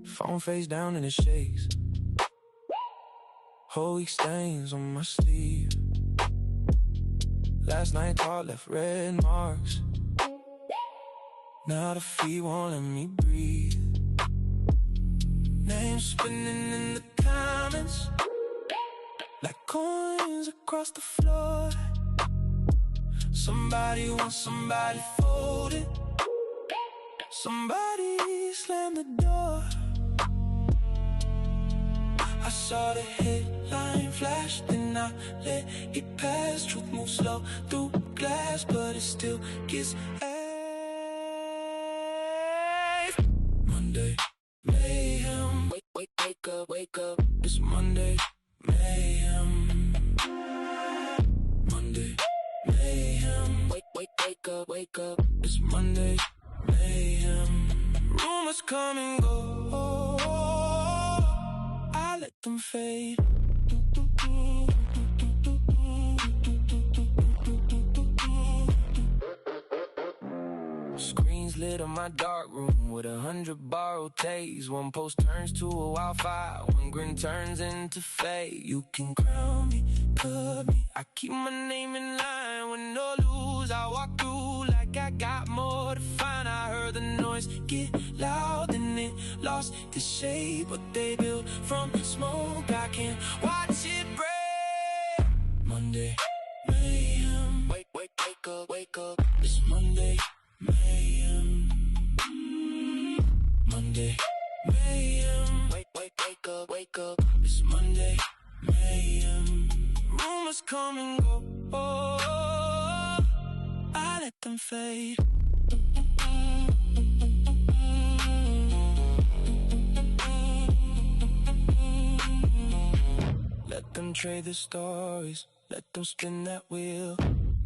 Phone face down and it shakes. Whole week stains on my sleeve. Last night thought left red marks. Now the feet won't let me breathe. Names spinning in the comments like coins across the floor. Somebody wants somebody folded. Somebody slammed the door. I saw the headline flash, then I let it pass. Truth moves slow through glass, but it still gets Monday mayhem. Wake up, it's Monday mayhem. Monday mayhem. Wake up, it's Monday mayhem. Rumors come and go, I let them fade. Screens lit in my dark room with 100 borrowed takes. One post turns to a wildfire, one grin turns into fade. You can crown me, cut me, I keep my name in line. Win or lose, I walk through like I got more to find. I heard the noise get loud and it lost its shape, but they built from smoke. I can't watch it break. Monday mayhem. Wake up, it's Monday mayhem. Monday mayhem. Wake up, it's Monday mayhem. Rumors come and go, I let them fade. Let them trade the stories, let them spin that wheel.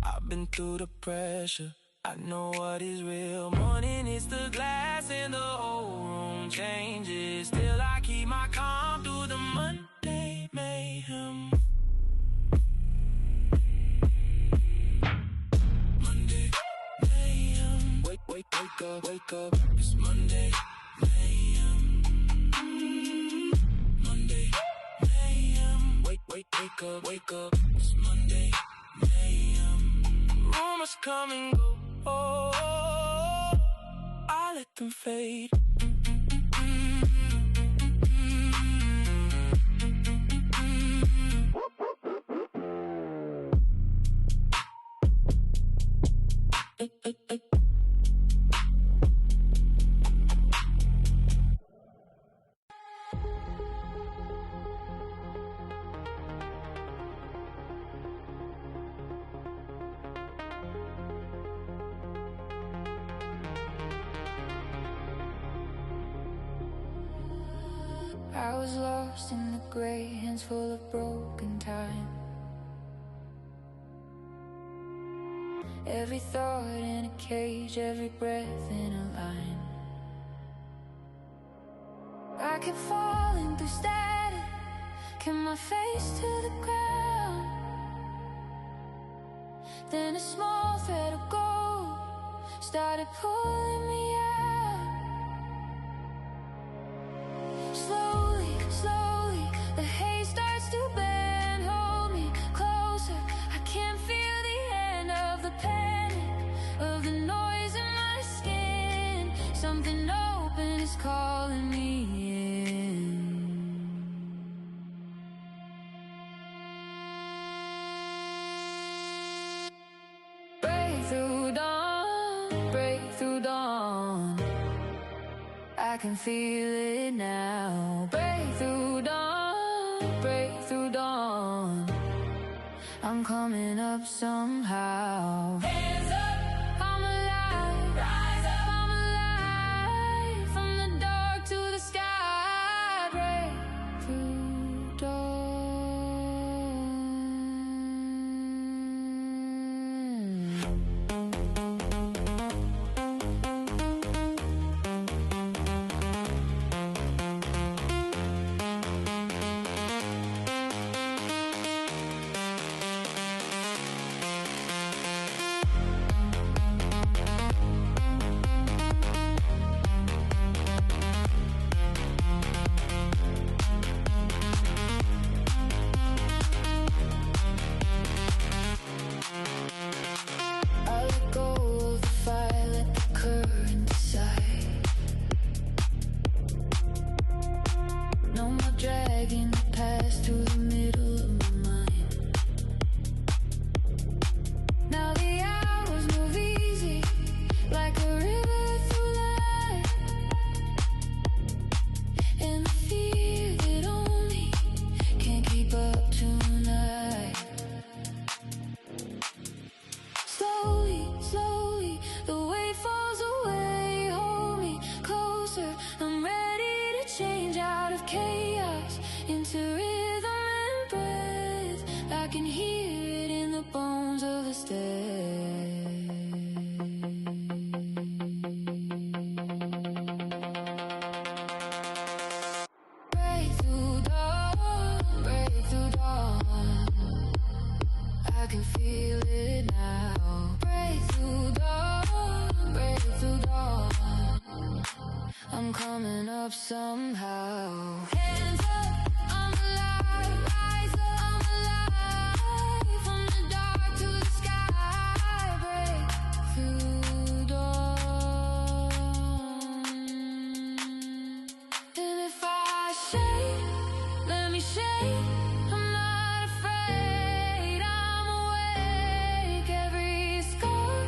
I've been through the pressure, I know what is real. Morning hits the glass and the whole room changes. Still I keep my calm through the Monday mayhem. Monday mayhem. Wake up, it's Monday mayhem. Monday mayhem. Wake up, it's Monday mayhem. Rumors come and go, I let them fade. I was lost in the gray, hands full of broken time. Every thought in a cage, every breath in a line. I kept falling through static, kept my face to the ground. Then a small thread of gold started pulling me out. Slowly, the haze starts to bend. Hold me closer, I can't feel the end of the panic, of the noise in my skin. Something open is calling me in. Break through dawn, I can feel it now. Break through dawn, I'm coming up somehow. Hands up, I'm alive. Rise up, I'm alive. From the dark to the sky. Break through dawn. I'm coming up somehow. Hands up, I'm alive. Rise up, I'm alive. From the dark to the sky, break through dawn. And if I shake, let me shake. I'm not afraid, I'm awake. Every scar,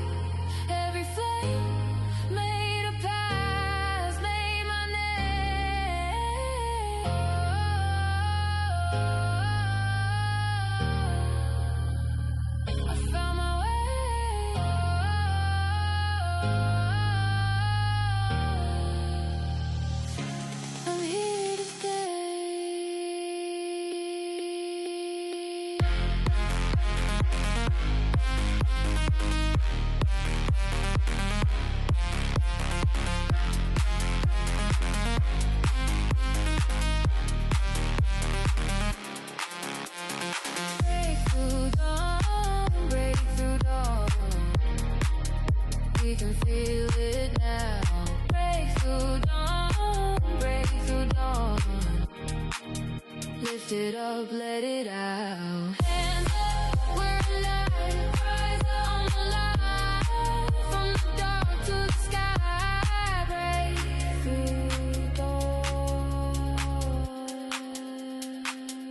every flame made a path, made my name. I found my way. I'm here to stay. Break through dawn, break through dawn. We can feel it now. Break through dawn, break through dawn. Lift it up, let it out. Hands up, we're alive. Rise up, I'm alive. From the dark to the sky, break through dawn.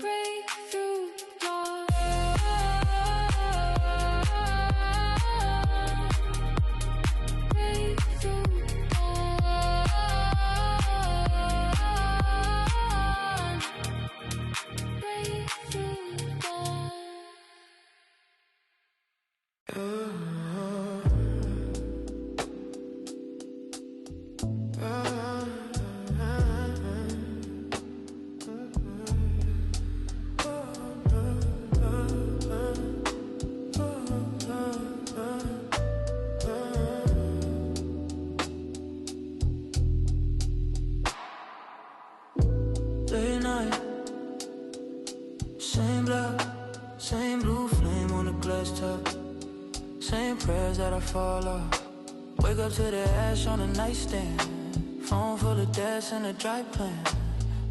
Break through dawn. Break through dawn. Break through dawn. Late night, same blood, same blue flame on the glass top. Same prayers that I fall off. Wake up to the ash on the nightstand. Phone full of deaths and a dry plan.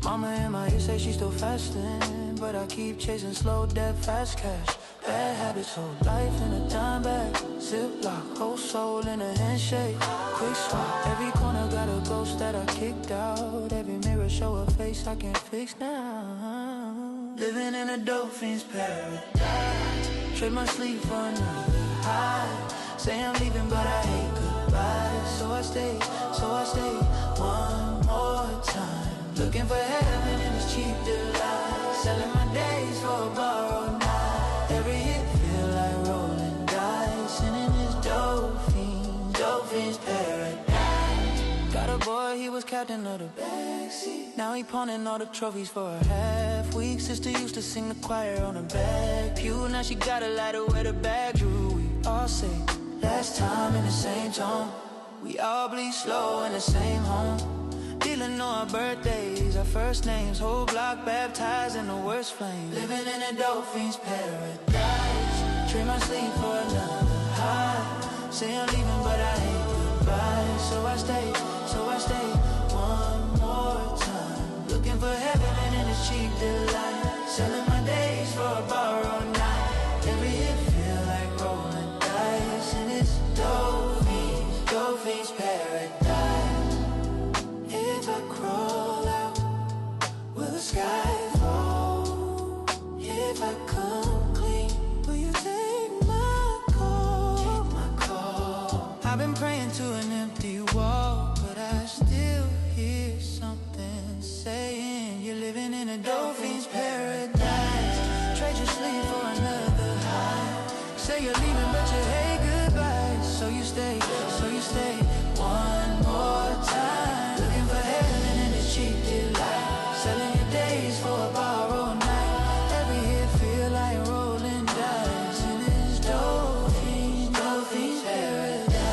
Mama in my ear say she's still fasting, but I keep chasing slow death, fast cash. Bad habits, whole life in a dime bag. Ziploc, whole soul in a handshake. Quick swap, every corner got a ghost that I kicked out. Every mirror show a face I can't fix now. Living in a dope fiend's paradise. Trade my sleep for another high. Say I'm leaving but I hate goodbye. So I stay one more time. Looking for heaven in this cheap delight. Selling my days for a borrowed night. Every hit feel like rolling dice. And in this dope fiend's paradise. Got a boy, he was captain of the backseat. Now he pawning all the trophies for a half week. Sister used to sing the choir on the back pew. Now she got a lighter where the bag drew. We all say last time in the same tone. We all bleed slow in the same home. Dealing on our birthdays, our first names. Whole block baptized in the worst flames. Living in a dope fiend's paradise. Trade my sleep for another high. Say I'm leaving but I hate goodbye. So I stay one more time. Looking for heaven and in this cheap delight. Selling my days for a borrowed night. Every hit feel like rolling dice. And it's dope fiend's paradise. If I crawl out, will the sky fall? If I come clean, will you take my call? I've been praying to an empty wall, but I still hear something saying you're living in a dope fiend's paradise. Trade your sleep for another high. Say you're leaving but you hate goodbye. So you stay one more time. Looking for heaven in this cheap delight. Selling your days for a borrowed night. Every hit feel like rolling dice. And it's dope fiend's paradise.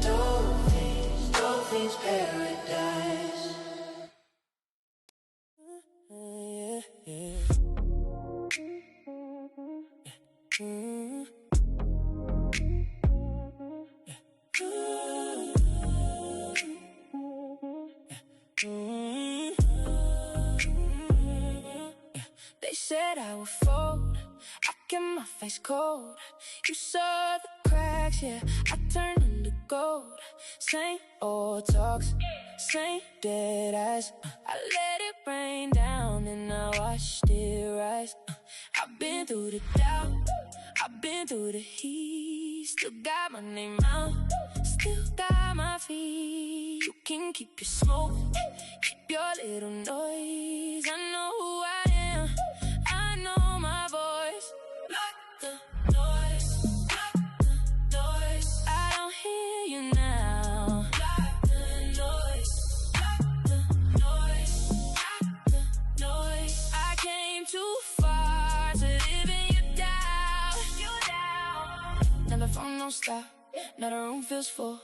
Dope fiend's paradise. Yeah. I would fold. I kept my face cold. You saw the cracks, yeah, I turned into gold. Same old talks, same dead eyes. I let it rain down and I watched it rise. I've been through the doubt, I've been through the heat. Still got my name out, still got my feet. You can keep your smoke, keep your little noise. I know who I am, I know my voice. Block the noise, block the noise. I don't hear you now. Block the noise, block the noise, block the noise. I came too far to live in your doubt. Never found no stop, now the room feels full.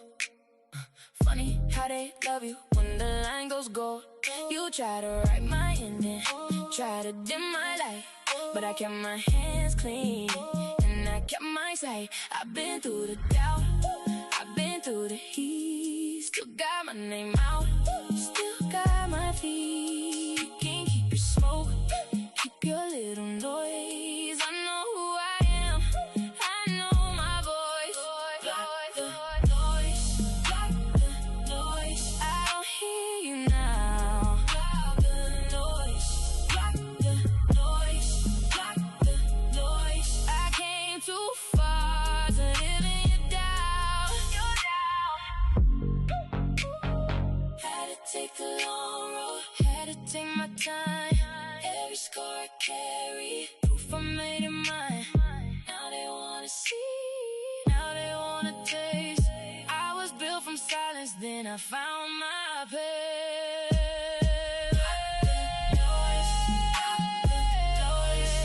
Funny how they love you when the line goes gold. You try to write my ending, try to dim my light, but I kept my hands clean and I kept my sight. I've been through the doubt, I've been through the heat. Still got my name out, still got my feet. You can keep your smoke, keep your little noise. I know who I am, I know my voice. Block the noise, block the noise. I don't hear you now. Block the noise, block the noise, block the noise. I came too far to live in your doubt. Had to take the long road, had to take my time. Every score I carry, proof I made it mine. Now they wanna see, now they wanna taste. I was built from silence, then I found my pace.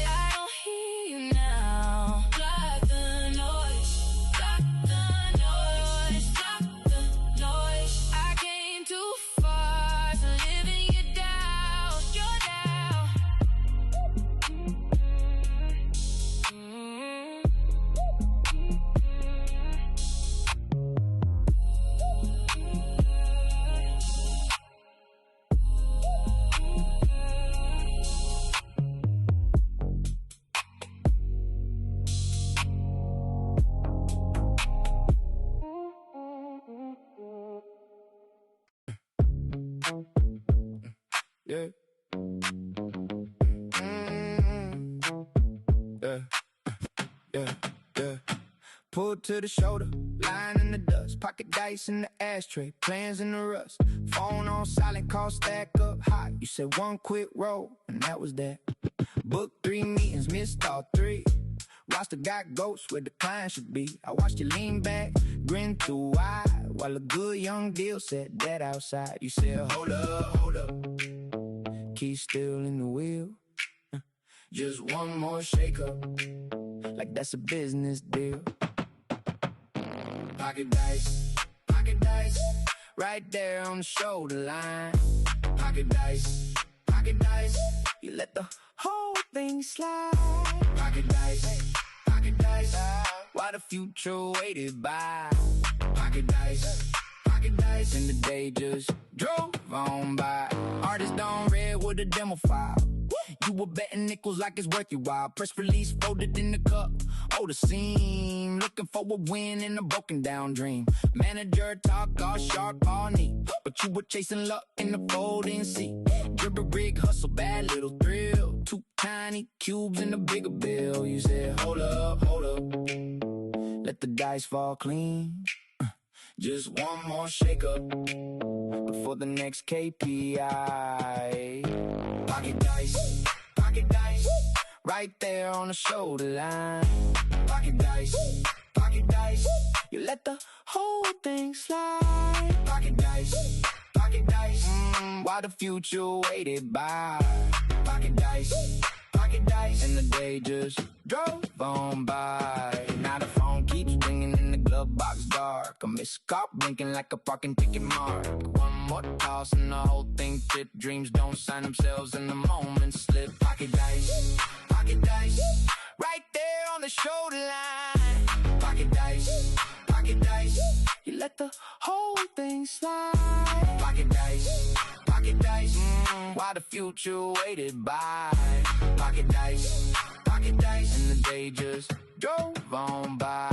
I don't hear you now. Block the noise, block the noise, block the noise. I came too far to live in your doubt, your doubt. Yeah. Yeah. Yeah. Yeah. Pulled to the shoulder, lying in the dust. Pocket dice in the ashtray, plans in the rust. Phone on silent, call stack up high. You said one quick roll, and that was that. Booked 3 meetings, missed all 3. Roster got ghosts where the client should be. I watched you lean back, grin too wide, while a good young deal said that outside. You said, hold up, hold up. Key still in the wheel. Just one more shake up, like that's a business deal. Pocket dice, right there on the shoulder line. Pocket dice, you let the whole thing slide. Pocket dice, while the future waited by. Pocket dice, and the day just drove on by. Artists done read with a demo file. You were betting nickels like it's worth your while. Press release folded in the cup, oh the seam. Looking for a win in a broken down dream. Manager talk all sharp, all neat, but you were chasing luck in the folding seat. Dribble rig hustle, bad little thrill. 2 tiny cubes in a bigger bill. You said hold up, let the dice fall clean. Just one more shake up before the next KPI. Pocket dice, right there on the shoulder line. Pocket dice, you let the whole thing slide. Pocket dice, while the future waited by. Pocket dice, and the day just drove on by. Now the phone keeps ringing in the glove box dark. A missed call blinking like a parking ticket mark. One more toss and the whole thing trip. Dreams don't sign themselves in the moment slip. Pocket dice, right there on the shoulder line. Pocket dice, you let the whole thing slide. Pocket dice, while the future waited by. Pocket dice, and the day just drove on by.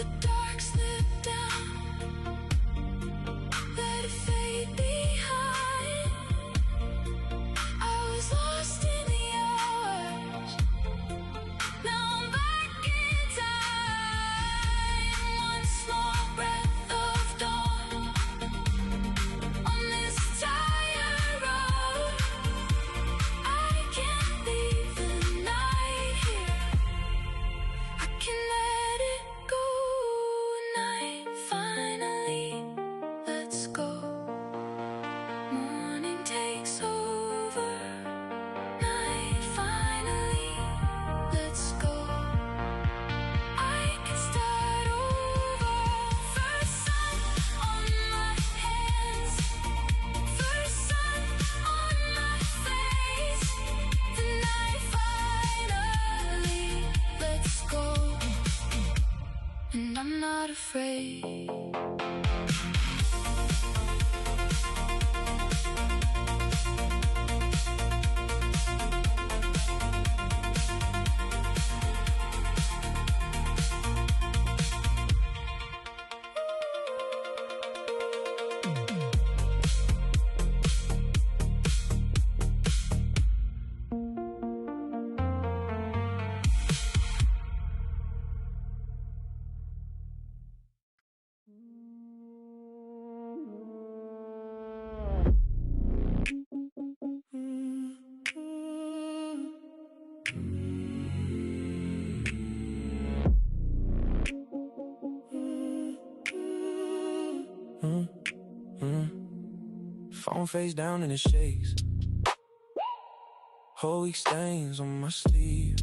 the dark slip down, let it fade behind. I was lost in the hours, now I'm back in time. One small breath of dawn on this tired road. I can't leave the night here, I can let it go. Night finally, let's go. Morning takes over. Night finally, let's go. I can start over. First sun on my hands, first sun on my face. The night finally, let's go. And I'm not afraid. Phone face down and it shakes. Whole week stains on my sleeve.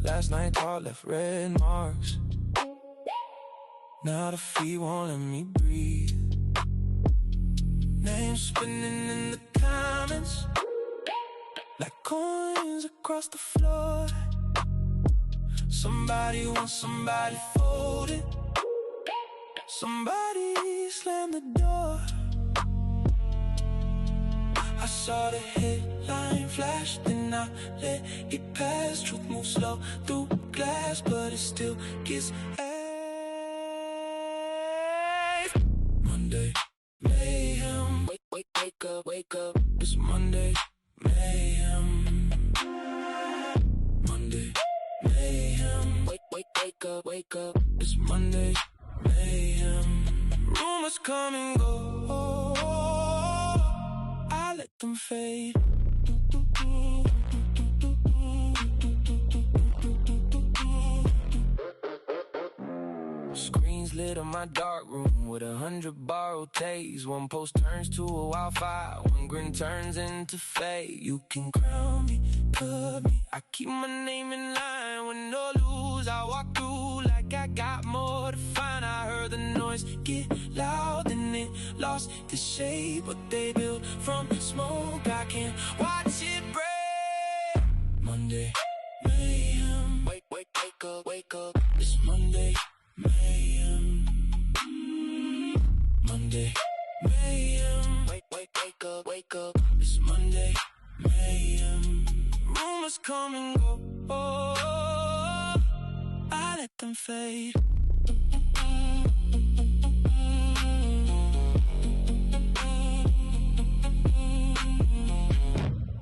Last night thought left red marks. Now the feet won't let me breathe. Names spinning in the comments like coins across the floor. Somebody wants somebody folded. Somebody slammed the door. I saw the headline flash, then I let it pass. Truth moves slow through glass, but it still gets asked. Monday, mayhem. Wake up, it's Monday, mayhem. Monday, mayhem. Wake up, it's Monday, mayhem. Rumors come and go, I let them fade. Screens lit in my dark room with 100 borrowed takes. One post turns to a wildfire, one grin turns into fate. You can crown me, cut me, I keep my name in line. Win or lose, I walk through like I got more to find. I heard the noise get loud and it lost the shape, but they built from smoke. I can't watch it break. Monday, mayhem. Wake up, it's Monday, mayhem. Monday, mayhem. Wake up, it's Monday, mayhem. Rumors come and go, I let them fade.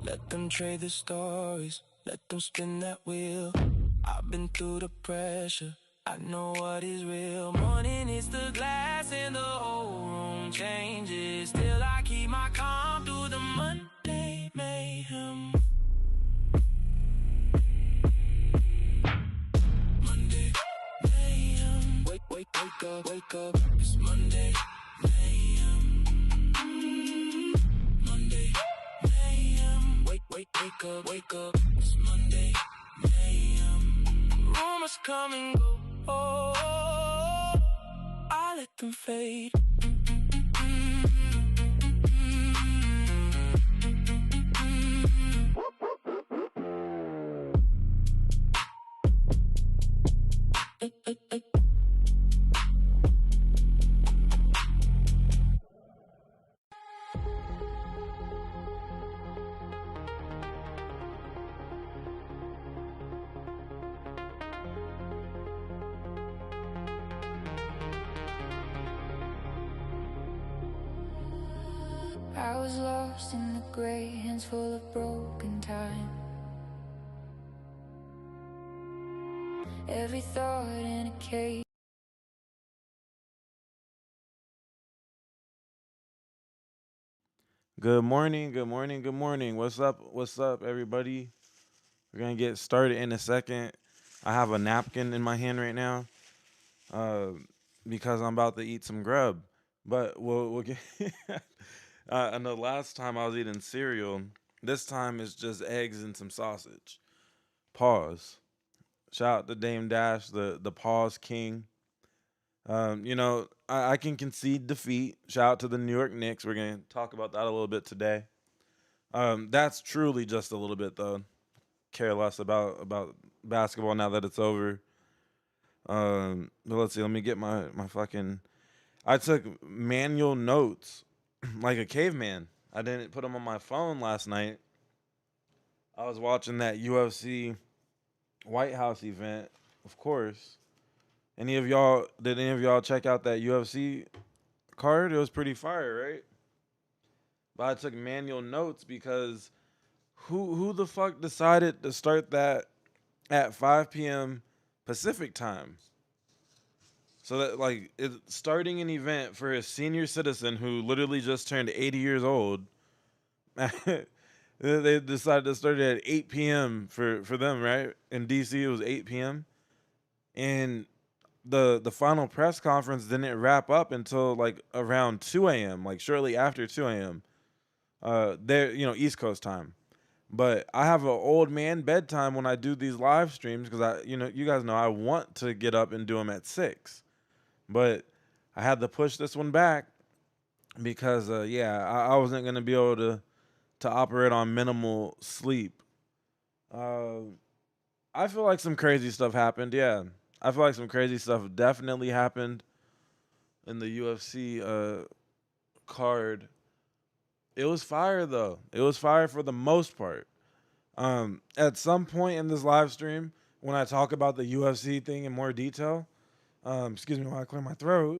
Let them trade the stories, let them spin that wheel. I've been through the pressure, I know what is real. Morning hits the glass and the whole room changes. Still I keep my calm through the Monday mayhem. Monday mayhem. Wake up, it's Monday mayhem. Monday mayhem. Wake up, it's Monday mayhem. Rumors come and go, I let them fade. I was lost in the gray, hands full of broken time. Every thought in a cage. Good morning, good morning, good morning. What's up, everybody? We're gonna get started in a second. I have a napkin in my hand right now, because I'm about to eat some grub. But we'll get. And the last time I was eating cereal, this time it's just eggs and some sausage. Pause. Shout out to Dame Dash, the pause king. I can concede defeat. Shout out to the New York Knicks. We're gonna talk about that a little bit today. That's truly just a little bit though. Care less about basketball now that it's over. But let's see. Let me get my fucking. I took manual notes like a caveman. I didn't put them on my phone last night. I was watching that UFC White House event, of course. Did any of y'all check out that UFC card? It was pretty fire, right? But I took manual notes because who the fuck decided to start that at 5 p.m. Pacific time? So that like it's starting an event for a senior citizen who literally just turned 80 years old. They decided to start it at 8 p.m. for them, right? In DC it was 8 p.m. And the final press conference didn't wrap up until like around 2 a.m., like shortly after 2 a.m. There, East Coast time. But I have an old man bedtime when I do these live streams because you guys know I want to get up and do them at 6. But I had to push this one back because, I wasn't going to be able to operate on minimal sleep. I feel like some crazy stuff happened, yeah. I feel like some crazy stuff definitely happened in the UFC card. It was fire, though. It was fire for the most part. At some point in this live stream, when I talk about the UFC thing in more detail, excuse me while I clear my throat.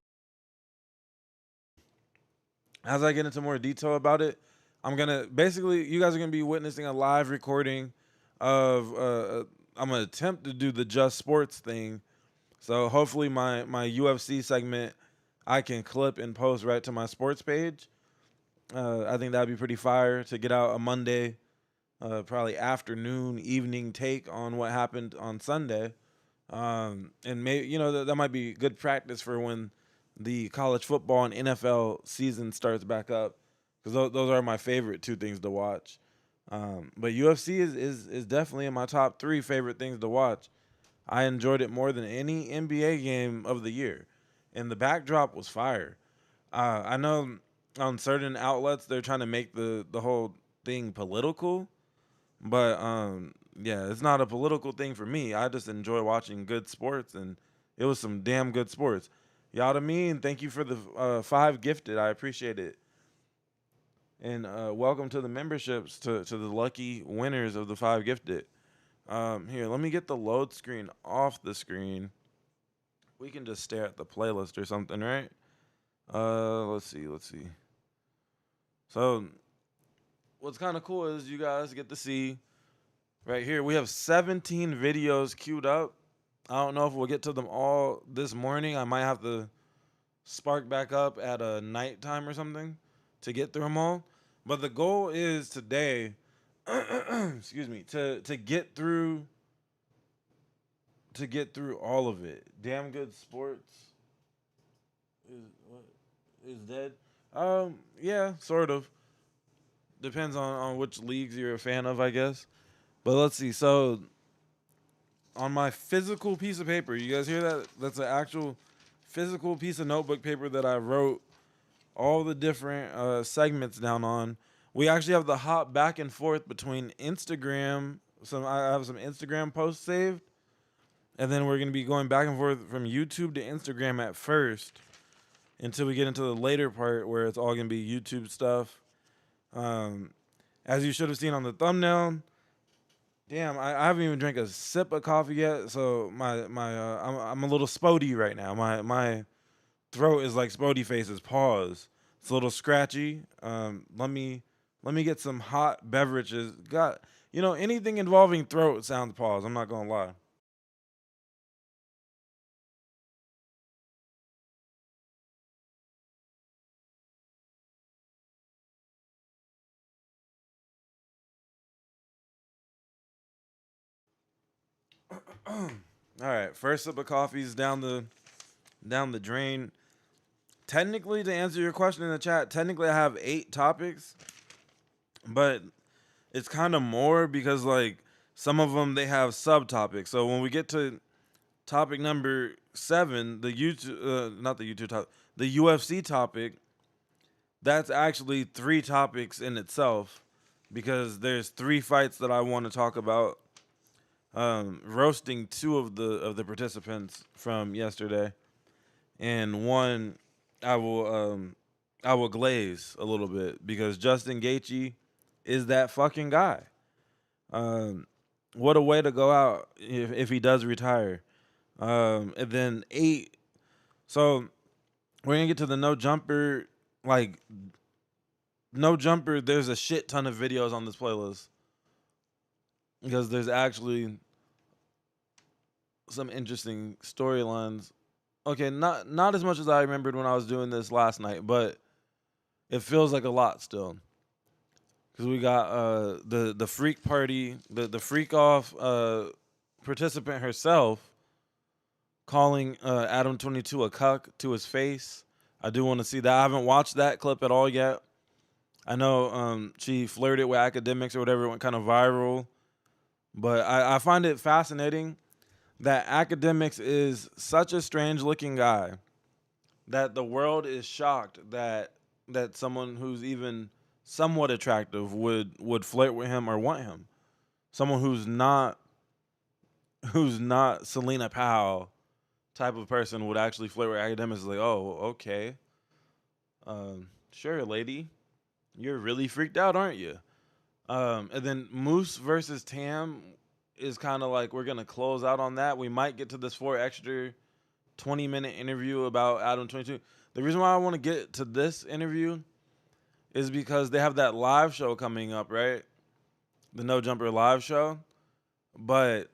As I get into more detail about it, you guys are gonna be witnessing a live recording of. I'm gonna attempt to do the Just Sports thing. So hopefully my UFC segment I can clip and post right to my sports page. I think that'd be pretty fire to get out a Monday, probably afternoon, evening take on what happened on Sunday. And maybe, that might be good practice for when the college football and NFL season starts back up, because those are my favorite two things to watch. But UFC is definitely in my top 3 favorite things to watch. I enjoyed it more than any NBA game of the year, and the backdrop was fire. I know on certain outlets they're trying to make the whole thing political, but it's not a political thing for me. I just enjoy watching good sports, and it was some damn good sports. Yadamin, thank you for the 5 gifted. I appreciate it. And welcome to the memberships to the lucky winners of the 5 gifted. Here, let me get the load screen off the screen. We can just stare at the playlist or something, right? Let's see. So, what's kind of cool is you guys get to see right here. We have 17 videos queued up. I don't know if we'll get to them all this morning. I might have to spark back up at a nighttime or something to get through them all. But the goal is today, excuse me, to get through all of it. Damn Good Sports is dead. Yeah, sort of. Depends on which leagues you're a fan of, I guess. But let's see. So on my physical piece of paper, you guys hear that? That's an actual physical piece of notebook paper that I wrote all the different segments down on. We actually have the hop back and forth between Instagram. I have some Instagram posts saved, and then we're gonna be going back and forth from YouTube to Instagram at first, until we get into the later part where it's all gonna be YouTube stuff. As you should have seen on the thumbnail. Damn, I haven't even drank a sip of coffee yet, so I'm a little spody right now. My throat is like Spody faces. Pause. It's a little scratchy. Let me get some hot beverages. Got anything involving throat sounds pause. I'm not gonna lie. All right, first sip of coffee's down the drain. Technically, to answer your question in the chat, technically I have 8 topics, but it's kind of more because like some of them they have subtopics. So when we get to topic number 7, the YouTube, not the YouTube topic, the UFC topic, that's actually 3 topics in itself because there's 3 fights that I want to talk about. Roasting 2 of the participants from yesterday, and one I will glaze a little bit because Justin Gaethje is that fucking guy. What a way to go out if he does retire. And then 8. So we're gonna get to the no jumper. Like no jumper, there's a shit ton of videos on this playlist because there's actually some interesting storylines. Okay, not as much as I remembered when I was doing this last night, but it feels like a lot still. Because we got the freak party, the freak off participant herself calling Adam 22 a cuck to his face. I do want to see that. I haven't watched that clip at all yet. I know she flirted with Akademiks or whatever, it went kind of viral. But I find it fascinating that Akademiks is such a strange looking guy that the world is shocked that someone who's even somewhat attractive would flirt with him or want him. Someone who's not Selena Powell type of person would actually flirt with Akademiks. Is like, oh, okay, sure, lady, you're really freaked out, aren't you? And then Moose versus Tam is kind of like we're gonna close out on that. We might get to this 4 extra 20-minute interview about Adam 22. The reason why I want to get to this interview is because they have that live show coming up, right? The No Jumper live show. But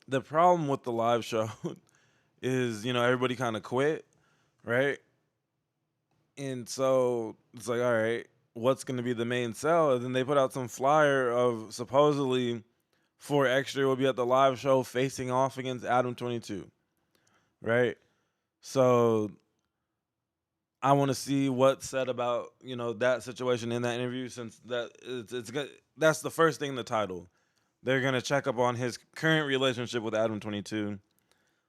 the problem with the live show is, everybody kind of quit, right? And so it's like, all right, what's going to be the main sell? And then they put out some flyer of supposedly 4 extra will be at the live show facing off against Adam 22, right? So I want to see what's said about that situation in that interview, since it's good. That's the first thing in the title. They're gonna check up on his current relationship with Adam 22.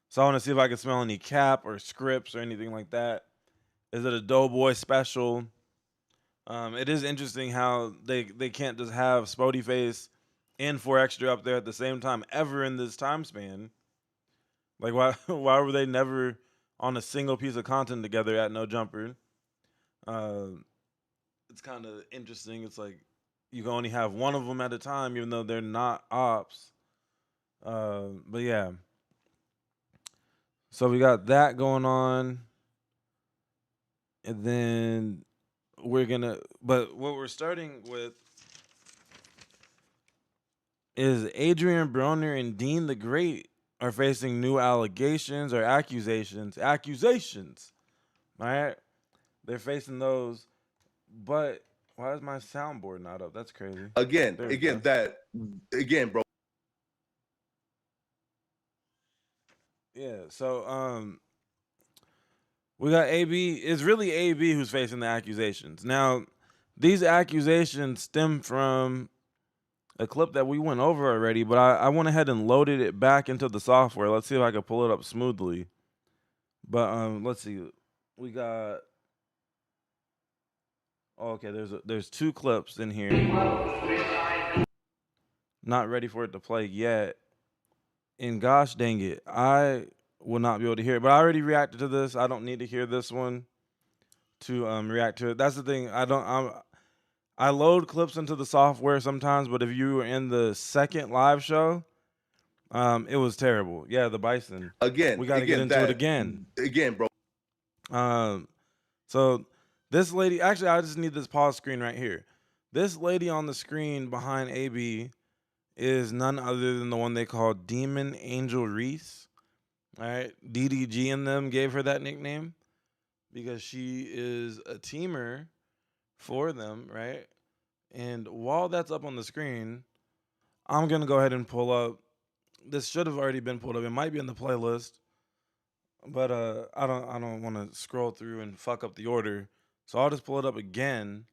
So I want to see if I can smell any cap or scripts or anything like that. Is it a DoBoy special? It is interesting how they can't just have Spody Face and 4 extra up there at the same time ever in this time span. Like why were they never on a single piece of content together at No Jumper? It's kind of interesting. It's like you can only have one of them at a time, even though they're not ops. But yeah. So we got that going on. And then but what we're starting with is Adrien Broner and Deen the Great are facing new allegations or accusations. Accusations. All right? They're facing those. But why is my soundboard not up? That's crazy. Again, bro. Yeah, so we got AB. It's really AB who's facing the accusations. Now, these accusations stem from a clip that we went over already, but I went ahead and loaded it back into the software. Let's see if I can pull it up smoothly. But let's see. We got okay, there's 2 clips in here. Not ready for it to play yet. And gosh dang it, I will not be able to hear it. But I already reacted to this. I don't need to hear this one to react to it. That's the thing. I load clips into the software sometimes, but if you were in the second live show, it was terrible. Yeah, the bison. Again, we got to get into it again. Again, bro. So This lady, actually, I just need this pause screen right here. This lady on the screen behind AB is none other than the one they call Demon Angel Reese. All right, DDG and them gave her that nickname because she is a teamer for them, right? And while that's up on the screen, I'm gonna go ahead and pull up. This should have already been pulled up. It might be in the playlist, but I don't want to scroll through and fuck up the order. So I'll just pull it up again.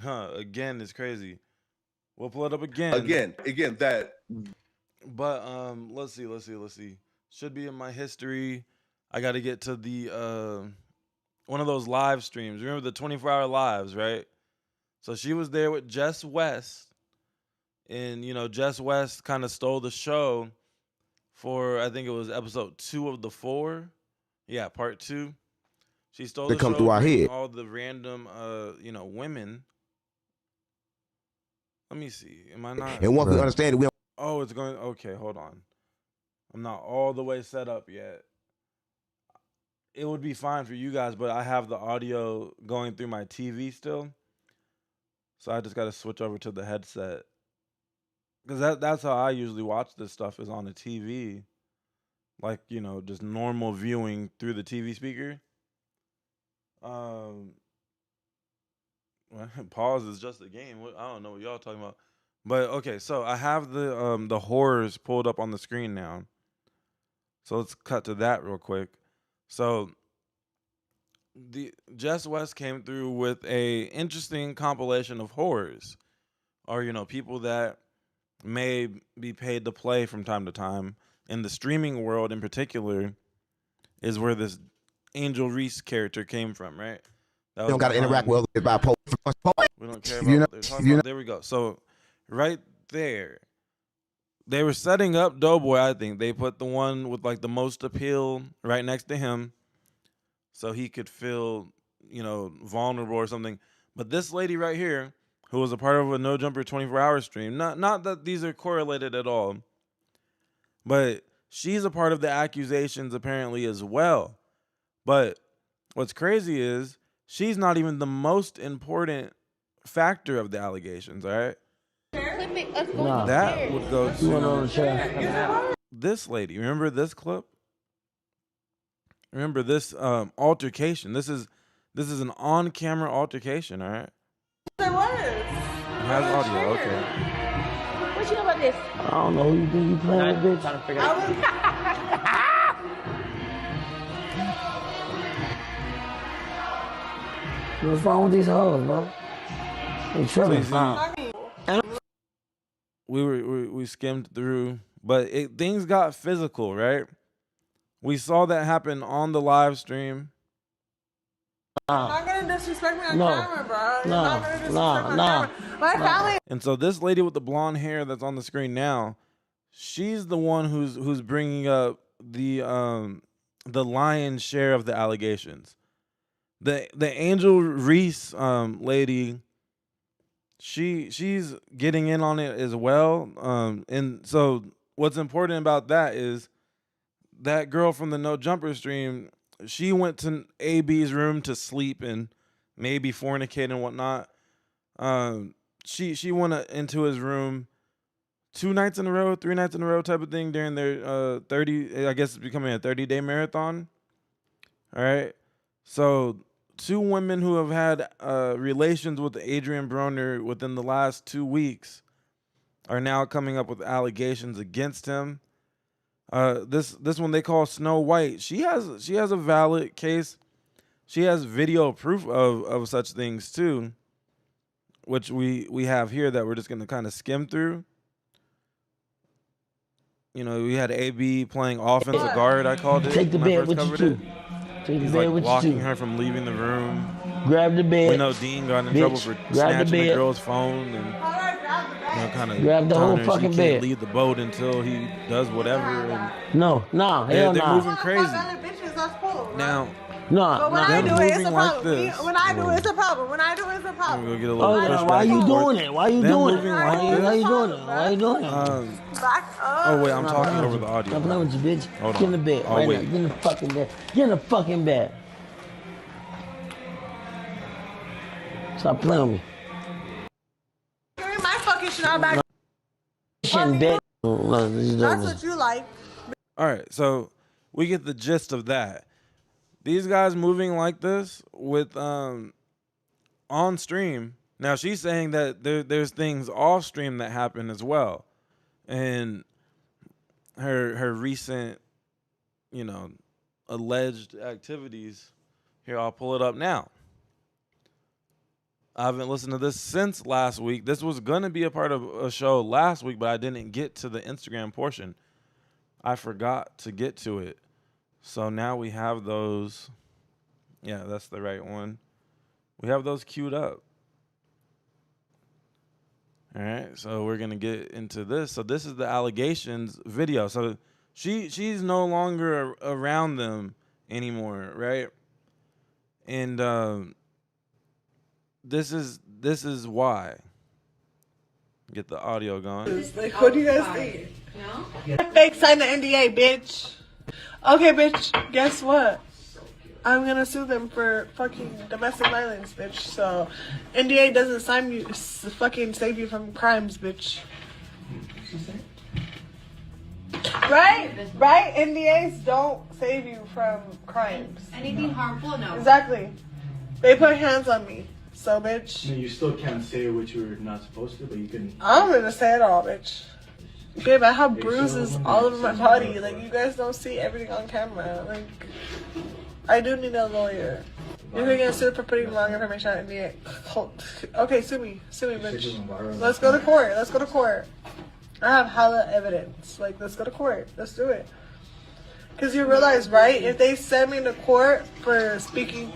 Again is crazy. We'll pull it up again. Again, that. But let's see. Should be in my history. I got to get to the one of those live streams. Remember the 24-hour lives, right? So she was there with Jess West. And, Jess West kind of stole the show for, I think it was episode 2 of the 4. Yeah, part 2. She stole the show. They come through our head. All the random, women. Let me see. Am I not? And once we understand it, oh, it's going. Okay, hold on. I'm not all the way set up yet. It would be fine for you guys, but I have the audio going through my TV still. So I just got to switch over to the headset. Because that's how I usually watch this stuff, is on the TV. Like, just normal viewing through the TV speaker. Pause is just a game. I don't know what y'all talking about. But, okay, so I have the horrors pulled up on the screen now. So let's cut to that real quick. So the Jess West came through with a interesting compilation of horrors. Or, people that may be paid to play from time to time. In the streaming world in particular is where this Angel Reese character came from, right? You don't got to interact with others by post. We don't care about what they're talking about. There we go. So right there, they were setting up DoBoy, I think. They put the one with like the most appeal right next to him so he could feel, vulnerable or something. But this lady right here, who was a part of a No Jumper 24-hour stream, not that these are correlated at all, but she's a part of the accusations apparently as well. But what's crazy is she's not even the most important factor of the allegations, all right? That would go to this lady. Remember this clip? Remember this altercation? This is an on-camera altercation, all right? There was. It has audio, okay. What you know about this? I don't know who you think you playing with, bitch. Trying to figure it out. What's wrong with these hoes, bro? They tripping. We skimmed through, but things got physical, right? We saw that happen on the live stream. You're not gonna disrespect me on camera, bro. You're not gonna disrespect me on camera. My family. And so this lady with the blonde hair that's on the screen now, she's the one who's bringing up the lion's share of the allegations. The Angel Reese lady, she's getting in on it as well. And so what's important about that is that girl from the No Jumper stream, she went to AB's room to sleep and maybe fornicate and whatnot. She went into his room 2 nights in a row, 3 nights in a row type of thing during their 30, I guess it's becoming a 30-day marathon. All right. So 2 women who have had relations with Adrien Broner within the last 2 weeks are now coming up with allegations against him. This one they call Snow White. She has a valid case. She has video proof of such things too, which we have here that we're just gonna kind of skim through. We had AB playing offensive guard. I called it. Take the bed with you too. He's like blocking her from leaving the room. Grab the bed. We know Deen got in trouble for snatching the girl's phone and kind of grab the whole fucking bed. Can't leave the boat until he does whatever. And no, they're moving crazy. Now, but when I do it, it's a problem. Like when I do it, it's a problem. When I do it, it's a problem. We'll get a little why are you doing it? Why are you doing it? Like Why are you doing it? Why are you doing it? Oh wait, I'm talking over the audio. I'm playing with you, bitch. Hold Get in the bed. Oh, right wait. now. Get in the fucking bed. Get in the fucking bed. Stop playing with me. Give me my fucking Chanel back. Dead. That's what you like. All right, so we get the gist of that. These guys moving like this with on stream. Now she's saying that there's things off stream that happen as well, and her recent, alleged activities. Here, I'll pull it up now. I haven't listened to this since last week. This was gonna be a part of a show last week, but I didn't get to the Instagram portion. I forgot to get to it. So now we have those. Yeah, that's the right one. We have those queued up. All right, so we're gonna get into this. So this is the allegations video. So she's no longer around them anymore, right? And this is why. Get the audio going. Like, what do you guys think? No? Fake sign the NDA, bitch. Okay, bitch, guess what? I'm gonna sue them for fucking domestic violence, bitch. So, NDA doesn't sign you, fucking save you from crimes, bitch. Right? Right? NDAs don't save you from crimes. Anything harmful? No. Exactly. They put hands on me. So, bitch. I mean, you still can't say what you're not supposed to, but you can. I'm gonna say it all, bitch. Babe, I have bruises all over my body. Like, you guys don't see everything on camera. Like, I do need a lawyer. You're gonna get sued for putting wrong information on NDA. Okay, sue me. Sue me, bitch. Let's go to court. Let's go to court. I have hella evidence. Like, let's go to court. Let's do it. Because you realize, right? If they send me to court for speaking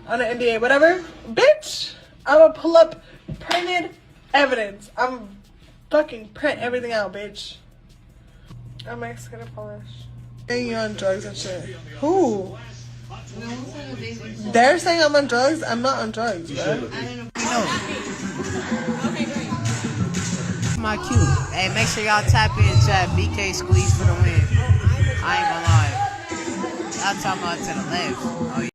on an NDA, whatever, bitch, I'm gonna pull up printed evidence. I'm fucking print everything out, bitch. I'm Mexican and Polish. And you on drugs and shit. Who? They're saying I'm on drugs. I'm not on drugs, bro. My cue. Hey, make sure y'all tap in chat. BK squeeze for the win. I ain't gonna lie. Y'all talking about to the left. Oh, yeah.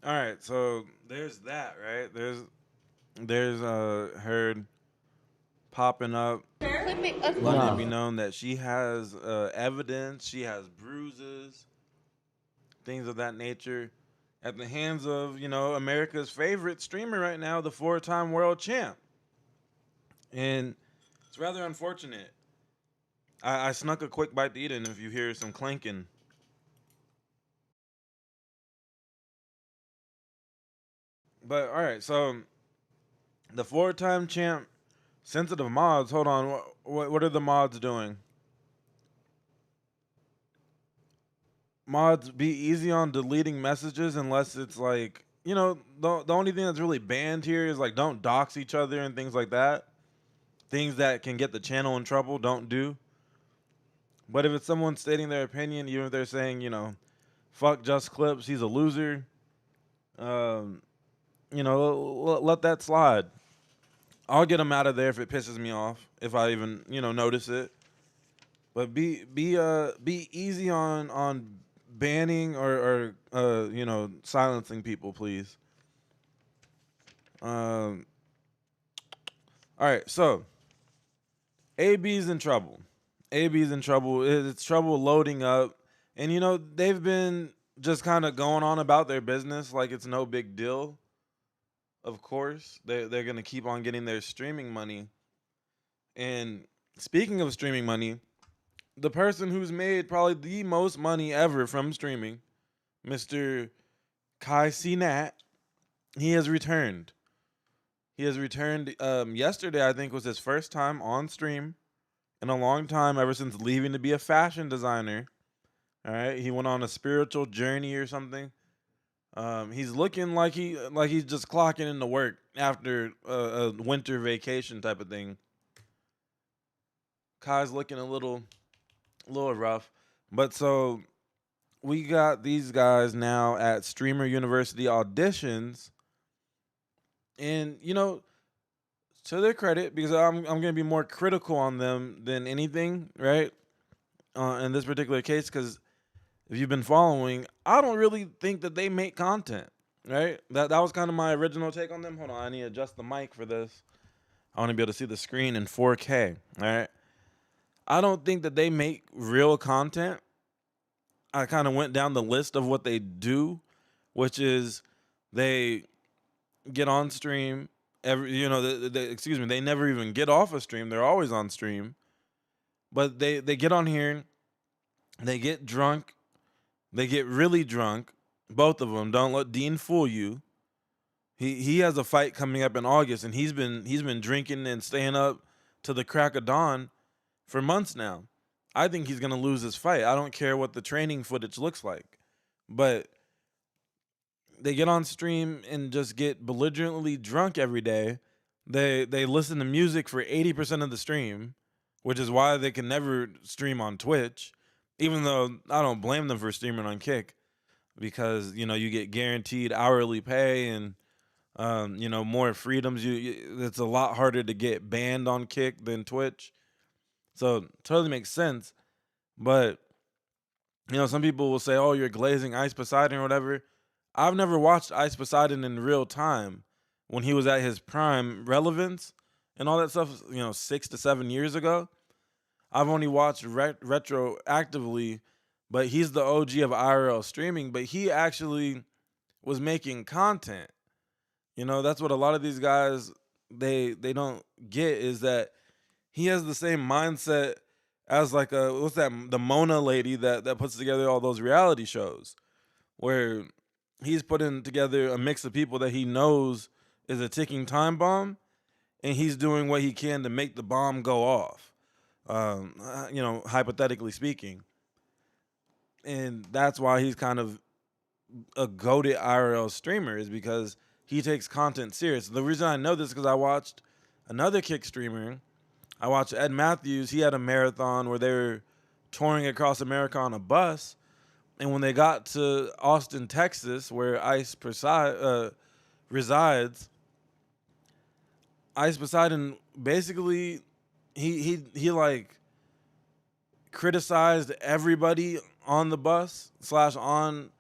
All right, so there's that, right? There's her popping up, letting it be known that she has evidence, she has bruises, things of that nature, at the hands of, America's favorite streamer right now, the 4-time world champ. And it's rather unfortunate. I snuck a quick bite to eat in if you hear some clanking. But, all right, so the 4-time champ, sensitive mods, hold on, what are the mods doing? Mods, be easy on deleting messages unless it's like, the only thing that's really banned here is like don't dox each other and things like that. Things that can get the channel in trouble, don't do. But if it's someone stating their opinion, even if they're saying, fuck Just Clips, he's a loser, let that slide. I'll get him out of there if it pisses me off, if I even, notice it. But be easy on banning or silencing people, please. All right, so AB's in trouble. AB's in trouble. It's trouble loading up. And, they've been just kind of going on about their business like it's no big deal. Of course, they're going to keep on getting their streaming money. And speaking of streaming money, the person who's made probably the most money ever from streaming, Mr. Kai Cenat, he has returned. He has returned yesterday, I think, was his first time on stream in a long time, ever since leaving to be a fashion designer. All right, he went on a spiritual journey or something. He's looking like he's just clocking into work after a winter vacation type of thing. Kai's looking a little rough, but so we got these guys now at Streamer University auditions, and to their credit, because I'm gonna be more critical on them than anything, right? In this particular case, because if you've been following, I don't really think that they make content, right? That was kind of my original take on them. Hold on, I need to adjust the mic for this. I want to be able to see the screen in 4K, all right? I don't think that they make real content. I kind of went down the list of what they do, which is they get on stream they never even get off a stream. They're always on stream. But they get on here, they get drunk, they get really drunk. Both of them. Don't let Deen fool you. He has a fight coming up in August, and he's been drinking and staying up to the crack of dawn for months now. I think he's gonna lose his fight. I don't care what the training footage looks like. But they get on stream and just get belligerently drunk every day. They listen to music for 80% of the stream, which is why they can never stream on Twitch, even though I don't blame them for streaming on Kick, because you get guaranteed hourly pay and more freedoms. It's a lot harder to get banned on Kick than Twitch, so totally makes sense. But some people will say, "Oh, you're glazing Ice Poseidon or whatever." I've never watched Ice Poseidon in real time when he was at his prime relevance and all that stuff, 6 to 7 years ago. I've only watched retroactively, but he's the OG of IRL streaming, but he actually was making content. That's what a lot of these guys, they don't get, is that he has the same mindset as the Mona lady that puts together all those reality shows, where he's putting together a mix of people that he knows is a ticking time bomb, and he's doing what he can to make the bomb go off, hypothetically speaking. And that's why he's kind of a goated IRL streamer, is because he takes content serious. The reason I know this is because I watched another Kick streamer. I watched Ed Matthews. He had a marathon where they were touring across America on a bus. And when they got to Austin, Texas, where Ice resides, Ice Poseidon basically he criticized everybody on the bus / on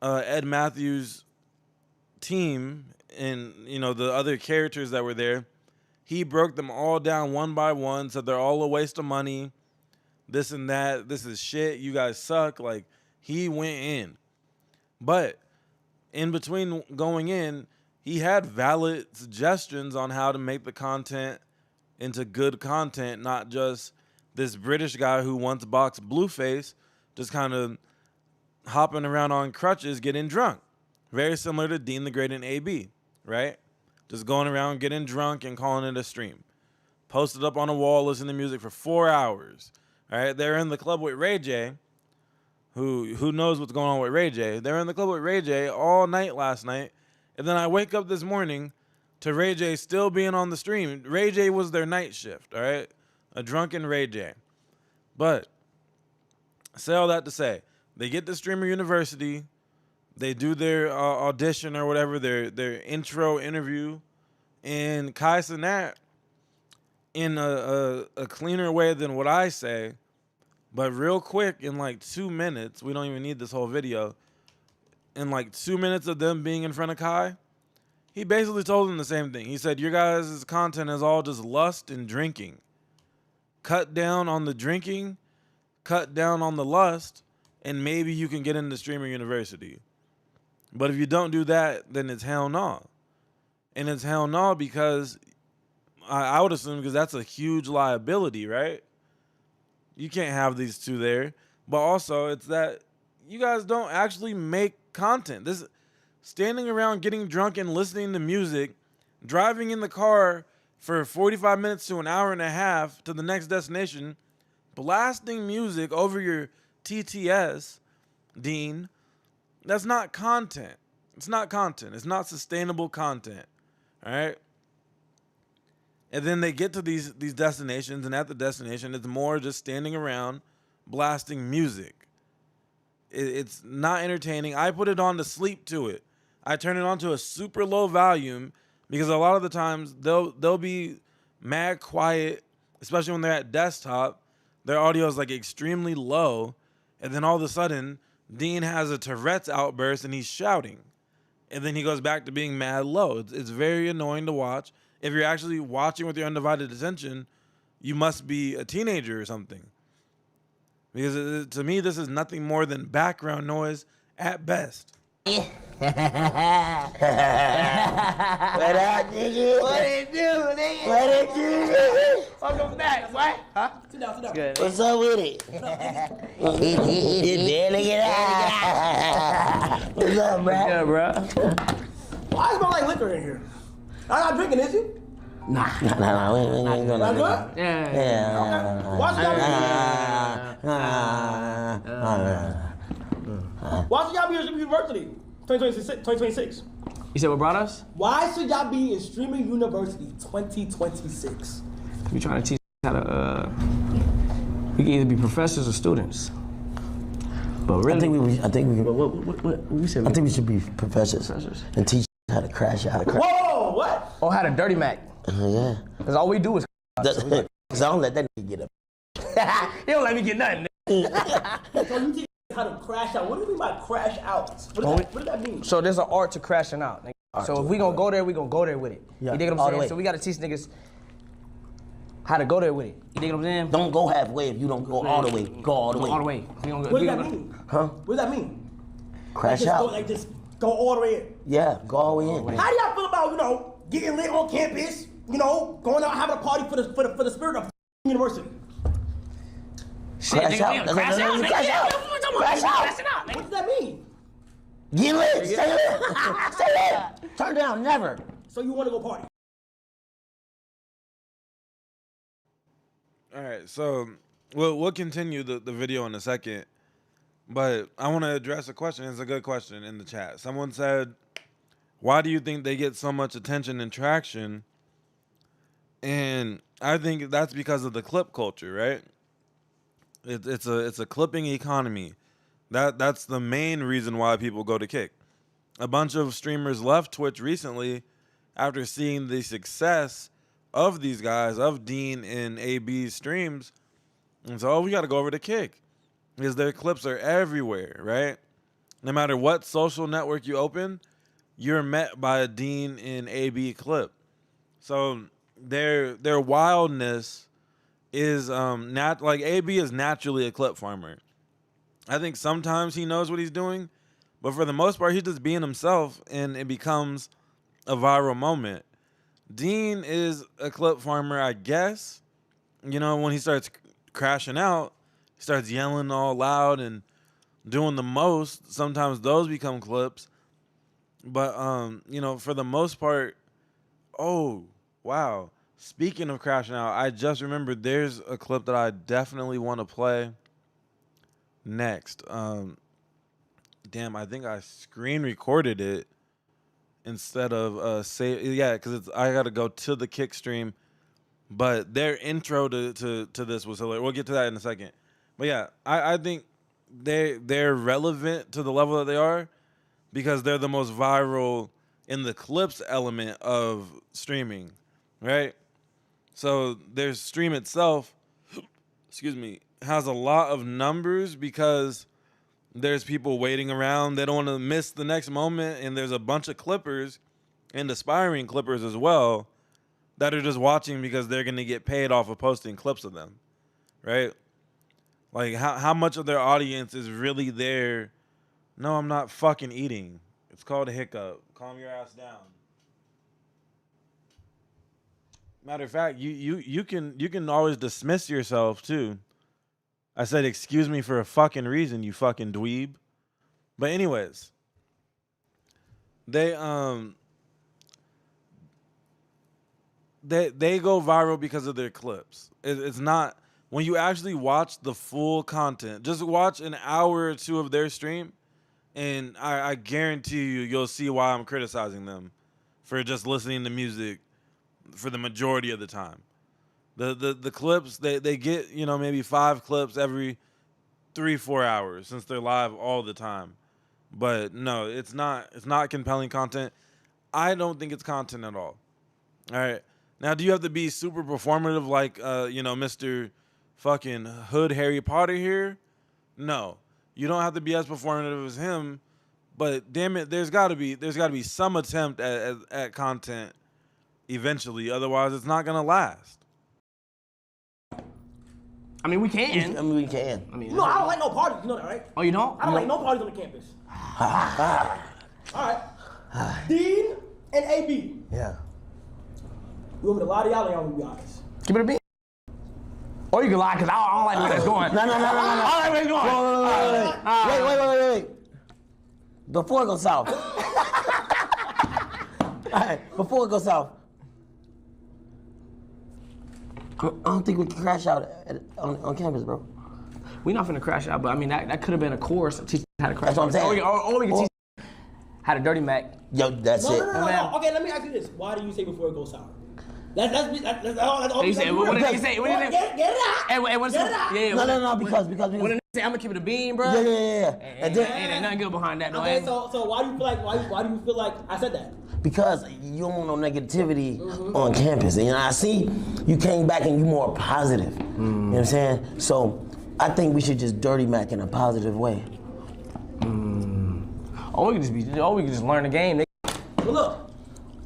Ed Matthews' team and the other characters that were there. He broke them all down one by one, said they're all a waste of money, this and that, this is shit, you guys suck. He went in. But in between going in, he had valid suggestions on how to make the content into good content, not just this British guy who once boxed Blueface just kind of hopping around on crutches getting drunk. Very similar to Deen the Great and AB, right? Just going around getting drunk and calling it a stream. Posted up on a wall, listening to music for 4 hours. All right, they're in the club with Ray J, who knows what's going on with Ray J. They're in the club with Ray J all night last night. And then I wake up this morning to Ray J still being on the stream. Ray J was their night shift, all right? A drunken Ray J. But I say all that to say, they get to Streamer University. They do their audition or whatever, their intro interview. And Kai Cenat, in a cleaner way than what I say, but real quick, in 2 minutes, we don't even need this whole video, in 2 minutes of them being in front of Kai, he basically told them the same thing. He said, your guys' content is all just lust and drinking. Cut down on the drinking, cut down on the lust, and maybe you can get into Streamer University. But if you don't do that, then it's hell no. And it's hell no because I would assume because that's a huge liability, right? You can't have these two there. But also, it's that you guys don't actually make content. This standing around getting drunk and listening to music, driving in the car for 45 minutes to an hour and a half to the next destination, blasting music over your TTS, Deen, that's not content. It's not content. It's not sustainable content. All right? And then they get to these destinations, and at the destination, it's more just standing around blasting music. It's not entertaining. I put it on to sleep to it. I turn it on to a super low volume because a lot of the times they'll be mad quiet, especially when they're at desktop. Their audio is extremely low, and then all of a sudden Deen has a Tourette's outburst and he's shouting. And then he goes back to being mad low. It's very annoying to watch. If you're actually watching with your undivided attention, you must be a teenager or something. Because to me, this is nothing more than background noise at best. What up, nigga? What it do, nigga? What it do, nigga? Welcome back, what? Huh? Sit down, sit down. Good. What's up with it? What's up, bro? What's up, bro? Why is my like liquor in here? I'm not drinking, is you? Nah. We ain't gonna Not do good? that. Yeah. Okay. Why should y'all be in university? 2026. You said what brought us? Why should y'all be in streaming university 2026? We trying to teach how to. We can either be professors or students. But really, I think we should be professors and teach how to crash out. Whoa, what? Or how to dirty Mac. Yeah. Because all we do is. Cause I don't let that nigga get up. He don't let me get nothing. So you teach how to crash out. What do you mean by crash out? What does that mean? So there's an art to crashing out. So if we gonna go there, we gonna go there with it. Yeah, you dig what I'm saying? way. So we gotta teach niggas how to go there with it. You dig what I'm saying? Don't go halfway if you don't go all the way. Go all the way. All the way. What does that mean? Huh? What does that mean? Crash out. Just go all the way in. Yeah, go all the way in. How do y'all feel about, getting lit on campus, going out having a party for the spirit of university? Shit, crash out. Crash out. Crash out. Crash out. What does that mean? Get lit. Stay lit. Stay lit. Turn down. Never. So you want to go party? All right, so we'll continue the video in a second, but I want to address a question. It's a good question in the chat. Someone said, why do you think they get so much attention and traction? And I think that's because of the clip culture, right? It's a clipping economy. That's the main reason why people go to Kick. A bunch of streamers left Twitch recently after seeing the success of these guys, of Deen and AB's streams. And so, we got to go over to Kick because their clips are everywhere, right? No matter what social network you open, you're met by a Deen and AB clip. So their wildness is like AB is naturally a clip farmer. I think sometimes he knows what he's doing, but for the most part, he's just being himself, and it becomes a viral moment. Deen is a clip farmer, I guess. When he starts crashing out, he starts yelling all loud and doing the most. Sometimes those become clips. But, for the most part, oh, wow. Speaking of crashing out, I just remembered there's a clip that I definitely want to play next. Damn, I think I screen recorded it instead of because I got to go to the Kick stream. But their intro to this was hilarious. We'll get to that in a second. But yeah, I think they're relevant to the level that they are because they're the most viral in the clips element of streaming, right? So their stream itself, has a lot of numbers because there's people waiting around. They don't want to miss the next moment, and there's a bunch of clippers and aspiring clippers as well that are just watching because they're going to get paid off of posting clips of them, right? Like, how much of their audience is really there? No, I'm not fucking eating. It's called a hiccup. Calm your ass down. Matter of fact, you can always dismiss yourself too. I said, excuse me for a fucking reason, you fucking dweeb. But anyways, they go viral because of their clips. It's not, when you actually watch the full content, just watch an hour or two of their stream, and I guarantee you'll see why I'm criticizing them for just listening to music for the majority of the time. The clips, they get, maybe 5 clips every 3-4 hours since they're live all the time. But no, it's not compelling content. I don't think it's content at all. All right. Now, do you have to be super performative like Mr. fucking Hood Harry Potter here? No. You don't have to be as performative as him, but damn it, there's got to be some attempt at content eventually. Otherwise, it's not gonna last. I mean, we can. we can. I mean, No, I don't like no parties. You know that, right? Oh, you don't? I don't like no parties on the campus. All right. Deen and AB. Yeah. We want me to lie to y'all, or y'all want to be honest? Keep it a beat. Or you can lie, because I don't like where that's going. No. I don't like where it's going. Wait. Before it goes south. All right, before it goes south. I don't think we can crash out on campus, bro. We're not finna crash out, but I mean, that could have been a course to teach how to crash That's what I'm out. saying. Or we can teach how to dirty Mac. Yo, that's it. No. Okay, let me ask you this. Why do you say before it goes sour? That's all. You say, what did he say? Get it out. Hey, what's Get it out. Yeah, No, because. When they say, I'm gonna keep it a bean, bro. Yeah. And then nothing good behind that, though. Okay, so why do you feel like why do you feel like I said that? Because you don't want no negativity on campus. And I see you came back and you more positive. You know what I'm saying? So I think we should just dirty Mac in a positive way. Or we can just learn the game. But look,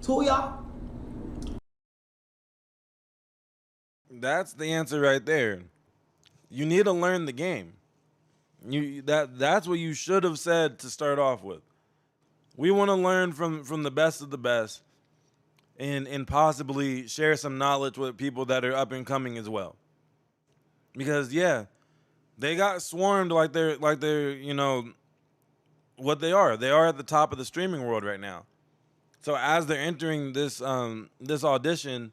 two of y'all. That's the answer right there. You need to learn the game. That's what you should have said to start off with. We want to learn from the best of the best and possibly share some knowledge with people that are up and coming as well. Because yeah, they got swarmed like they're what they are. They are at the top of the streaming world right now. So as they're entering this audition,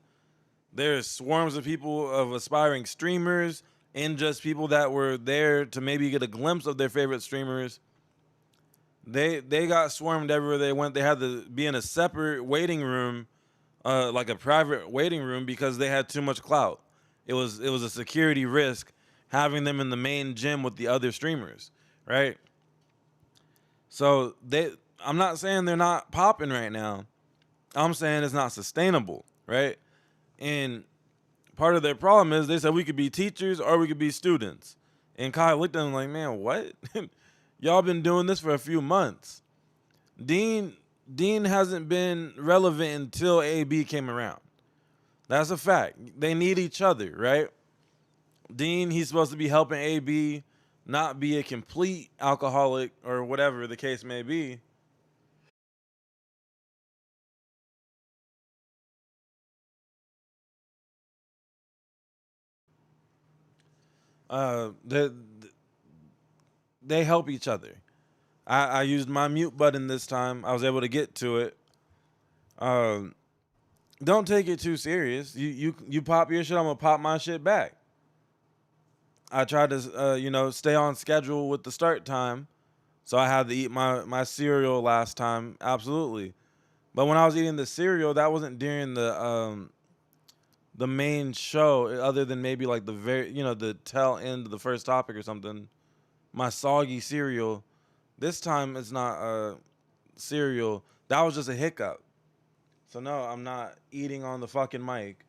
there's swarms of people, of aspiring streamers, and just people that were there to maybe get a glimpse of their favorite streamers. They got swarmed everywhere they went. They had to be in a separate waiting room, like a private waiting room, because they had too much clout. It was a security risk having them in the main gym with the other streamers, right? So I'm not saying they're not popping right now. I'm saying it's not sustainable, right? And part of their problem is they said we could be teachers or we could be students. And Kai looked at them like, man, what? Y'all been doing this for a few months. Deen hasn't been relevant until AB came around. That's a fact. They need each other, right? Deen, he's supposed to be helping AB not be a complete alcoholic or whatever the case may be. They help each other. I used my mute button this time. I was able to get to it. Don't take it too serious. You pop your shit, I'm gonna pop my shit back. I tried to stay on schedule with the start time, so I had to eat my cereal last time. Absolutely, but when I was eating the cereal, that wasn't during the main show, other than maybe like the tail end of the first topic or something. My soggy cereal. This time it's not cereal. That was just a hiccup. So no, I'm not eating on the fucking mic.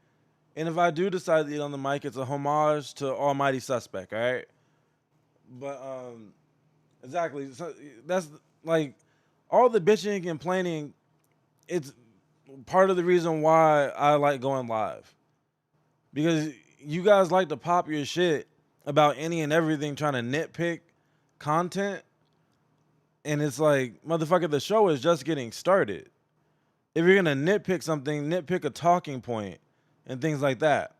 And if I do decide to eat on the mic, it's a homage to Almighty Suspect, all right? But exactly. So that's like all the bitching and complaining. It's part of the reason why I like going live. Because you guys like to pop your shit about any and everything, trying to nitpick content. And it's like, motherfucker, the show is just getting started. If you're going to nitpick something, nitpick a talking point and things like that.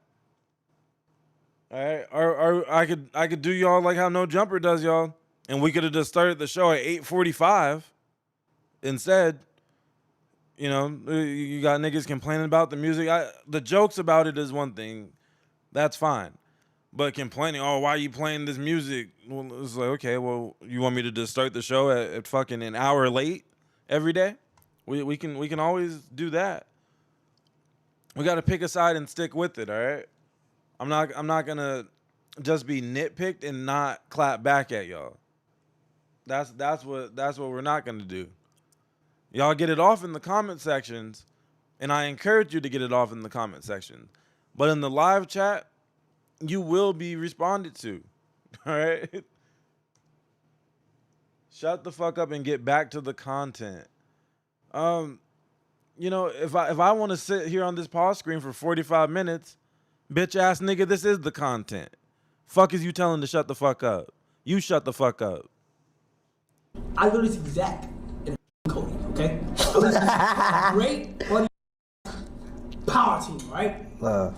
All right? Or I could do y'all like how No Jumper does y'all. And we could have just started the show at 8:45 instead. You know, you got niggas complaining about the music. The jokes about it is one thing. That's fine. But complaining, oh, why are you playing this music? Well, it's like, okay, well, you want me to just start the show at fucking an hour late every day? We can always do that. We got to pick a side and stick with it, all right? I'm not going to just be nitpicked and not clap back at y'all. That's what we're not going to do. Y'all get it off in the comment sections, and I encourage you to get it off in the comment section. But in the live chat, you will be responded to. All right? Shut the fuck up and get back to the content. You know, if I want to sit here on this pause screen for 45 minutes, bitch ass nigga, this is the content. Fuck is you telling to shut the fuck up? You shut the fuck up. I literally see Zach and Cody, okay? Great buddy power team, right? But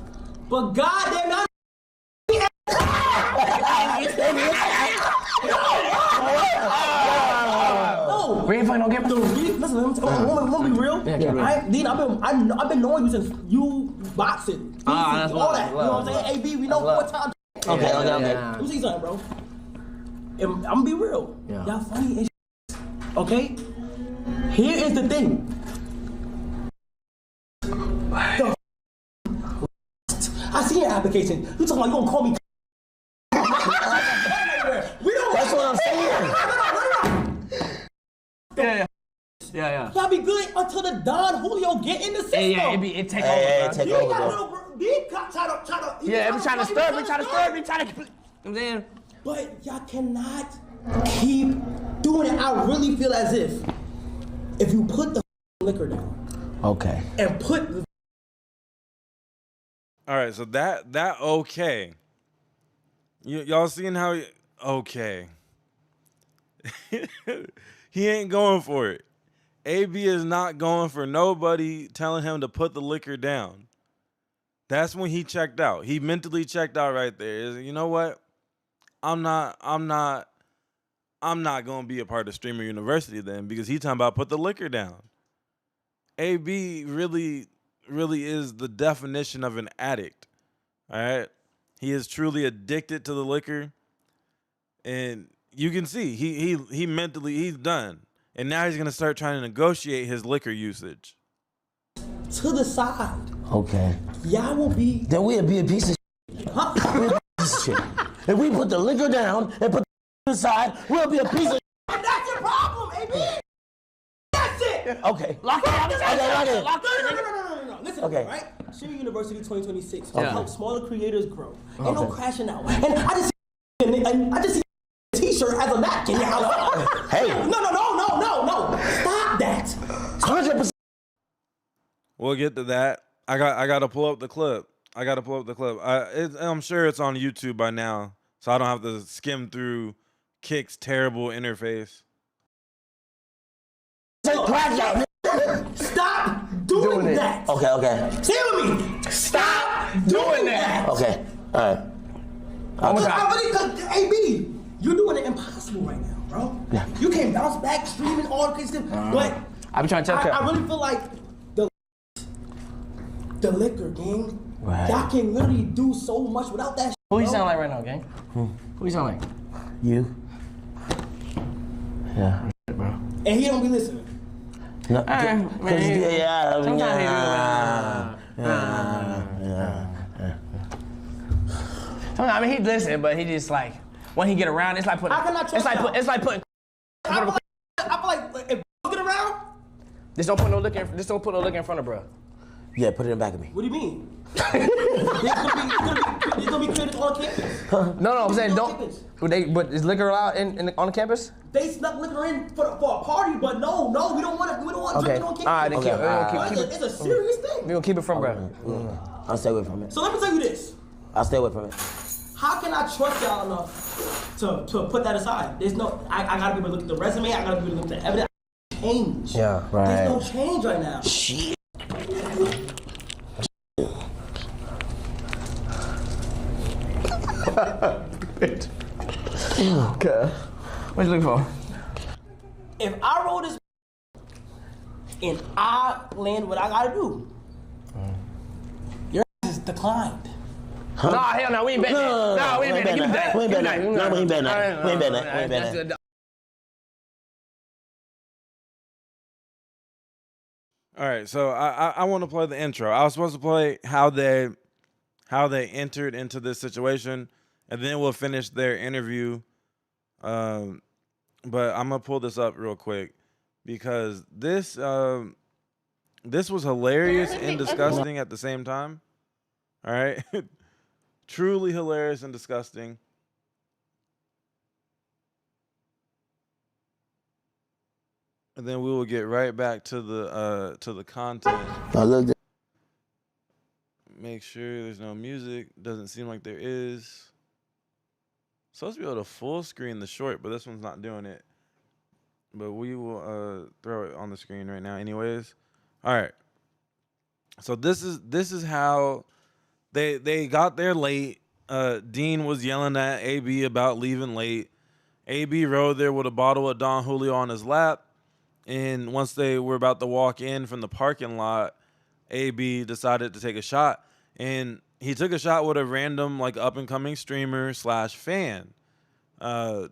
goddamn, not no. We ain't fighting no game. Listen, I'm gonna be real. Deen, I've been knowing you since you boxing, that's all that. You know what I'm saying? AB, we know 4 times. Okay. Let me see something, bro. I'm gonna be real. Y'all funny and shit. Okay? Here is the thing. I see your application. You talking about you gonna call me? We don't. That's what I'm saying. Yeah. Y'all be good until the Don Julio get in the system. It take over. Take over, bro. Every trying to stir me. You know what I'm saying? But y'all cannot keep doing it. I really feel as if you put the liquor down. Okay. And put the All right, so that okay. Y'all seeing how okay. He ain't going for it. AB is not going for nobody telling him to put the liquor down. That's when he checked out. He mentally checked out right there. You know what? I'm not gonna be a part of Streamer University then, because he talking about put the liquor down. AB really is the definition of an addict. All right? He is truly addicted to the liquor. And you can see he mentally, he's done. And now he's gonna start trying to negotiate his liquor usage. To the side. Okay. Y'all will be. Then we'll be a piece of shit. Huh? We'll be a piece of shit. If we put the liquor down and put the aside, we'll be a piece of shit. And that's your problem, AB. That's it. Okay. Lock it. No. Listen, Okay. right? Streamer University 2026 Okay. help smaller creators grow. Ain't no crashing out. And I just see a t-shirt as a napkin. Hey. No. Stop that. 100%. We'll get to that. I gotta pull up the clip. I'm sure it's on YouTube by now, so I don't have to skim through Kick's terrible interface. Stop doing that. Okay. Say it with me. Stop doing that. Okay. All right. AB, you're doing it impossible right now, bro. Yeah. You can't bounce back, streaming, all the crazy stuff. But I be trying to tell you. I really feel like the liquor game, Right. y'all can literally do so much without that. Who you sound like right now, gang? Who you sound like? You. Yeah. Bro. And he don't be listening. No. Sometimes, I mean, he listen, but he just like when he get around, it's like putting. How can I trust y'all? It's like putting. I feel like if get around. Just don't put no liquor in front of bro. Yeah, put it in the back of me. What do you mean? There's gonna be creators on campus. No, I'm saying don't. But is liquor allowed on the campus? They snuck liquor in for a party, but no, we don't want drinking on campus. All right, then keep it. It's a serious thing. We gonna keep it from bro. I'll stay away from it. So let me tell you this. I'll stay away from it. How can I trust y'all enough to put that aside? There's no. I gotta be able to look at the resume. I gotta be able to look at the evidence. Change. Yeah, right. There's no change right now. Shit. Okay. What you looking for? If I roll this and I land what I gotta do, your ass is declined. Huh? Nah, hell no, we ain't betting that. Nah, we ain't betting that. We ain't betting that. No, we ain't betting that. We ain't betting that. We ain't betting that. All right, so I want to play the intro. I was supposed to play how they entered into this situation, and then we'll finish their interview. But I'm gonna pull this up real quick because this was hilarious and disgusting at the same time. All right, truly hilarious and disgusting. and then we will get right back to the content. I love that. Make sure there's no music. Doesn't seem like there is. Supposed to be able to full screen the short, but this one's not doing it. But we will throw it on the screen right now anyways. All right. So this is how they got there late. Deen was yelling at AB about leaving late. AB rode there with a bottle of Don Julio on his lap. And once they were about to walk in from the parking lot, AB decided to take a shot. And he took a shot with a random like up and coming streamer / fan.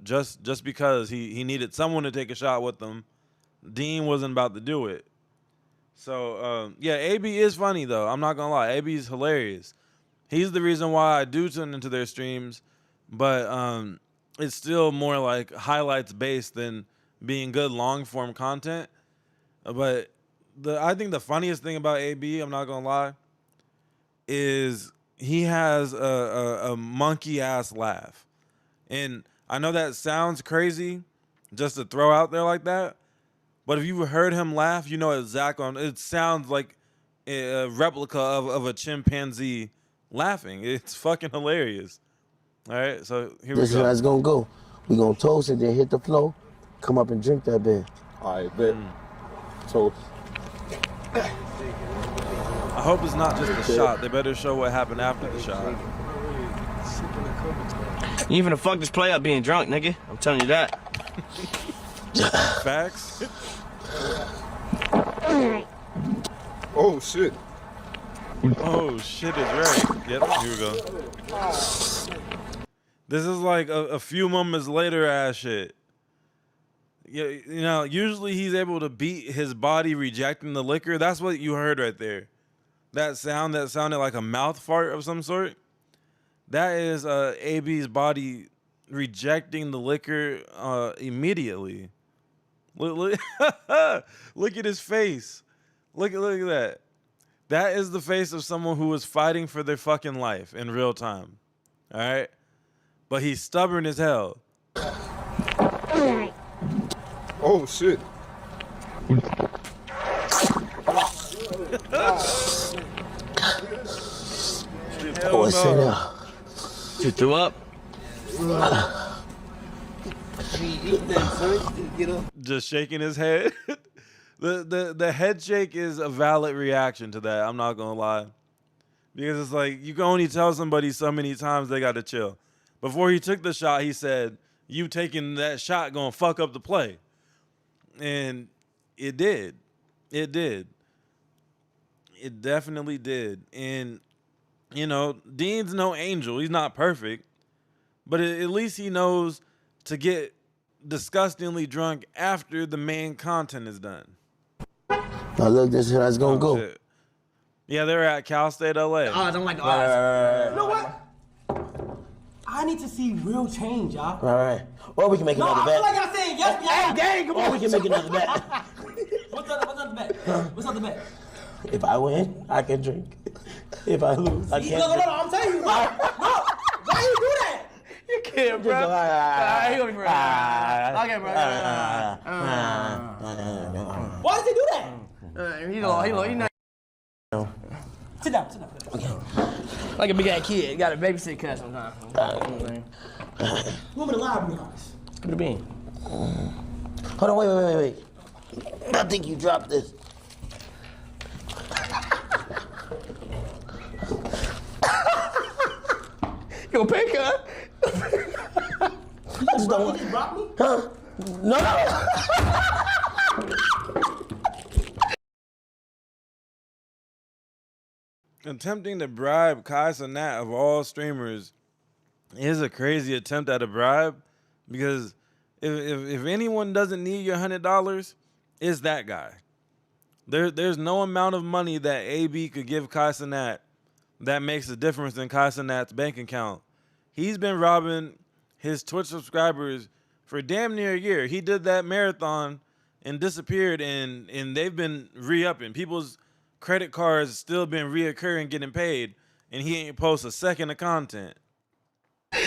Just because he needed someone to take a shot with them. Deen wasn't about to do it. So yeah, AB is funny though. I'm not gonna lie. AB is hilarious. He's the reason why I do tune into their streams, but it's still more like highlights based than being good long form content. But I think the funniest thing about AB, I'm not gonna lie, is he has a monkey ass laugh. And I know that sounds crazy just to throw out there like that, but if you've heard him laugh, you know exactly. It sounds like a replica of a chimpanzee laughing. It's fucking hilarious. All right, so here we go. This is how it's gonna go. We gonna toast and then hit the flow. Come up and drink that bit. All right, bet. Toast. I hope it's not just a shot. They better show what happened after the shot. You even fuck this play up being drunk, nigga. I'm telling you that. Facts. Oh shit. Oh shit is right. Yep, here we go. This is like a few moments later ass shit. You know, usually he's able to beat his body rejecting the liquor. That's what you heard right there. That sound that sounded like a mouth fart of some sort. That is AB's body rejecting the liquor immediately. Look at his face. Look at that. That is the face of someone who is fighting for their fucking life in real time. All right? But he's stubborn as hell. Oh shit. Oh, say that. You threw up? Just shaking his head. The head shake is a valid reaction to that. I'm not gonna lie, because it's like you can only tell somebody so many times they gotta chill. Before he took the shot, he said, "You taking that shot gonna fuck up the play," and it did. It did. It definitely did. And you know, Deen's no angel. He's not perfect, but at least he knows to get disgustingly drunk after the main content is done. Now look, this is how it's gonna go. Shit. Yeah, they're at Cal State LA. Oh, I don't like the odds. You know what? I need to see real change, y'all. All right. Or we can make another bet. I feel like y'all saying yes, yeah. Gang, come on. Or we can make another bet. What's the bet? What's the bet? If I win, I can drink. If I lose, I can't. No, I'm telling you, bro. No, why you do that? You can't, bro. He gonna be bro. Okay, bro. Why does he do that? He not. Sit down. Okay. Like a big ass kid, got a babysit cut sometimes. Who am I the library guys? Give it a bean. Hold on, wait. I think you dropped this. You gonna pick her? You just drop me? Huh? No. Attempting to bribe Kai Cenat of all streamers is a crazy attempt at a bribe, because if anyone doesn't need your $100, it's that guy. There's no amount of money that AB could give Kai Cenat that makes a difference in Kai Cenat's bank account. He's been robbing his Twitch subscribers for damn near a year. He did that marathon and disappeared, and they've been re-upping. People's credit cards still been reoccurring, getting paid, and he ain't post a second of content. No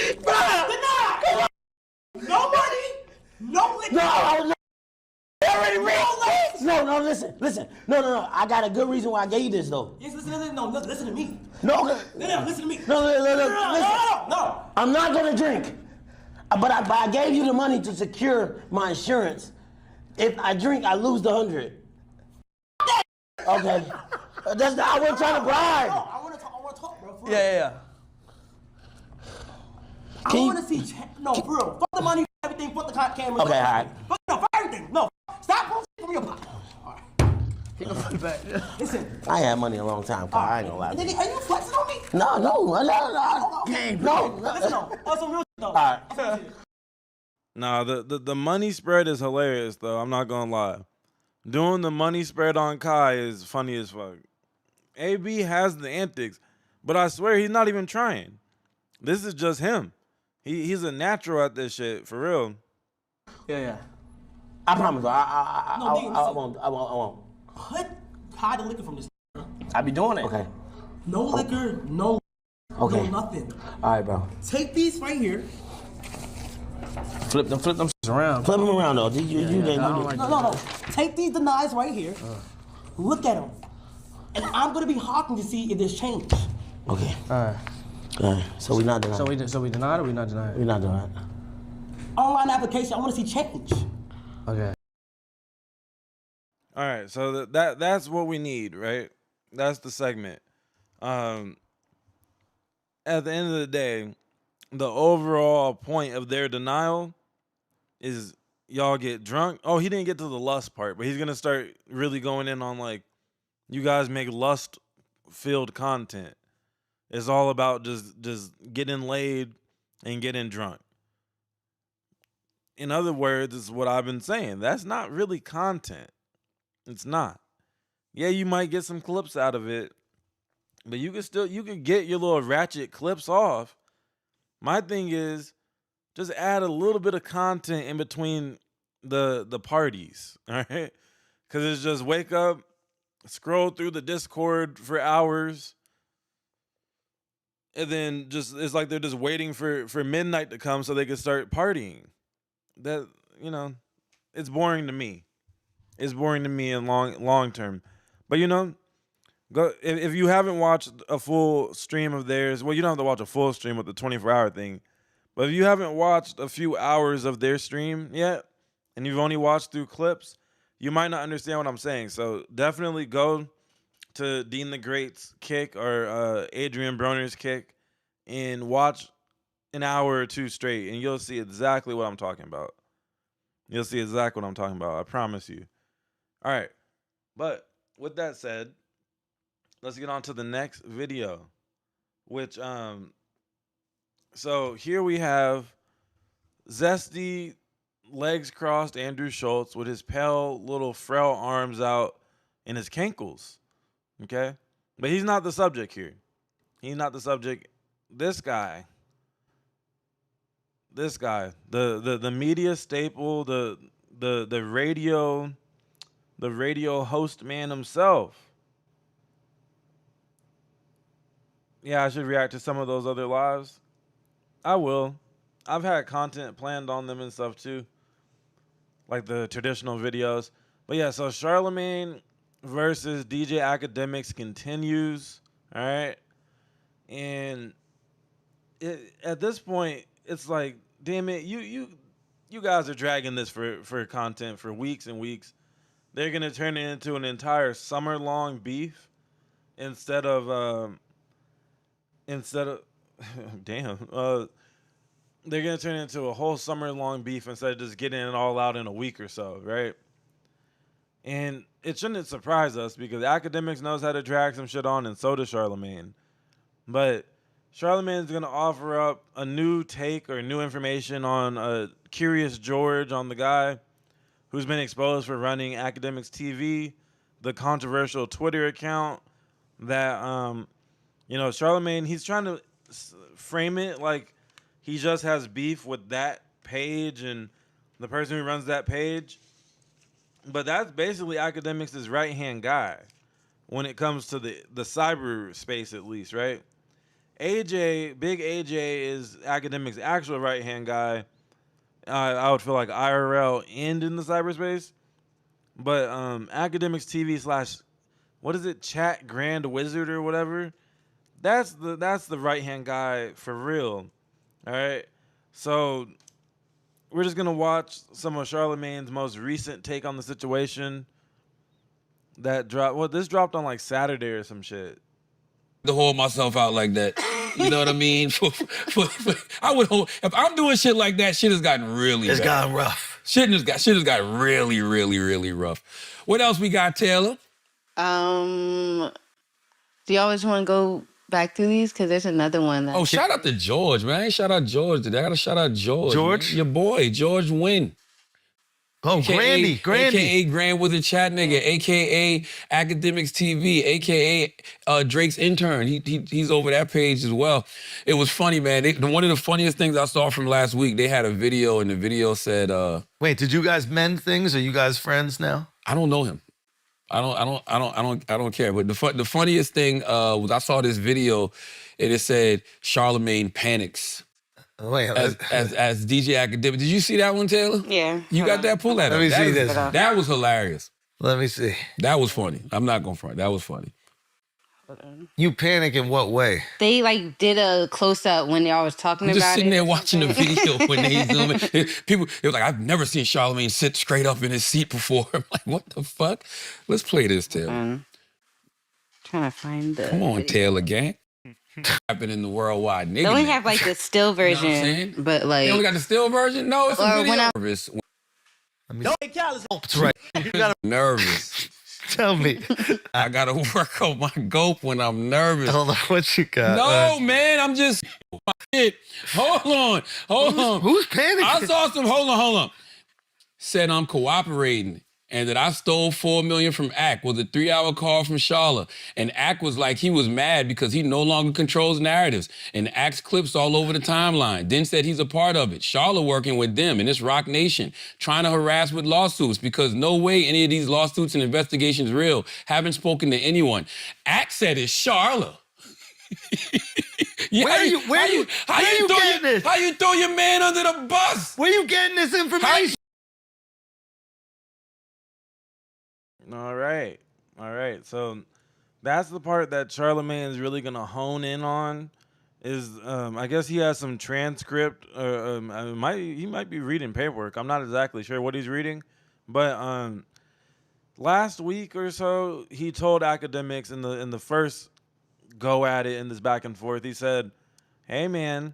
money, no liquor. No. Already real No, listen. No. I got a good reason why I gave you this, though. Yes, listen. No, listen to me. No, listen to me. No. I'm not gonna drink. But I gave you the money to secure my insurance. If I drink, I lose the 100. Okay. I wasn't trying to bribe. No, I want to talk, bro. For real. Yeah. I want to see. No, for real. Fuck the money, everything. Fuck the cameras. Okay, all right. Fuck everything. No. Stop pulling from your pocket. All right. He gonna put it back. Listen. I had money a long time, Kai. I ain't gonna lie. Nigga, are you flexing on me? No. Listen, on some real shit, though. All right. Nah, the money spread is hilarious, though. I'm not gonna lie. Doing the money spread on Kai is funny as fuck. AB has the antics, but I swear he's not even trying. This is just him. He's a natural at this shit, for real. Yeah. I promise. I won't. Put Kai the liquor from this. I be doing it. Okay. No liquor, no nothing. All right, bro. Take these right here. Flip them around. Flip them around, though. No. Take these denies right here. Look at them. And I'm going to be hawking to see if there's change. Okay. All right. So we not denying. So we denied or we not denying? We not denying. Online application, I want to see change. Okay. All right, so that's what we need, right? That's the segment. At the end of the day, the overall point of their denial is y'all get drunk. Oh, he didn't get to the lust part, but he's gonna start really going in on like, you guys make lust-filled content. It's all about just getting laid and getting drunk. In other words, it's what I've been saying. That's not really content. It's not. Yeah, you might get some clips out of it, but you can get your little ratchet clips off. My thing is just add a little bit of content in between the parties, all right? Because it's just wake up, scroll through the Discord for hours, and then just it's like they're just waiting for midnight to come so they can start partying. That, it's boring to me. It's boring to me in long term. But go if you haven't watched a full stream of theirs, well, you don't have to watch a full stream with the 24-hour thing. But if you haven't watched a few hours of their stream yet, and you've only watched through clips, you might not understand what I'm saying. So definitely go to Deen the Great's kick or Adrien Broner's kick and watch an hour or two straight, and you'll see exactly what I'm talking about. You'll see exactly what I'm talking about. I promise you. All right. But with that said, let's get on to the next video, which, so here we have zesty, legs crossed Andrew Schultz with his pale little frail arms out and his cankles. Okay? But he's not the subject here. He's not the subject. This guy, the media staple, the radio host man himself. Yeah, I should react to some of those other lives. I will. I've had content planned on them and stuff too, like the traditional videos. But yeah, so Charlamagne versus DJ Akademiks continues. All right, and at this point, it's like, damn it, you guys are dragging this for content for weeks and weeks. They're gonna turn it into an entire summer-long beef instead of damn, they're gonna turn it into a whole summer-long beef instead of just getting it all out in a week or so, right? And it shouldn't surprise us because Akademiks knows how to drag some shit on, and so does Charlamagne. But Charlamagne's going to offer up a new take or new information on Curious George, on the guy who's been exposed for running Akademiks TV, the controversial Twitter account that, Charlamagne, he's trying to frame it like he just has beef with that page and the person who runs that page. But that's basically Akademiks' right-hand guy when it comes to the cyberspace, at least, right? AJ, Big AJ is Akademiks' actual right-hand guy. I would feel like IRL and in the cyberspace. But Academics TV / what is it, Chat Grand Wizard or whatever? That's the right hand guy for real. All right. So we're just gonna watch some of Charlamagne's most recent take on the situation. That dropped. Well, this dropped on like Saturday or some shit. To hold myself out like that. You know what I mean? I would hold, if I'm doing shit like that, shit has gotten really bad. It's gotten rough. Shit has got really, really, really rough. What else we got, Taylor? Do you always want to go back through these? Because there's another one. Oh, shout out to George, man. I ain't shout out George today. I gotta shout out George. George? Man. Your boy, George Wynn. Oh, AKA, Grandy. AKA Grand with a Chat Nigga, AKA Academics TV, AKA Drake's intern. He's over that page as well. It was funny, man. One of the funniest things I saw from last week, they had a video and the video said, wait, did you guys mend things? Are you guys friends now? I don't know him. I don't care. But the funniest thing was I saw this video and it said Charlamagne panics. Wait, as DJ Akademiks. Did you see that one, Taylor? Yeah. You got that? Pull that up. Let me see this. That was hilarious. Let me see. That was funny. I'm not going to front. That was funny. You panic in what way? They like did a close up when y'all was talking about it. Just sitting there watching the video when they zoom in. People, it was like, I've never seen Charlamagne sit straight up in his seat before. I'm like, what the fuck? Let's play this, Taylor. Trying to find the. Come on, Taylor gang. Happening in the worldwide nigga. They only have like the still version, You know what I'm saying? but like. They only got the still version? No, it's a video. Nervous. That's right. You gotta nervous. Tell me. I gotta work on my gulp when I'm nervous. Hold on, what you got? No, man, I'm just shit. Hold on. Who's panicking? I saw some. Hold on. Said I'm cooperating and that I stole $4 million from Ack with a 3-hour call from Charla. And Ack was like, he was mad because he no longer controls narratives. And Ack's clips all over the timeline. Then said he's a part of it. Charla working with them in this Rock Nation, trying to harass with lawsuits because no way any of these lawsuits and investigations real. Haven't spoken to anyone. Ack said it's Charla. Yeah, where you getting this? How you throw your man under the bus? Where you getting this information? All right. So that's the part that Charlamagne is really gonna hone in on. Is I guess he has some transcript. He might be reading paperwork. I'm not exactly sure what he's reading, but last week or so he told Akademiks in the first go at it in this back and forth. He said, "Hey man,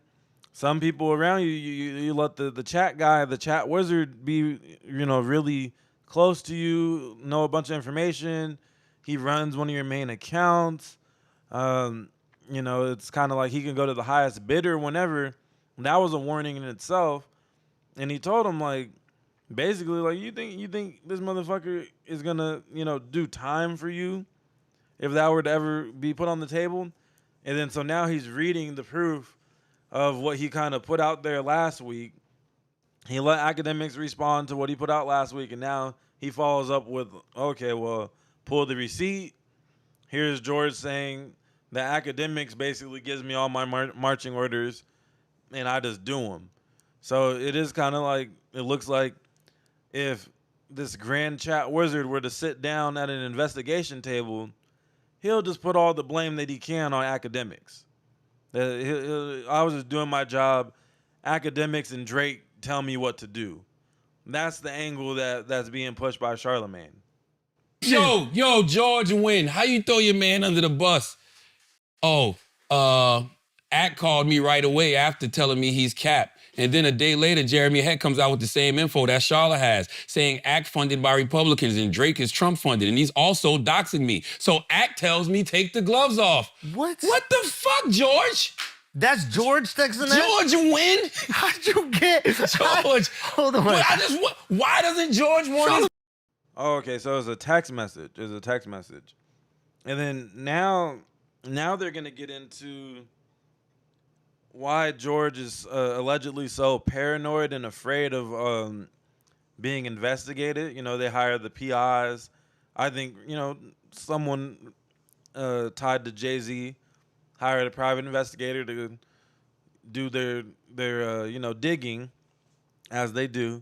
some people around you let the chat guy, the chat wizard, be really close to you, know a bunch of information. He runs one of your main accounts. It's kind of like he can go to the highest bidder whenever." That was a warning in itself. And he told him, like, basically, like, you think this motherfucker is gonna, do time for you if that were to ever be put on the table? And then so now he's reading the proof of what he kind of put out there last week. He let Akademiks respond to what he put out last week, and now he follows up with, okay, well, pull the receipt. Here's George saying that Akademiks basically gives me all my marching orders, and I just do them. So it is kind of like, it looks like if this grand chat wizard were to sit down at an investigation table, he'll just put all the blame that he can on Akademiks. I was just doing my job. Akademiks and Drake tell me what to do. That's the angle that's being pushed by Charlamagne. Yo, George Wynn, how you throw your man under the bus? Ack called me right away after telling me he's capped. And then a day later, Jeremy Heck comes out with the same info that Charla has, saying Ack funded by Republicans and Drake is Trump funded, and he's also doxing me. So Ack tells me take the gloves off. What? What the fuck, George? That's George texting that? George Wynn? How'd you get George? Hold on. Why doesn't George want his... Oh, okay, so it's a text message. And then now they're going to get into why George is allegedly so paranoid and afraid of being investigated. They hire the PIs. I think, someone tied to Jay-Z hired a private investigator to do their digging, as they do.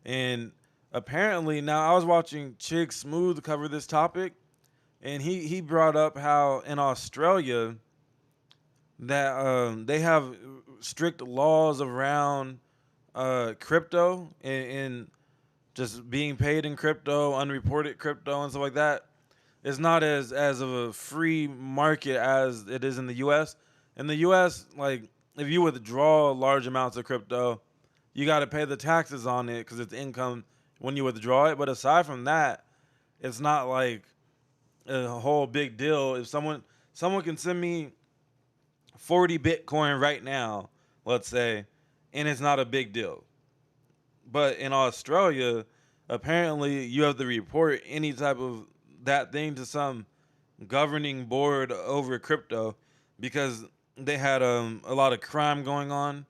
And apparently, now I was watching Chig Smooth cover this topic, and he brought up how in Australia that they have strict laws around crypto and just being paid in crypto, unreported crypto, and stuff like that. It's not as of a free market as it is in the U.S. In the U.S., like if you withdraw large amounts of crypto, you got to pay the taxes on it because it's income when you withdraw it. But aside from that, it's not like a whole big deal. If someone can send me 40 Bitcoin right now, let's say, and it's not a big deal. But in Australia, apparently you have to report any type of that thing to some governing board over crypto because they had a lot of crime going on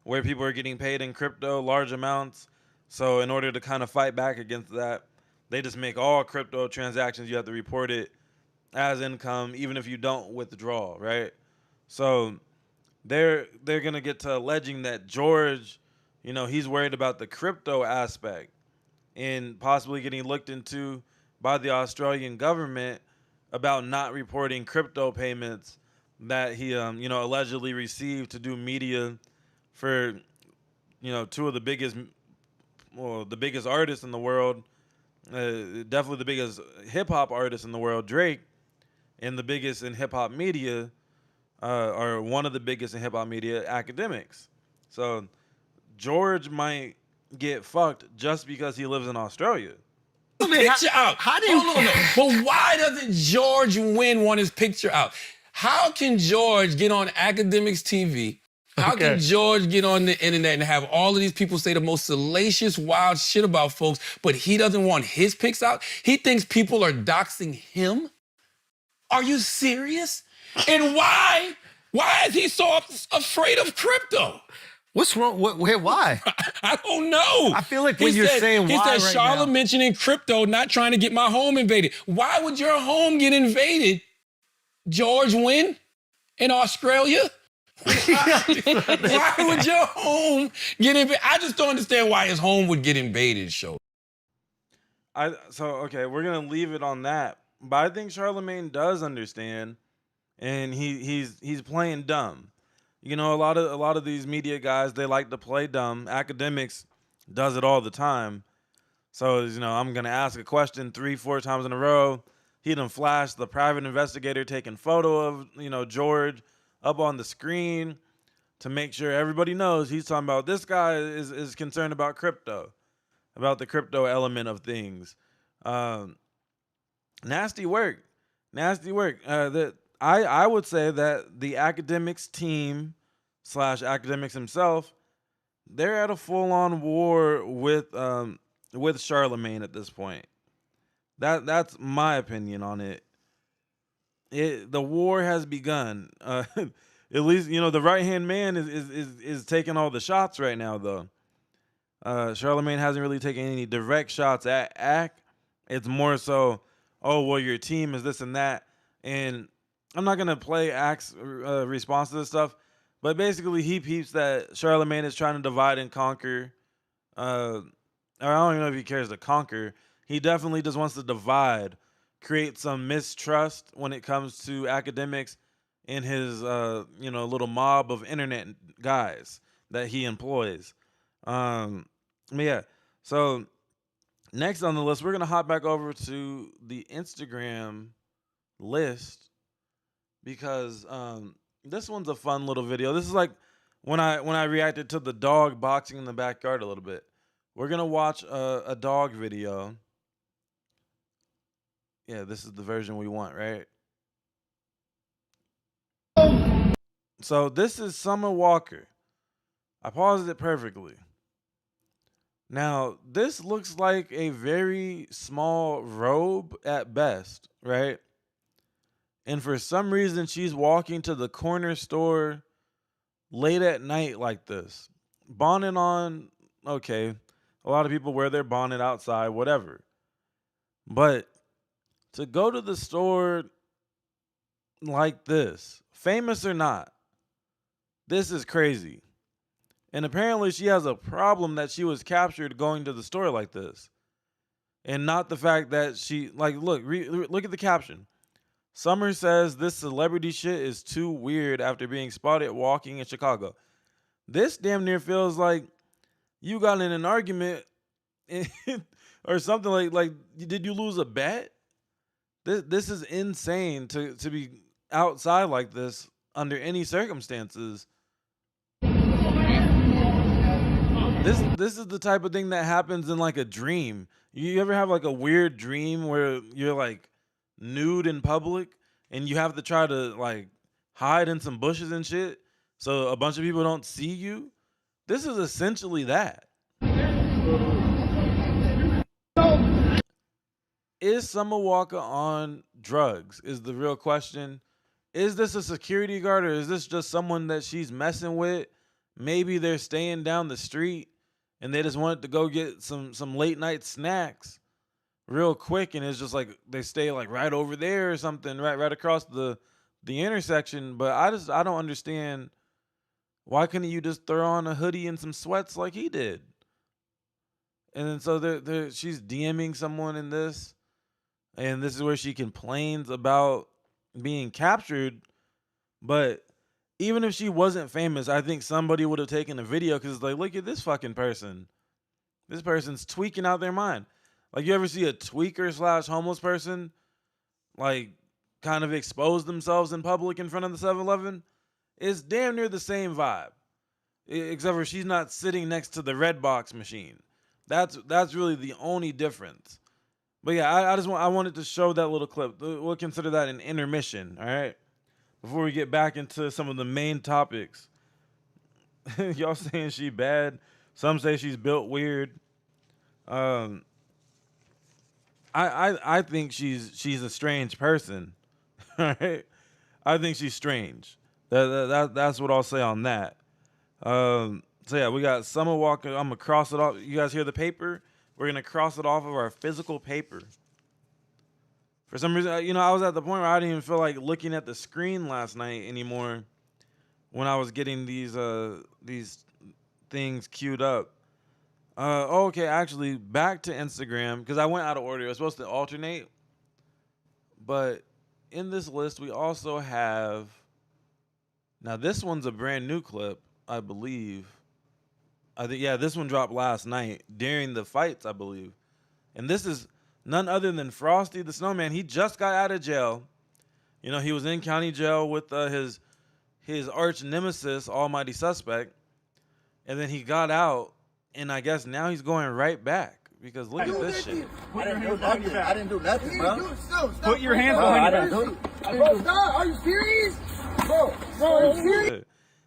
where people are getting paid in crypto large amounts. So in order to kind of fight back against that, they just make all crypto transactions, you have to report it as income even if you don't withdraw, right? So they're going to get to alleging that George, he's worried about the crypto aspect and possibly getting looked into by the Australian government about not reporting crypto payments that he allegedly received to do media for two of the biggest artists in the world, definitely the biggest hip hop artist in the world, Drake, and the biggest in hip hop media, or one of the biggest in hip hop media, Akademiks. So George might get fucked just because he lives in Australia. Picture out. How do you? Hold on, but why doesn't George Wynn want his picture out? How can George get on Akademiks TV? How can George get on the internet and have all of these people say the most salacious, wild shit about folks, but he doesn't want his pics out? He thinks people are doxing him? Are you serious? And why? Why is he so afraid of crypto? What's wrong? Why? I don't know. I feel like when you're saying why he said, Charlotte mentioning crypto, not trying to get my home invaded. Why would your home get invaded, George Wynn, in Australia? Why would your home get invaded? I just don't understand why his home would get invaded, show. Okay, we're gonna leave it on that. But I think Charlamagne does understand, and he's playing dumb. A lot of these media guys, they like to play dumb. Akademiks does it all the time. So, I'm going to ask a question 3-4 times in a row. He done flashed the private investigator taking photo of, George up on the screen to make sure everybody knows he's talking about this guy is concerned about crypto, about the crypto element of things. Nasty work. I would say that the Akademiks team / Akademiks himself, they're at a full-on war with Charlamagne at this point. That's my opinion on it. The war has begun. At least the right-hand man is taking all the shots right now, though. Charlamagne hasn't really taken any direct shots at Ak. It's more so, oh well, your team is this and that, and I'm not gonna play Ak's response to this stuff, but basically he peeps that Charlamagne is trying to divide and conquer. Or I don't even know if he cares to conquer. He definitely just wants to divide, create some mistrust when it comes to Akademiks and his little mob of internet guys that he employs. Yeah. So next on the list, we're gonna hop back over to the Instagram list because this one's a fun little video. This is like when I reacted to the dog boxing in the backyard a little bit. We're gonna watch a dog video. Yeah, this is the version we want, right? So this is Summer Walker. I paused it perfectly. Now, this looks like a very small robe at best, right? And for some reason, she's walking to the corner store late at night like this. Bonnet on, okay. A lot of people wear their bonnet outside, whatever. But to go to the store like this, famous or not, this is crazy. And apparently she has a problem that she was captured going to the store like this. And not the fact that she, like, look at the caption. Summer says this celebrity shit is too weird after being spotted walking in Chicago. This damn near feels like you got in an argument or something like did you lose a bet? This is insane to be outside like this under any circumstances. This is the type of thing that happens in like a dream. You ever have like a weird dream where you're like nude in public and you have to try to like hide in some bushes and shit so a bunch of people don't see you? This is essentially that. Is Summer Walker on drugs is the real question. Is this a security guard or is this just someone that she's messing with? Maybe they're staying down the street and they just wanted to go get some late night snacks real quick, and it's just like they stay like right over there or something, right across the intersection. But I don't understand, why couldn't you just throw on a hoodie and some sweats like he did? And then so she's DMing someone in this, and this is where she complains about being captured. But even if she wasn't famous, I think somebody would have taken a video because it's like, look at this fucking person. This person's tweaking out their mind. Like, you ever see a tweaker / homeless person, like, kind of expose themselves in public in front of the 7-Eleven? It's damn near the same vibe. Except for she's not sitting next to the red box machine. That's really the only difference. But yeah, I wanted to show that little clip. We'll consider that an intermission, all right? Before we get back into some of the main topics. Y'all saying she bad. Some say she's built weird. I think she's a strange person. All right? I think she's strange. That's what I'll say on that. So yeah, we got Summer Walker. I'm gonna cross it off. You guys hear the paper? We're gonna cross it off of our physical paper. For some reason, I was at the point where I didn't even feel like looking at the screen last night anymore when I was getting these things queued up. Okay, actually, back to Instagram, because I went out of order. I was supposed to alternate. But in this list, we also have... Now, this one's a brand new clip, I believe. Yeah, this one dropped last night during the fights, I believe. And this is none other than Frosty the Snowman. He just got out of jail. He was in county jail with his arch nemesis, Almighty Suspect. And then he got out, and I guess now he's going right back. Because look at this shit. I didn't do nothing, bro. Put your hands behind your back. Bro, stop. Are you serious? Bro, are you serious?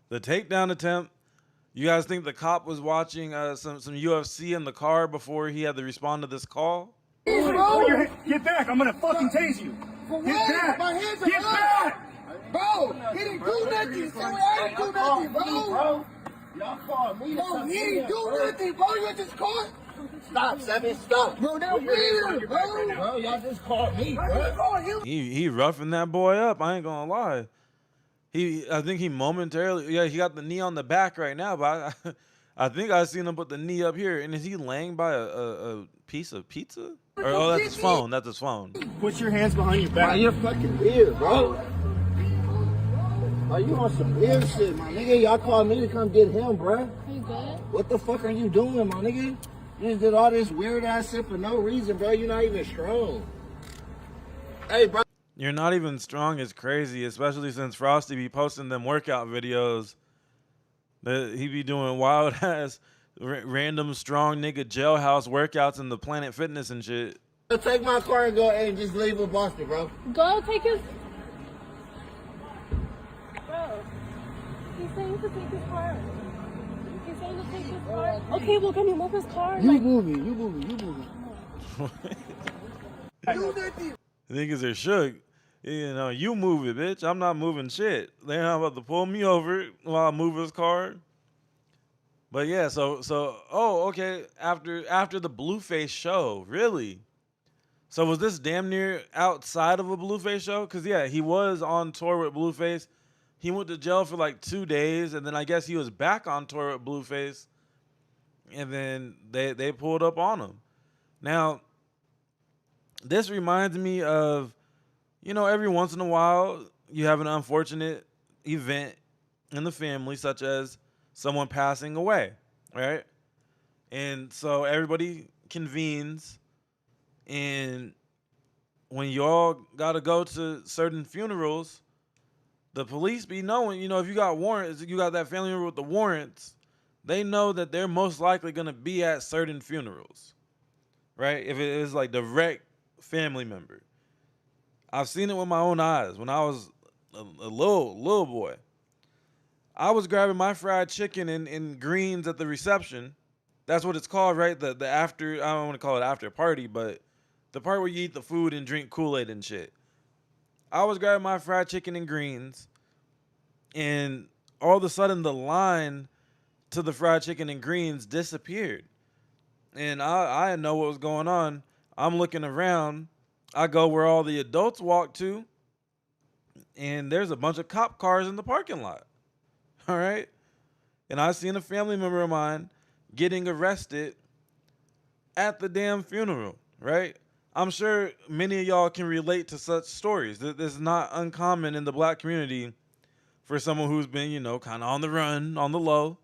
The takedown attempt. You guys think the cop was watching some UFC in the car before he had to respond to this call? Get back. I'm going to fucking tase you. Get back. My hands are up. Bro, he didn't do nothing. I didn't do nothing, bro. Y'all called me. Bro, he didn't do nothing, bro. You just called. Stop, Seven. Stop. Bro, that weird, bro. Bro, y'all just called me, bro. He roughing that boy up. I ain't gonna lie. I think he momentarily, he got the knee on the back right now, but I think I seen him put the knee up here. And is he laying by a piece of pizza? That's his phone. That's his phone. Put your hands behind your back. Man, you're fucking weird, bro. Are you on some weird shit, my nigga? Y'all called me to come get him, bro. You good? What the fuck are you doing, my nigga? You just did all this weird ass shit for no reason, bro. You're not even strong. Hey, bro. You're not even strong is crazy, especially since Frosty be posting them workout videos. That he be doing wild ass random strong nigga jailhouse workouts in the Planet Fitness and shit. Take my car and go and just leave with Boston, bro. Go take his... Bro, he's saying to take his car. He's saying to take his car. Okay, well, can you move his car? You move it. You move it. You move it. Niggas are shook. You move it, bitch. I'm not moving shit. They're not about to pull me over while I move his car. But yeah, okay. After the Blueface show, really? So was this damn near outside of a Blueface show? Because yeah, he was on tour with Blueface, He went to jail for like 2 days, and then I guess he was back on tour with Blueface, and then they pulled up on him. Now, this reminds me of, every once in a while you have an unfortunate event in the family, such as someone passing away, right? And so everybody convenes, and when y'all got to go to certain funerals, the police be knowing, if you got warrants, you got that family member with the warrants, they know that they're most likely going to be at certain funerals, right? If it is like direct family member. I've seen it with my own eyes. When I was a little boy, I was grabbing my fried chicken and greens at the reception. That's what it's called, right? The after, I don't want to call it after party, but the part where you eat the food and drink Kool-Aid and shit. I was grabbing my fried chicken and greens, and all of a sudden the line to the fried chicken and greens disappeared. And I didn't know what was going on. I'm looking around. I go where all the adults walk to, and there's a bunch of cop cars in the parking lot. All right? And I seen a family member of mine getting arrested at the damn funeral, right? I'm sure many of y'all can relate to such stories. This is not uncommon in the black community for someone who's been, kind of on the run, on the low.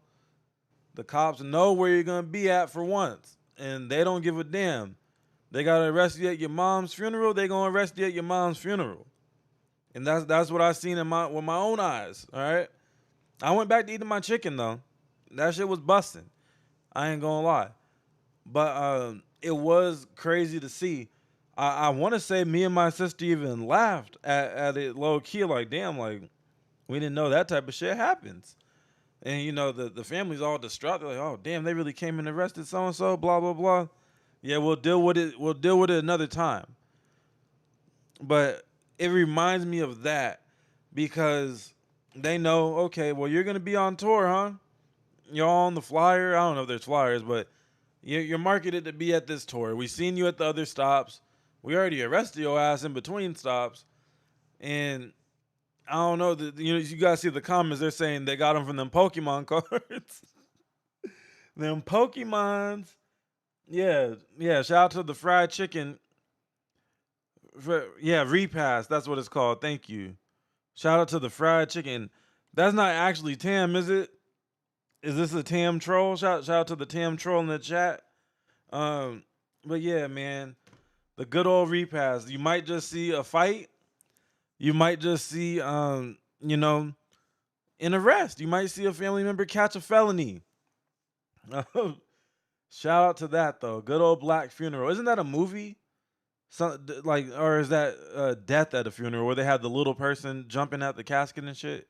The cops know where you're going to be at for once, and they don't give a damn. They got to arrest you at your mom's funeral, they going to arrest you at your mom's funeral. And that's what I seen with my own eyes, all right? I went back to eating my chicken, though. That shit was busting. I ain't going to lie. But it was crazy to see. I want to say me and my sister even laughed at it low key, like, damn, like, we didn't know that type of shit happens. And, the family's all distraught. They're like, oh, damn, they really came and arrested so-and-so, blah, blah, blah. Yeah, we'll deal with it. We'll deal with it another time. But it reminds me of that because they know, okay, well, you're going to be on tour, huh? You're on the flyer. I don't know if there's flyers, but you're marketed to be at this tour. We seen you at the other stops. We already arrested your ass in between stops. And I don't know. You guys see the comments. They're saying they got them from them Pokemon cards. Them Pokemons. Yeah. Shout out to the fried chicken. Repass. That's what it's called. Thank you. Shout out to the fried chicken. That's not actually Tam, is it? Is this a Tam troll? Shout out to the Tam troll in the chat. But yeah, man. The good old repass. You might just see a fight. You might just see, an arrest. You might see a family member catch a felony. Shout out to that, though. Good old black funeral. Isn't that a movie? Or is that Death at a Funeral where they have the little person jumping at the casket and shit?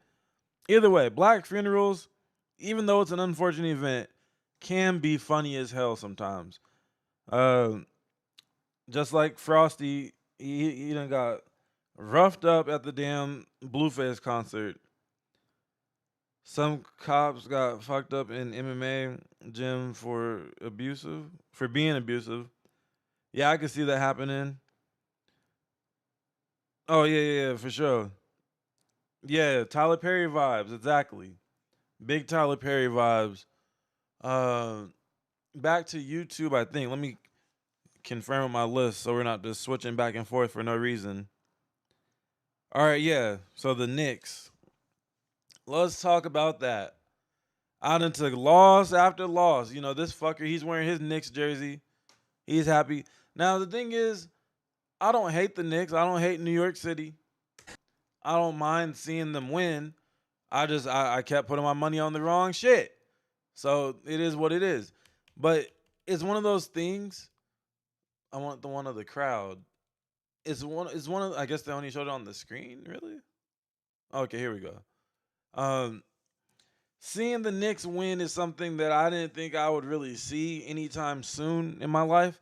Either way, black funerals, even though it's an unfortunate event, can be funny as hell sometimes. Just like Frosty, he done got roughed up at the damn Blueface concert. Some cops got fucked up in MMA gym for being abusive. Yeah, I could see that happening. Oh, yeah, for sure. Yeah, Tyler Perry vibes, exactly. Big Tyler Perry vibes. Back to YouTube, I think. Let me confirm my list so we're not just switching back and forth for no reason. All right, yeah. So the Knicks. Let's talk about that. I done took loss after loss. This fucker, he's wearing his Knicks jersey. He's happy. Now, the thing is, I don't hate the Knicks. I don't hate New York City. I don't mind seeing them win. I kept putting my money on the wrong shit. So it is what it is. But it's one of those things. I want the one of the crowd. It's one of, I guess they only showed it on the screen, really? Okay, here we go. Seeing the Knicks win is something that I didn't think I would really see anytime soon in my life.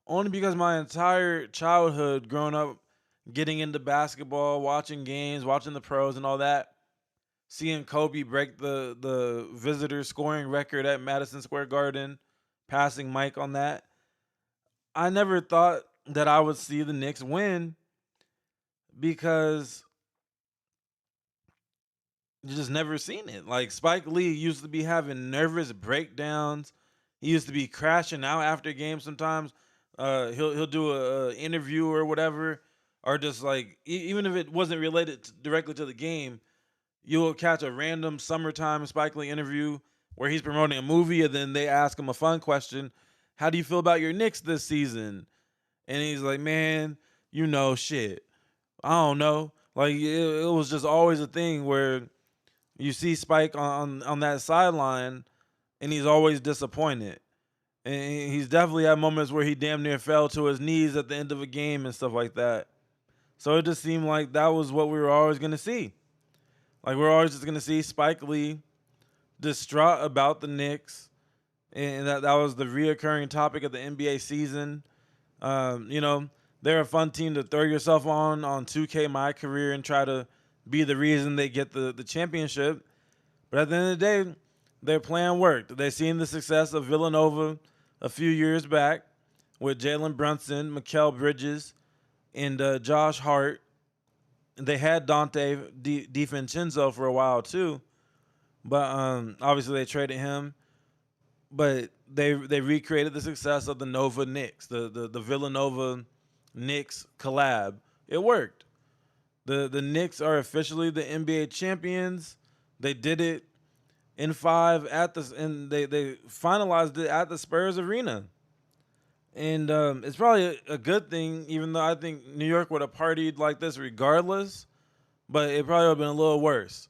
Only because my entire childhood growing up getting into basketball, watching games, watching the pros and all that, seeing Kobe break the visitor scoring record at Madison Square Garden, passing Mike on that. I never thought that I would see the Knicks win because you just never seen it. Like Spike Lee used to be having nervous breakdowns. He used to be crashing out after games sometimes. He'll do a interview or whatever, or just like even if it wasn't related directly to the game, you'll catch a random summertime Spike Lee interview where he's promoting a movie, and then they ask him a fun question: "How do you feel about your Knicks this season?" And he's like, "Man, shit. I don't know." Like it was just always a thing where you see Spike on that sideline, and he's always disappointed. And he's definitely had moments where he damn near fell to his knees at the end of a game and stuff like that. So it just seemed like that was what we were always going to see. Like we're always just going to see Spike Lee distraught about the Knicks, and that was the reoccurring topic of the NBA season. They're a fun team to throw yourself on 2K My Career and try to be the reason they get the championship. But at the end of the day, their plan worked. They seen the success of Villanova a few years back with Jalen Brunson, Mikal Bridges, and Josh Hart. They had Dante DiVincenzo for a while too, but obviously they traded him. But they recreated the success of the Nova Knicks, the Villanova Knicks collab. It worked. The Knicks are officially the NBA champions. They did it in 5 and they finalized it at the Spurs Arena. And it's probably a good thing, even though I think New York would have partied like this regardless, but it probably would have been a little worse.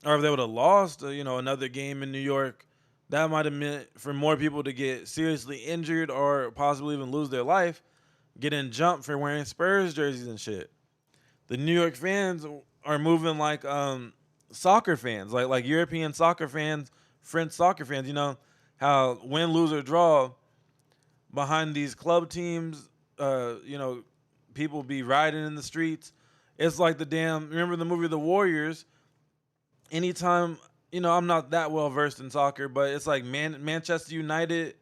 Or if they would have lost, another game in New York, that might have meant for more people to get seriously injured or possibly even lose their life, getting jumped for wearing Spurs jerseys and shit. The New York fans are moving like soccer fans, like European soccer fans, French soccer fans. How win, lose, or draw, behind these club teams, people be riding in the streets. It's like remember the movie The Warriors? Anytime, I'm not that well versed in soccer, but it's like Manchester United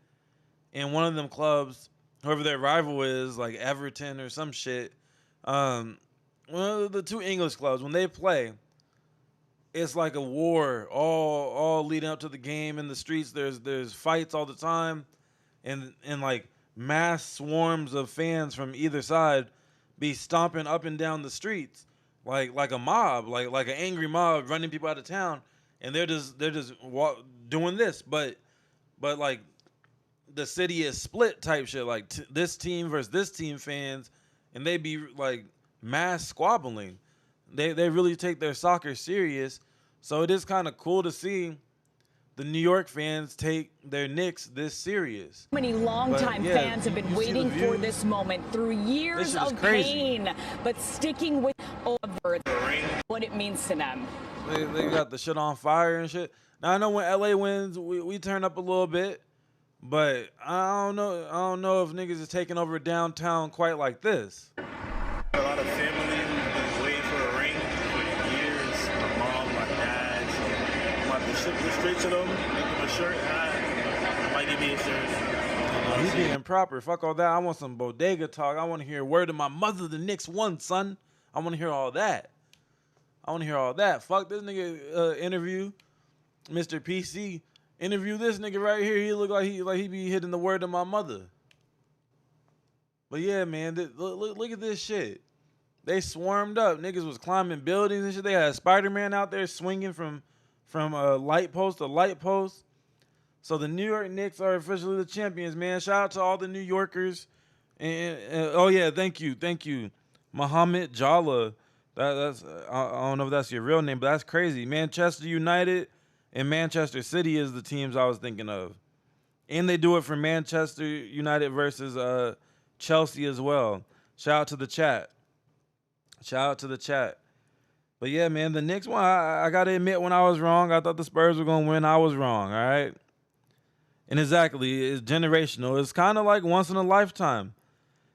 and one of them clubs, whoever their rival is, like Everton or some shit, one of the 2 English clubs, when they play, it's like a war all leading up to the game in the streets. There's fights all the time, and like mass swarms of fans from either side be stomping up and down the streets like a mob, like an angry mob running people out of town, and they're just doing this, but like the city is split type shit, like this team versus this team fans, and they be like mass squabbling. They really take their soccer serious, so it is kind of cool to see the New York fans take their Knicks this serious. Many longtime fans have been waiting for this moment through years of pain, but sticking with over what it means to them. They got the shit on fire and shit. Now I know when LA wins, we turn up a little bit, but I don't know if niggas is taking over downtown quite like this. A lot of family has been waiting for a ring for years. My mom, my dad. So I'm about to ship this straight to them, make them a shirt, hat. Might give me a shirt. He's being proper. Fuck all that. I want some bodega talk. I want to hear word of my mother. The Knicks won, son. I want to hear all that. Fuck this nigga interview. Mr. PC interview this nigga right here. He look like he be hitting the word of my mother. But yeah, man, look at this shit. They swarmed up. Niggas was climbing buildings and shit. They had Spider-Man out there swinging from light post to light post. So the New York Knicks are officially the champions, man. Shout out to all the New Yorkers. And oh yeah, thank you, Muhammad Jalla. That's I don't know if that's your real name, but that's crazy. Manchester United and Manchester City is the teams I was thinking of, and they do it for Manchester United versus Chelsea as well. Shout out to the chat. But yeah, man, the Knicks won. I gotta admit, when I was wrong, I thought the Spurs were gonna win. I was wrong. All right. And exactly, it's generational. It's kind of like once in a lifetime.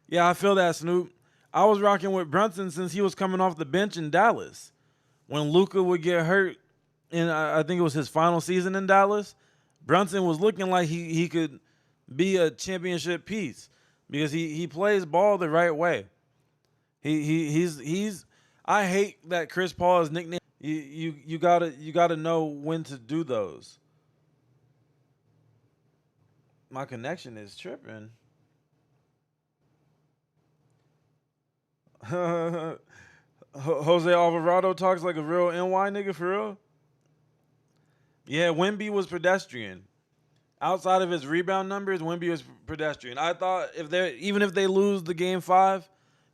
Yeah, I feel that, Snoop. I was rocking with Brunson since he was coming off the bench in Dallas. When Luka would get hurt, and I think it was his final season in Dallas, Brunson was looking like he could be a championship piece because he plays ball the right way. He's I hate that Chris Paul is nicknamed You gotta know when to do those. My connection is tripping. Jose Alvarado talks like a real NY nigga for real. Yeah, Wemby was pedestrian. Outside of his rebound numbers, Wemby was pedestrian. I thought even if they lose the game 5,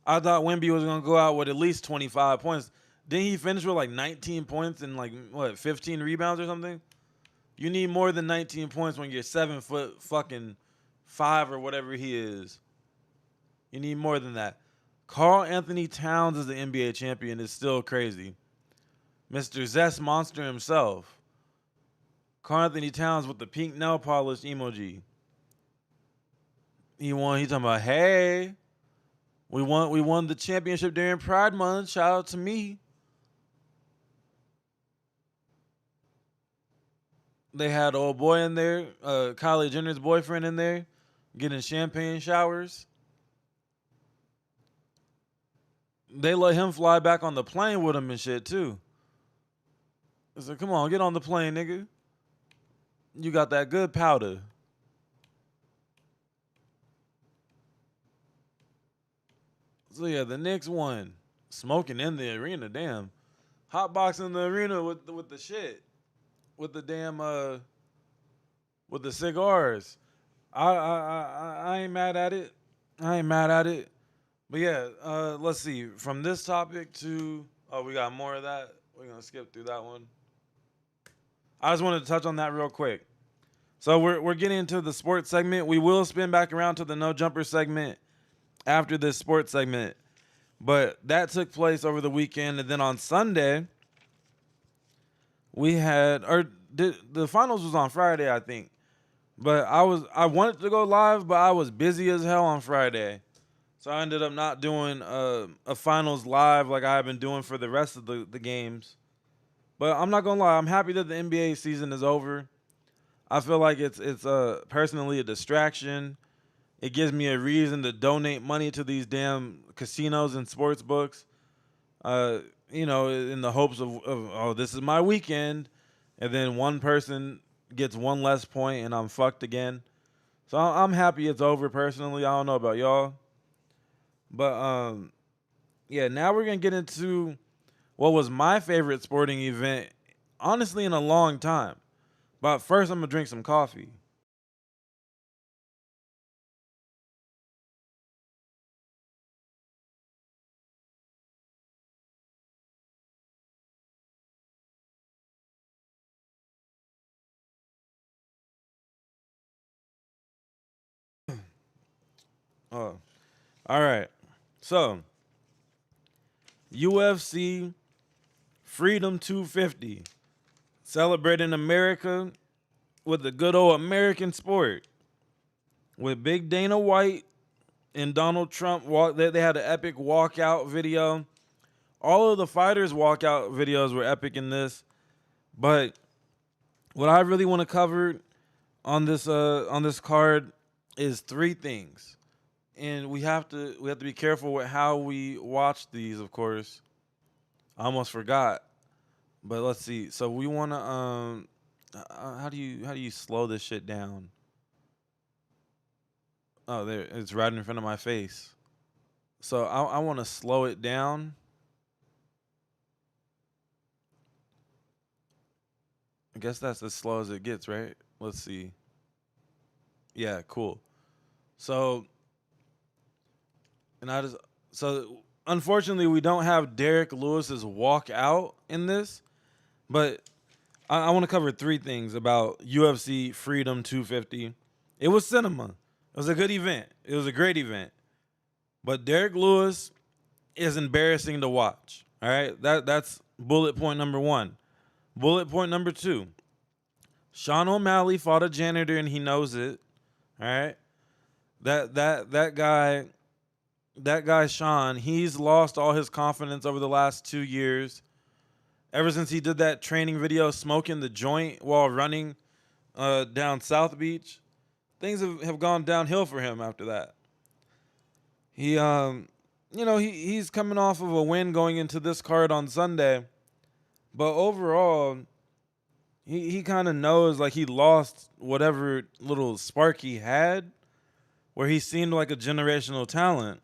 I thought Wemby was gonna go out with at least 25 points. Didn't he finish with like 19 points and like 15 rebounds or something? You need more than 19 points when you're 7 foot fucking 5 or whatever he is. You need more than that. Karl Anthony Towns is the NBA champion is still crazy. Mr. Zest Monster himself. Karl Anthony Towns with the pink nail polish emoji. He won. He talking about, hey, we won the championship during Pride Month. Shout out to me. They had old boy in there, Kylie Jenner's boyfriend in there, getting champagne showers. They let him fly back on the plane with him and shit too. I said, come on, get on the plane, nigga. You got that good powder. So yeah, the Knicks won. Smoking in the arena, damn. Hotboxing the arena with the shit. With the damn with the cigars. I ain't mad at it. I ain't mad at it. But yeah, let's see. From this topic to we got more of that. We're gonna skip through that one. I just wanted to touch on that real quick. So we're getting into the sports segment. We will spin back around to the no jumper segment after this sports segment. But that took place over the weekend, and then on Sunday we had the finals was on Friday, I think. But I wanted to go live, but I was busy as hell on Friday. So I ended up not doing a finals live like I have been doing for the rest of the games. But I'm not gonna lie, I'm happy that the NBA season is over. I feel like it's personally a distraction. It gives me a reason to donate money to these damn casinos and sports books. In the hopes of this is my weekend, and then one person gets one less point and I'm fucked again. So I'm happy it's over personally. I don't know about y'all. But yeah, now we're gonna get into what was my favorite sporting event, honestly, in a long time. But first, I'm gonna drink some coffee. Oh, all right. So, UFC Freedom 250, celebrating America with the good old American sport. With Big Dana White and Donald Trump, they had an epic walkout video. All of the fighters' walkout videos were epic in this. But what I really want to cover on this card is 3 things. And we have to be careful with how we watch these, of course. I almost forgot. But let's see. So we want to how do you slow this shit down? Oh, there, it's right in front of my face. So I want to slow it down. I guess that's as slow as it gets, right? Let's see. Yeah, cool. So unfortunately we don't have Derek Lewis's walkout in this, but I want to cover 3 things about UFC Freedom 250. It was cinema. It was a good event. It was a great event. But Derek Lewis is embarrassing to watch. All right? That's bullet point number 1. Bullet point number 2. Sean O'Malley fought a janitor and he knows it. All right? That guy Sean, he's lost all his confidence over the last 2 years. Ever since he did that training video smoking the joint while running down South Beach, things have gone downhill for him after that. He's coming off of a win going into this card on Sunday, But overall, he kind of knows like he lost whatever little spark he had, where he seemed like a generational talent.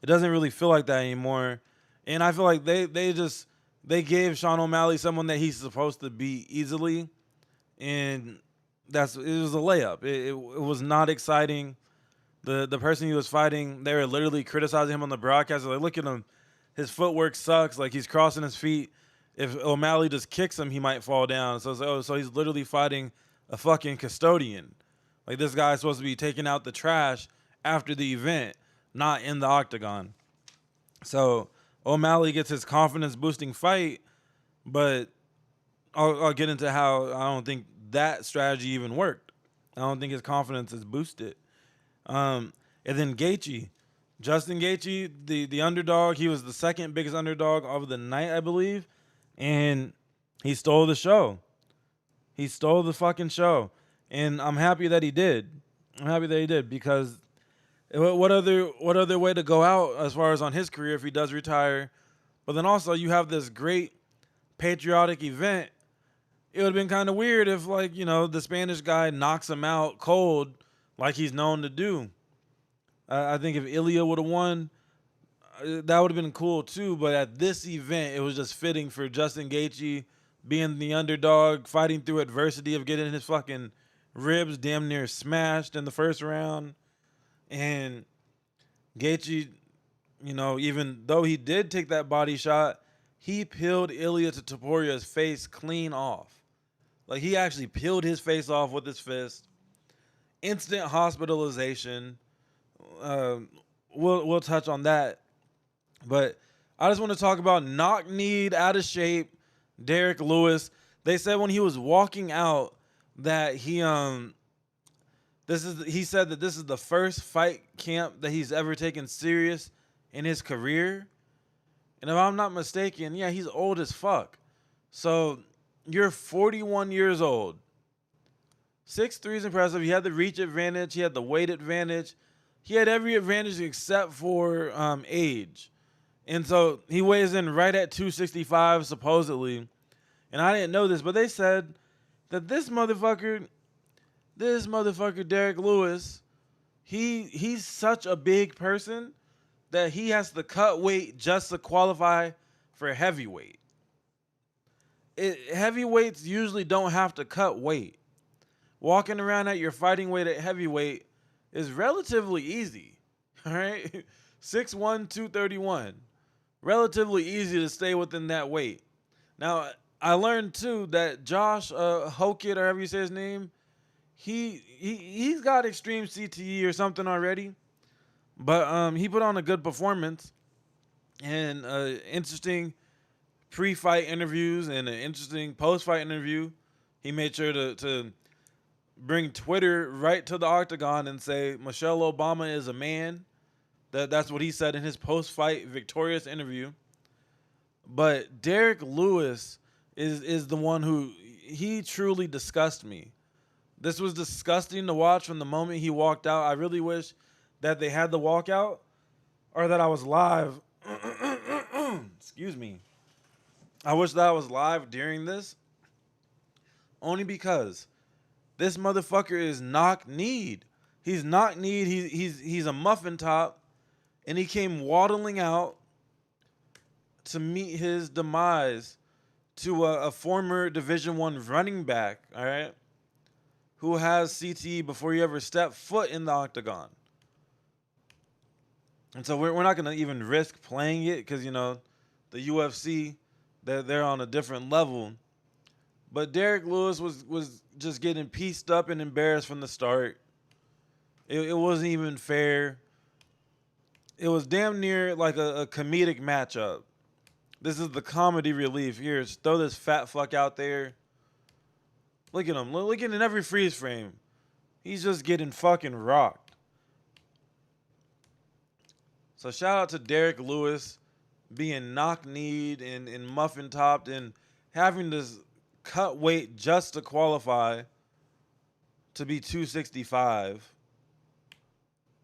It doesn't really feel like that anymore. And I feel like they gave Sean O'Malley someone that he's supposed to beat easily. And it was a layup. It was not exciting. The person he was fighting, they were literally criticizing him on the broadcast. They're like, look at him. His footwork sucks. Like, he's crossing his feet. If O'Malley just kicks him, he might fall down. So it's like, so he's literally fighting a fucking custodian. Like, this guy's supposed to be taking out the trash after the event, not in the octagon. So O'Malley gets his confidence-boosting fight, but I'll get into how I don't think that strategy even worked. I don't think his confidence is boosted. And then Gaethje. Justin Gaethje, the underdog, he was the second biggest underdog of the night, I believe, and he stole the show. He stole the fucking show, and I'm happy that he did. I'm happy that he did, because what other way to go out as far as on his career if he does retire? But then also you have this great patriotic event. It would have been kind of weird if, like, you know, the Spanish guy knocks him out cold like he's known to do. I think if Ilya would have won, that would have been cool too. But at this event, it was just fitting for Justin Gaethje being the underdog, fighting through adversity of getting his fucking ribs damn near smashed in the first round. And Gaethje, you know, even though he did take that body shot, he peeled Ilya Toporia's face clean off. Like, he actually peeled his face off with his fist. Instant hospitalization. We'll touch on that. But I just want to talk about knock-kneed, out of shape Derek Lewis. They said when he was walking out that he said that this is the first fight camp that he's ever taken serious in his career. And if I'm not mistaken, yeah, he's old as fuck. So you're 41 years old. 6'3" is impressive. He had the reach advantage. He had the weight advantage. He had every advantage except for age. And so he weighs in right at 265, supposedly. And I didn't know this, but they said that this motherfucker, Derek Lewis, he's such a big person that he has to cut weight just to qualify for heavyweight. Heavyweights usually don't have to cut weight. Walking around at your fighting weight at heavyweight is relatively easy. All right? 6'1", 231. Relatively easy to stay within that weight. Now, I learned too that Josh Hokit, or however you say his name, he's got extreme CTE or something already. But he put on a good performance and interesting pre-fight interviews and an interesting post-fight interview. He made sure to bring Twitter right to the octagon and say Michelle Obama is a man. That's what he said in his post-fight victorious interview. But Derek Lewis is the one who, he truly disgusted me. This was disgusting to watch from the moment he walked out. I really wish that they had the walkout or that I was live. Excuse me. I wish that I was live during this. Only because this motherfucker is knock-kneed. He's knock-kneed. He's a muffin top. And he came waddling out to meet his demise to a former Division I running back, all right, who has CTE before he ever stepped foot in the octagon. And so we're not going to even risk playing it because, you know, the UFC, they're on a different level. But Derek Lewis was just getting pieced up and embarrassed from the start. It wasn't even fair. It was damn near like a comedic matchup. This is the comedy relief. Here, just throw this fat fuck out there. Look at him. Look at him in every freeze frame. He's just getting fucking rocked. So shout out to Derek Lewis being knock-kneed and muffin-topped and having to cut weight just to qualify to be 265.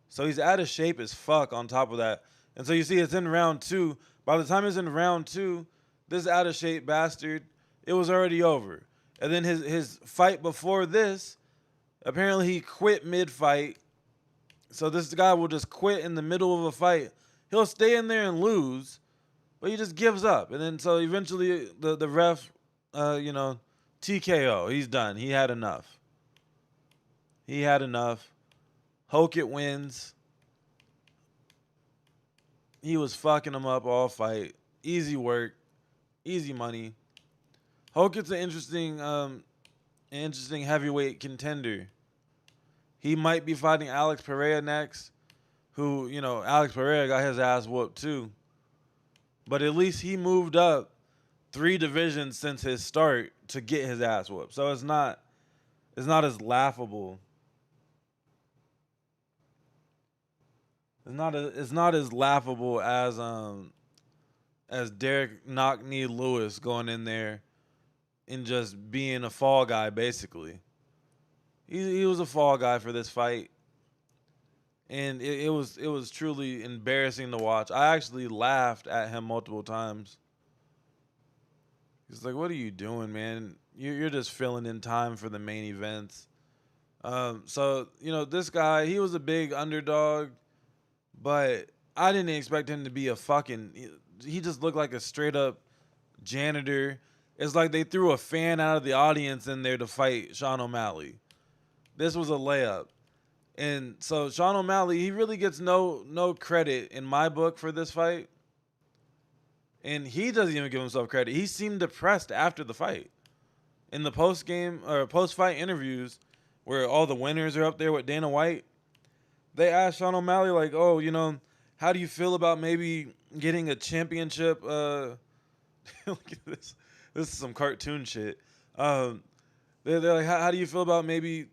So he's out of shape as fuck on top of that. And so you see it's in round 2. By the time it's in round 2, this out of shape bastard, it was already over. And then his fight before this, apparently he quit mid-fight. So this guy will just quit in the middle of a fight. He'll stay in there and lose, but he just gives up. And then so eventually the ref, TKO. He's done. He had enough. Hokit wins. He was fucking him up all fight. Easy work. Easy money. Hokit's an interesting heavyweight contender. He might be fighting Alex Pereira next, who, Alex Pereira got his ass whooped too. But at least he moved up 3 divisions since his start to get his ass whooped. So it's not as laughable. It's not as laughable as Derek Knock-Knee Lewis going in there and just being a fall guy, basically. He was a fall guy for this fight. And it was truly embarrassing to watch. I actually laughed at him multiple times. He's like, what are you doing, man? You're just filling in time for the main events. So, this guy, he was a big underdog, but I didn't expect him to be a he just looked like a straight up janitor. It's like they threw a fan out of the audience in there to fight Sean O'Malley. This was a layup. And so Sean O'Malley, he really gets no credit in my book for this fight. And he doesn't even give himself credit. He seemed depressed after the fight. In the post-game or post-fight interviews where all the winners are up there with Dana White, they asked Sean O'Malley, like, oh, how do you feel about maybe getting a championship? Look at this. This is some cartoon shit. They're like, how do you feel about maybe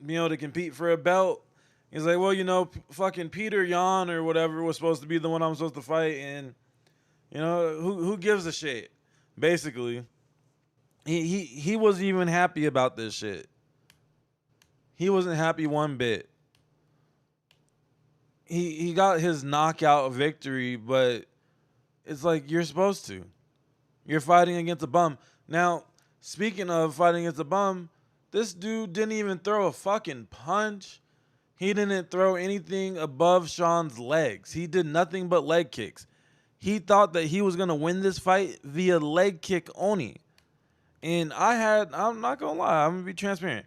being able to compete for a belt? He's like, well, fucking Peter Yan or whatever was supposed to be the one I'm supposed to fight, and who gives a shit? Basically, he wasn't even happy about this shit. He wasn't happy one bit. He got his knockout victory, but it's like you're supposed to. You're fighting against a bum. Now, speaking of fighting against a bum, this dude didn't even throw a fucking punch. He didn't throw anything above Sean's legs. He did nothing but leg kicks. He thought that he was going to win this fight via leg kick only. And I'm not going to lie, I'm going to be transparent.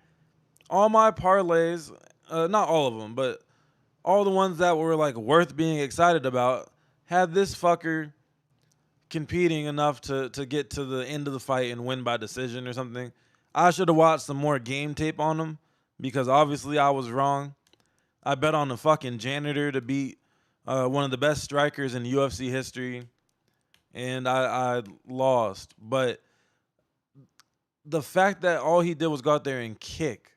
All my parlays, not all of them, but all the ones that were like worth being excited about had this fucker competing enough to get to the end of the fight and win by decision or something. I should have watched some more game tape on him because obviously I was wrong. I bet on the fucking janitor to beat one of the best strikers in UFC history, and I lost. But the fact that all he did was go out there and kick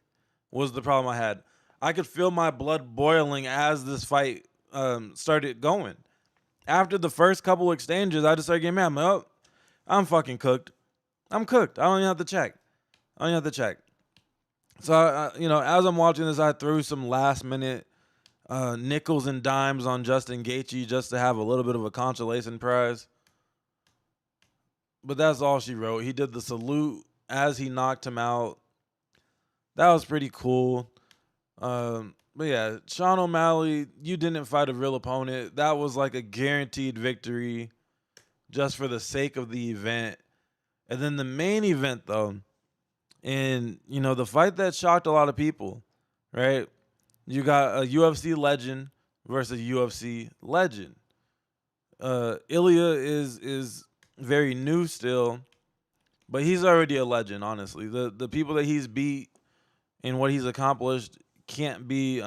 was the problem I had. I could feel my blood boiling as this fight started going. After the first couple exchanges, I just started getting mad. I'm like, oh, I'm fucking cooked. I'm cooked. I don't even have to check. So, as I'm watching this, I threw some last-minute nickels and dimes on Justin Gaethje just to have a little bit of a consolation prize. But that's all she wrote. He did the salute as he knocked him out. That was pretty cool. But yeah, Sean O'Malley, you didn't fight a real opponent. That was like a guaranteed victory just for the sake of the event. And then the main event, though, and, the fight that shocked a lot of people, right? You got a UFC legend versus a UFC legend. Ilya is very new still, but he's already a legend, honestly. The people that he's beat and what he's accomplished can't be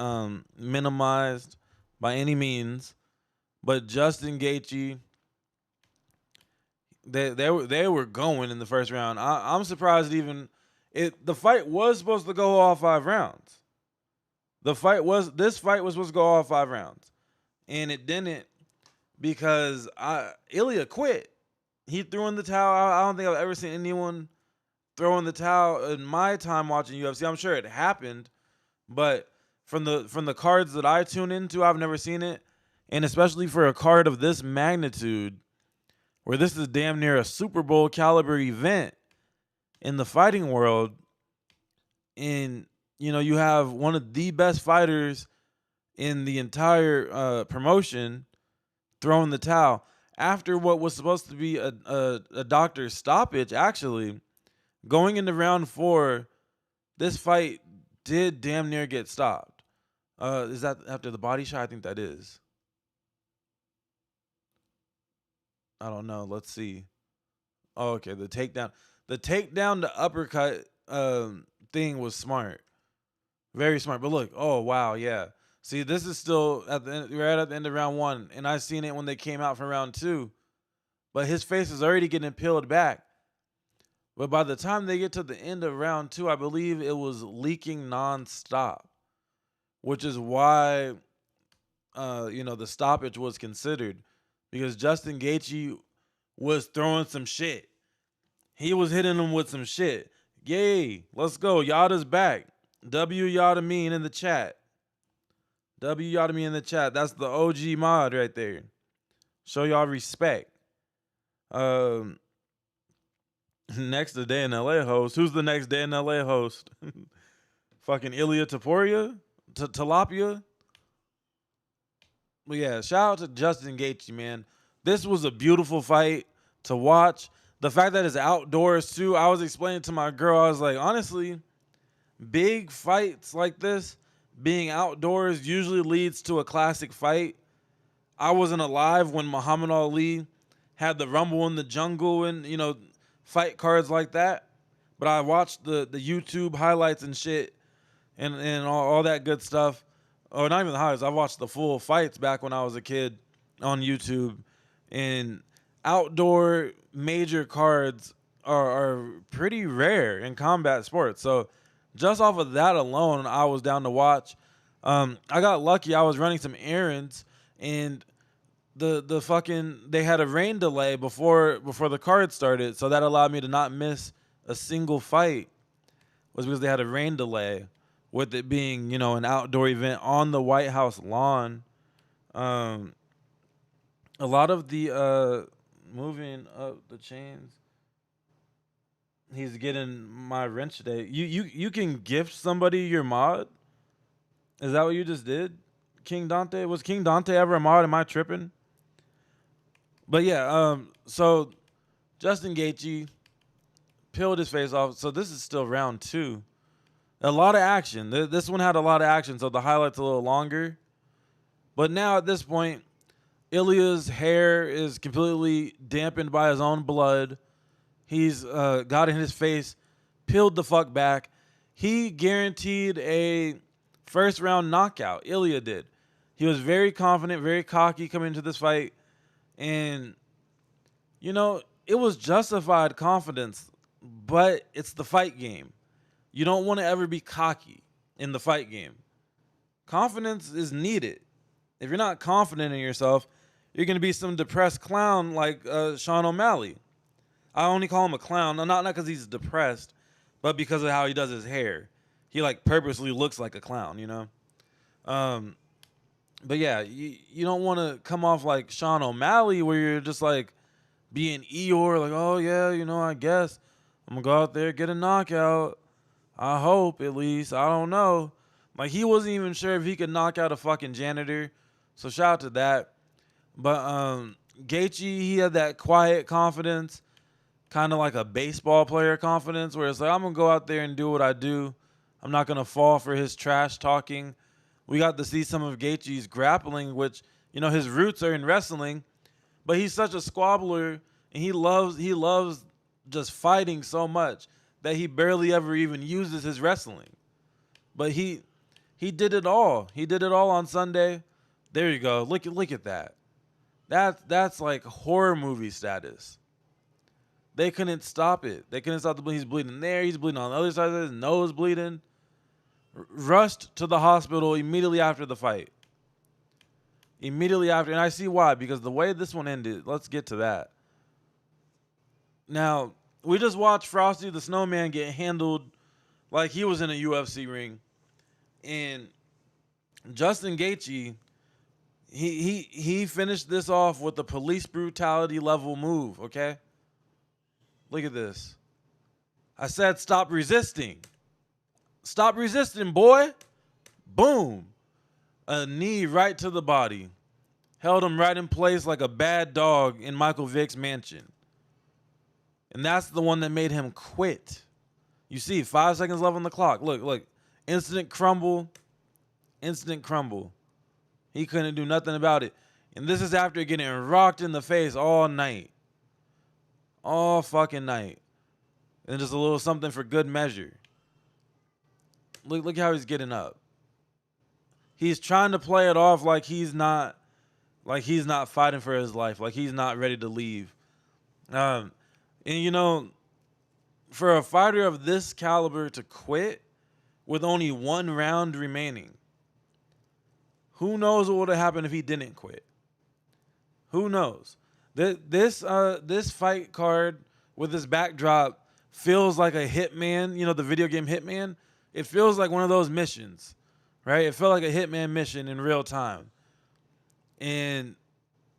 minimized by any means. But Justin Gaethje, they were going in the first round. I'm surprised the fight was supposed to go all 5 rounds. This fight was supposed to go all 5 rounds, and it didn't because Ilya quit. He threw in the towel. I don't think I've ever seen anyone throw in the towel in my time watching UFC. I'm sure it happened, but from the cards that I tune into, I've never seen it. And especially for a card of this magnitude, where this is damn near a Super Bowl caliber event in the fighting world. And, you know, you have one of the best fighters in the entire promotion throwing the towel after what was supposed to be a doctor's stoppage. Actually, going into round 4, this fight did damn near get stopped. Is that after the body shot? I think that is. I don't know. Let's see. Oh, okay. The takedown to uppercut thing was smart. Very smart. But look, oh wow, yeah. See, this is still at the end, right at the end of round 1, and I seen it when they came out for round 2. But his face is already getting peeled back. But by the time they get to the end of round 2, I believe it was leaking nonstop, which is why the stoppage was considered, because Justin Gaethje was throwing some shit. He was hitting him with some shit. Yay, let's go. Yada's back. W Yada Mean in the chat. W Yada Mean in the chat. That's the OG mod right there. Show y'all respect. Next to Day in LA host. Who's the next Day in LA host? Fucking Ilya Taporia? Tilapia? But yeah, shout out to Justin Gaethje, man. This was a beautiful fight to watch. The fact that it's outdoors too. I was explaining to my girl, I was like, honestly, big fights like this, being outdoors usually leads to a classic fight. I wasn't alive when Muhammad Ali had the Rumble in the Jungle and, fight cards like that. But I watched the YouTube highlights and shit and all that good stuff. Or not even the highlights. I watched the full fights back when I was a kid on YouTube. And outdoor major cards are pretty rare in combat sports. So just off of that alone, I was down to watch. I got lucky. I was running some errands, and they had a rain delay before the card started, so that allowed me to not miss a single fight. Was because they had a rain delay, with it being an outdoor event on the White House lawn. A lot of the moving up the chains. He's getting my wrench today. You can gift somebody your mod? Is that what you just did? King Dante? Was King Dante ever a mod? Am I tripping? But yeah, so Justin Gaethje peeled his face off. So this is still round 2. A lot of action. This one had a lot of action, so the highlight's a little longer. But now at this point, Ilya's hair is completely dampened by his own blood. He's got in his face, peeled the fuck back. He guaranteed a first round knockout. Ilya did. He was very confident, very cocky coming into this fight. And, it was justified confidence, but it's the fight game. You don't want to ever be cocky in the fight game. Confidence is needed. If you're not confident in yourself, you're going to be some depressed clown like Sean O'Malley. I only call him a clown, not because he's depressed, but because of how he does his hair. He purposely looks like a clown, But yeah, you don't want to come off like Sean O'Malley where you're just being Eeyore, oh yeah, I guess I'm going to go out there, get a knockout. I hope, at least. I don't know. He wasn't even sure if he could knock out a fucking janitor. So shout out to that. But Gaethje, he had that quiet confidence, kind of like a baseball player confidence, where it's I'm going to go out there and do what I do. I'm not going to fall for his trash talking. We got to see some of Gaethje's grappling, which, his roots are in wrestling. But he's such a squabbler, and he loves just fighting so much that he barely ever even uses his wrestling. But he did it all. He did it all on Sunday. There you go. Look at that. That's like horror movie status. They couldn't stop it. They couldn't stop the bleeding. He's bleeding there. He's bleeding on the other side of his nose, bleeding. Rushed to the hospital immediately after the fight. Immediately after. And I see why. Because the way this one ended, let's get to that. Now, we just watched Frosty the Snowman get handled like he was in a UFC ring. And Justin Gaethje, He finished this off with a police brutality level move, okay? Look at this. I said stop resisting. Stop resisting, boy. Boom. A knee right to the body. Held him right in place like a bad dog in Michael Vick's mansion. And that's the one that made him quit. You see, 5 seconds left on the clock. Look. Instant crumble. Instant crumble. He couldn't do nothing about it. And this is after getting rocked in the face all night. All fucking night. And just a little something for good measure. Look how he's getting up. He's trying to play it off like he's not fighting for his life, like he's not ready to leave. And you know, for a fighter of this caliber to quit with only 1 round remaining, who knows what would have happened if he didn't quit? Who knows? This fight card with this backdrop feels like a Hitman, you know, the video game Hitman. It feels like one of those missions, right? It felt like a Hitman mission in real time. And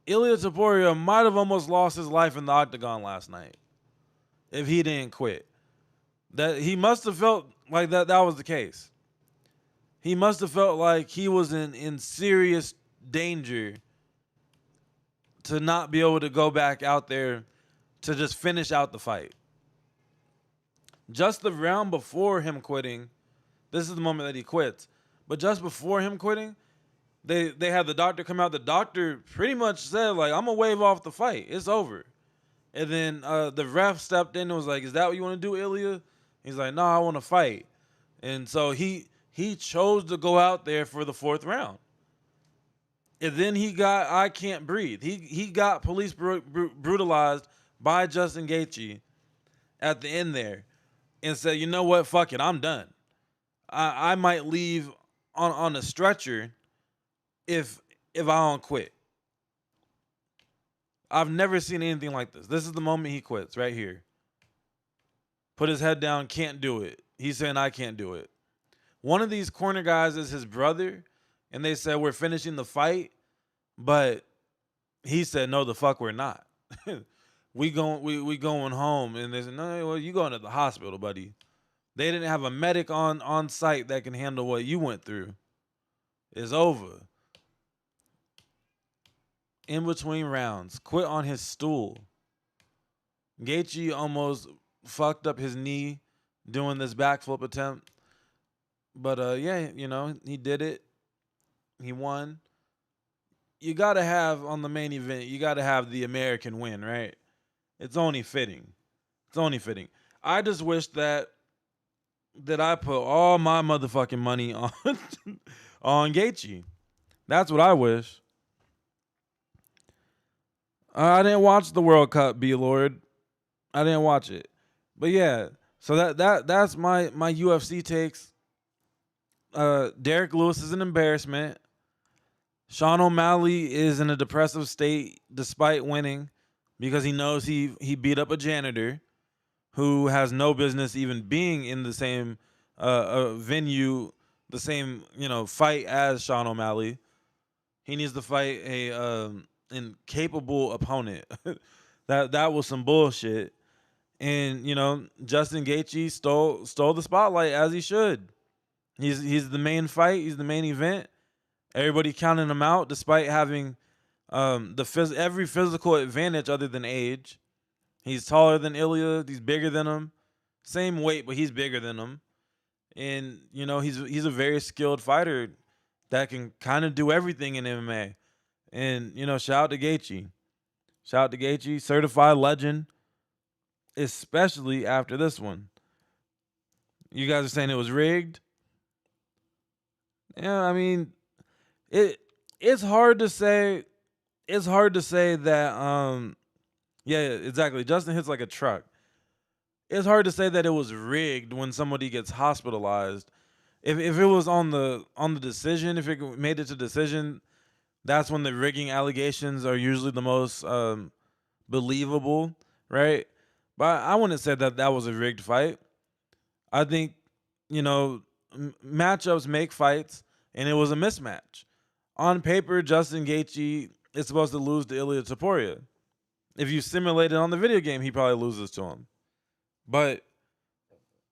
Ilia Topuria might have almost lost his life in the octagon last night if he didn't quit. That he must have felt like that was the case. He must have felt like he was in serious danger to not be able to go back out there to just finish out the fight. Just the round before him quitting, this is the moment that he quits. But just before him quitting, they had the doctor come out. The doctor pretty much said, like, I'm going to waive off the fight. It's over. And then the ref stepped in and was like, is that what you want to do, Ilia? He's like, no, I want to fight. And so he chose to go out there for the 4th round. And then he got I can't breathe. He got police brutalized by Justin Gaethje at the end there and said, you know what, fuck it, I'm done. I might leave on a stretcher if I don't quit. I've never seen anything like this. This is the moment he quits right here. Put his head down, can't do it. He's saying, I can't do it. One of these corner guys is his brother, and they said, we're finishing the fight, but he said, no, the fuck we're not. we going home. And they said, no, well, you going to the hospital, buddy. They didn't have a medic on site that can handle what you went through. It's over. In between rounds, quit on his stool. Gaethje almost fucked up his knee doing this backflip attempt. But, yeah, you know, he did it. He won. You got to have, on the main event, you got to have the American win, right? It's only fitting. It's only fitting. I just wish that I put all my motherfucking money on on Gaethje. That's what I wish. I didn't watch the World Cup, B-Lord. I didn't watch it. But yeah, so that's my UFC takes. Derek Lewis is an embarrassment. Sean O'Malley is in a depressive state despite winning because he knows he beat up a janitor who has no business even being in the same venue, the same, you know, fight as Sean O'Malley. He needs to fight a incapable opponent. That was some bullshit. And, you know, Justin Gaethje stole the spotlight as he should. He's the main fight. He's the main event. Everybody counting him out despite having every physical advantage other than age. He's taller than Ilia. He's bigger than him. Same weight, but he's bigger than him. And, you know, he's a very skilled fighter that can kind of do everything in MMA. And, you know, shout out to Gaethje. Shout out to Gaethje, certified legend, especially after this one. You guys are saying it was rigged? Yeah, I mean, it's hard to say. It's hard to say that. Yeah, exactly. Justin hits like a truck. It's hard to say that it was rigged when somebody gets hospitalized. If it was on the decision, if it made it to decision, that's when the rigging allegations are usually the most believable, right? But I wouldn't say that was a rigged fight. I think, you know, matchups make fights, and it was a mismatch. on paper, Justin Gaethje is supposed to lose to Ilia Topuria. If you simulate it on the video game, he probably loses to him. But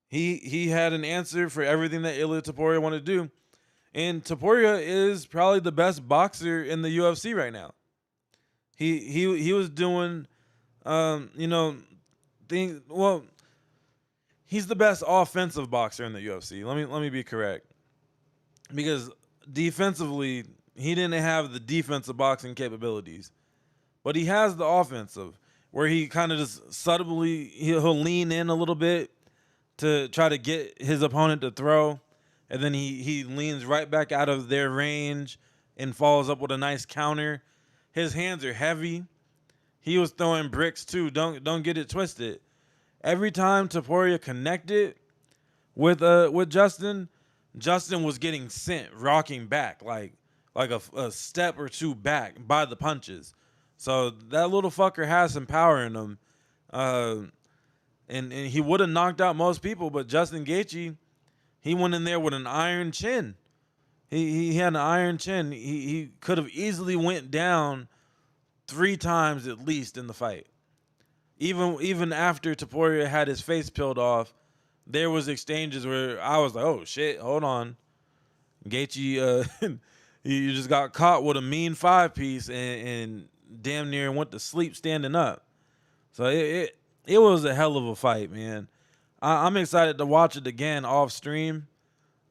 he had an answer for everything that Ilia Topuria wanted to do. And Topuria is probably the best boxer in the UFC right now. He was doing, things. Well, he's the best offensive boxer in the UFC. Let me be correct, because defensively he didn't have the defensive boxing capabilities, but he has the offensive, where he kind of just subtly he'll lean in a little bit to try to get his opponent to throw. And then he leans right back out of their range and follows up with a nice counter. His hands are heavy. He was throwing bricks too. Don't get it twisted. Every time Topuria connected with Justin was getting sent rocking back like a step or two back by the punches. So that little fucker has some power in him. And he would have knocked out most people, but Justin Gaethje, he went in there with an iron chin. He had an iron chin. He could have easily went down 3 times at least in the fight. Even after Topuria had his face peeled off, there was exchanges where I was like, oh shit, hold on. Gaethje, you just got caught with a mean 5-piece and damn near went to sleep standing up. So it was a hell of a fight, man. I'm excited to watch it again off stream.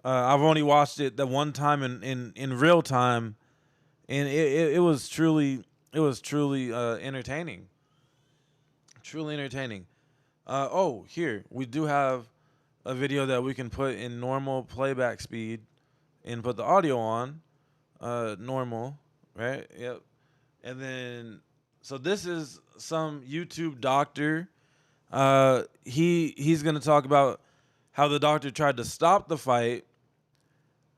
I've only watched it the one time in real time, and it was truly entertaining. Truly entertaining. Here we do have a video that we can put in normal playback speed and put the audio on normal, right? Yep. And then so this is some YouTube doctor. He's going to talk about how the doctor tried to stop the fight,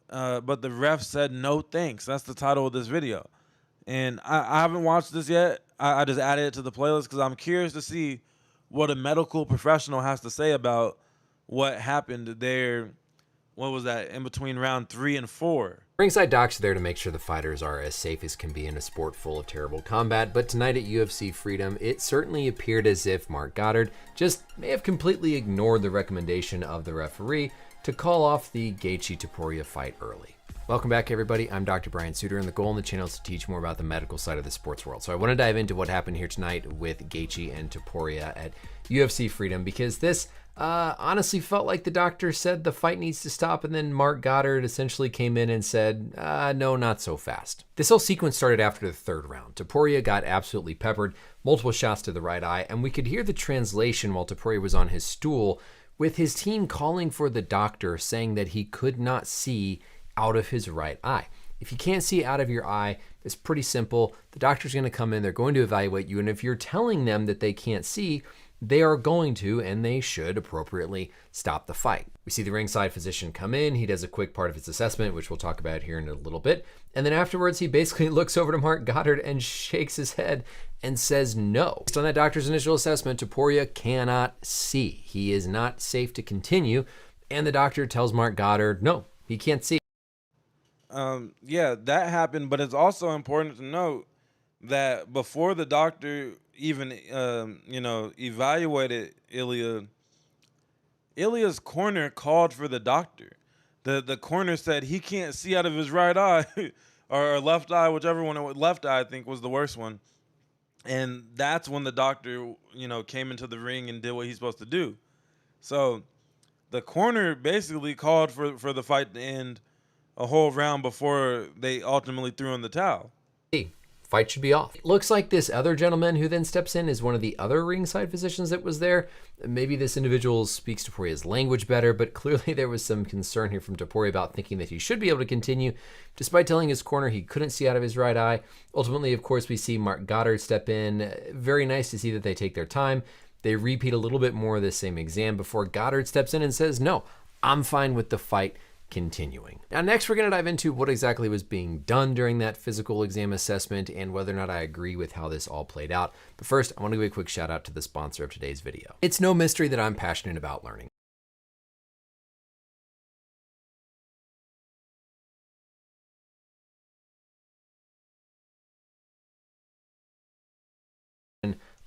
but the ref said no thanks. That's the title of this video. And I haven't watched this yet. I just added it to the playlist because I'm curious to see what a medical professional has to say about what happened there. What was that, in between round 3 and 4? Ringside Doc's there to make sure the fighters are as safe as can be in a sport full of terrible combat, but tonight at UFC Freedom, it certainly appeared as if Marc Goddard just may have completely ignored the recommendation of the referee to call off the Gaethje-Topuria fight early. Welcome back, everybody. I'm Dr. Brian Suter, and the goal on the channel is to teach more about the medical side of the sports world. So I want to dive into what happened here tonight with Gaethje and Topuria at UFC Freedom, because this honestly felt like the doctor said the fight needs to stop, and then Marc Goddard essentially came in and said, no, not so fast. This whole sequence started after the 3rd round. Topuria got absolutely peppered, multiple shots to the right eye, and we could hear the translation while Topuria was on his stool with his team calling for the doctor, saying that he could not see out of his right eye. If you can't see out of your eye, it's pretty simple. The doctor's going to come in, they're going to evaluate you, and if you're telling them that they can't see, they are going to, and they should appropriately, stop the fight. We see the ringside physician come in, he does a quick part of his assessment, which we'll talk about here in a little bit, and then afterwards he basically looks over to Marc Goddard and shakes his head and says no. Based on that doctor's initial assessment, Topuria cannot see. He is not safe to continue, and the doctor tells Marc Goddard, no, he can't see. Yeah, that happened, but it's also important to note that before the doctor even, evaluated Ilia's corner called for the doctor. The corner said he can't see out of his right eye or left eye, whichever one. Left eye, I think, was the worst one. And that's when the doctor, came into the ring and did what he's supposed to do. So the corner basically called for the fight to end a whole round before they ultimately threw in the towel. Fight should be off. It looks like this other gentleman who then steps in is one of the other ringside physicians that was there. Maybe this individual speaks Topuria's language better, but clearly there was some concern here from Topuria about thinking that he should be able to continue, despite telling his corner he couldn't see out of his right eye. Ultimately, of course, we see Marc Goddard step in. Very nice to see that they take their time. They repeat a little bit more of the same exam before Goddard steps in and says, no, I'm fine with the fight continuing. Now, next we're going to dive into what exactly was being done during that physical exam assessment and whether or not I agree with how this all played out. But first, I want to give a quick shout out to the sponsor of today's video. It's no mystery that I'm passionate about learning.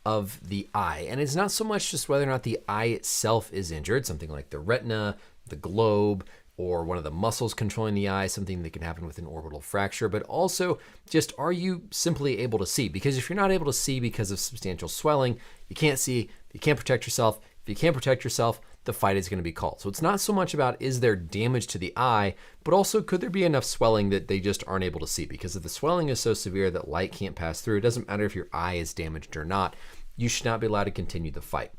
of the eye. And it's not so much just whether or not the eye itself is injured, something like the retina, the globe, or one of the muscles controlling the eye, something that can happen with an orbital fracture, but also just, are you simply able to see? Because if you're not able to see because of substantial swelling, you can't see, you can't protect yourself. If you can't protect yourself, the fight is going to be called. So it's not so much about is there damage to the eye, but also could there be enough swelling that they just aren't able to see? Because if the swelling is so severe that light can't pass through, it doesn't matter if your eye is damaged or not, you should not be allowed to continue the fight.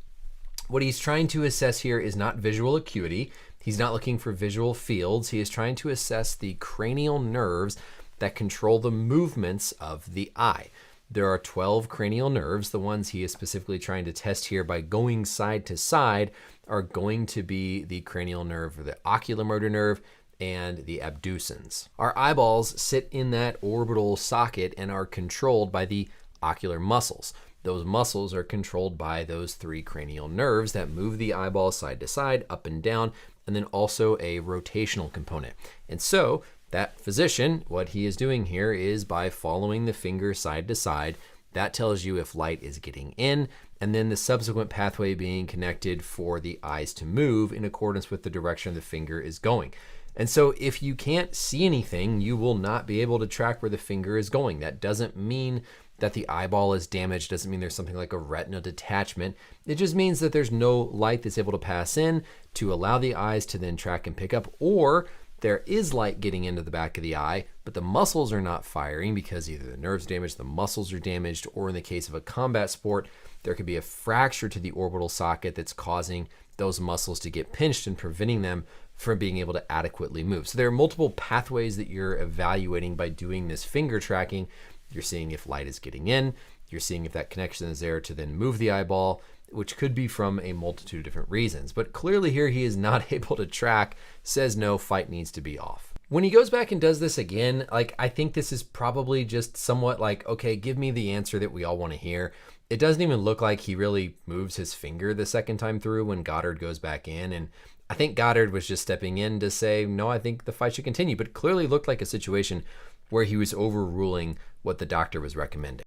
What he's trying to assess here is not visual acuity. He's not looking for visual fields. He is trying to assess the cranial nerves that control the movements of the eye. There are 12 cranial nerves. The ones he is specifically trying to test here by going side to side are going to be the cranial nerve, or the oculomotor nerve, and the abducens. Our eyeballs sit in that orbital socket and are controlled by the ocular muscles. Those muscles are controlled by those 3 cranial nerves that move the eyeball side to side, up and down, and then also a rotational component. And so that physician, what he is doing here is by following the finger side to side, that tells you if light is getting in, and then the subsequent pathway being connected for the eyes to move in accordance with the direction the finger is going. And so if you can't see anything, you will not be able to track where the finger is going. That doesn't mean that the eyeball is damaged, doesn't mean there's something like a retinal detachment. It just means that there's no light that's able to pass in to allow the eyes to then track and pick up, or there is light getting into the back of the eye, but the muscles are not firing because either the nerve's damaged, the muscles are damaged, or in the case of a combat sport, there could be a fracture to the orbital socket that's causing those muscles to get pinched and preventing them from being able to adequately move. So there are multiple pathways that you're evaluating by doing this finger tracking. You're seeing if light is getting in, you're seeing if that connection is there to then move the eyeball, which could be from a multitude of different reasons. But clearly here he is not able to track, says no, fight needs to be off. When he goes back and does this again, like, I think this is probably just somewhat like, okay, give me the answer that we all want to hear. It doesn't even look like he really moves his finger the second time through when Goddard goes back in. And I think Goddard was just stepping in to say, no, I think the fight should continue, but clearly looked like a situation where he was overruling what the doctor was recommending.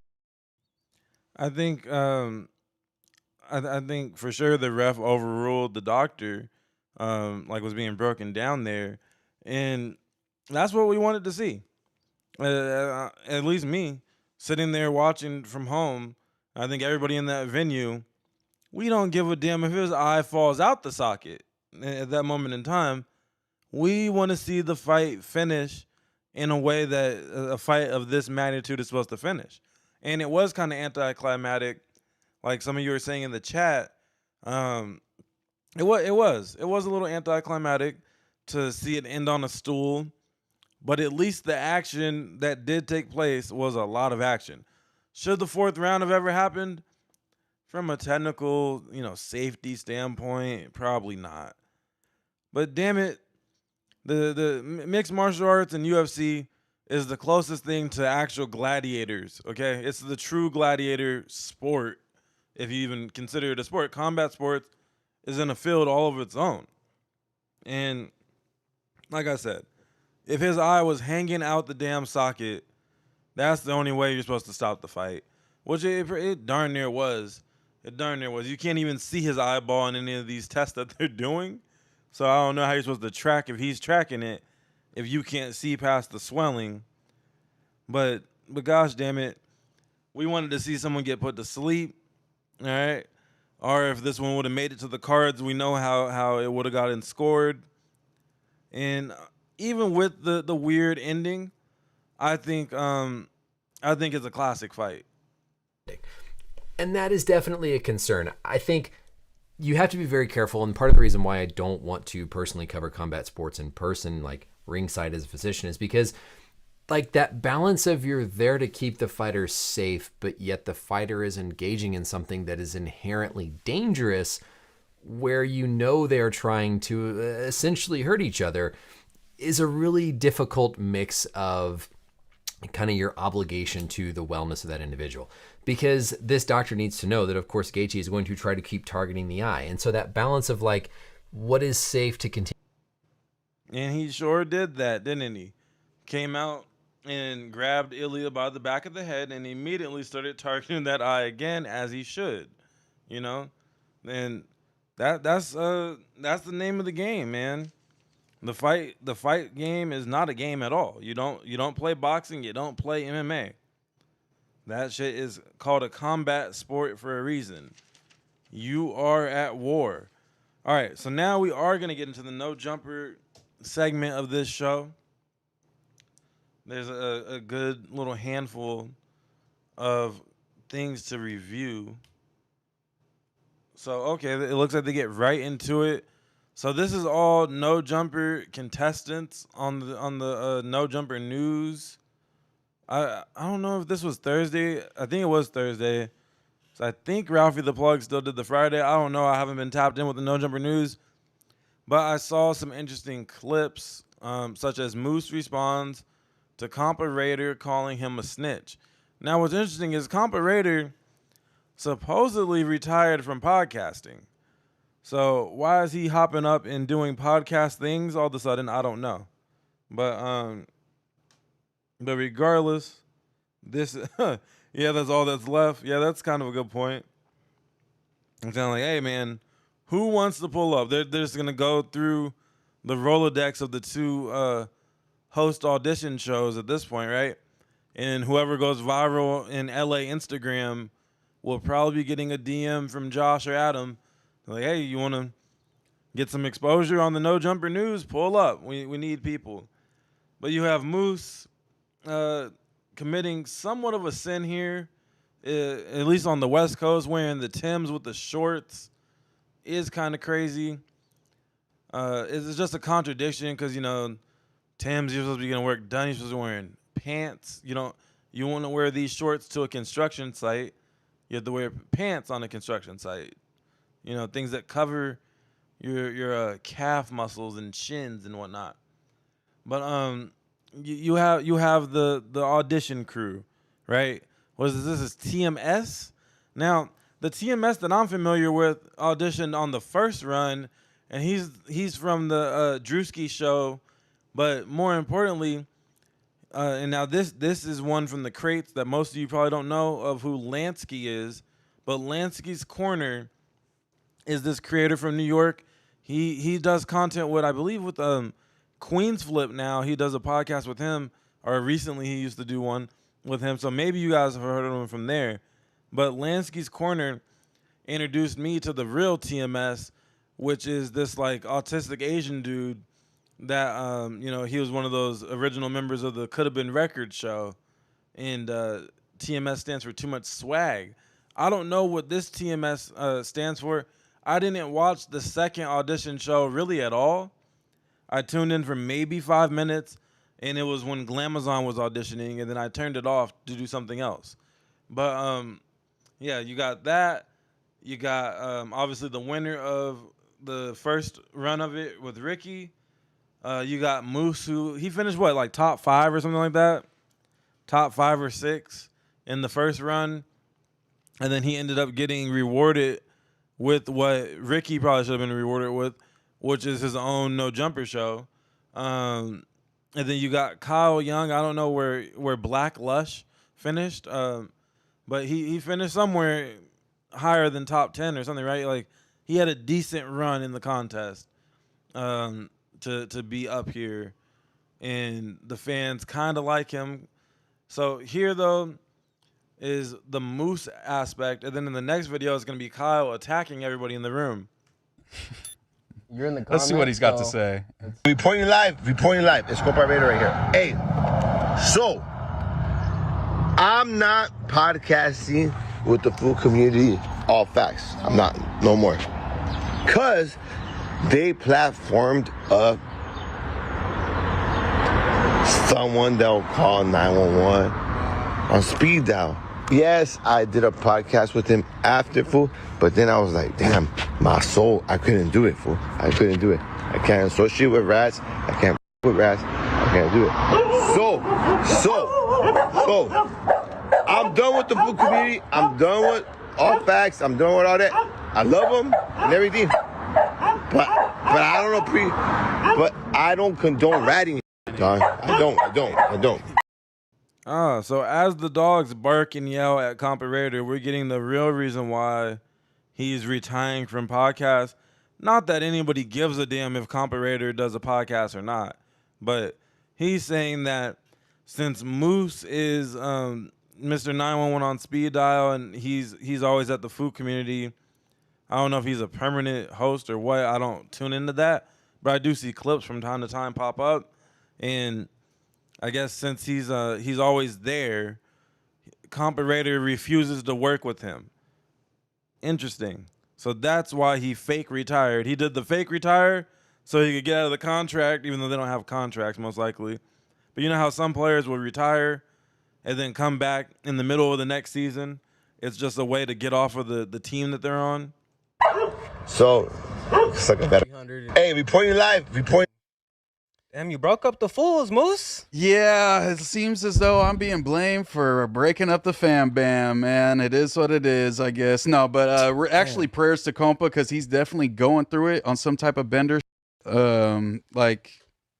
I think I think for sure the ref overruled the doctor, like was being broken down there, and that's what we wanted to see. At least me, sitting there watching from home. I think everybody in that venue, we don't give a damn if his eye falls out the socket at that moment in time. We want to see the fight finish in a way that a fight of this magnitude is supposed to finish. And it was kind of anticlimactic, like some of you were saying in the chat. It was a little anticlimactic to see it end on a stool, but at least the action that did take place was a lot of action. Should the 4th round have ever happened? From a technical, safety standpoint, probably not. But damn it, the mixed martial arts and UFC is the closest thing to actual gladiators, okay? It's the true gladiator sport, if you even consider it a sport. Combat sports is in a field all of its own. And like I said, if his eye was hanging out the damn socket, that's the only way you're supposed to stop the fight, which it darn near was. It darn near was. You can't even see his eyeball in any of these tests that they're doing. So I don't know how you're supposed to track if he's tracking it if you can't see past the swelling. But gosh damn it, we wanted to see someone get put to sleep, all right? Or if this one would have made it to the cards, we know how it would have gotten scored. And even with the weird ending, I think it's a classic fight. And that is definitely a concern. I think you have to be very careful, and part of the reason why I don't want to personally cover combat sports in person, like ringside as a physician, is because like that balance of you're there to keep the fighter safe, but yet the fighter is engaging in something that is inherently dangerous, where they're trying to essentially hurt each other, is a really difficult mix of kind of your obligation to the wellness of that individual. Because this doctor needs to know that, of course, Gaethje is going to try to keep targeting the eye. And so that balance of like, what is safe to continue. And he sure did that, didn't he? Came out and grabbed Ilya by the back of the head and immediately started targeting that eye again, as he should, you know. And that's the name of the game, man. The fight game is not a game at all. You don't play boxing, you don't play MMA. That shit is called a combat sport for a reason. You are at war. All right, so now we are going to get into the no jumper segment of this show. There's a good little handful of things to review. So, okay, it looks like they get right into it. So this is all no jumper contestants on the no jumper news. I don't know if this was Thursday. I think it was Thursday. So I think Ralphie the Plug still did the Friday. I don't know. I haven't been tapped in with the no jumper news. But I saw some interesting clips, such as Moose responds to Compa Raider calling him a snitch. Now what's interesting is Compa Raider supposedly retired from podcasting. So why is he hopping up and doing podcast things all of a sudden? I don't know. But regardless, this yeah, that's all that's left. Yeah, that's kind of a good point. I'm kind of like, hey man, who wants to pull up? They're just gonna go through the Rolodex of the two host audition shows at this point, right? And whoever goes viral in LA Instagram will probably be getting a DM from Josh or Adam. Like, hey, you want to get some exposure on the No Jumper News? Pull up. We need people. But you have Moose committing somewhat of a sin here, at least on the West Coast, wearing the Timbs with the shorts is kind of crazy. It's just a contradiction because, you know, Timbs, you're supposed to be getting work done. You're supposed to be wearing pants. You want to wear these shorts to a construction site. You have to wear pants on a construction site. You know, things that cover your calf muscles and shins and whatnot. But you have the audition crew, right? This is TMS. Now, the TMS that I'm familiar with auditioned on the first run, and he's from the Drewski show. But more importantly, and now this is one from the crates that most of you probably don't know of who Lansky is. But Lansky's Corner is this creator from New York. He does content with, I believe, with Queens Flip now. He does a podcast with him, or recently he used to do one with him. So maybe you guys have heard of him from there. But Lansky's Corner introduced me to the real TMS, which is this like autistic Asian dude that, he was one of those original members of the Could Have Been Records show. And TMS stands for Too Much Swag. I don't know what this TMS stands for. I didn't watch the second audition show really at all. I tuned in for maybe 5 minutes, and it was when Glamazon was auditioning, and then I turned it off to do something else. But, yeah, you got that. You got, obviously, the winner of the first run of it with Ricky. You got Moose, who he finished, like top 5 or something like that? Top 5 or 6 in the first run. And then he ended up getting rewarded with what Ricky probably should have been rewarded with, which is his own No Jumper show. And then you got Kyle Young. I don't know where Black Lush finished, but he finished somewhere higher than top 10 or something, right? Like, he had a decent run in the contest to be up here, and the fans kind of like him. So here, though, is the Moose aspect, and then in the next video, it's going to be Kyle attacking everybody in the room. You're in the comments. Let's see what he's got to say. Reporting live. It's Compa Raider right here. Hey, so I'm not podcasting with the full community, all facts. I'm not, no more. Because they platformed someone that'll call 911 on speed dial. Yes, I did a podcast with him after, fool, but then I was like, damn, my soul, I couldn't do it, fool. I couldn't do it. I can't associate with rats. I can't with rats. I can't do it. So, I'm done with the full community. I'm done with all facts. I'm done with all that. I love them and everything. But I don't know, but I don't condone ratting, dog. I don't. So as the dogs bark and yell at Comparator, we're getting the real reason why he's retiring from podcasts. Not that anybody gives a damn if Comparator does a podcast or not, but he's saying that since Moose is Mr. 911 on speed dial and he's always at the food community, I don't know if he's a permanent host or what. I don't tune into that, but I do see clips from time to time pop up, and I guess since he's always there, Comparator refuses to work with him. Interesting. So that's why he fake retired. He did the fake retire so he could get out of the contract, even though they don't have contracts most likely. But you know how some players will retire and then come back in the middle of the next season? It's just a way to get off of the team that they're on. So, suck a better. Hey, reporting live. Reporting. Damn, you broke up the Fools, Moose. Yeah, it seems as though I'm being blamed for breaking up the fam bam, man. It is what it is, I guess. No, but actually prayers to Compa because he's definitely going through it on some type of bender. Like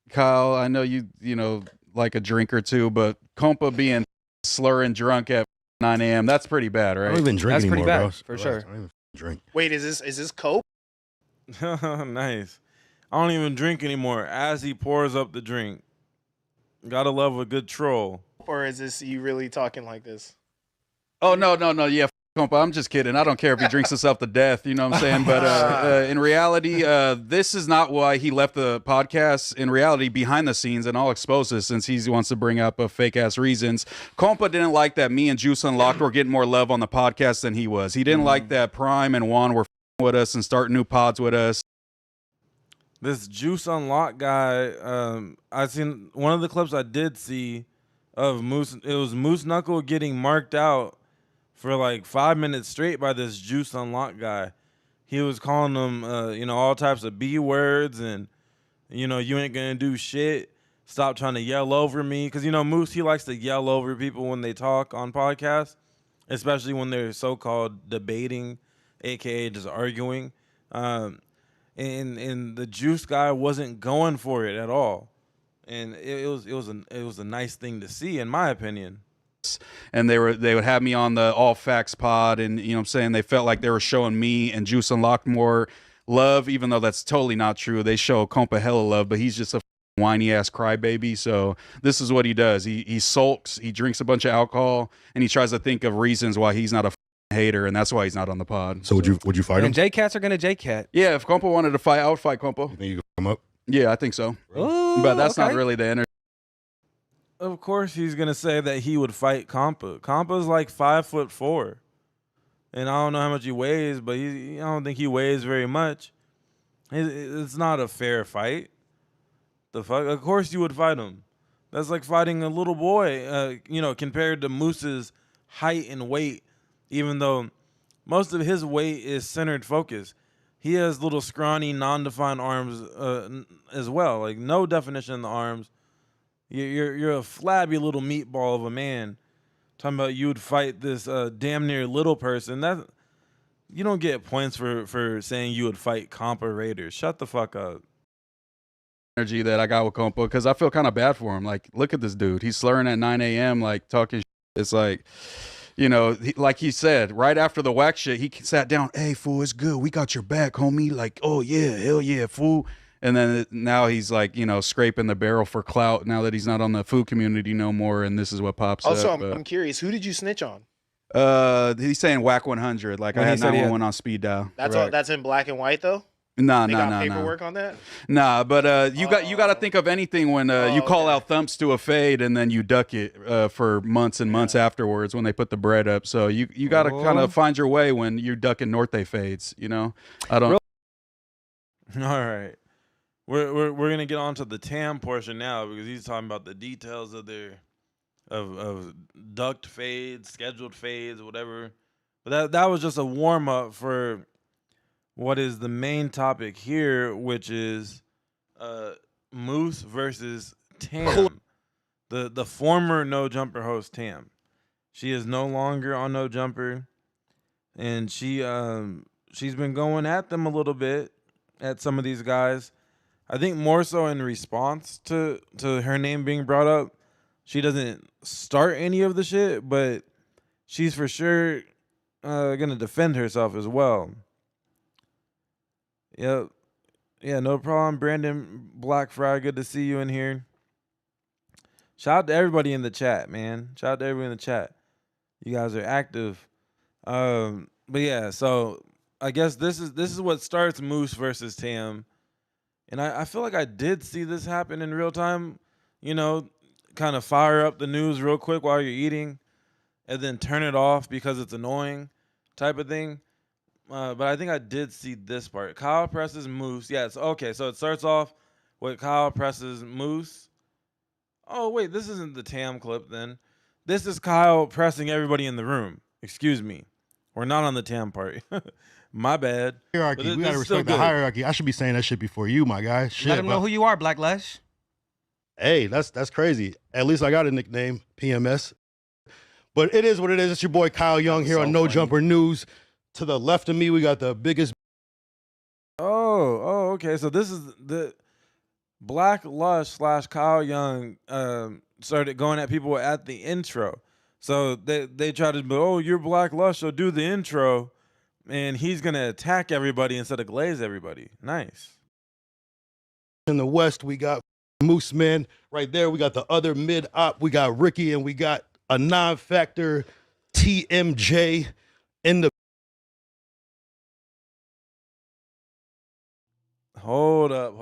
Kyle, I know you know, like a drink or two, but Compa being slurring drunk at 9 a.m., that's pretty bad, right? I don't even drink That's anymore, pretty bad, bro. for sure. I don't even drink. Wait, is this cope? Nice. I don't even drink anymore as he pours up the drink. Gotta love a good troll. Or is this you really talking like this? Oh, no. Yeah, Compa, I'm just kidding. I don't care if he drinks himself to death, you know what I'm saying? But in reality, this is not why he left the podcast. In reality, behind the scenes, and I'll expose this since he wants to bring up fake-ass reasons. Compa didn't like that me and Juice Unlocked were getting more love on the podcast than he was. He didn't like that Prime and Juan were with us and starting new pods with us. This Juice Unlocked guy, I seen one of the clips I did see of Moose. It was Moose Knuckle getting marked out for like 5 minutes straight by this Juice Unlocked guy. He was calling them, all types of B words and, you ain't gonna do shit. Stop trying to yell over me. Because, Moose, he likes to yell over people when they talk on podcasts, especially when they're so-called debating, a.k.a. just arguing. And the Juice guy wasn't going for it at all, and it was a nice thing to see, in my opinion. And they would have me on the All Facts pod, and you know what I'm saying, they felt like they were showing me and Juice Unlocked more love, even though that's totally not true. They show Compa hella love, but he's just a whiny ass crybaby. So this is what he does. He sulks, he drinks a bunch of alcohol, and he tries to think of reasons why he's not a hater, and that's why he's not on the pod. So would you fight him? And J-Cats are gonna J-Cat. Yeah, if Compa wanted to fight, I would fight Compa. You think you could come up? Yeah, I think so. Ooh, but that's okay. not really the energy. Of course, he's gonna say that he would fight Compa. Compa's like 5'4", and I don't know how much he weighs, but I don't think he weighs very much. It's not a fair fight. The fuck? Of course, you would fight him. That's like fighting a little boy. Compared to Moose's height and weight. Even though most of his weight is centered focus, he has little scrawny, non-defined arms as well. Like no definition in the arms. You're a flabby little meatball of a man. Talking about you would fight this damn near little person. That you don't get points for saying you would fight Compa Raiders. Shut the fuck up. Energy that I got with Compa because I feel kind of bad for him. Like, look at this dude. He's slurring at 9 a.m. like talking. It's like. Like he said, right after the whack shit, he sat down. Hey, fool, it's good. We got your back, homie. Like, oh, yeah, hell yeah, fool. And then now he's like, scraping the barrel for clout now that he's not on the food community no more. And this is what pops also, up. I'm curious. Who did you snitch on? He's saying whack 100. Like, I had 911 on speed dial. That's all. That's in black and white, though? Nah. Paperwork on that? Nah, but you got to think of anything when you call out thumps to a fade and then you duck it for months and months afterwards when they put the bread up. So you got to kind of find your way when you're ducking Norte fades. I don't. All right, we're gonna get on to the TAM portion now because he's talking about the details of their of ducked fades, scheduled fades, whatever. But that was just a warm up for what is the main topic here, which is Moose versus Tam, the former No Jumper host Tam. She is no longer on No Jumper, and she's been going at them a little bit, at some of these guys. I think more so in response to her name being brought up, she doesn't start any of the shit, but she's for sure gonna defend herself as well. Yep. Yeah, no problem, Brandon Blackfry. Good to see you in here. Shout out to everybody in the chat, man. Shout out to everybody in the chat. You guys are active. But yeah, so I guess this is what starts Moose versus Tam. And I feel like I did see this happen in real time. You know, kind of fire up the news real quick while you're eating and then turn it off because it's annoying type of thing. But I think I did see this part. Kyle presses Moose. Yes, okay, so it starts off with Kyle presses Moose. Oh, wait, this isn't the Tam clip then. This is Kyle pressing everybody in the room. Excuse me. We're not on the Tam part. My bad. Hierarchy. We got to respect the hierarchy. I should be saying that shit before you, my guy. Shit, Let him know who you are, Black Lush. Hey, that's crazy. At least I got a nickname, PMS. But it is what it is. It's your boy Kyle Young here on No Jumper News. To the left of me, we got the biggest. Oh, okay. So this is the Black Lush / Kyle Young started going at people at the intro. So they tried to be, oh, you're Black Lush, so do the intro. And he's going to attack everybody instead of glaze everybody. Nice. In the West, we got Moose Man. Right there, we got the other mid-op. We got Ricky, and we got a non-factor TMJ in the. Hold up.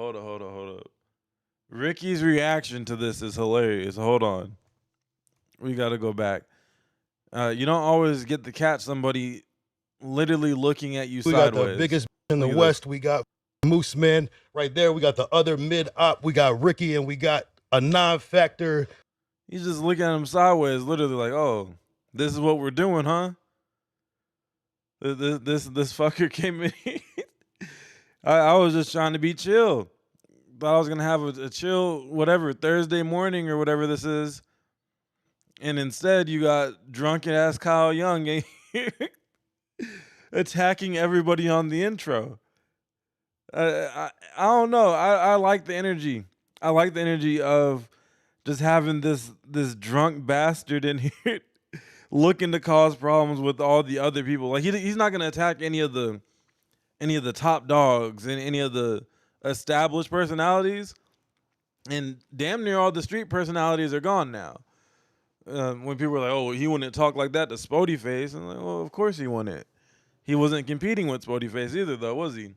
Ricky's reaction to this is hilarious. Hold on. We got to go back. You don't always get to catch somebody literally looking at you sideways. We got the biggest in the West. We got Moose Man. Right there, we got the other mid-op. We got Ricky, and we got a non-factor. He's just looking at him sideways, literally like, oh, this is what we're doing, huh? This fucker came in. I was just trying to be chill. Thought I was going to have a chill, whatever, Thursday morning or whatever this is. And instead, you got drunken-ass Kyle Young attacking everybody on the intro. I don't know. I like the energy. I like the energy of just having this drunk bastard in here looking to cause problems with all the other people. Like he's not going to attack any of the top dogs and any of the established personalities, and damn near all the street personalities are gone now. When people were like, oh, he wouldn't talk like that to Spody Face, I'm like, well, of course he wouldn't. He wasn't competing with Spody Face either, though, was he?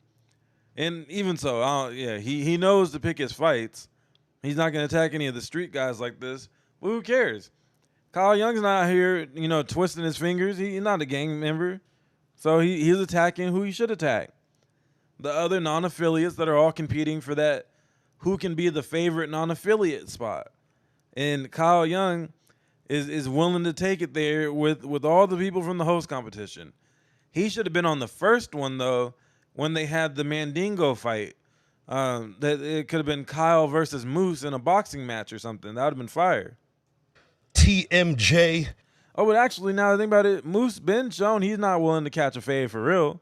And even so, he knows to pick his fights. He's not going to attack any of the street guys like this. But who cares? Kyle Young's not here, twisting his fingers. He's not a gang member. So he's attacking who he should attack. The other non-affiliates that are all competing for that who can be the favorite non-affiliate spot. And Kyle Young is willing to take it there with all the people from the host competition. He should have been on the first one, though, when they had the Mandingo fight. That it could have been Kyle versus Moose in a boxing match or something. That would have been fire. TMJ. Oh, but actually, now that I think about it, Moose been shown he's not willing to catch a fade for real,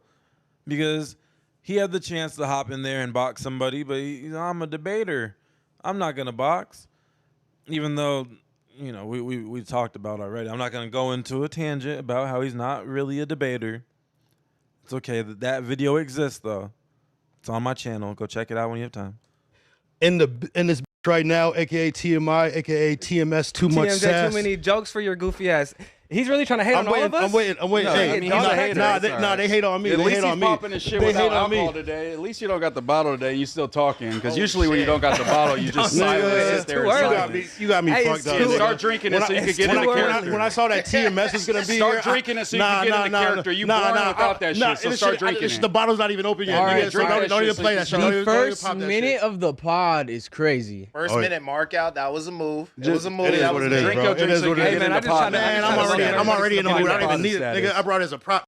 because he had the chance to hop in there and box somebody, but I'm a debater. I'm not gonna box, even though we talked about already. I'm not gonna go into a tangent about how he's not really a debater. It's okay that video exists though. It's on my channel. Go check it out when you have time. In this right now, aka TMI, aka TMS, too much sass. Too many jokes for your goofy ass. He's really trying to hate on all of us? I'm waiting. No, hey, he's a hater. they hate on me. At They least hate he's on me. popping his shit They without hate on me. alcohol today. At least you don't got the bottle today. You still talking. Because usually when you don't got the bottle, you just silent sit there. You got me fucked up. Start drinking it so you can get into character. When I saw that TMS was going to be Start drinking it so you can get into character. You born without that shit, so start drinking it. The bottle's not even open yet. All right, Don't even play that shit. The first minute of the pod is crazy. First minute mark out, that was a move. It was a move. It is what it is, bro. It is what it is. Man, I'm already in the mood. I don't even need it. Nigga, I brought it as a prop.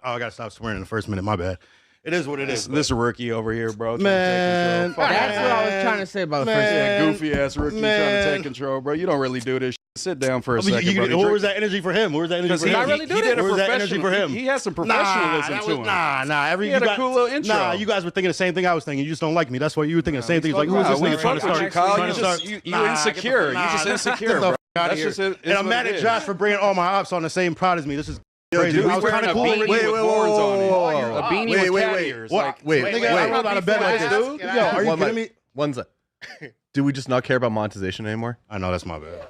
Oh, I gotta stop swearing in the first minute. My bad. It is what it is. This rookie over here, bro. Man, that's what I was trying to say about the first minute. Goofy ass rookie trying to take control, bro. You don't really do this. Sit down for a I mean, second, brother. where was that energy for him? Where was that energy for him? He really did it. Where was that energy for him? He has some professionalism to him. He had a cool little intro. Nah, you guys were thinking the same thing I was thinking. You just don't like me. That's why you were thinking the same thing. Like, who is this nigga trying to start? You insecure. You just insecure, bro. That's just it. And I'm mad at Josh for bringing all my ops on the same prod as me. This is crazy. I was wearing a beanie with horns on it. A beanie with cat ears. Wait. I rolled out of bed like this, dude. Yo, are you kidding me? One sec. Do we just not care about monetization anymore? I know, that's my bad.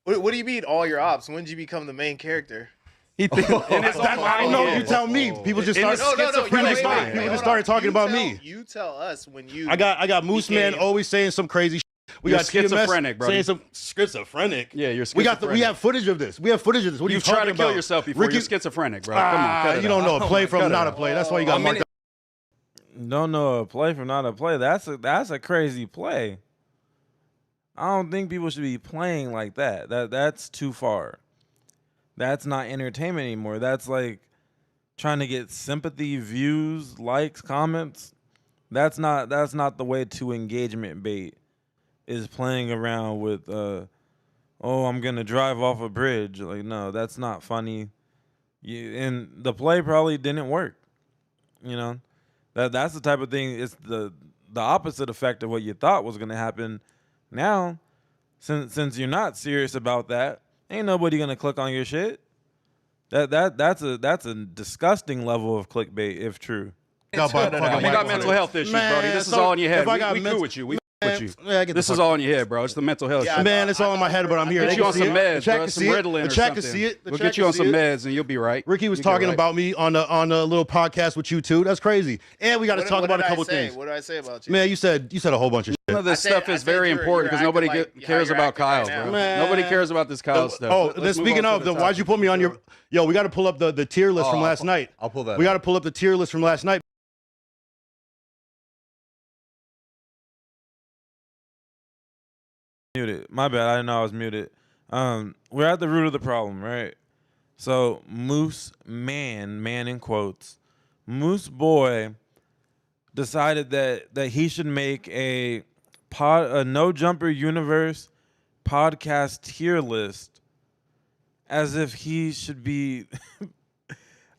What do you mean all your ops? When did you become the main character? I don't know. You tell me. People just started. People just started talking about me. You tell us when you. I got Moose Man always saying some crazy shit. We got schizophrenic, bro. Saying some schizophrenic. Yeah, you're schizophrenic. We have footage of this. What are you talking about? You've tried to kill yourself before. You're schizophrenic, bro. Come on, cut it you don't know out. a play from not a play. That's why you got marked up. Don't know a play from not a play. That's a crazy play. I don't think people should be playing like that. That's too far. That's not entertainment anymore. That's like trying to get sympathy, views, likes, comments. That's not the way to engagement bait. Is playing around with I'm gonna drive off a bridge. Like, no, that's not funny. And the play probably didn't work. You know? That's the type of thing. It's the opposite effect of what you thought was gonna happen. Now, since you're not serious about that, ain't nobody gonna click on your shit. That's a disgusting level of clickbait if true. You got mental health issues, Brody. This is all in your head. We cool with you. We with you. This is all in your head, bro. It's the mental health shit. Man, it's all in my head, but I'm here. Get you on some meds, bro. Some Ritalin or something. Can see it. We'll get you on some meds and you'll be right. Ricky was talking about me on the little podcast with you too. That's crazy. And we got to talk about a couple things. What did I say about you? Man, you said a whole bunch of shit. None of this stuff is very important because nobody cares about Kyle, bro. Nobody cares about this Kyle stuff. Oh, then speaking of, why'd you put me on your? Yo, we got to pull up the tier list from last night. I'll pull that. We got to pull up the tier list from last night. Muted. My bad. I didn't know I was muted. We're at the root of the problem, right? So Moose Man in quotes, Moose Boy decided that he should make a No Jumper Universe podcast tier list as if he should be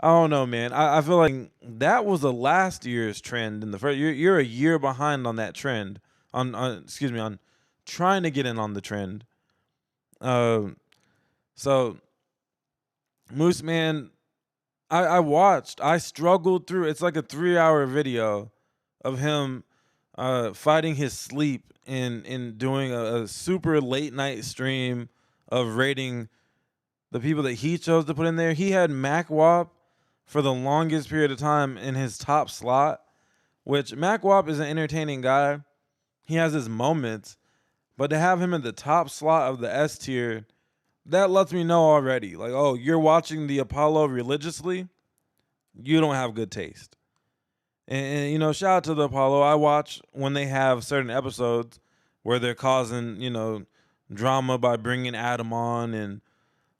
I don't know, man. I feel like that was a last year's trend in the first. You're a year behind on that trend. On trying to get in on the trend. So Moose Man, I struggled through. It's like a 3-hour video of him fighting his sleep in doing a super late night stream of rating the people that he chose to put in there. He had Mac Wop for the longest period of time in his top slot, which Mac Wop is an entertaining guy. He has his moments. But to have him in the top slot of the S tier, that lets me know already. Like, oh, you're watching the Apollo religiously? You don't have good taste. And you know, shout out to the Apollo. I watch when they have certain episodes where they're causing, drama by bringing Adam on. And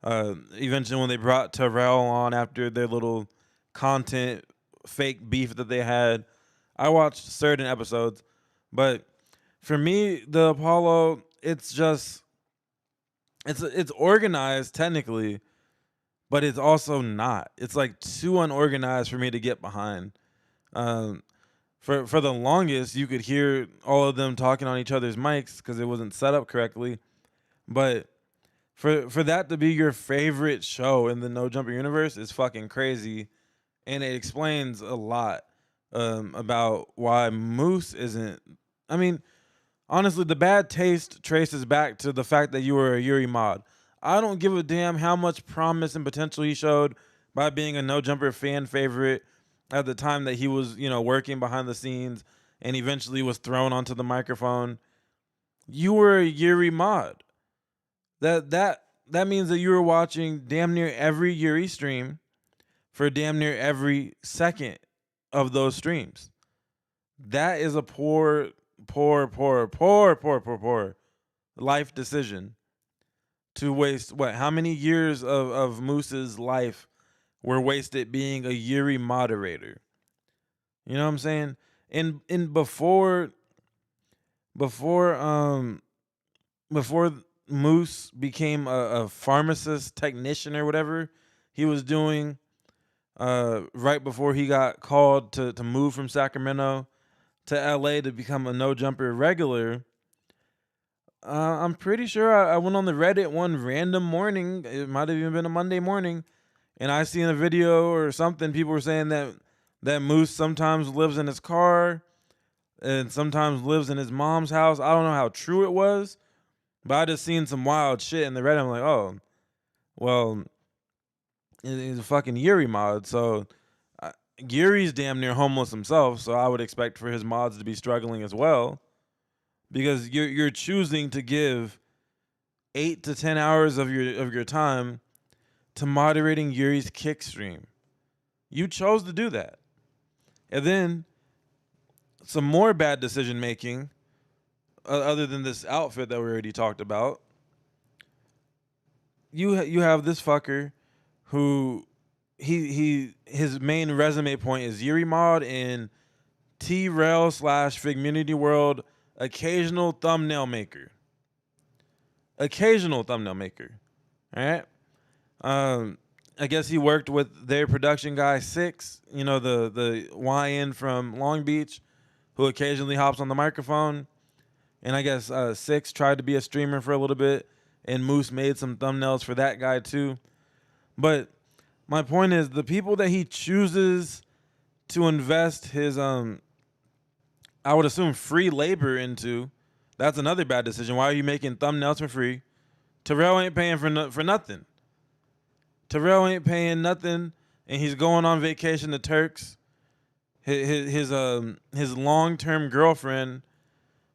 eventually when they brought Terrell on after their little content fake beef that they had, I watched certain episodes. But for me, the Apollo, it's organized technically, but it's also not. It's like too unorganized for me to get behind. For the longest, you could hear all of them talking on each other's mics because it wasn't set up correctly. But for that to be your favorite show in the No Jumper universe is fucking crazy, and it explains a lot about why Moose isn't. I mean, honestly, the bad taste traces back to the fact that you were a Yuri mod. I don't give a damn how much promise and potential he showed by being a No Jumper fan favorite at the time that he was, working behind the scenes and eventually was thrown onto the microphone. You were a Yuri mod. That means that you were watching damn near every Yuri stream for damn near every second of those streams. That is a poor life decision to waste how many years of Moose's life were wasted being a Yuri moderator. You know what I'm saying? And before Moose became a pharmacist technician or whatever he was doing right before he got called to move from Sacramento to LA to become a No Jumper regular. I'm pretty sure I went on the Reddit one random morning. It might have even been a Monday morning, and I seen a video or something. People were saying that Moose sometimes lives in his car and sometimes lives in his mom's house. I don't know how true it was, but I just seen some wild shit in the Reddit. I'm like, oh, well, he's a fucking Yuri mod. So Yuri's damn near homeless himself, so I would expect for his mods to be struggling as well. Because you're choosing to give 8 to 10 hours of your time to moderating Yuri's kick stream. You chose to do that. And then some more bad decision making, other than this outfit that we already talked about. You have this fucker who his main resume point is Yuri mod and T-Rail / Figmunity World occasional thumbnail maker. Occasional thumbnail maker. All right. I guess he worked with their production guy Six, you know, the YN from Long Beach, who occasionally hops on the microphone. And I guess Six tried to be a streamer for a little bit, and Moose made some thumbnails for that guy too. But my point is, the people that he chooses to invest his I would assume free labor into, that's another bad decision. Why are you making thumbnails for free? Terrell ain't paying for nothing. Terrell ain't paying nothing, and he's going on vacation to Turks. His long-term girlfriend,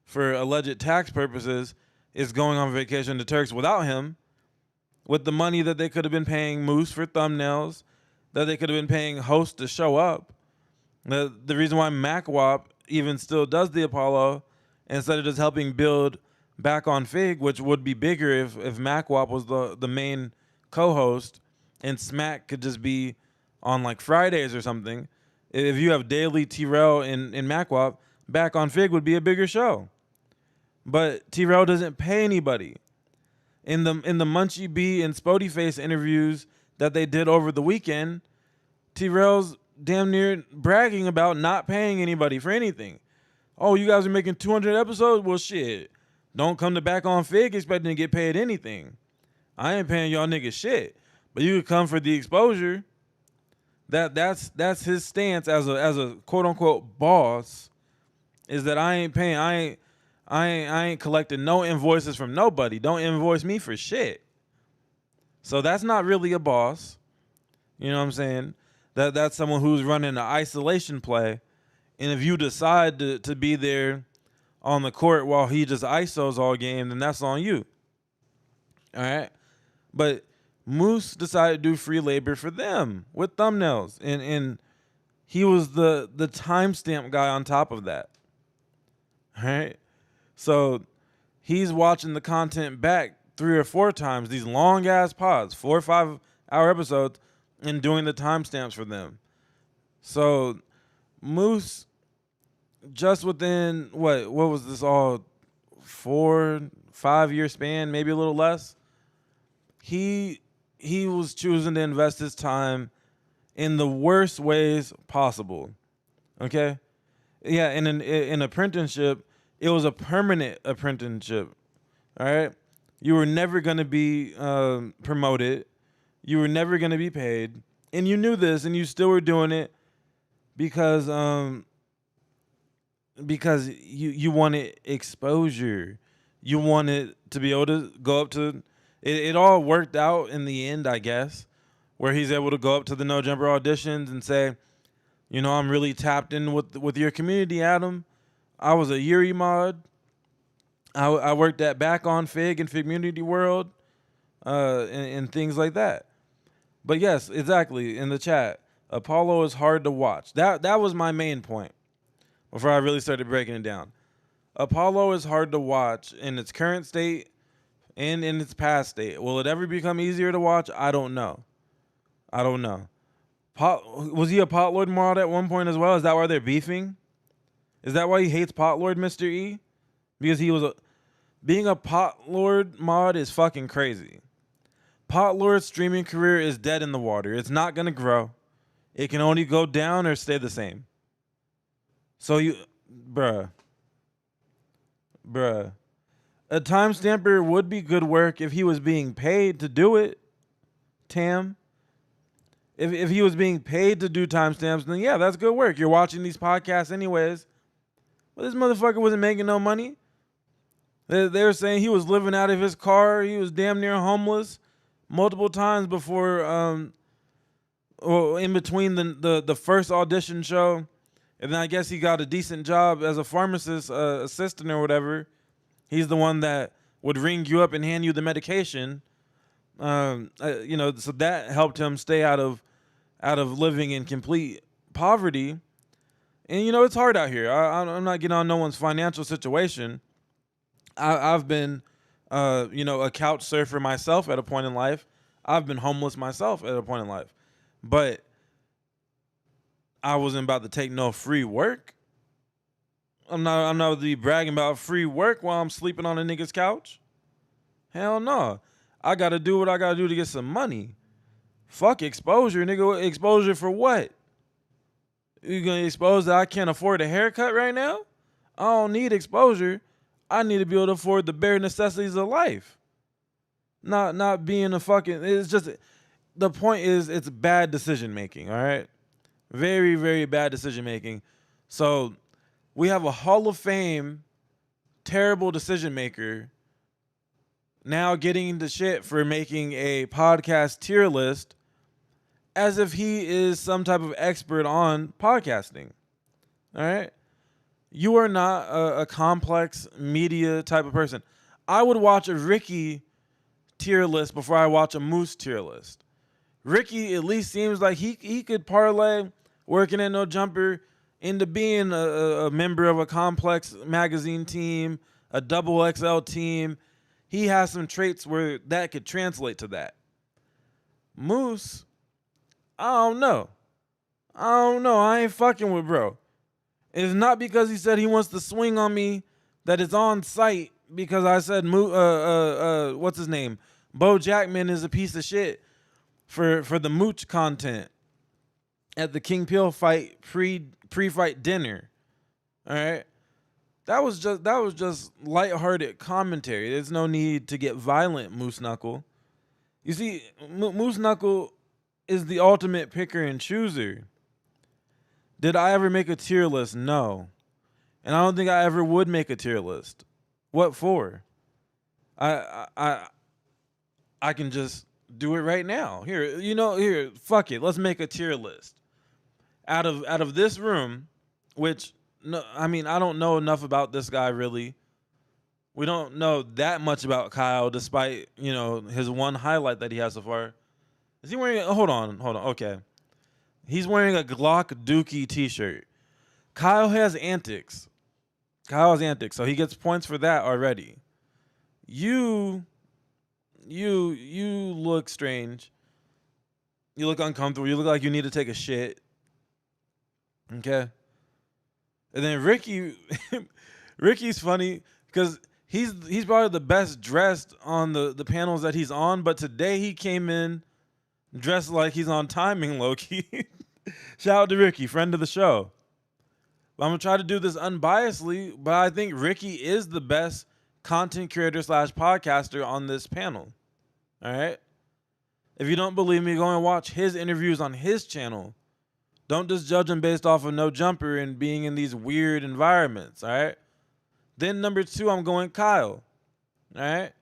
for alleged tax purposes, is going on vacation to Turks without him, with the money that they could have been paying Moose for thumbnails, that they could have been paying hosts to show up. The reason why MacWop even still does the Apollo instead of just helping build back on Fig, which would be bigger if MacWop was the main co-host and Smack could just be on like Fridays or something. If you have daily T-Rail and MacWop, back on Fig would be a bigger show. But T-Rail doesn't pay anybody. In the Munchie B and Spody Face interviews that they did over the weekend, T-Rail's damn near bragging about not paying anybody for anything. Oh, you guys are making 200 episodes? Well, shit. Don't come to Back on Fig expecting to get paid anything. I ain't paying y'all niggas shit. But you could come for the exposure. That's his stance as a quote unquote boss, is that I ain't paying. I ain't collecting no invoices from nobody. Don't invoice me for shit. So that's not really a boss. You know what I'm saying? That's someone who's running an isolation play. And if you decide to be there on the court while he just ISOs all game, then that's on you. All right? But Moose decided to do free labor for them with thumbnails. And he was the timestamp guy on top of that. All right? So he's watching the content back 3 or 4 times, these long-ass pods, 4 or 5 hour episodes, and doing the timestamps for them. So Moose, just within, what was this, all 4-5 year span, maybe a little less, he was choosing to invest his time in the worst ways possible. Okay? Yeah, in an apprenticeship, it was a permanent apprenticeship. All right? You were never going to be promoted. You were never going to be paid. And you knew this, and you still were doing it because you wanted exposure. You wanted to be able to go up to it all worked out in the end, I guess, where he's able to go up to the No Jumper auditions and say, you know, I'm really tapped in with your community, Adam. I was a Yuri mod. I worked at Back on Fig and Figmunity World and things like that. But yes, exactly, in the chat, Apollo is hard to watch. That was my main point before I really started breaking it down. Apollo is hard to watch in its current state and in its past state. Will it ever become easier to watch? I don't know. Was he a Potlord mod at one point as well? Is that why they're beefing? Is that why he hates Potlord, Mr. E? Because he was being a pot lord mod is fucking crazy. Pot lord's streaming career is dead in the water. It's not gonna grow. It can only go down or stay the same. So bruh. A timestamper would be good work if he was being paid to do it. Tam. If he was being paid to do timestamps, then yeah, that's good work. You're watching these podcasts anyways. But this motherfucker wasn't making no money. They were saying he was living out of his car. He was damn near homeless multiple times before, in between the first audition show. And then I guess he got a decent job as a pharmacist assistant or whatever. He's the one that would ring you up and hand you the medication. So that helped him stay out of living in complete poverty. And it's hard out here. I'm not getting on no one's financial situation. I've been, a couch surfer myself at a point in life. I've been homeless myself at a point in life, but I wasn't about to take no free work. I'm not about to be bragging about free work while I'm sleeping on a nigga's couch. Hell no. I got to do what I got to do to get some money. Fuck exposure, nigga. Exposure for what? You going to expose that I can't afford a haircut right now? I don't need exposure. I need to be able to afford the bare necessities of life. Not being a fucking... It's just... The point is, it's bad decision making, all right? Very, very bad decision making. So we have a Hall of Fame terrible decision maker now getting the shit for making a podcast tier list as if he is some type of expert on podcasting. All right? You are not a complex media type of person. I would watch a Ricky tier list before I watch a Moose tier list. Ricky at least seems like he could parlay working at No Jumper into being a member of a complex magazine team, a double XL team. He has some traits where that could translate to that. Moose, I don't know. I ain't fucking with bro. It's not because he said he wants to swing on me that it's on site because I said what's his name? Bo Jackman is a piece of shit for the mooch content at the King Peel fight pre-fight dinner. All right? That was just lighthearted commentary. There's no need to get violent, Moose Knuckle. You see, Moose Knuckle is the ultimate picker and chooser. Did I ever make a tier list? No. And I don't think I ever would make a tier list. What for? I can just do it right now. Here, fuck it. Let's make a tier list. Out of this room, which no, I mean, I don't know enough about this guy really. We don't know that much about Kyle, despite, his one highlight that he has so far. Is he wearing hold on. Okay. He's wearing a Glock Dookie t-shirt. Kyle has antics. So he gets points for that already. You look strange. You look uncomfortable. You look like you need to take a shit. Okay. And then Ricky's funny because he's probably the best dressed on the panels that he's on, but today he came in dressed like he's on timing, low-key. Shout out to Ricky, friend of the show. But I'm going to try to do this unbiasedly, but I think Ricky is the best content creator / podcaster on this panel. All right? If you don't believe me, go and watch his interviews on his channel. Don't just judge him based off of No Jumper and being in these weird environments, all right? Then number 2, I'm going Kyle, all right?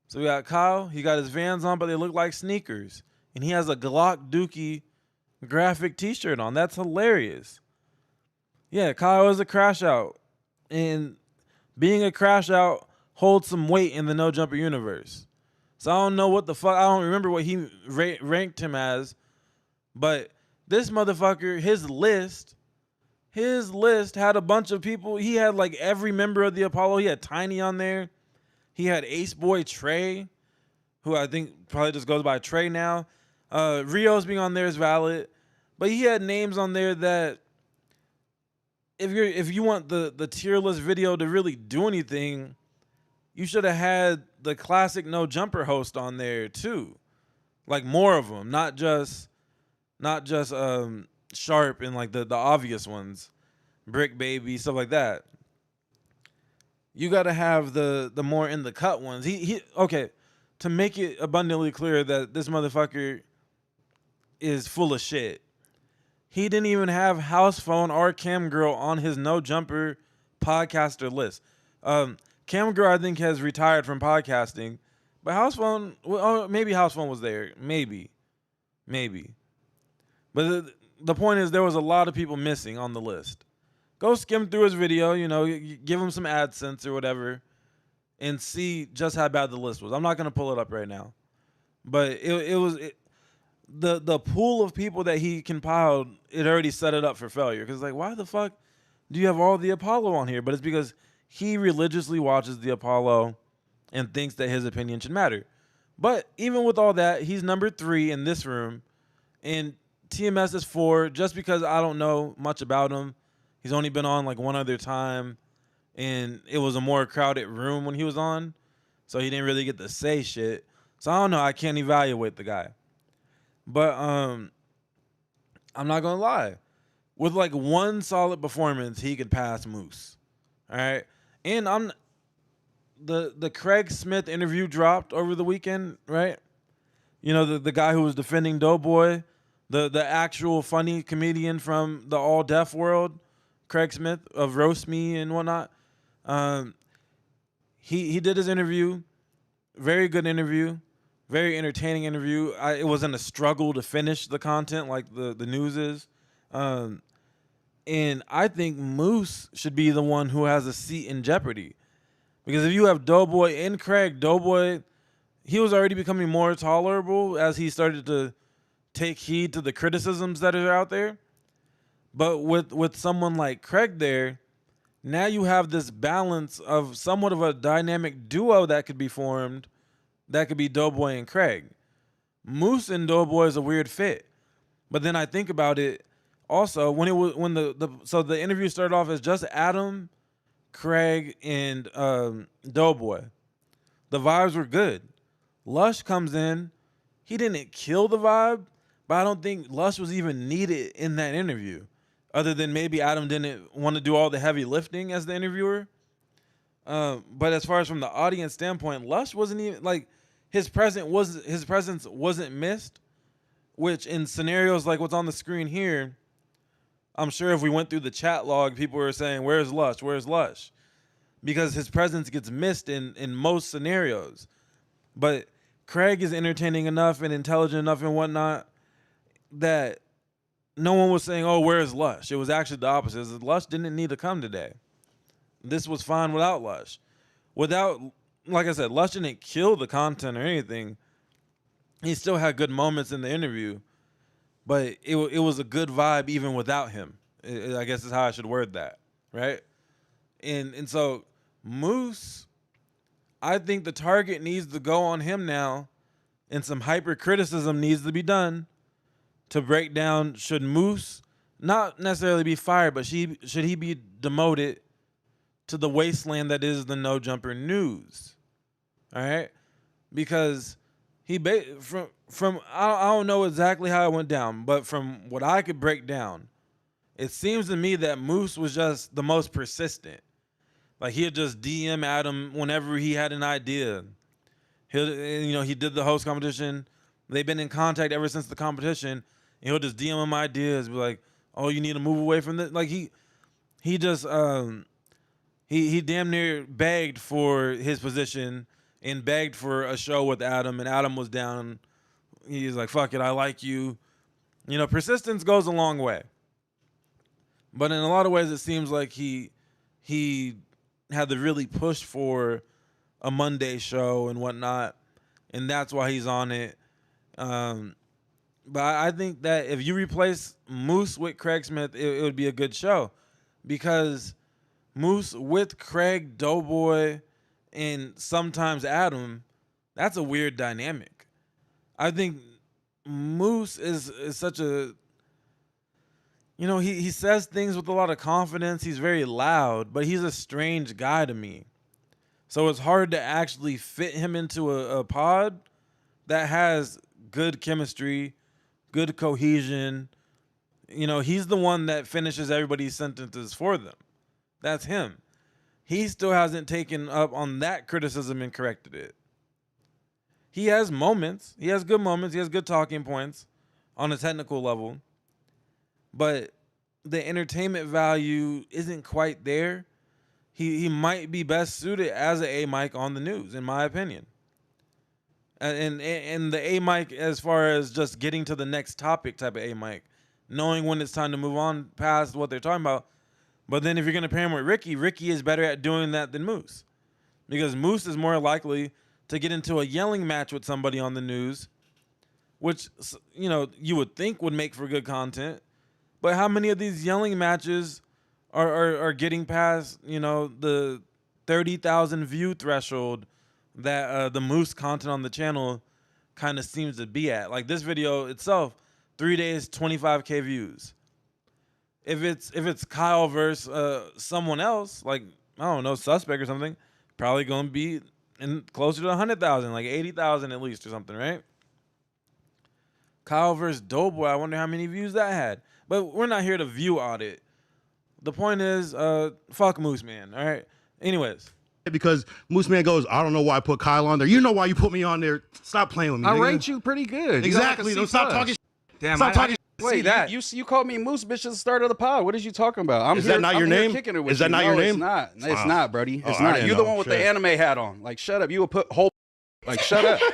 So we got Kyle. He got his Vans on, but they look like sneakers. And he has a Glock Dookie graphic t-shirt on. That's hilarious. Yeah, Kyle is a crash out. And being a crash out holds some weight in the No Jumper universe. So I don't know what the fuck. I don't remember what he ranked him as. But this motherfucker, his list had a bunch of people. He had like every member of the Apollo. He had Tiny on there. He had Ace Boy Trey, who I think probably just goes by Trey now. Rio's being on there is valid. But he had names on there that if you want the tier list video to really do anything, you should have had the classic No Jumper host on there too, like more of them, not just Sharp and like the obvious ones, Brick Baby, stuff like that. You got to have the more in the cut ones. He okay, to make it abundantly clear that this motherfucker is full of shit. He didn't even have House Phone or Cam Girl on his No Jumper podcaster list. Cam Girl, I think, has retired from podcasting, but House Phone, well, maybe House Phone was there, maybe. But the point is, there was a lot of people missing on the list. Go skim through his video, you know, give him some AdSense or whatever, and see just how bad the list was. I'm not gonna pull it up right now, but it was the pool of people that he compiled. It already set it up for failure. Because like, why the fuck do you have all the Apollo on here? But it's because he religiously watches the Apollo and thinks that his opinion should matter. But even with all that, he's number 3 in this room, and TMS is 4. Just because I don't know much about him. He's only been on like one other time, and it was a more crowded room when he was on, so he didn't really get to say shit. So I don't know. I can't evaluate the guy. But I'm not gonna lie. With like one solid performance, he could pass Moose. All right, and the Craig Smith interview dropped over the weekend, right? You know, the guy who was defending DoBoy, the actual funny comedian from the all deaf world, Craig Smith of Roast Me and whatnot. He did his interview, very good interview. Very entertaining interview. It wasn't a struggle to finish the content like the news is. And I think Moose should be the one who has a seat in jeopardy. Because if you have DoBoy and Craig, DoBoy, he was already becoming more tolerable as he started to take heed to the criticisms that are out there. But with someone like Craig there, now you have this balance of somewhat of a dynamic duo that could be formed. That could be DoBoy and Craig. Moose and DoBoy is a weird fit. But then I think about it also when the interview started off as just Adam, Craig, and DoBoy. The vibes were good. Lush comes in. He didn't kill the vibe, but I don't think Lush was even needed in that interview. Other than maybe Adam didn't want to do all the heavy lifting as the interviewer. But as far as from the audience standpoint, Lush wasn't even like his presence wasn't missed, which in scenarios like what's on the screen here, I'm sure if we went through the chat log, people were saying, "Where's Lush? Where's Lush?" Because his presence gets missed in most scenarios. But Craig is entertaining enough and intelligent enough and whatnot that no one was saying, "Oh, where's Lush?" It was actually the opposite. Lush didn't need to come today. This was fine without Lush. Like I said, Lush didn't kill the content or anything. He still had good moments in the interview, but it was a good vibe even without him. I guess is how I should word that, right? And so Moose, I think the target needs to go on him now, and some hyper criticism needs to be done to break down, should Moose not necessarily be fired, but should he be demoted to the wasteland that is the No Jumper News? All right, because he from I don't know exactly how it went down, but from what I could break down, it seems to me that Moose was just the most persistent. Like he'd just DM Adam whenever he had an idea. He did the host competition. They've been in contact ever since the competition. And he'll just DM him ideas, be like, "Oh, you need to move away from this." Like he just he damn near begged for his position and begged for a show with Adam, and Adam was down. He's like, "Fuck it, I like you." You know, persistence goes a long way. But in a lot of ways, it seems like he had to really push for a Monday show and whatnot, and that's why he's on it. But I think that if you replace Moose with Craig Smith, it would be a good show, because Moose with Craig, DoBoy, and sometimes Adam, that's a weird dynamic. I think Moose is such a, he says things with a lot of confidence. He's very loud, but he's a strange guy to me. So it's hard to actually fit him into a pod that has good chemistry, good cohesion. You know, he's the one that finishes everybody's sentences for them. That's him. He still hasn't taken up on that criticism and corrected it. He has moments. He has good moments. He has good talking points on a technical level. But the entertainment value isn't quite there. He might be best suited as an A mic on the news, in my opinion. And the A mic as far as just getting to the next topic type of A mic, knowing when it's time to move on past what they're talking about. But then if you're going to pair him with Ricky, Ricky is better at doing that than Moose. Because Moose is more likely to get into a yelling match with somebody on the news, which, you know, you would think would make for good content. But how many of these yelling matches are getting past, you know, the 30,000 view threshold that the Moose content on the channel kind of seems to be at? Like this video itself, 3 days, 25K views. If it's Kyle versus someone else, like, I don't know, Suspect or something, probably going to be closer to 100,000, like 80,000 at least or something, right? Kyle versus DoBoy, I wonder how many views that had. But we're not here to view audit. The point is, fuck Moose Man, all right? Anyways. Because Moose Man goes, I don't know why I put Kyle on there. You know why you put me on there. Stop playing with me. I nigga. rate you pretty good. Exactly. Don't stop talking. Damn, Stop talking. Wait, you called me Moose bitch at the start of the pod. What is you talking about? Is that not your name? Is that not your name? It's not. It's not, Brody. It's not. You're the one with the anime hat on. Like, shut up. You would put whole. Like, shut up. You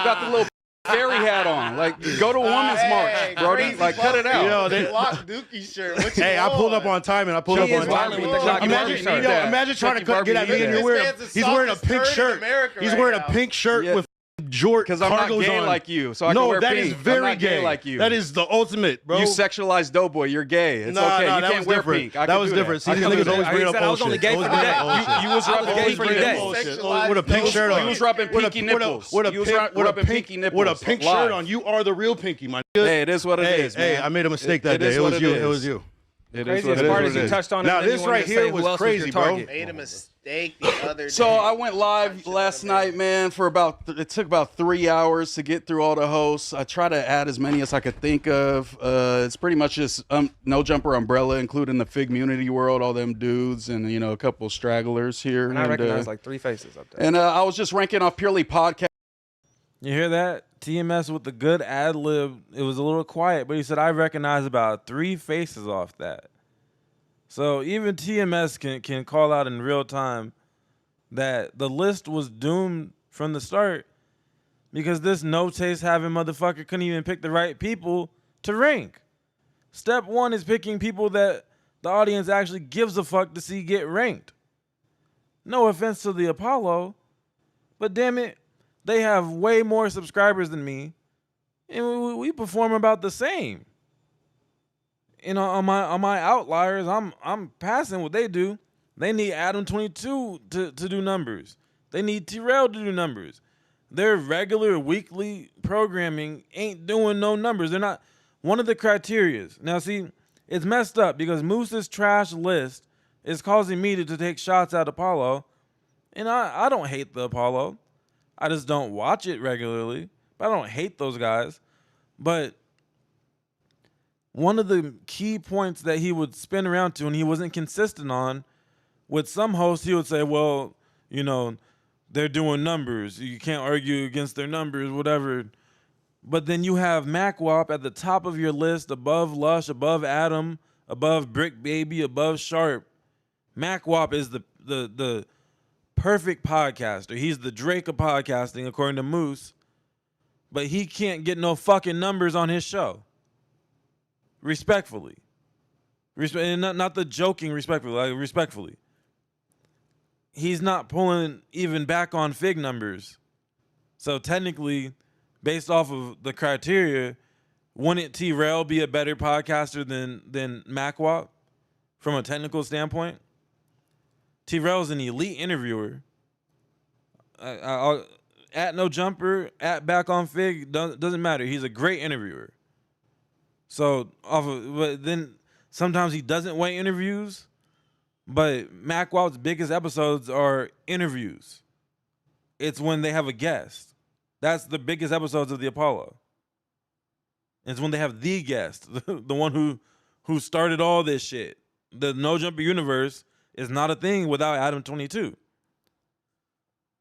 got the little fairy hat on. Like, go to Women's March, Brody. Like, cut it out. You know, they Lock Dookie shirt. What you Hey, I pulled up on time and I pulled up on time. Imagine trying to get at me and you're wearing. He's wearing a pink shirt. He's wearing a pink shirt with Jordan. Because I'm not gay like you, so I can wear pink. No, that is very gay. Like you. That is the ultimate, bro. You sexualized DoBoy. You're gay. It's okay. You can't wear pink. That was different. See, these niggas always bring up bullshit. I was only gay for the day. You was rubbing gay for the day. With a pink shirt on. You was rubbing pinky nipples. With a pink shirt on. You are the real pinky, my nigga. Hey, it is what it is. Hey, I made a mistake that day. It was you. It was you. Craziest part is you touched on it. Now this right here was crazy, bro. Made a mistake the other day. So I went live last night, man, for it took about 3 hours to get through all the hosts. I try to add as many as I could think of. It's pretty much just No Jumper Umbrella, including the Fig Community World, all them dudes, and, you know, a couple stragglers here. And I recognize like 3 faces up there. And I was just ranking off purely podcast. You hear that? TMS with the good ad lib. It was a little quiet, but he said I recognize about 3 faces off that. So even TMS can call out in real time that the list was doomed from the start because this no taste having motherfucker couldn't even pick the right people to rank. Step 1 is picking people that the audience actually gives a fuck to see get ranked. No offense to the Apollo, but damn it, they have way more subscribers than me, and we perform about the same. You know, on my outliers, I'm passing what they do. They need Adam 22 to do numbers. They need T-Rail to do numbers. Their regular weekly programming ain't doing no numbers. They're not one of the criterias. Now, see, it's messed up because Moose's trash list is causing me to take shots at Apollo, and I don't hate the Apollo. I just don't watch it regularly. But I don't hate those guys. But one of the key points that he would spin around to and he wasn't consistent on, with some hosts, he would say, well, you know, they're doing numbers. You can't argue against their numbers, whatever. But then you have MacWop at the top of your list, above Lush, above Adam, above Brick Baby, above Sharp. MacWop is the perfect podcaster. He's the Drake of podcasting, according to Moose. But he can't get no fucking numbers on his show. Respectfully. And not the joking respectfully, like respectfully. He's not pulling even back on Fig numbers. So technically, based off of the criteria, wouldn't T-Rail be a better podcaster than MacWop from a technical standpoint? T-Rail's an elite interviewer. At No Jumper, at Back on Fig, doesn't matter. He's a great interviewer. So but then sometimes he doesn't weigh interviews. But Mac Wild's biggest episodes are interviews. It's when they have a guest. That's the biggest episodes of the Apollo. It's when they have the guest, the one who started all this shit. The No Jumper universe is not a thing without Adam 22.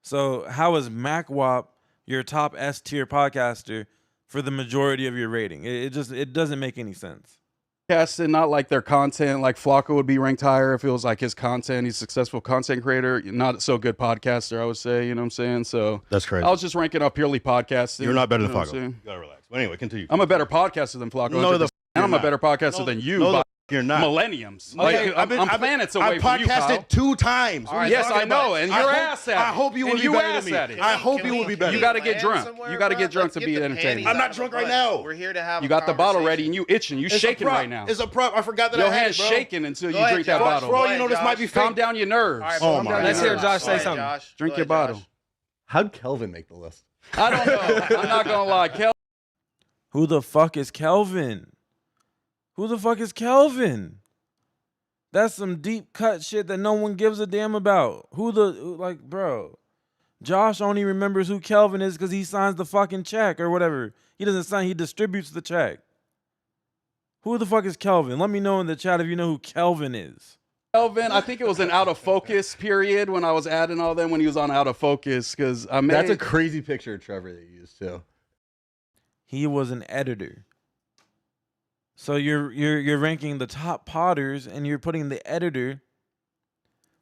So how is Mac Wop your top S tier podcaster for the majority of your rating? It doesn't make any sense. And not like their content. Like Flocko would be ranked higher if it was like his content. He's a successful content creator, not so good podcaster, I would say. You know what I'm saying? So that's crazy. I was just ranking up purely podcasting. You're not better than you know Flocko. You gotta relax. But anyway, continue. I'm a better podcaster than Flocko. No, and I'm a better podcaster than you. by you're not. Millenniums. Okay, Like, I'm planets away I've from you, Kyle. podcasted 2 times. All right, yes, I know, and you're ass at it. I hope you will be better than me. I hope you will be better. You got to get drunk. You got to get drunk to be entertaining. I'm not drunk right now. We're here to have. You got the bottle ready and you itching. You shaking right now. It's a prop. I forgot that Your I had hand's it, bro. shaking until you drink that bottle. Bro, you know this might be fake. Calm down your nerves. Oh my God. Let's hear Josh say something. Drink your bottle. How'd Kelvin make the list? I don't know. I'm not gonna lie, Kel. Who the fuck is Kelvin? Who the fuck is Kelvin? That's some deep cut shit that no one gives a damn about. Bro. Josh only remembers who Kelvin is because he signs the fucking check or whatever. He doesn't sign, he distributes the check. Who the fuck is Kelvin? Let me know in the chat if you know who Kelvin is. Kelvin, I think it was an out of focus period when I was adding all them when he was on out of focus because I made. That's a crazy picture of Trevor that you used too. He was an editor. So you're ranking the top potters and you're putting the editor.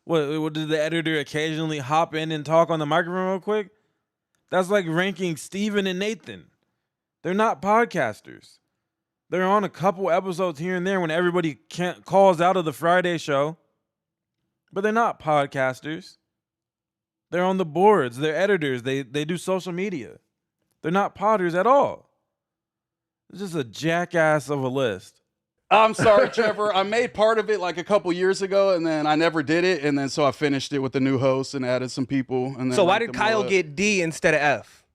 What did the editor occasionally hop in and talk on the microphone real quick? That's like ranking Steven and Nathan. They're not podcasters. They're on a couple episodes here and there when everybody calls out of the Friday show. But they're not podcasters. They're on the boards. They're editors. They do social media. They're not potters at all. It's just a jackass of a list. I'm sorry, Trevor. I made part of it like a couple years ago, and then I never did it, and then so I finished it with the new host and added some people. And then so why did Kyle get D instead of F?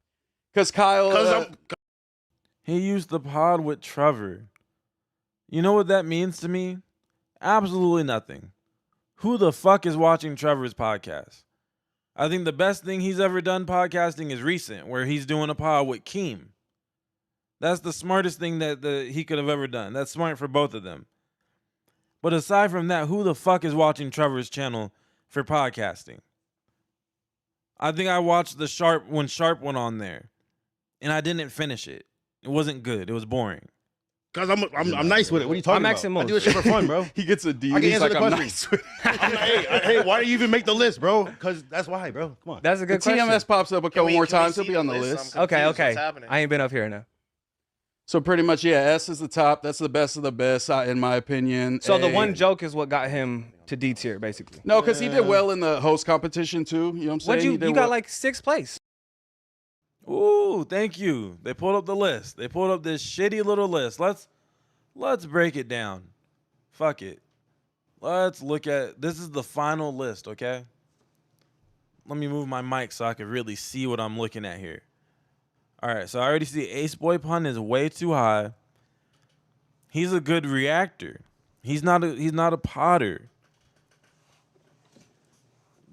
Because Kyle, he used the pod with Trevor. You know what that means to me? Absolutely nothing. Who the fuck is watching Trevor's podcast? I think the best thing he's ever done podcasting is recent, where he's doing a pod with Keem. That's the smartest thing that he could have ever done. That's smart for both of them. But aside from that, who the fuck is watching Trevor's channel for podcasting? I think I watched the Sharp when Sharp went on there, and I didn't finish it. It wasn't good. It was boring. Cause I'm nice with it. What are you talking about? I do this shit for fun, bro. He gets a D. I can He's answer like, the I'm question. nice with it. I'm like, hey, why do you even make the list, bro? Because that's why, bro. Come on. That's a good The question. TMS pops up a couple more times. He'll be on the list. Okay. I ain't been up here now. So pretty much, yeah, S is the top. That's the best of the best, in my opinion. So the one joke is what got him to D tier, basically. No, because he did well in the host competition too. You know what I'm saying? You got like 6th place. Ooh, thank you. They pulled up the list. They pulled up this shitty little list. Let's break it down. Fuck it. Let's look at this is the final list, okay? Let me move my mic so I can really see what I'm looking at here. All right, so I already see Ace Boy Pun is way too high. He's a good reactor. He's not a potter.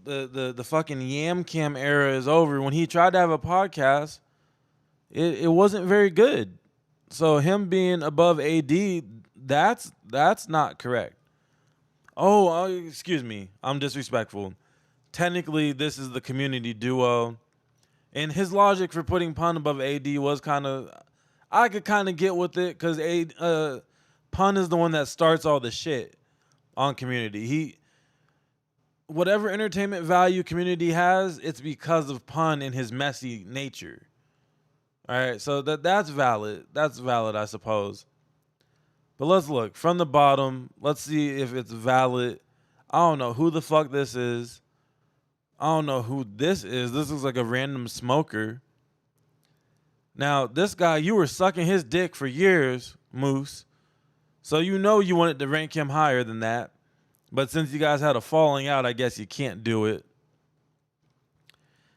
The fucking Yam Cam era is over. When he tried to have a podcast, it wasn't very good. So him being above AD, that's not correct. Oh, excuse me. I'm disrespectful. Technically, this is the community duo. And his logic for putting Pun above AD was I could kind of get with it because Pun is the one that starts all the shit on community. Whatever entertainment value community has, it's because of Pun and his messy nature. All right, so that's valid. That's valid, I suppose. But let's look from the bottom. Let's see if it's valid. I don't know who the fuck this is. I don't know who this is. This looks like a random smoker. Now, this guy, you were sucking his dick for years, Moose. So you know you wanted to rank him higher than that. But since you guys had a falling out, I guess you can't do it.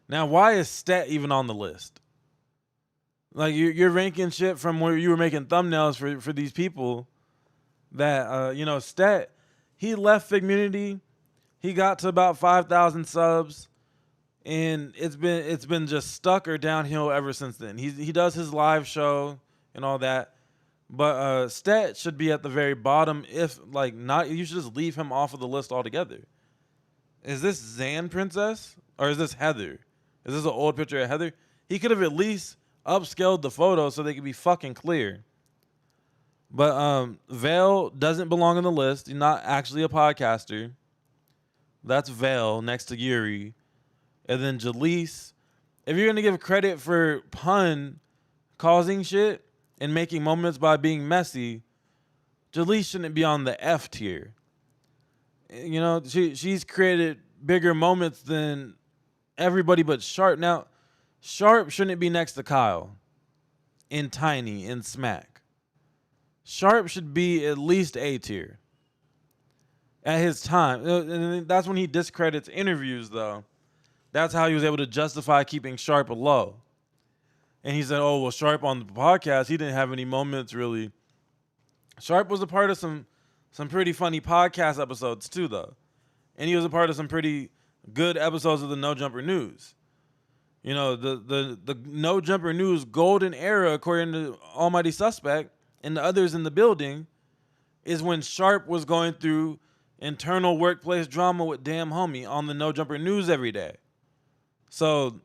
Now, why is Stet even on the list? Like, you're ranking shit from where you were making thumbnails for these people that, Stet, he left Figmunity He got to about 5,000 subs, and it's been just stuck or downhill ever since then. He does his live show and all that, but Stet should be at the very bottom. If like not, you should just leave him off of the list altogether. Is this Zan Princess or is this Heather? Is this an old picture of Heather? He could have at least upscaled the photo so they could be fucking clear. But Vale doesn't belong on the list. He's not actually a podcaster. That's Vale next to Yuri. And then Jaleese. If you're going to give credit for pun causing shit and making moments by being messy, Jaleese shouldn't be on the F tier. You know, she's created bigger moments than everybody but Sharp. Now, Sharp shouldn't be next to Kyle and Tiny and Smack. Sharp should be at least A tier at his time. And that's when he discredits interviews, though. That's how he was able to justify keeping Sharp low. And he said, oh, well, Sharp on the podcast, he didn't have any moments, really. Sharp was a part of some pretty funny podcast episodes, too, though. And he was a part of some pretty good episodes of the No Jumper News. You know, the No Jumper News golden era, according to Almighty Suspect and the others in the building, is when Sharp was going through internal workplace drama with Damn Homie on the No Jumper News every day. So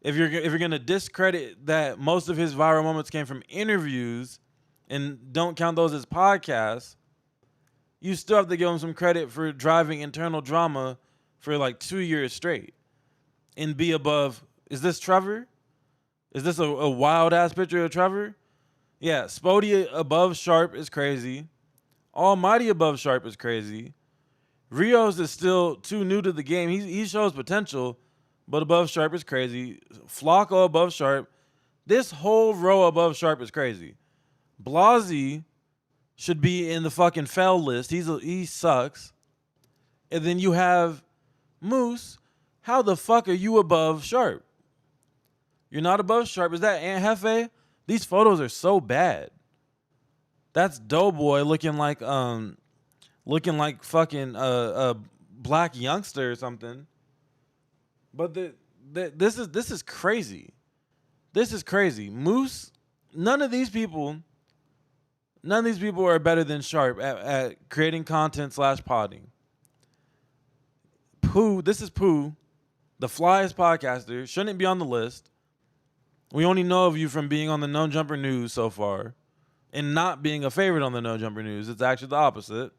if you're gonna discredit that most of his viral moments came from interviews and don't count those as podcasts, you still have to give him some credit for driving internal drama for like 2 years straight and be above. Is this Trevor? Is this a wild ass picture of Trevor? Yeah, Spody above Sharp is crazy. Almighty above Sharp is crazy. Rios is still too new to the game. He shows potential, but above Sharp is crazy. Flacco above Sharp. This whole row above Sharp is crazy. Blasey should be in the fucking fell list. He sucks. And then you have Moose. How the fuck are you above Sharp? You're not above Sharp. Is that Aunt Hefe? These photos are so bad. That's DoBoy looking like fucking a black youngster or something. But this is crazy. This is crazy. Moose, none of these people are better than Sharp at creating content /podding. Pooh, this is Pooh, the flyest podcaster, shouldn't be on the list. We only know of you from being on the No Jumper News so far and not being a favorite on the No Jumper News. It's actually the opposite.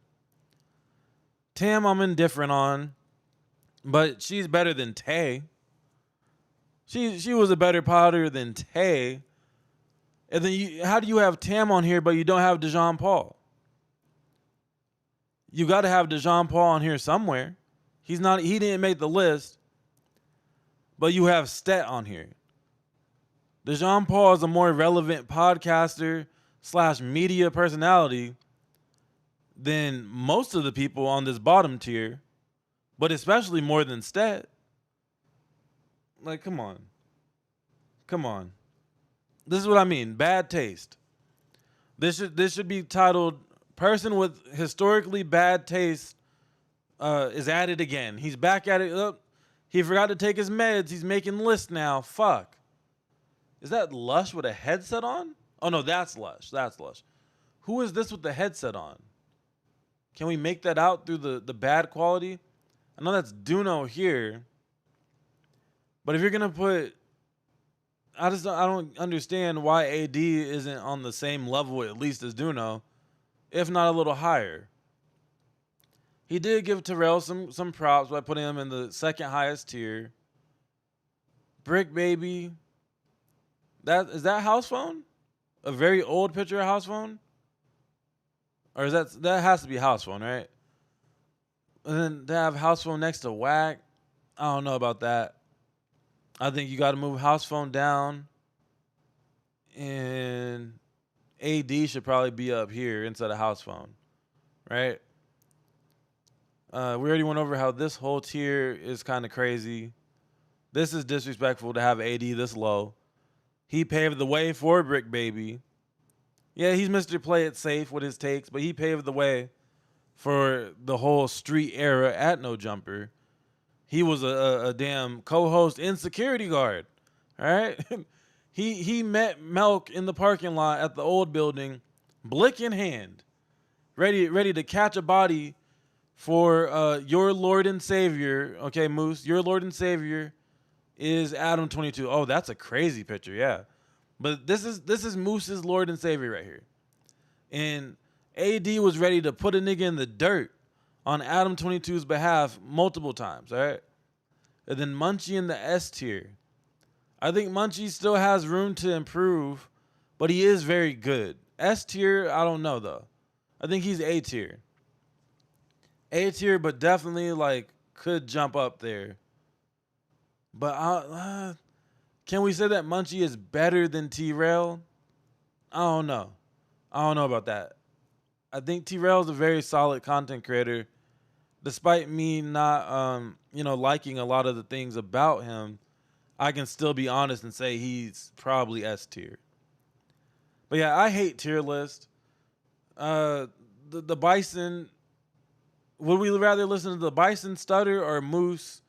Tam, I'm indifferent on, but she's better than Tay. She was a better podder than Tay. And then how do you have Tam on here, but you don't have DeJean Paul? You got to have DeJean Paul on here somewhere. He didn't make the list, but you have Stet on here. DeJean Paul is a more relevant podcaster /media personality than most of the people on this bottom tier, but especially more than Stet. Like, come on. Come on. This is what I mean. Bad taste. This should be titled "Person with Historically Bad Taste is at it again." He's back at it. Oh, he forgot to take his meds. He's making lists now. Fuck. Is that Lush with a headset on? Oh no, that's Lush. That's Lush. Who is this with the headset on? Can we make that out through the bad quality? I know that's Duno here. But if you're gonna put, I don't understand why AD isn't on the same level at least as Duno, if not a little higher. He did give Terrell some props by putting him in the second highest tier. Brick Baby. Is that House Phone? A very old picture of House Phone? Or is that has to be House Phone, right? And then to have House Phone next to Whack, I don't know about that. I think you got to move House Phone down, and AD should probably be up here instead of House Phone, right? We already went over how this whole tier is kind of crazy. This is disrespectful to have AD this low. He paved the way for Brick Baby. Yeah, he's Mr. Play It Safe with his takes, but he paved the way for the whole street era at No Jumper. He was a damn co-host and security guard. All right. He met Melk in the parking lot at the old building, blick in hand, ready to catch a body for your Lord and Savior. Okay, Moose, your Lord and Savior is Adam 22. Oh, that's a crazy picture, yeah. But this is Moose's Lord and Savior right here. And AD was ready to put a nigga in the dirt on Adam 22's behalf multiple times, all right? And then Munchie in the S tier. I think Munchie still has room to improve, but he is very good. S tier, I don't know, though. I think he's A tier. A tier, but definitely, like, could jump up there. But can we say that Munchie is better than T-Rail? I don't know. I don't know about that. I think T-Rail is a very solid content creator. Despite me not, liking a lot of the things about him, I can still be honest and say he's probably S tier. But yeah, I hate tier list. The Bison, would we rather listen to the Bison stutter or Moose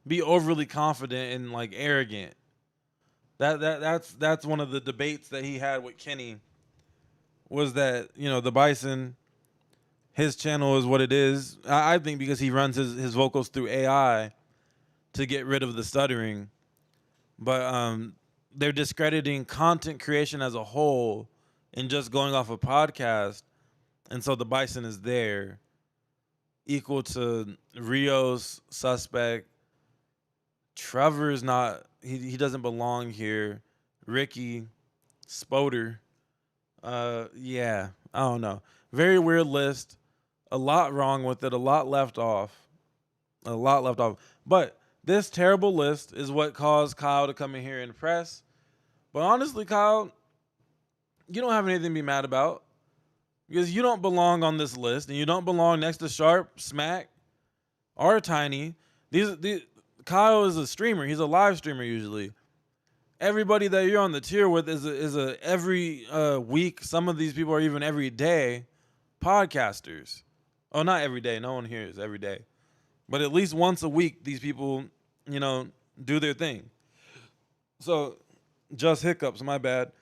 be overly confident and like arrogant? That's one of the debates that he had with Kenny, was that, the Bison, his channel is what it is. I think because he runs his vocals through AI to get rid of the stuttering. But they're discrediting content creation as a whole and just going off a podcast. And so the Bison is there, equal to Rio's, Suspect. Trevor's not, he doesn't belong here. Ricky, Spoder. Yeah, I don't know. Very weird list. A lot wrong with it. A lot left off. But this terrible list is what caused Kyle to come in here and press. But honestly, Kyle, you don't have anything to be mad about, because you don't belong on this list, and you don't belong next to Sharp, Smack, or Tiny. Kyle is a streamer. He's a live streamer usually. Everybody that you're on the tier with is a every week. Some of these people are even every day podcasters. Oh, not every day. No one here is every day. But at least once a week, these people, do their thing. So, just hiccups, my bad.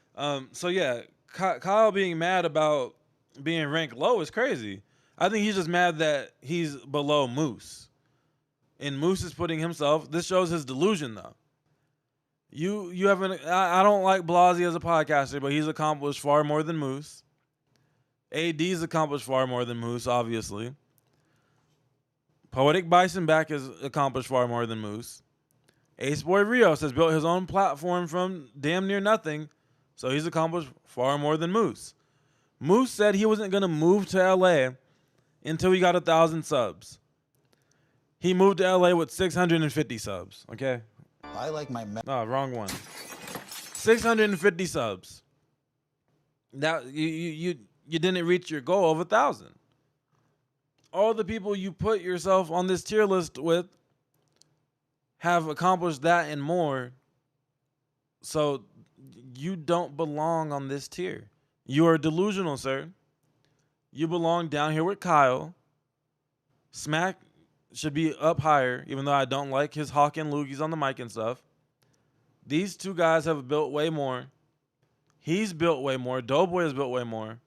So yeah, Kyle being mad about being ranked low is crazy. I think he's just mad that he's below Moose. And Moose is putting himself, this shows his delusion though. You haven't, I don't like Blasey as a podcaster, but he's accomplished far more than Moose. AD's accomplished far more than Moose, obviously. Poetic Bison Back has accomplished far more than Moose. Ace Boy Rios has built his own platform from damn near nothing, so he's accomplished far more than Moose. Moose said he wasn't going to move to LA until he got 1,000 subs. He moved to LA with 650 subs, okay? I like my... No, wrong one. 650 subs. Now, you didn't reach your goal of 1,000. All the people you put yourself on this tier list with have accomplished that and more. So you don't belong on this tier. You are delusional, sir. You belong down here with Kyle. Smack should be up higher, even though I don't like his hawk and loogies on the mic and stuff. These two guys have built way more. He's built way more. DoBoy has built way more.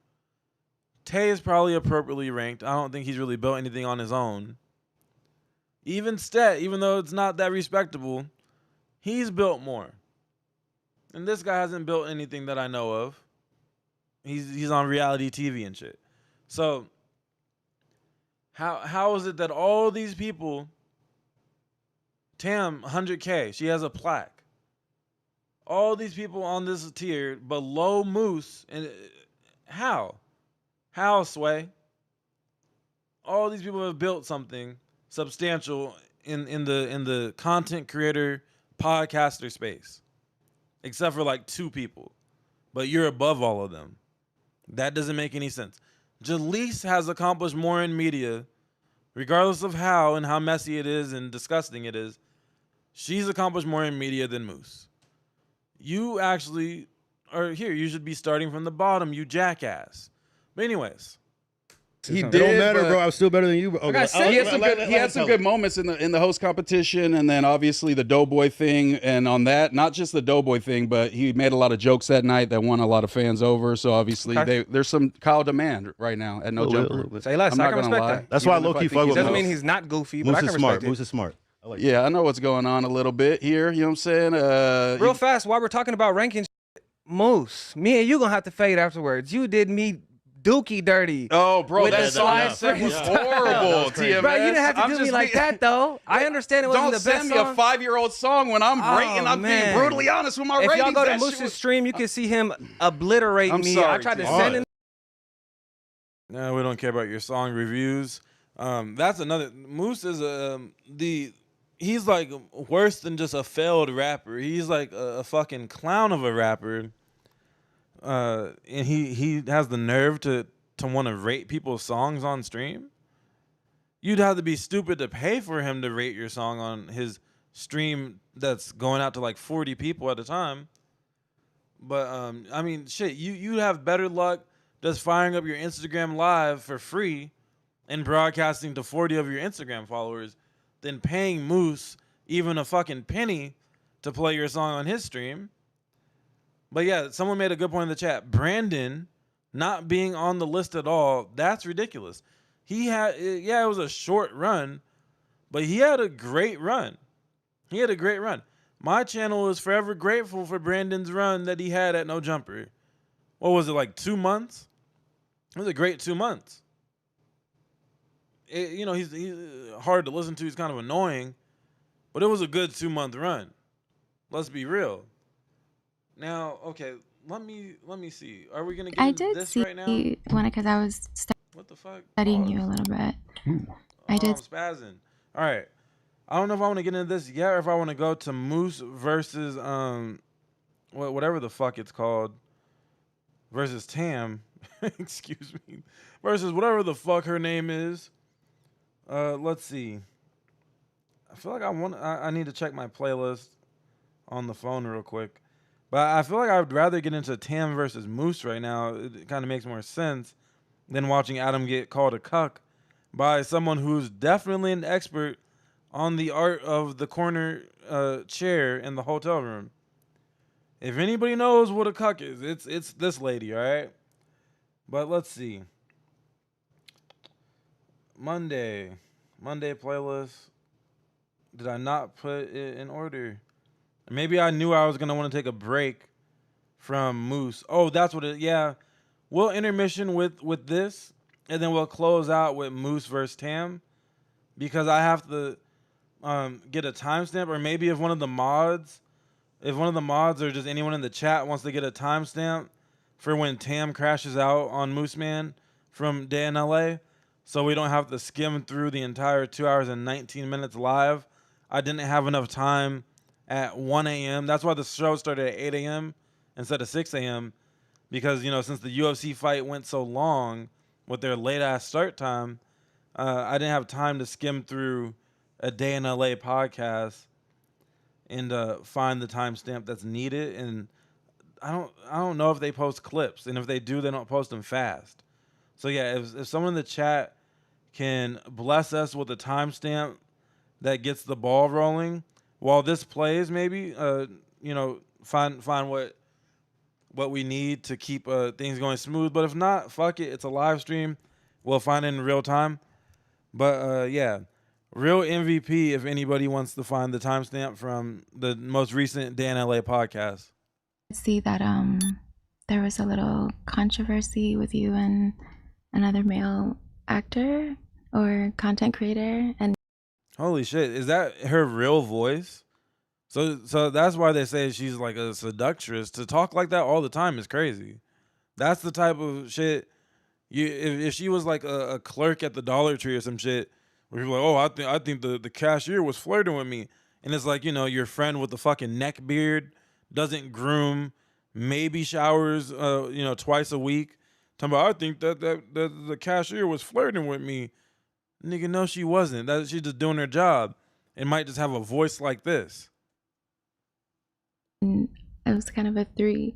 Tay is probably appropriately ranked. I don't think he's really built anything on his own. Even Stet, even though it's not that respectable, he's built more. And this guy hasn't built anything that I know of. He's on reality TV and shit. So how is it that all these people, Tam, 100K, she has a plaque. All these people on this tier below Moose, and how? How, Sway? All these people have built something substantial in the content creator podcaster space, except for like 2 people, but you're above all of them. That doesn't make any sense. Jaleese has accomplished more in media, regardless of how and how messy it is and disgusting it is. She's accomplished more in media than Moose. You actually are here. You should be starting from the bottom, you jackass. But anyways, or He something. did. It don't matter, but- bro. I'm still better than you, bro. Okay, got He had some good moments in the host competition, and then obviously the DoBoy thing. And on that, not just the DoBoy thing, but he made a lot of jokes that night that won a lot of fans over. So obviously there's some Kyle demand right now at No Jumper. Say less. I'm I not can gonna respect lie. that. That's why I Even if low-key think fuck he's with Doesn't Moose. mean he's not goofy, but Moose I can is smart. respect it. Moose is smart. I like Yeah, I know what's going on a little bit here. You know what I'm saying? Real fast, while we're talking about rankings, Moose, me and you gonna have to fade afterwards. You did me dookie dirty. Oh, bro, with that the song slide you sent was freestyle. horrible, TMS. Bro, you didn't have to I'm do me just like being- that, though. I understand it wasn't Don't the best send me song. a 5-year-old song when I'm rating. I'm being man. brutally honest with my If ratings. y'all go to That shit Moose's was- stream, you can see him obliterate I'm me. sorry, I tried to T. send him. No, we don't care about your song reviews. That's another. Moose is he's like worse than just a failed rapper. He's like a fucking clown of a rapper. And he has the nerve to want to rate people's songs on stream. You'd have to be stupid to pay for him to rate your song on his stream that's going out to like 40 people at a time. But I mean, shit, you'd have better luck just firing up your Instagram live for free and broadcasting to 40 of your Instagram followers than paying Moose even a fucking penny to play your song on his stream. But yeah, someone made a good point in the chat. Brandon not being on the list at all, that's ridiculous. It was a short run, but he had a great run. My channel is forever grateful for Brandon's run that he had at No Jumper. What was it, like 2 months? It was a great 2 months. He's hard to listen to. He's kind of annoying, but it was a good 2-month run. Let's be real. Now, okay, let me see. Are we gonna get into this right now? Because I was What the fuck? studying you a little bit. I did. I'm spazzing. All right. I don't know if I want to get into this yet or if I want to go to Moose versus whatever the fuck it's called versus Tam. Excuse me. Versus whatever the fuck her name is. Let's see. I feel like I need to check my playlist on the phone real quick. But I feel like I would rather get into Tam versus Moose right now. It kind of makes more sense than watching Adam get called a cuck by someone who's definitely an expert on the art of the corner chair in the hotel room. If anybody knows what a cuck is, it's this lady, all right? But let's see. Monday playlist. Did I not put it in order? Maybe I knew I was going to want to take a break from Moose. Oh, that's what it, yeah. We'll intermission with this, and then we'll close out with Moose versus Tam, because I have to get a timestamp, or maybe if one of the mods or just anyone in the chat wants to get a timestamp for when Tam crashes out on Moose Man from Day in LA, so we don't have to skim through the entire 2 hours and 19 minutes live. I didn't have enough time at 1 a.m. That's why the show started at 8 a.m. instead of 6 a.m. Because, since the UFC fight went so long with their late-ass start time, I didn't have time to skim through a Day in LA podcast and find the timestamp that's needed. And I don't know if they post clips. And if they do, they don't post them fast. So, yeah, if someone in the chat can bless us with a timestamp that gets the ball rolling while this plays, maybe find what we need to keep things going smooth. But if not, fuck it, it's a live stream. We'll find it in real time. But yeah, real MVP if anybody wants to find the timestamp from the most recent Day in LA podcast. See that there was a little controversy with you and another male actor or content creator, and Holy shit, is that her real voice? So that's why they say she's like a seductress. To talk like that all the time is crazy. That's the type of shit. If she was like a clerk at the Dollar Tree or some shit, where you're like, oh, I think the cashier was flirting with me, and it's like, your friend with the fucking neck beard doesn't groom, maybe showers, twice a week. Talking about, I think that the cashier was flirting with me. Nigga, no, she wasn't. She's just doing her job. It might just have a voice like this. it was kind of a three.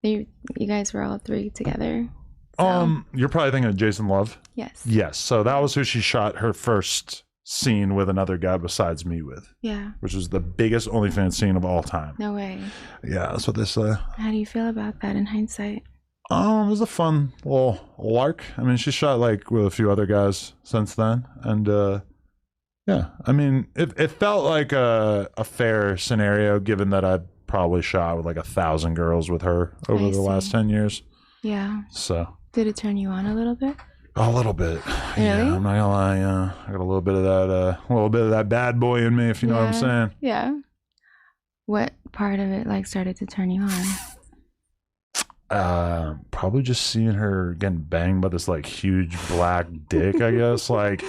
You guys were all three together. You're probably thinking of Jason Love. Yes. Yes. So that was who she shot her first scene with another guy besides me with. Yeah. Which was the biggest OnlyFans scene of all time. No way. Yeah, that's what they say. How do you feel about that in hindsight? It was a fun little lark. I mean, she shot like with a few other guys since then, and yeah, I mean, it felt like a fair scenario given that I probably shot with like 1,000 girls with her over the last 10 years. Yeah. So. Did it turn you on a little bit? A little bit. Really? Yeah, I'm not gonna lie. I got a little bit of that bad boy in me, if you know what I'm saying. Yeah. What part of it like started to turn you on? Probably just seeing her getting banged by this like huge black dick, I guess. Like,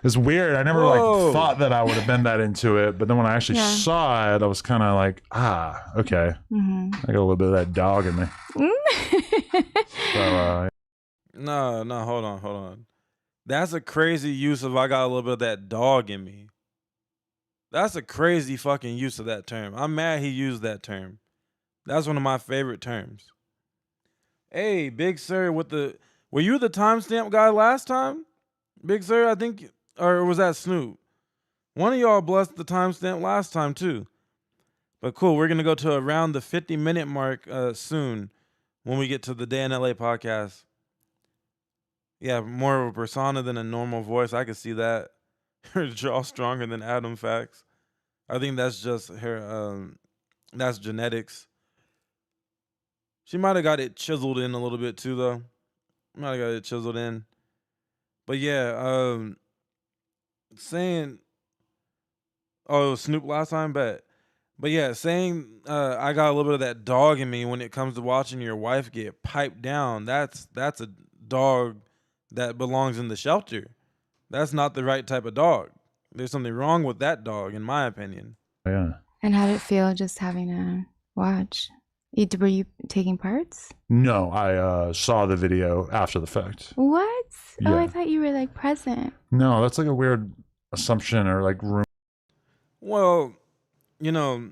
it's weird. I never like thought that I would have been that into it, but then when I actually saw it, I was kind of like, okay. I got a little bit of that dog in me. So, No, hold on. That's a crazy use of I got a little bit of that dog in me. That's a crazy fucking use of that term. I'm mad he used that term. That's one of my favorite terms. Hey, Big Sir, were you the timestamp guy last time? Big Sir, I think, or was that Snoop? One of y'all blessed the timestamp last time too. But cool, we're gonna go to around the 50-minute mark soon when we get to the Day in LA podcast. Yeah, more of a persona than a normal voice. I could see that. Her jaw stronger than Adam Facts. I think that's just her. That's genetics. She might have got it chiseled in a little bit too, though. Might have got it chiseled in. But yeah, saying, oh, it was Snoop last time, but yeah, saying I got a little bit of that dog in me when it comes to watching your wife get piped down. That's a dog that belongs in the shelter. That's not the right type of dog. There's something wrong with that dog, in my opinion. Yeah. And how did it feel just having to watch? Were you taking parts? No, I saw the video after the fact. What? Yeah. Oh, I thought you were like present. No, that's like a weird assumption or like rumor. Well, you know,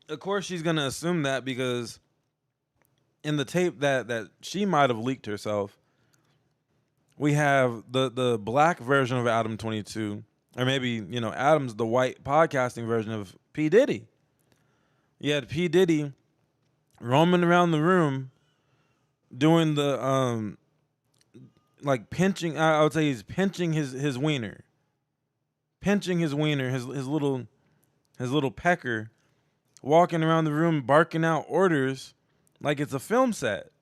of course she's gonna assume that because in the tape that she might have leaked herself, we have the black version of Adam 22, or maybe, you know, Adam's the white podcasting version of P. Diddy. You had P. Diddy roaming around the room doing the like pinching. I would say he's pinching his wiener, his little pecker, walking around the room barking out orders like it's a film set,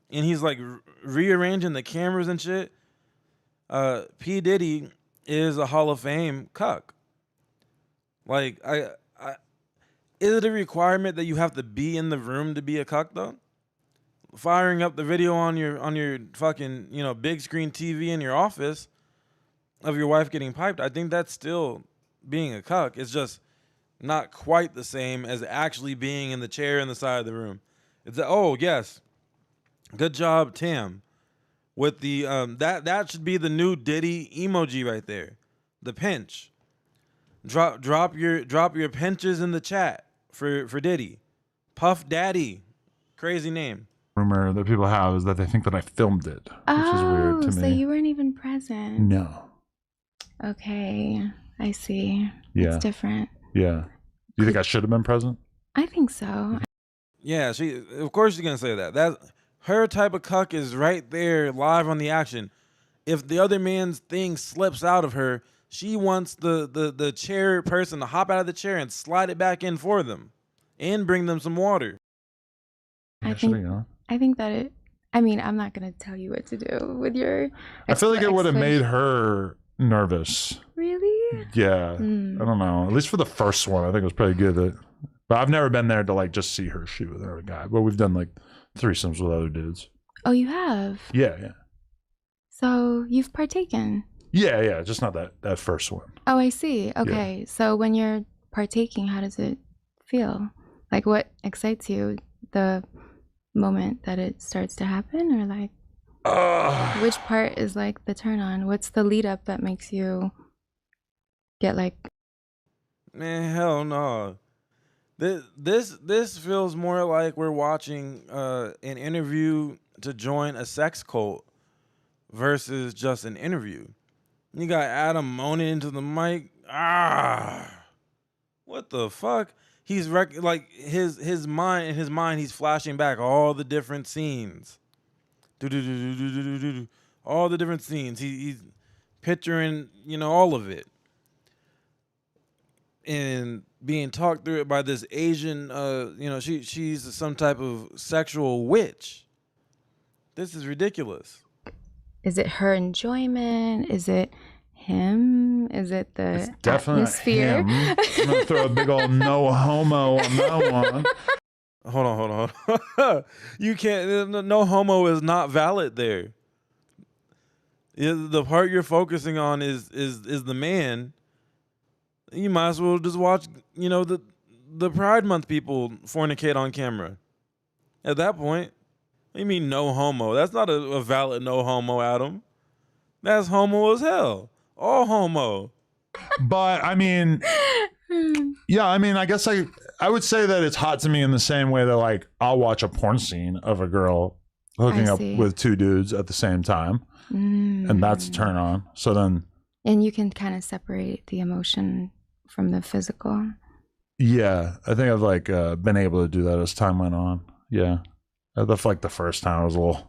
and he's like rearranging the cameras and shit. P. Diddy is a Hall of Fame cuck. Like is it a requirement that you have to be in the room to be a cuck though? Firing up the video on your fucking, you know, big screen TV in your office of your wife getting piped, I think that's still being a cuck. It's just not quite the same as actually being in the chair in the side of the room. It's oh yes, good job, Tam, with the that should be the new Diddy emoji right there, the pinch. Drop your pinches in the chat for Diddy, Puff Daddy, crazy name. Rumor that people have is that they think that I filmed it, which is weird to me. So you weren't even present. No. Okay, I see. Yeah. It's different. Yeah. Do you think I should have been present? I think so. Yeah, of course she's gonna say that. That her type of cuck is right there live on the action. If the other man's thing slips out of her, she wants the chair person to hop out of the chair and slide it back in for them and bring them some water. I think that I mean, I'm not going to tell you what to do with your... I feel like it would have made her nervous. Really? Yeah. I don't know. At least for the first one, I think it was pretty good. But I've never been there to like just see her shoot with another guy. But we've done like threesomes with other dudes. Oh, you have? Yeah. So you've partaken? Yeah. Just not that first one. Oh, I see. Okay. Yeah. So when you're partaking, how does it feel? Like what excites you? The moment that it starts to happen, or like which part is like the turn on? What's the lead up that makes you get like... Man, hell no. This feels more like we're watching an interview to join a sex cult versus just an interview. You got Adam moaning into the mic. What the fuck? He's like his mind in his mind. He's flashing back all the different scenes. All the different scenes. He's picturing, all of it. And being talked through it by this Asian, she's some type of sexual witch. This is ridiculous. Is it her enjoyment? Is it him? Is it the Definitely atmosphere? him. I'm gonna throw a big old no homo on that one. Hold on. You can't. No homo is not valid there. The part you're focusing on is the man. You might as well just watch, the Pride Month people fornicate on camera. At that point, what do you mean no homo? That's not a valid no homo, Adam. That's homo as hell. All homo. But I mean, yeah, I guess I would say that it's hot to me in the same way that like I'll watch a porn scene of a girl hooking up with two dudes at the same time, and that's a turn on. So then, and you can kind of separate the emotion from the physical. Yeah, I think I've like been able to do that as time went on. Yeah, the first time it was a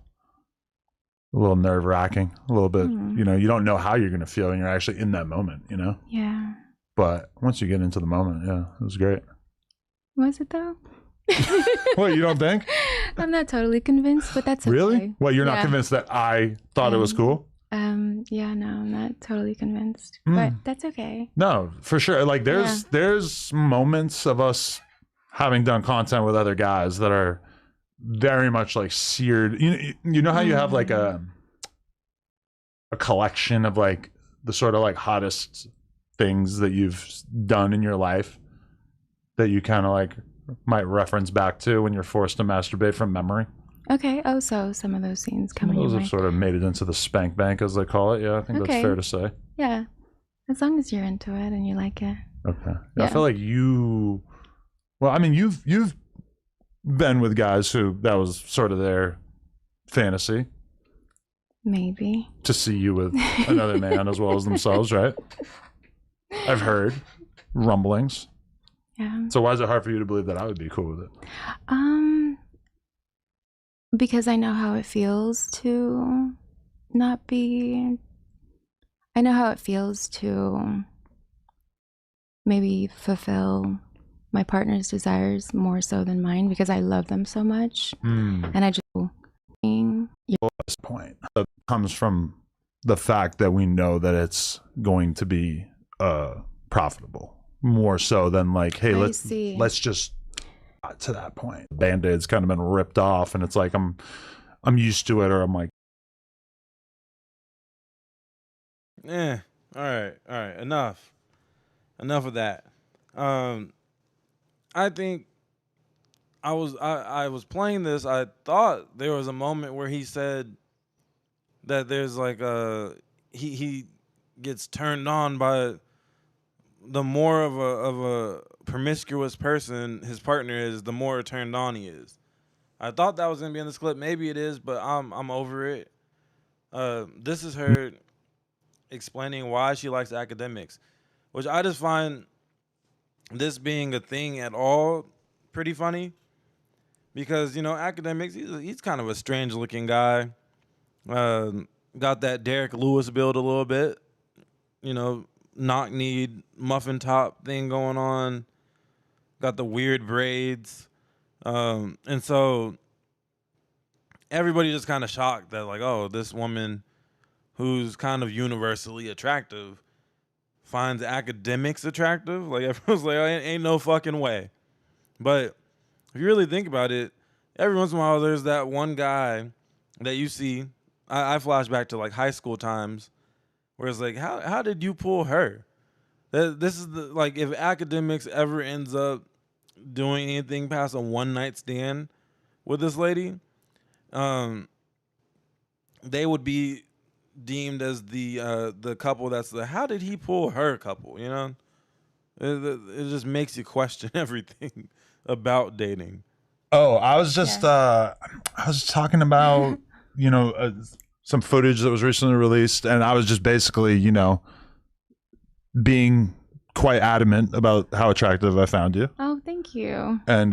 little nerve wracking, a little bit. You don't know how you're gonna feel when you're actually in that moment. Yeah. But once you get into the moment, yeah, it was great. Was it though? What, you don't think? I'm not totally convinced, but that's okay. Really? Well, you're not convinced that I thought it was cool? Yeah, no, I'm not totally convinced, but that's okay. No, for sure. Like there's moments of us having done content with other guys that are very much like seared. You know how you have like a collection of like the sort of like hottest things that you've done in your life that you kind of like might reference back to when you're forced to masturbate from memory. Okay. Oh, so some of those scenes come in your Those have mind. sort of made it into the spank bank, as they call it. Yeah, I think that's fair to say. Yeah, as long as you're into it and you like it. Okay. Yeah. I feel like you've been with guys who that was sort of their fantasy. Maybe. To see you with another man as well as themselves, right? I've heard rumblings. Yeah. So why is it hard for you to believe that I would be cool with it? Because I know how it feels to not be. I know how it feels to maybe fulfill my partner's desires more so than mine because I love them so much. And I just. This point that comes from the fact that we know that it's going to be profitable more so than like, hey, let's just to that point. Band-Aid's kind of been ripped off and it's like I'm used to it, or I'm like, all right, enough of that. I think I was playing this. I thought there was a moment where he said that there's like he gets turned on by the more of a promiscuous person his partner is, the more turned on he is. I thought that was gonna be in this clip. Maybe it is, but I'm over it. This is her explaining why she likes Akademiks, which I just find this being a thing at all pretty funny. Because, Akademiks, he's kind of a strange looking guy. Got that Derek Lewis build a little bit. Knock-kneed, muffin top thing going on. Got the weird braids. And so everybody just kind of shocked that, like, oh, this woman who's kind of universally attractive finds Akademiks attractive. Like, everyone's like, oh, ain't no fucking way. But if you really think about it, every once in a while there's that one guy that you see. I flash back to like high school times where it's like, how did you pull her? This is like if Akademiks ever ends up doing anything past a one night stand with this lady, they would be deemed as the couple that's the how did he pull her couple, It just makes you question everything about dating. Oh, I was just I was talking about, you know, some footage that was recently released, and I was just basically, you know, being quite adamant about how attractive I found you. Oh, thank you. And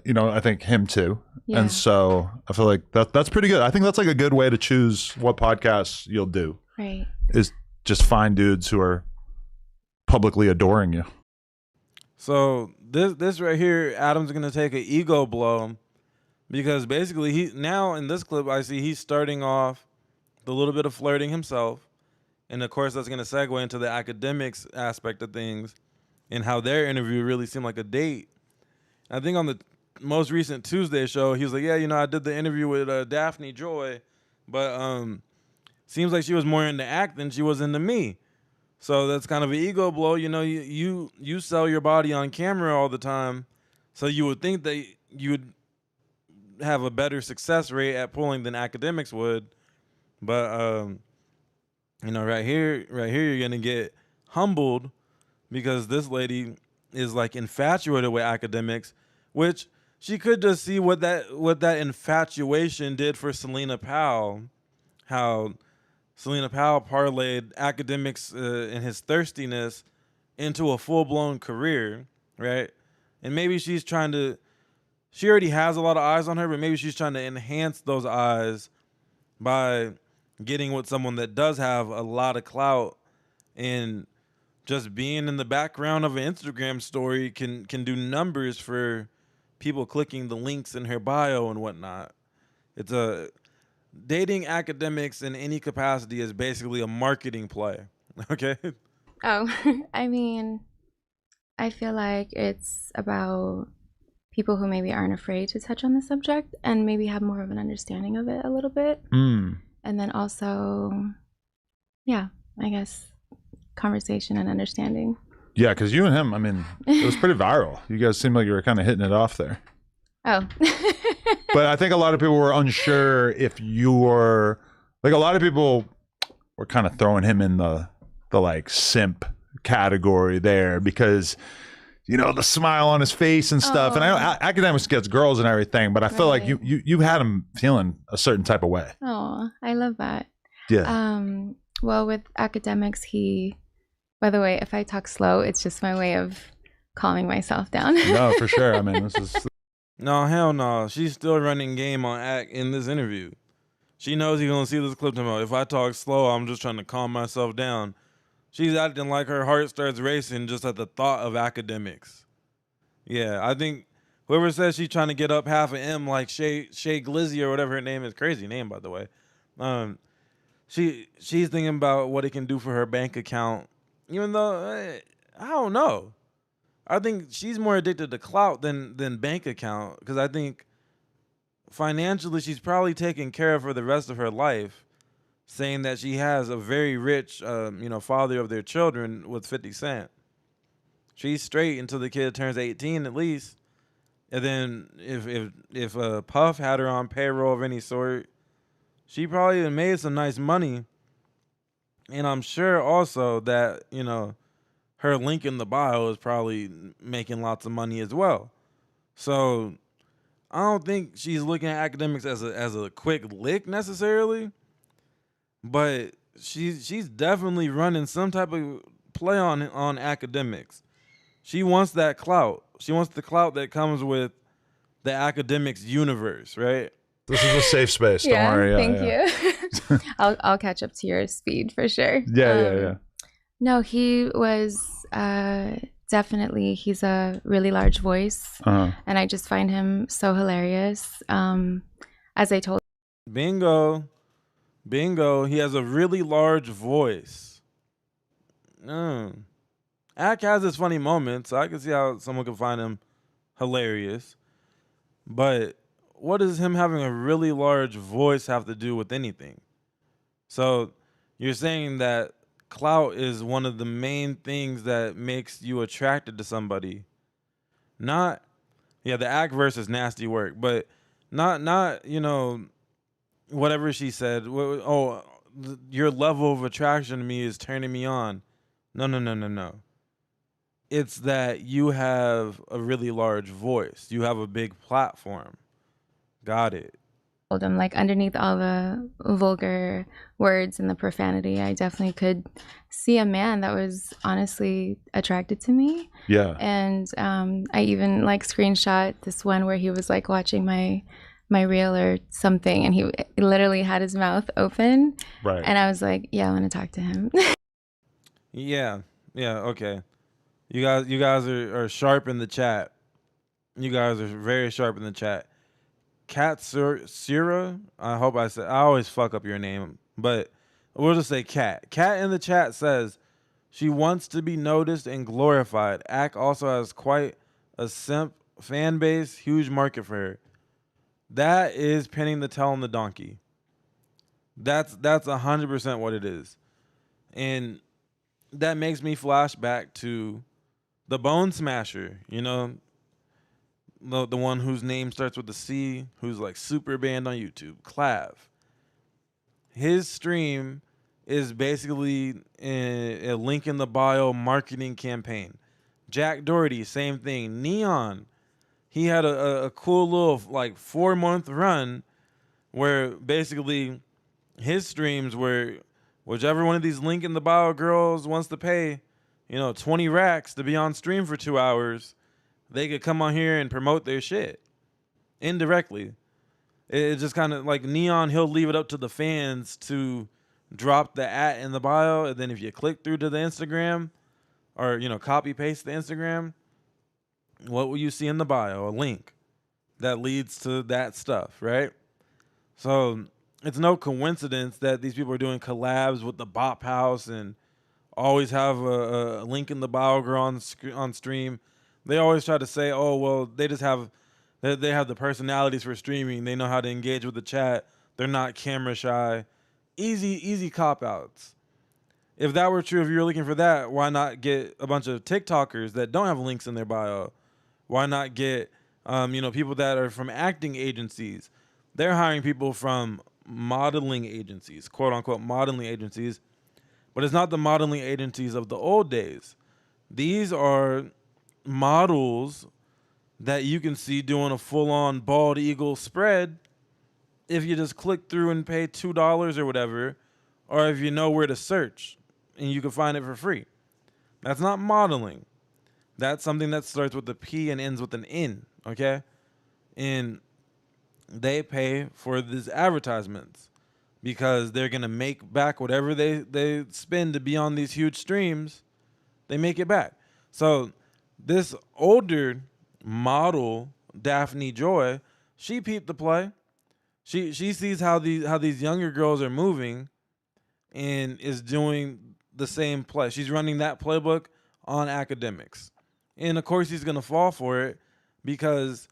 you know, I think him too. Yeah. And so I feel like that's pretty good. I think that's like a good way to choose what podcasts you'll do. Right. Is just find dudes who are publicly adoring you. So this right here, Adam's gonna take an ego blow, because basically he now in this clip I see he's starting off the little bit of flirting himself, and of course that's gonna segue into the academics aspect of things, and how their interview really seemed like a date. I think on the most recent Tuesday show he was like, yeah, you know, I did the interview with Daphne Joy, but seems like she was more into act than she was into me. So that's kind of an ego blow. You know, you sell your body on camera all the time, so you would think that you would have a better success rate at pulling than Akademiks would. But you know, right here you're gonna get humbled, because this lady is like infatuated with Akademiks, which she could just see what that infatuation did for Selena Powell. How Selena Powell parlayed Akademiks and his thirstiness into a full-blown career, right? And maybe she already has a lot of eyes on her, but maybe she's trying to enhance those eyes by getting with someone that does have a lot of clout, and just being in the background of an Instagram story can do numbers for people clicking the links in her bio and whatnot. Dating Akademiks in any capacity is basically a marketing play. Okay? Oh, I mean, I feel like it's about people who maybe aren't afraid to touch on the subject and maybe have more of an understanding of it a little bit. And then also, yeah, I guess conversation and understanding. Yeah, because you and him, I mean, it was pretty viral. You guys seemed like you were kind of hitting it off there. Oh. But I think a lot of people were unsure if you were, like, a lot of people were kind of throwing him in the like simp category there, because, you know, the smile on his face and stuff. And I know Akademiks gets girls and everything, but I feel like you had him feeling a certain type of way. Oh, I love that. Yeah. Well, with Akademiks, by the way, if I talk slow, it's just my way of calming myself down. No, for sure. I mean, this is... No, hell no. She's still running game on Ak in this interview. She knows he's going to see this clip tomorrow. If I talk slow, I'm just trying to calm myself down. She's acting like her heart starts racing just at the thought of Akademiks. Yeah, I think whoever says she's trying to get up half an M like Shay Glizzy or whatever her name is, crazy name, by the way. She's thinking about what it can do for her bank account, even though, I don't know. I think she's more addicted to clout than bank account, because I think financially she's probably taken care of for the rest of her life, saying that she has a very rich, father of their children with 50 Cent. She's straight until the kid turns 18 at least, and then if Puff had her on payroll of any sort, she probably made some nice money. And I'm sure also that, you know, her link in the bio is probably making lots of money as well. So I don't think she's looking at Akademiks as a quick lick necessarily, but she's definitely running some type of play on Akademiks. She wants that clout. She wants the clout that comes with the Akademiks universe, right? This is a safe space. Don't worry. Thank you. I'll catch up to your speed for sure. Yeah. No, he was definitely, he's a really large voice, and I just find him so hilarious. As I told Bingo, he has a really large voice. Ak has his funny moments, so I can see how someone could find him hilarious. But what does him having a really large voice have to do with anything? So you're saying that clout is one of the main things that makes you attracted to somebody. The Ak verse is nasty work, but not whatever she said. Oh, your level of attraction to me is turning me on. No. It's that you have a really large voice. You have a big platform. Got it. Told him, like, underneath all the vulgar words and the profanity, I definitely could see a man that was honestly attracted to me. Yeah. And I even like screenshot this one where he was like watching my reel or something, and he literally had his mouth open. Right. And I was like, yeah, I want to talk to him. Yeah. Okay. You guys are sharp in the chat. You guys are very sharp in the chat. Kat Sira, I always fuck up your name, but we'll just say Kat. Kat in the chat says she wants to be noticed and glorified. Ack also has quite a simp fan base, huge market for her. That is pinning the tail on the donkey. That's 100% what it is. And that makes me flash back to the Bone Smasher, you know, the one whose name starts with a C, who's like super banned on YouTube, Clav. His stream is basically a link in the bio marketing campaign. Jack Doherty, same thing. Neon, he had a cool little like 4-month run where basically his streams were whichever one of these link in the bio girls wants to pay, 20 racks to be on stream for 2 hours, they could come on here and promote their shit indirectly. It's just kind of like Neon, he'll leave it up to the fans to drop the @ in the bio, and then if you click through to the Instagram or, copy paste the Instagram, what will you see in the bio? A link that leads to that stuff, right? So it's no coincidence that these people are doing collabs with the Bop House and always have a link in the bio girl on stream. They always try to say, oh, well, they have the personalities for streaming. They know how to engage with the chat. They're not camera shy. Easy cop-outs. If that were true, if you were looking for that, why not get a bunch of TikTokers that don't have links in their bio? Why not get people that are from acting agencies? They're hiring people from modeling agencies, quote-unquote modeling agencies, but it's not the modeling agencies of the old days. These are models that you can see doing a full-on bald eagle spread if you just click through and pay $2 or whatever, or if you know where to search and you can find it for free. That's not modeling. That's something that starts with a P and ends with an N, okay? And they pay for these advertisements because they're going to make back whatever they spend to be on these huge streams. They make it back. So this older model, Daphne Joy, she peeped the play. She sees how these younger girls are moving and is doing the same play. She's running that playbook on Akademiks. And of course he's gonna fall for it because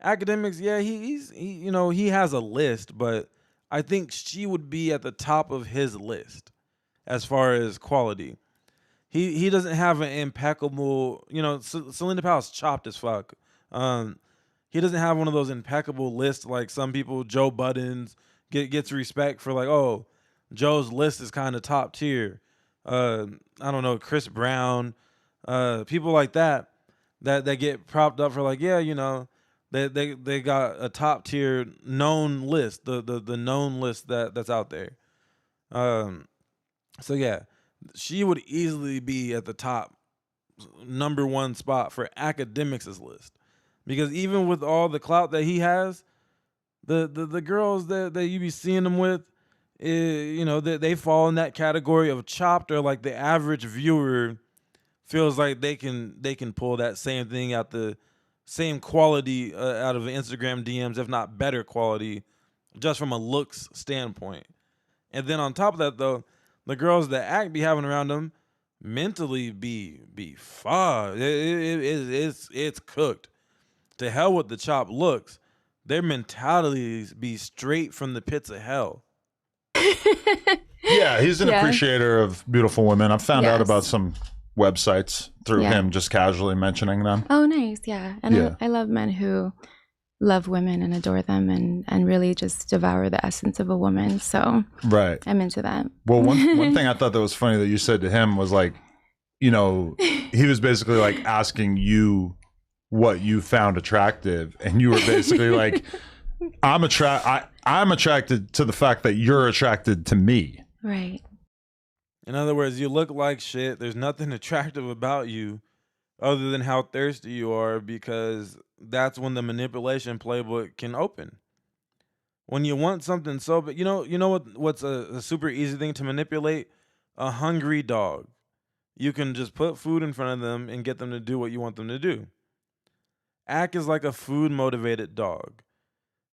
Akademiks, yeah, he has a list, but I think she would be at the top of his list as far as quality. He doesn't have an impeccable, Celine Powell's chopped as fuck. He doesn't have one of those impeccable lists like some people. Joe Buttons gets respect for like, oh, Joe's list is kind of top tier. I don't know, Chris Brown, people like that get propped up for like, yeah, they got a top tier known list, the known list that's out there. So yeah, she would easily be at the top #1 spot for Akademiks' list. Because even with all the clout that he has, the girls that you be seeing him with, they fall in that category of chopped, or like the average viewer feels like they can pull that same thing out, the same quality out of Instagram DMs, if not better quality, just from a looks standpoint. And then on top of that, though, the girls that Act be having around them mentally be far. It's cooked. To hell with the chop looks. Their mentalities be straight from the pits of hell. Yeah, he's an appreciator of beautiful women. I've found out about some websites through him just casually mentioning them. Oh, nice. Yeah. And I love men who love women and adore them and really just devour the essence of a woman. So right, I'm into that. Well, one thing I thought that was funny that you said to him was like, you know, he was basically like asking you what you found attractive, and you were basically like, I'm attracted to the fact that you're attracted to me. Right. In other words, you look like shit. There's nothing attractive about you other than how thirsty you are, because that's when the manipulation playbook can open. When you want something so bad, you know what's a super easy thing to manipulate? A hungry dog. You can just put food in front of them and get them to do what you want them to do. Act is like a food motivated dog.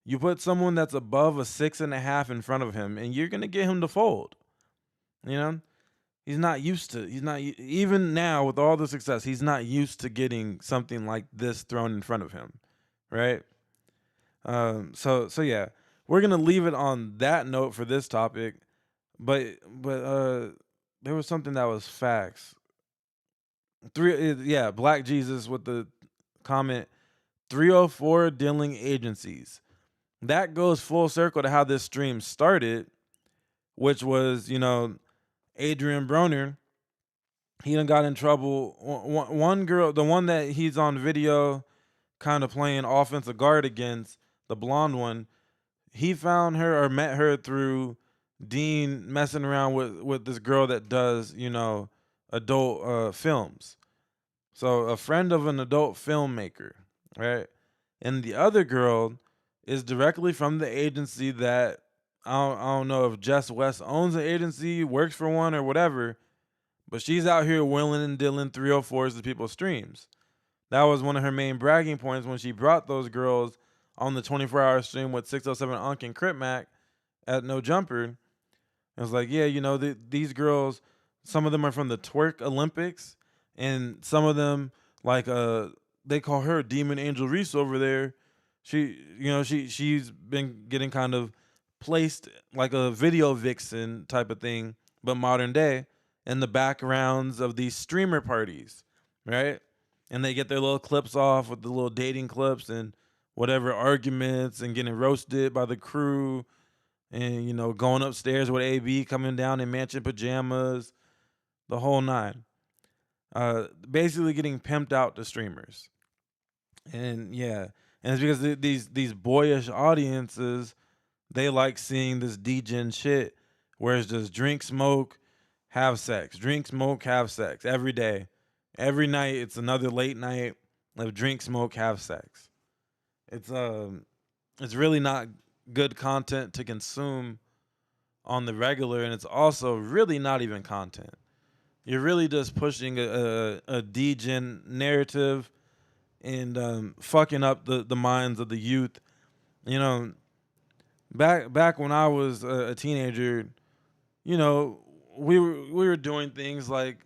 You put someone that's above a 6.5 in front of him, and you're gonna get him to fold. You know, he's not even now with all the success, he's not used to getting something like this thrown in front of him, right? So yeah, we're gonna leave it on that note for this topic, but there was something that was facts. Black Jesus with the comment 304 dealing agencies. That goes full circle to how this stream started, which was, Adrien Broner. He done got in trouble. One girl, the one that he's on video kind of playing offensive guard against, the blonde one, he found her or met her through Deen messing around with this girl that does, adult films. So a friend of an adult filmmaker, right? And the other girl is directly from the agency that I don't know if Jess West owns an agency, works for one or whatever, but she's out here willing and dealing 304s to people's streams. That was one of her main bragging points when she brought those girls on the 24-hour stream with 607 Unk and Crip Mac at No Jumper. It was like, yeah, these girls, some of them are from the Twerk Olympics, and some of them, like, they call her Demon Angel Reese over there. She's been getting kind of placed like a video vixen type of thing, but modern day, in the backgrounds of these streamer parties, right? And they get their little clips off with the little dating clips and whatever arguments and getting roasted by the crew and, going upstairs with AB, coming down in mansion pajamas, the whole nine. Basically getting pimped out to streamers. And yeah, and it's because these boyish audiences, they like seeing this degen shit where it's just drink, smoke, have sex. Drink, smoke, have sex every day. Every night it's another late night of drink, smoke, have sex. It's really not good content to consume on the regular, and it's also really not even content. You're really just pushing a degen narrative and fucking up the minds of the youth. Back when I was a teenager, we were doing things like,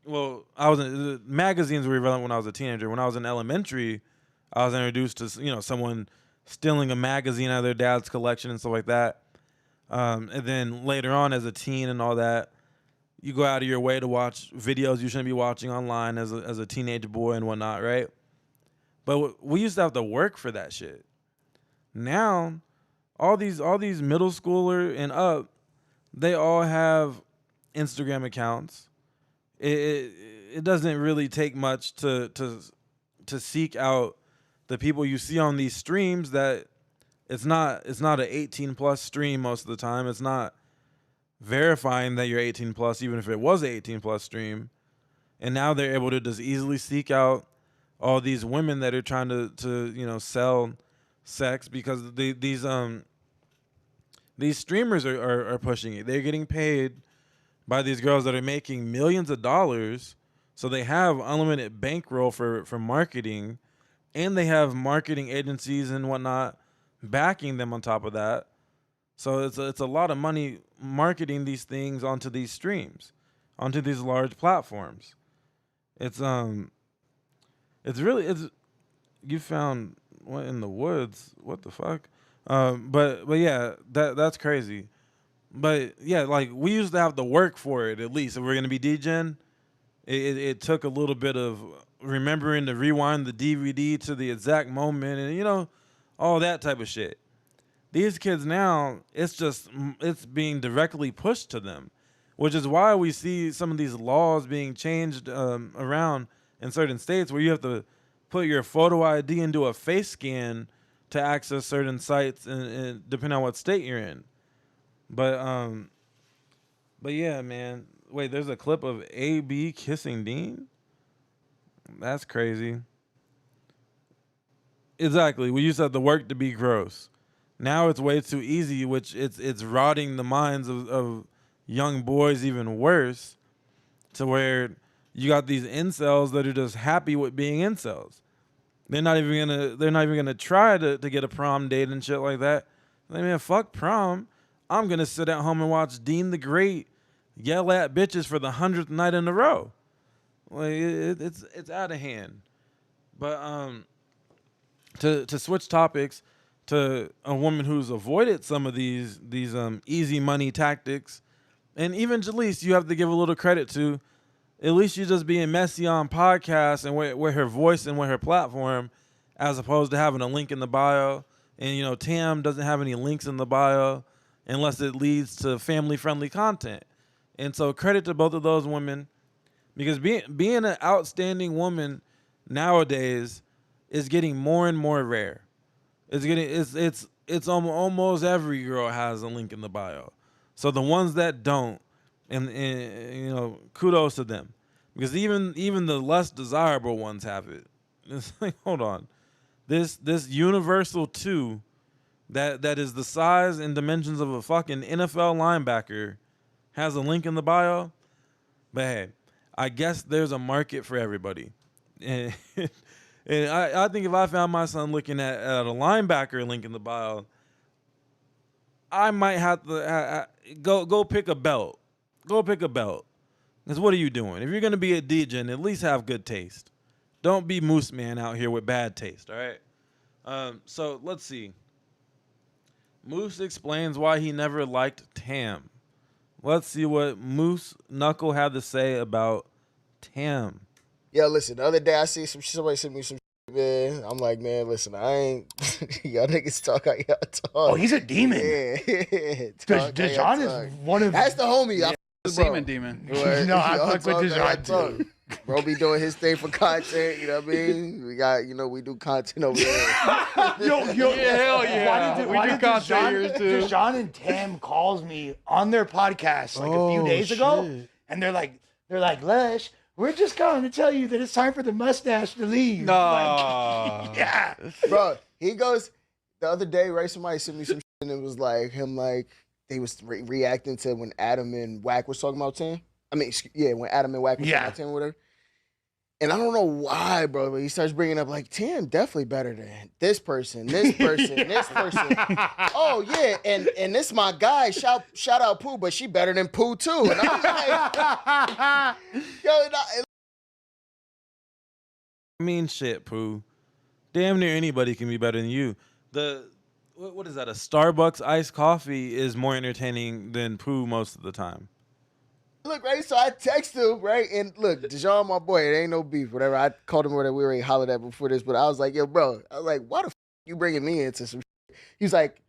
magazines were relevant when I was a teenager. When I was in elementary, I was introduced to someone stealing a magazine out of their dad's collection and stuff like that. And then later on, as a teen and all that, you go out of your way to watch videos you shouldn't be watching online as a teenage boy and whatnot, right? But we used to have to work for that shit. Now, all these middle schooler and up, they all have Instagram accounts. It doesn't really take much to seek out the people you see on these streams. That it's not an 18 plus stream most of the time. It's not verifying that you're 18 plus, even if it was an 18 plus stream. And now they're able to just easily seek out all these women that are trying to sell sex, because these streamers are pushing it. They're getting paid by these girls that are making millions of dollars, so they have unlimited bankroll for marketing, and they have marketing agencies and whatnot backing them on top of that. So it's a lot of money marketing these things onto these streams, onto these large platforms. It's you found what in the woods? What the fuck? But yeah, that's crazy. But yeah, like, we used to have to work for it. At least if we're gonna be degen, it took a little bit of remembering to rewind the DVD to the exact moment, and all that type of shit. These kids now, it's being directly pushed to them. which is why we see some of these laws being changed around in certain states where you have to put your photo ID and do a face scan to access certain sites, and depending on what state you're in. But yeah, man. Wait, there's a clip of AB kissing Deen? That's crazy. Exactly. We used to have to work to be gross. Now it's way too easy, which it's rotting the minds of young boys even worse, to where you got these incels that are just happy with being incels. They're not even gonna try to get a prom date and shit like that. I mean, fuck prom. I'm gonna sit at home and watch Deen the Great yell at bitches for the 100th night in a row. Like it's out of hand. But to switch topics to a woman who's avoided some of these easy money tactics, and even Jalise, you have to give a little credit to. At least she's just being messy on podcasts and with her voice and with her platform, as opposed to having a link in the bio. And Tam doesn't have any links in the bio unless it leads to family-friendly content. And so credit to both of those women, because being an outstanding woman nowadays is getting more and more rare. It's almost every girl has a link in the bio. So the ones that don't, and kudos to them, because even the less desirable ones have it. It's like, hold on, this universal 2 that is the size and dimensions of a fucking NFL linebacker has a link in the bio. But hey, I guess there's a market for everybody. And I think if I found my son looking at a linebacker link in the bio, I might have to go pick a belt. Go pick a belt. Because what are you doing? If you're going to be a DJ, at least have good taste. Don't be Moose Man out here with bad taste, all right? So let's see. Moose explains why he never liked Tam. Let's see what Moose Knuckle had to say about Tam. Yeah, listen, the other day I see somebody sent me some shit, man. I'm like, man, listen, I ain't y'all niggas talk how y'all talk. Oh, he's a demon. Yeah. Dejan is one of That's the homie. Yeah. I The semen demon. No, I fuck with Dejan too. Bro be doing his thing for content, you know what I mean? We got, we do content over there. Yo, yeah, hell yeah. Why we did do content here too. Dejan and Tam calls me on their podcast like a few days ago, and they're like, Lush, we're just going to tell you that it's time for the mustache to leave. No. Like, yeah. Bro, he goes, the other day, right, somebody sent me some shit and it was like, they was reacting to when Adam and Wack was talking about Tam. I mean, when Adam and Wack was talking about Tam or whatever. And I don't know why, bro, but he starts bringing up, like, Tam definitely better than this person, this person. Oh, yeah, and this my guy, shout out Pooh, but she better than Pooh, too. And I'm like, I mean, shit, Pooh. Damn near anybody can be better than you. What is that? A Starbucks iced coffee is more entertaining than Pooh most of the time. Look, right, so I text him, right, and look, Dejan, my boy, it ain't no beef, whatever. I called him whatever, we already hollered at before this, but I was like, yo, bro, why the f*** you bringing me into some shit? He was like,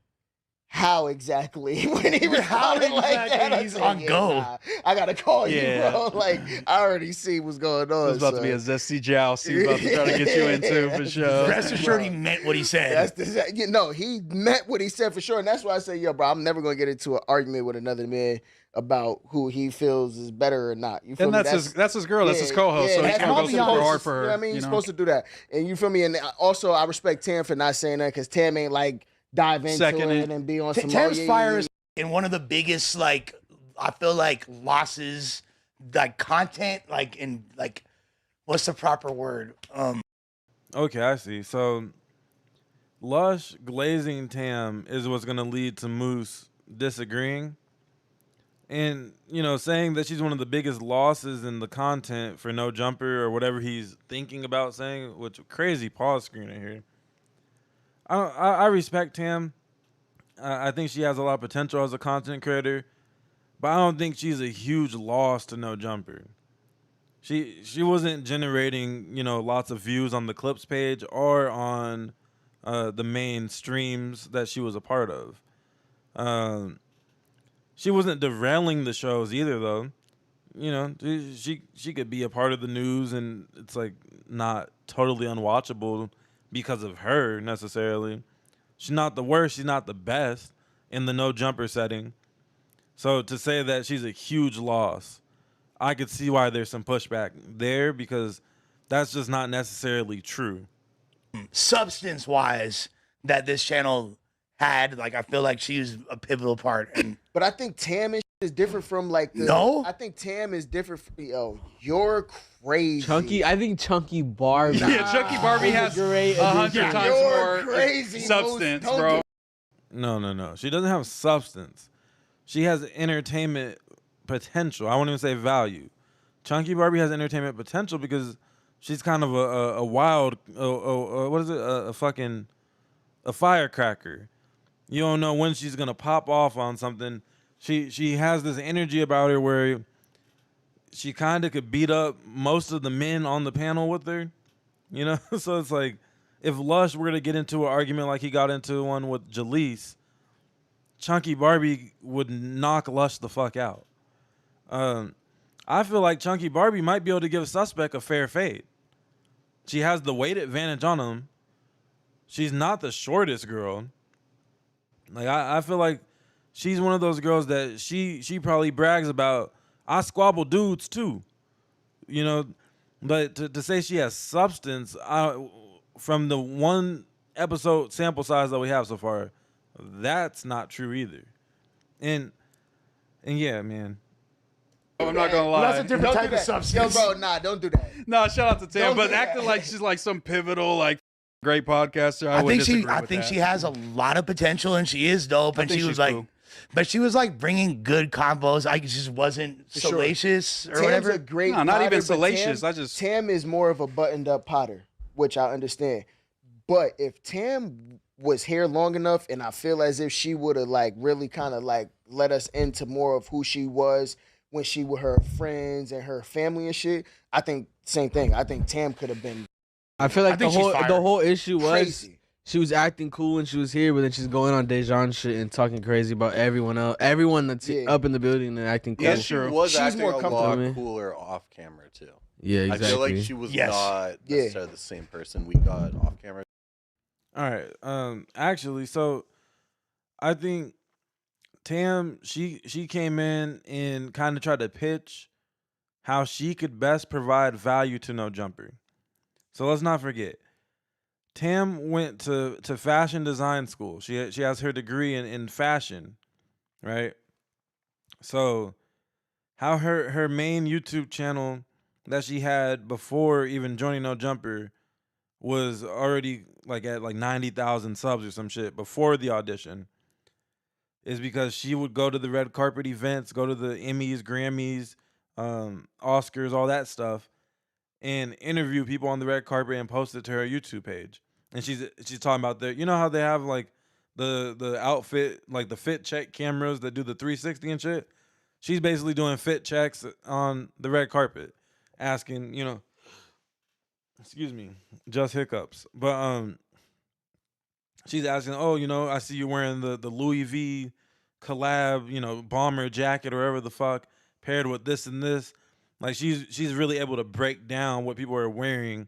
how exactly? When he was calling like that, he's on go. Nah, I gotta call you, bro. Like, I already see what's going on. It was about to be a zesty joust he was about to try to get you into for sure. Rest assured he meant what he said. He meant what he said for sure, and that's why I say, yo, bro, I'm never gonna get into an argument with another man about who he feels is better or not. You feel and me? that's his girl. That's his co-host. So he's gonna go super hard for her. You know what I mean? He's supposed to do that. And you feel me? And also, I respect Tam for not saying that, because Tam ain't like dive into it and be on some. Tam's fire is in one of the biggest, like, I feel like losses, like content, like in like, what's the proper word? Okay, I see. So Lush glazing Tam is what's gonna lead to Moose disagreeing. And, saying that she's one of the biggest losses in the content for No Jumper or whatever he's thinking about saying, which crazy pause screener here. I respect Tam. I think she has a lot of potential as a content creator, but I don't think she's a huge loss to No Jumper. She wasn't generating, lots of views on the clips page or on the main streams that she was a part of. she wasn't derailing the shows either, though. You know, she could be a part of the news, and it's like not totally unwatchable because of her necessarily. She's not the worst. She's not the best in the no jumper setting. So to say that she's a huge loss, I could see why there's some pushback there because that's just not necessarily true. Substance-wise, that this channel had, like, I feel like she was a pivotal part. And But I think Tam is different from like the. No? I think Tam is different from you're crazy. I think Chunky Barbie. Yeah, Chunky Barbie has 100 times more crazy, substance, Moose. bro. No. She doesn't have substance. She has entertainment potential. I won't even say value. Chunky Barbie has entertainment potential because she's kind of a wild, what is it? A firecracker. You don't know when she's gonna pop off on something. She has this energy about her where she kind of could beat up most of the men on the panel with her, you know? So it's like, if Lush were to get into an argument like he got into one with Jalise, Chunky Barbie would knock Lush the fuck out. I feel like Chunky Barbie might be able to give Suspect a fair fade. She has the weight advantage on him. She's not the shortest girl. Like I feel like she's one of those girls that she probably brags about. I squabble dudes too, you know. But to say she has substance, from the one episode sample size that we have so far, that's not true either. And yeah, man. I'm not gonna lie. Well, that's a different type of substance. Yo, bro, nah, don't do that. No, shout out to Tam, Don't but do acting that. like she's like some pivotal, like great podcaster. I would think disagree with she that. has a lot of potential, and she is dope. I And think she was she's like, cool. but she was like bringing good combos. I just wasn't For sure. salacious or Tam's whatever. a great No, not even potter, but salacious. Tam, Tam is more of a buttoned up potter, which I understand. But if Tam was here long enough, and I feel as if she would have like really kind of like let us into more of who she was when she with her friends and her family and shit, I think same thing. I think Tam could have been. I feel like the whole issue was Crazy. she was acting cool when she was here, but then she's going on Dejan shit and talking crazy about everyone else, everyone that's up in the building and acting cool. Yeah, she was She's acting more a comfortable. lot cooler off camera too. Yeah, I feel like exactly. she was Yes. not Yeah. necessarily the same person we got off camera. All right. Actually, so I think Tam, she came in and kind of tried to pitch how she could best provide value to No Jumper. So let's not forget, Tam went to fashion design school. She has her degree in fashion, right? So how her main YouTube channel that she had before even joining No Jumper was already like at like 90,000 subs or some shit before the audition is because she would go to the red carpet events, go to the Emmys, Grammys, Oscars, all that stuff, and interview people on the red carpet and post it to her YouTube page. And she's talking about you know how they have like the outfit, like the fit check cameras that do the 360 and shit? She's basically doing fit checks on the red carpet, asking, you know, excuse me, just hiccups. But she's asking, oh, you know, I see you wearing the Louis V collab, you know, bomber jacket or whatever the fuck, paired with this and this. Like she's really able to break down what people are wearing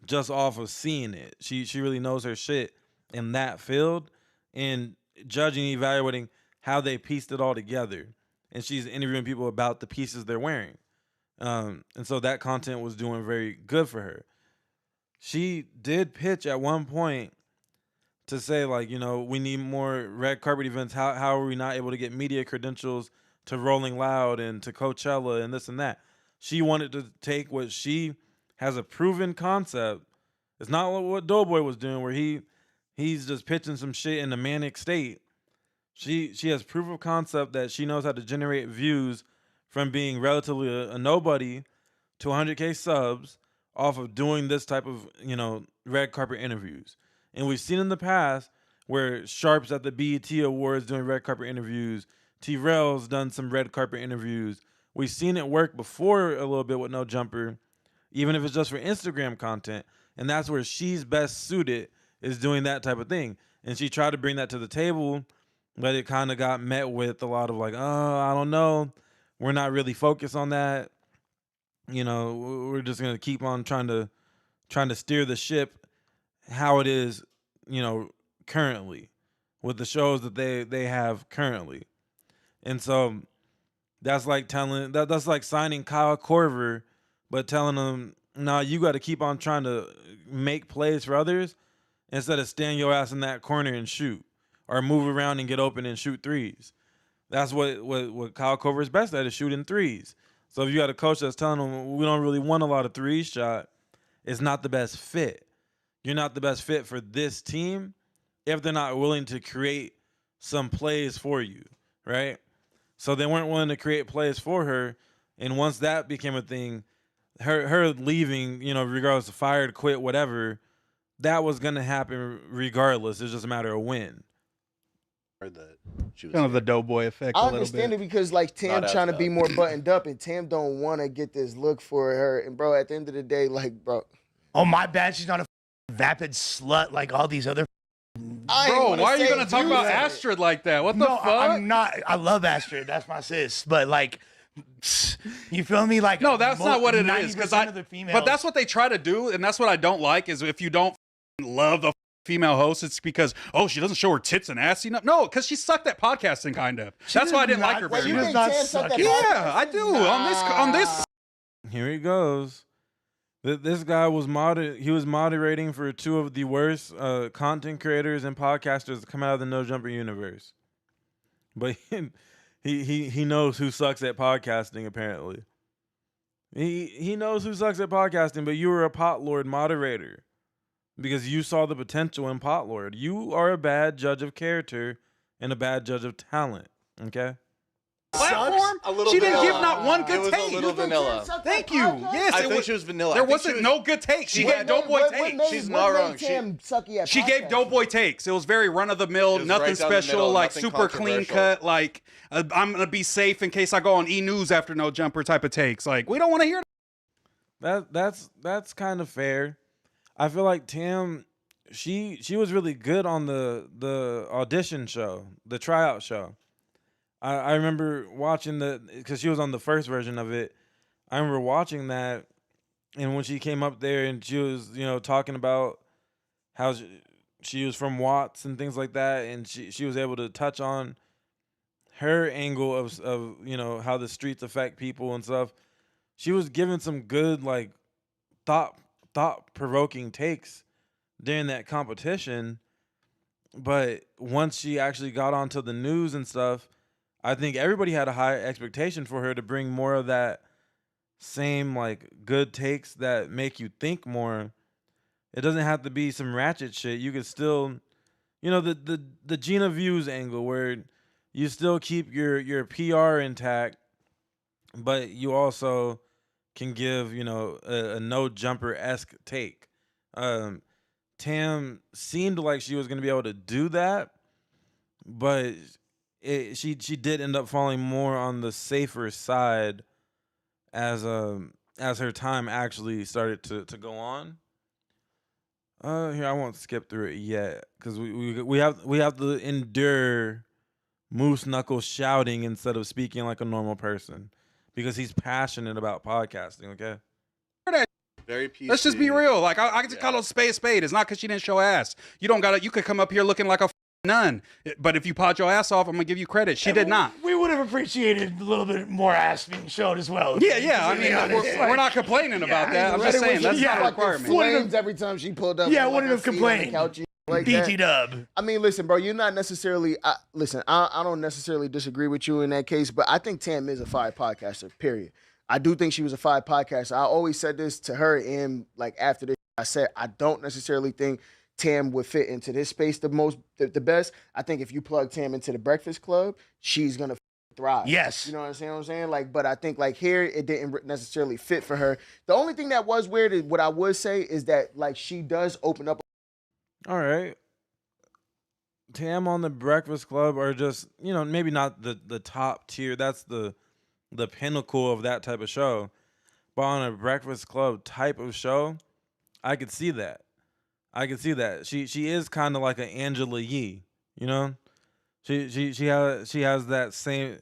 just off of seeing it. She really knows her shit in that field and judging, evaluating how they pieced it all together. And she's interviewing people about the pieces they're wearing. And so that content was doing very good for her. She did pitch at one point to say, like, you know, we need more red carpet events. How are we not able to get media credentials to Rolling Loud and to Coachella and this and that? She wanted to take what she has a proven concept. It's not what DoBoy was doing, where he's just pitching some shit in a manic state. She has proof of concept that she knows how to generate views from being relatively a nobody to 100K subs off of doing this type of, you know, red carpet interviews. And we've seen in the past where Sharp's at the BET Awards doing red carpet interviews. T-Rail's done some red carpet interviews. We've seen it work before a little bit with No Jumper, even if it's just for Instagram content. And that's where she's best suited, is doing that type of thing. And she tried to bring that to the table but it kind of got met with a lot of like, oh, I don't know, we're not really focused on that. You know, we're just gonna keep on trying to steer the ship how it is, you know, currently with the shows that they have currently. And so that's like that's like signing Kyle Korver, but telling them, nah, you got to keep on trying to make plays for others instead of stand your ass in that corner and shoot, or move around and get open and shoot threes. That's what Kyle Korver is best at, is shooting threes. So if you got a coach that's telling them we don't really want a lot of threes shot, it's not the best fit. You're not the best fit for this team if they're not willing to create some plays for you, right? So they weren't willing to create plays for her, and once that became a thing, her leaving, you know, regardless of fired, quit, whatever, that was gonna happen regardless. It's just a matter of when. Heard that she was Kind of the DoBoy effect. I understand it because like Tam Not trying to as be more buttoned up, and Tam don't want to get this look for her. And bro, at the end of the day, like, bro, Oh, my bad. She's not a vapid slut like all these other. Bro, why are you gonna talk about Astrid like that? What the fuck? I'm not. I love Astrid. That's my sis. But like, you feel me? Like, No, that's not what it is. 90% of the females. But that's what they try to do, and that's what I don't like. Is if you don't love the female host, it's because she doesn't show her tits and ass enough. No, because she sucked at podcasting, kind of. That's why I didn't like her very much. Yeah, I do. On this. Here he goes. This guy was moderating for two of the worst content creators and podcasters to come out of the No Jumper universe. But he knows who sucks at podcasting, apparently. He knows who sucks at podcasting, but you were a Pot Lord moderator because you saw the potential in Pot Lord. You are a bad judge of character and a bad judge of talent, okay? Platform? She didn't give not one good take. It was a little vanilla. Thank you. Yes, I think she was vanilla. There wasn't no good takes. She gave Doughboy takes. She's not wrong. She gave Doughboy takes. It was very run of the mill, nothing right down the special, middle, like nothing super clean controversial. cut. Like I'm gonna be safe in case I go on E News after No Jumper type of takes. Like we don't want to hear that. That's kind of fair. I feel like Tam, she was really good on the audition show, the tryout show. I remember watching because she was on the first version of it. I remember watching that, and when she came up there and she was, you know, talking about how she was from Watts and things like that, and she was able to touch on her angle of you know, how the streets affect people and stuff. She was giving some good, like, thought-provoking takes during that competition. But once she actually got onto the news and stuff, I think everybody had a high expectation for her to bring more of that same, like, good takes that make you think more. It doesn't have to be some ratchet shit. You could still, you know, the Gina Views angle where you still keep your PR intact, but you also can give, you know, a No Jumper-esque take. Tam seemed like she was going to be able to do that, but she did end up falling more on the safer side as her time actually started to go on. Here, I won't skip through it yet because we have to endure Moose Knuckles shouting instead of speaking like a normal person because he's passionate about podcasting. Okay. Very PC. Let's just be real. Like I just call it a spade. It's not because she didn't show ass. You don't got to. You could come up here looking like a nun, but if you pod your ass off, I'm gonna give you credit. She did not. We would have appreciated a little bit more ass being showed as well. Yeah. I mean, we're not complaining about that. I'm just saying that's not a requirement. Flames every time she pulled up. Yeah, wouldn't have complained. Like BT Dub. I mean, listen, bro, you're not necessarily. I don't necessarily disagree with you in that case, but I think Tam is a fire podcaster. Period. I do think she was a fire podcaster. I always said this to her, and like after this, I said I don't necessarily think Tam would fit into this space the best. I think if you plug Tam into the Breakfast Club, she's gonna thrive. Yes. You know what I'm saying? Like, but I think like here it didn't necessarily fit for her. The only thing that was weird is what I would say is that like she does open up. All right. Tam on the Breakfast Club are just, you know, maybe not the top tier. That's the pinnacle of that type of show. But on a Breakfast Club type of show, I could see that. She is kind of like an Angela Yee, you know? She has that same.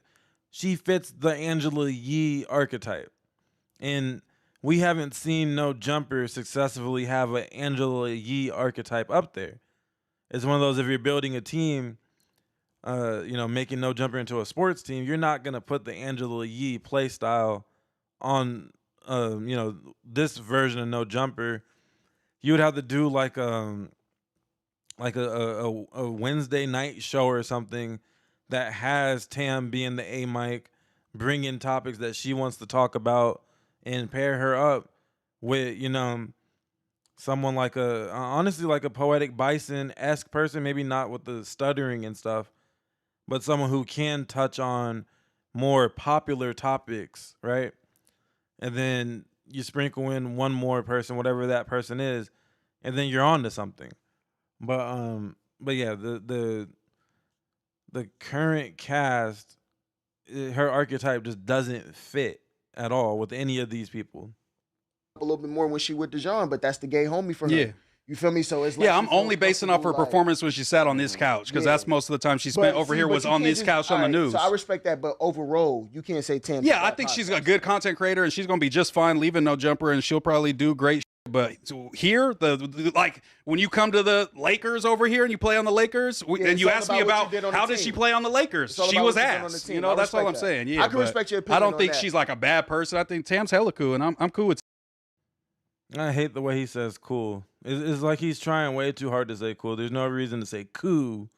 She fits the Angela Yee archetype, and we haven't seen no jumper successfully have an Angela Yee archetype up there. It's one of those, if you're building a team, making no jumper into a sports team, you're not gonna put the Angela Yee play style on this version of no jumper. You would have to do like a Wednesday night show or something that has Tam being the A mic, bring in topics that she wants to talk about, and pair her up with someone like honestly like a Poetic Bison-esque person, maybe not with the stuttering and stuff, but someone who can touch on more popular topics, right? And then you sprinkle in one more person, whatever that person is, and then you're on to something. But yeah, the current cast, her archetype just doesn't fit at all with any of these people. A little bit more when she with Dejan, but that's the gay homie for her. Yeah. You feel me? So it's like I'm only basing off her performance when she sat on this couch, because that's most of the time she spent over here was on this couch on the news. So I respect that, but overall, you can't say Tam. Yeah, I think she's a good content creator, and she's gonna be just fine leaving No Jumper, and she'll probably do great. But here, like when you come to the Lakers over here and you play on the Lakers, and you ask me about how did she play on the Lakers, she was ass. That's all I'm saying. Yeah, I can respect your opinion. I don't think she's like a bad person. I think Tam's hella cool, and I'm cool with. I hate the way he says cool. It's like he's trying way too hard to say cool. There's no reason to say cool.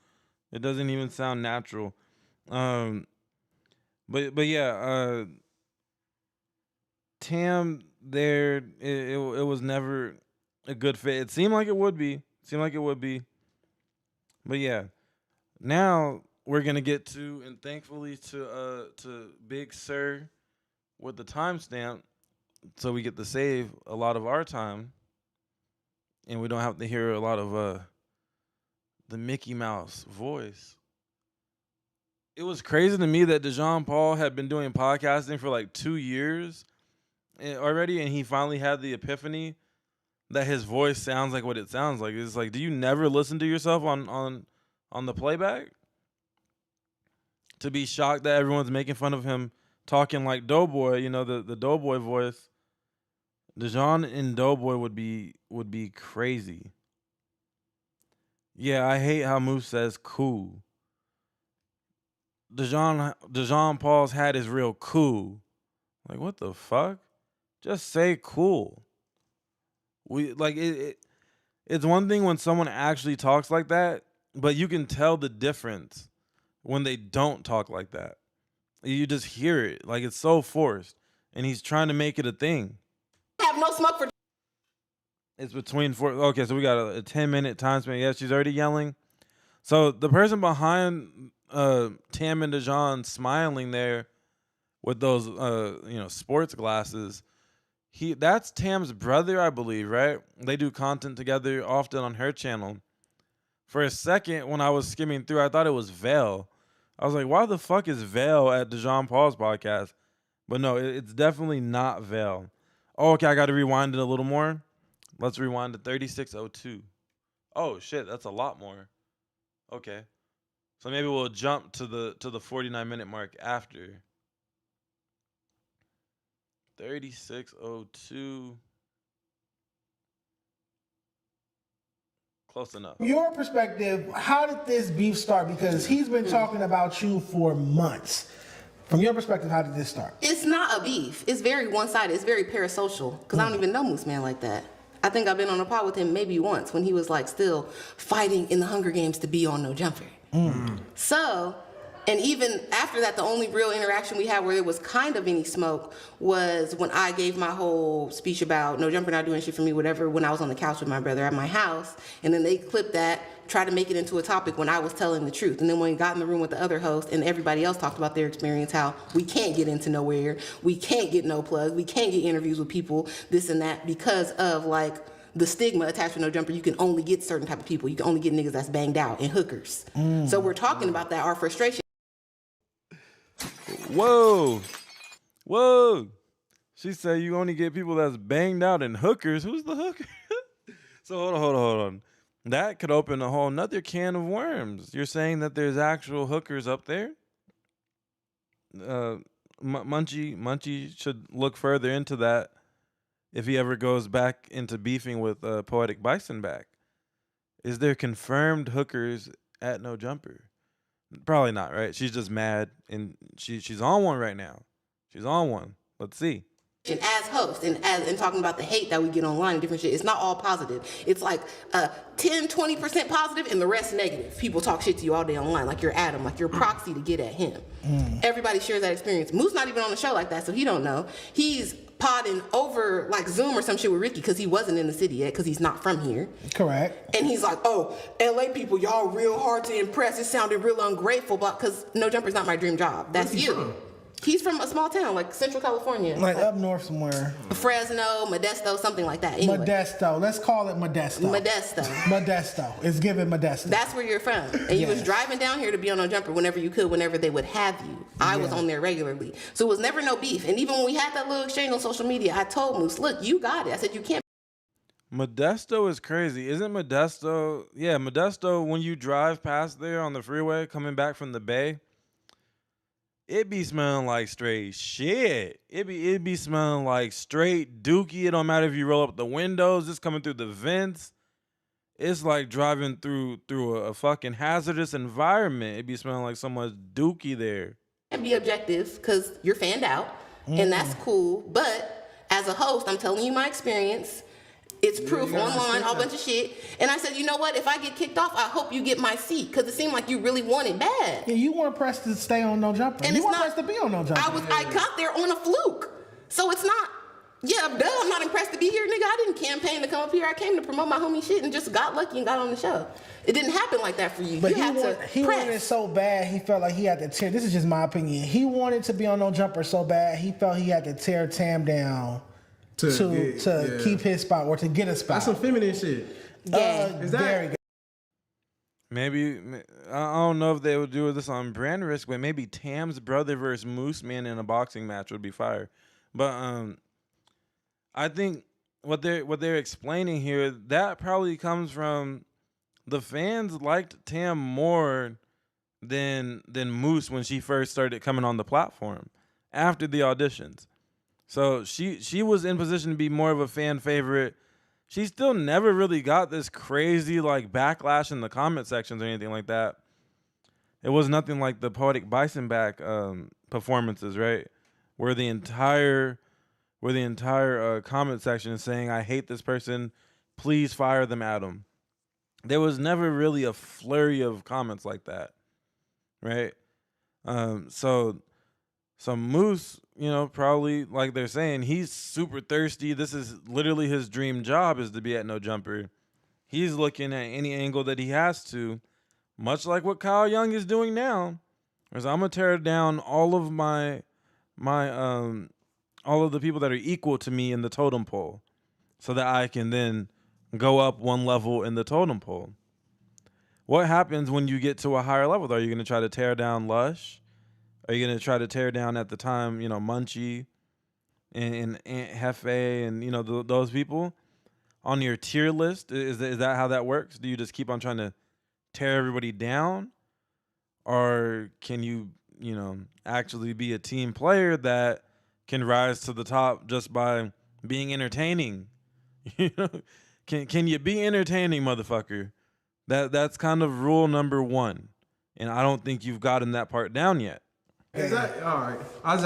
It doesn't even sound natural. But yeah, Tam there, it was never a good fit. It seemed like it would be. But yeah, now we're gonna get to, and thankfully to Big Sir with the timestamp, so we get to save a lot of our time, and we don't have to hear a lot of the Mickey Mouse voice. It was crazy to me that Dejan Paul had been doing podcasting for like 2 years already, and he finally had the epiphany that his voice sounds like what it sounds like. It's like, do you never listen to yourself on the playback? To be shocked that everyone's making fun of him talking like DoBoy, the DoBoy voice. Dejan and DoBoy would be crazy. Yeah, I hate how Moose says cool. Dejan Paul's hat is real cool. Like, what the fuck? Just say cool. It's one thing when someone actually talks like that, but you can tell the difference when they don't talk like that. You just hear it. Like, it's so forced. And he's trying to make it a thing. Have no smoke for. It's between four. Okay, so we got a 10-minute time span. Yeah, she's already yelling. So the person behind Tam and Dejan smiling there with those sports glasses, that's Tam's brother, I believe, right? They do content together often on her channel. For a second, when I was skimming through, I thought it was Vale. I was like, why the fuck is Vale at Dejan Paul's podcast? But no, it's definitely not Vale. Oh, okay, I got to rewind it a little more. Let's rewind to 3602. Oh shit, that's a lot more. Okay, so maybe we'll jump to the 49-minute mark after. 3602. Close enough. From your perspective, how did this beef start? Because he's been talking about you for months. From your perspective, how did this start? It's not a beef. It's very one-sided. It's very parasocial. Because I don't even know Moose Man like that. I think I've been on a pod with him maybe once when he was like still fighting in the Hunger Games to be on No Jumper. So, and even after that, the only real interaction we had where there was kind of any smoke was when I gave my whole speech about No Jumper not doing shit for me, whatever, when I was on the couch with my brother at my house. And then they clipped that, tried to make it into a topic when I was telling the truth. And then when we got in the room with the other host and everybody else talked about their experience, how we can't get into nowhere, we can't get no plugs, we can't get interviews with people, this and that, because of like the stigma attached to No Jumper. You can only get certain type of people. You can only get niggas that's banged out and hookers. So we're talking about that, our frustration. Whoa. She said you only get people that's banged out and hookers. Who's the hooker? So hold on. that could open a whole nother can of worms. You're saying that there's actual hookers up there? Munchie should look further into that if he ever goes back into beefing with Poetic Bison back. Is there confirmed hookers at No Jumper? Probably not, right? She's just mad, and she's on one right now. She's on one. Let's see. As host and talking about the hate that we get online and different shit, it's not all positive. It's like 10-20% positive and the rest negative. People talk shit to you all day online, like you're Adam, like you're a proxy to get at him. Everybody shares that experience. Moose not even on the show like that, so he don't know. He's podding over like Zoom or some shit with Ricky because he wasn't in the city yet because he's not from here. Correct. And he's like, oh, LA people, y'all real hard to impress. It sounded real ungrateful, but because No Jumper's not my dream job. That's you. From? He's from a small town, like Central California. Like up north somewhere. Fresno, Modesto, something like that. Anyway. Modesto. Let's call it Modesto. Modesto. It's given Modesto. That's where you're from. And you was driving down here to be on No Jumper whenever you could, whenever they would have you. I was on there regularly. So it was never no beef. And even when we had that little exchange on social media, I told Moose, look, you got it. I said, you can't. Modesto is crazy. Isn't Modesto? Yeah, Modesto, when you drive past there on the freeway coming back from the Bay, it be smelling like straight shit. It be smelling like straight dookie. It don't matter if you roll up the windows, just coming through the vents. It's like driving through a fucking hazardous environment. It be smelling like so much dookie there. And be objective because you're fanned out, and that's cool. But as a host, I'm telling you my experience. It's proof online, a whole bunch of shit. And I said, you know what? If I get kicked off, I hope you get my seat because it seemed like you really wanted bad. Yeah, you weren't pressed to stay on No Jumper. And you weren't pressed to be on No Jumper. I got there on a fluke. So it's not, I'm not impressed to be here, nigga. I didn't campaign to come up here. I came to promote my homie shit and just got lucky and got on the show. It didn't happen like that for you. But he wanted it so bad, he felt like he had to tear. This is just my opinion. He wanted to be on No Jumper so bad, he felt he had to tear Tam down to keep his spot or to get a spot. That's some feminine shit. Is that very good? Maybe, I don't know if they would do this on brand risk, but maybe Tam's brother versus Moose Man in a boxing match would be fire. But I think what they're explaining here, that probably comes from the fans liked Tam more than Moose when she first started coming on the platform after the auditions. So she was in position to be more of a fan favorite. She still never really got this crazy like backlash in the comment sections or anything like that. It was nothing like the Poetic Bison back performances, right? Where the entire comment section is saying, I hate this person, please fire them, Adam. There was never really a flurry of comments like that, right? So Moose, probably like they're saying, he's super thirsty. This is literally his dream job, is to be at No Jumper. He's looking at any angle that he has to, much like what Kyle Young is doing now. Whereas I'm gonna tear down all of all of the people that are equal to me in the totem pole, so that I can then go up one level in the totem pole. What happens when you get to a higher level? Are you gonna try to tear down Lush? Are you going to try to tear down at the time, Munchie and Aunt Hefe and, those people on your tier list? Is that how that works? Do you just keep on trying to tear everybody down? Or can you, actually be a team player that can rise to the top just by being entertaining? Can you be entertaining, motherfucker? That's kind of rule number one. And I don't think you've gotten that part down yet. Is that all right? I'm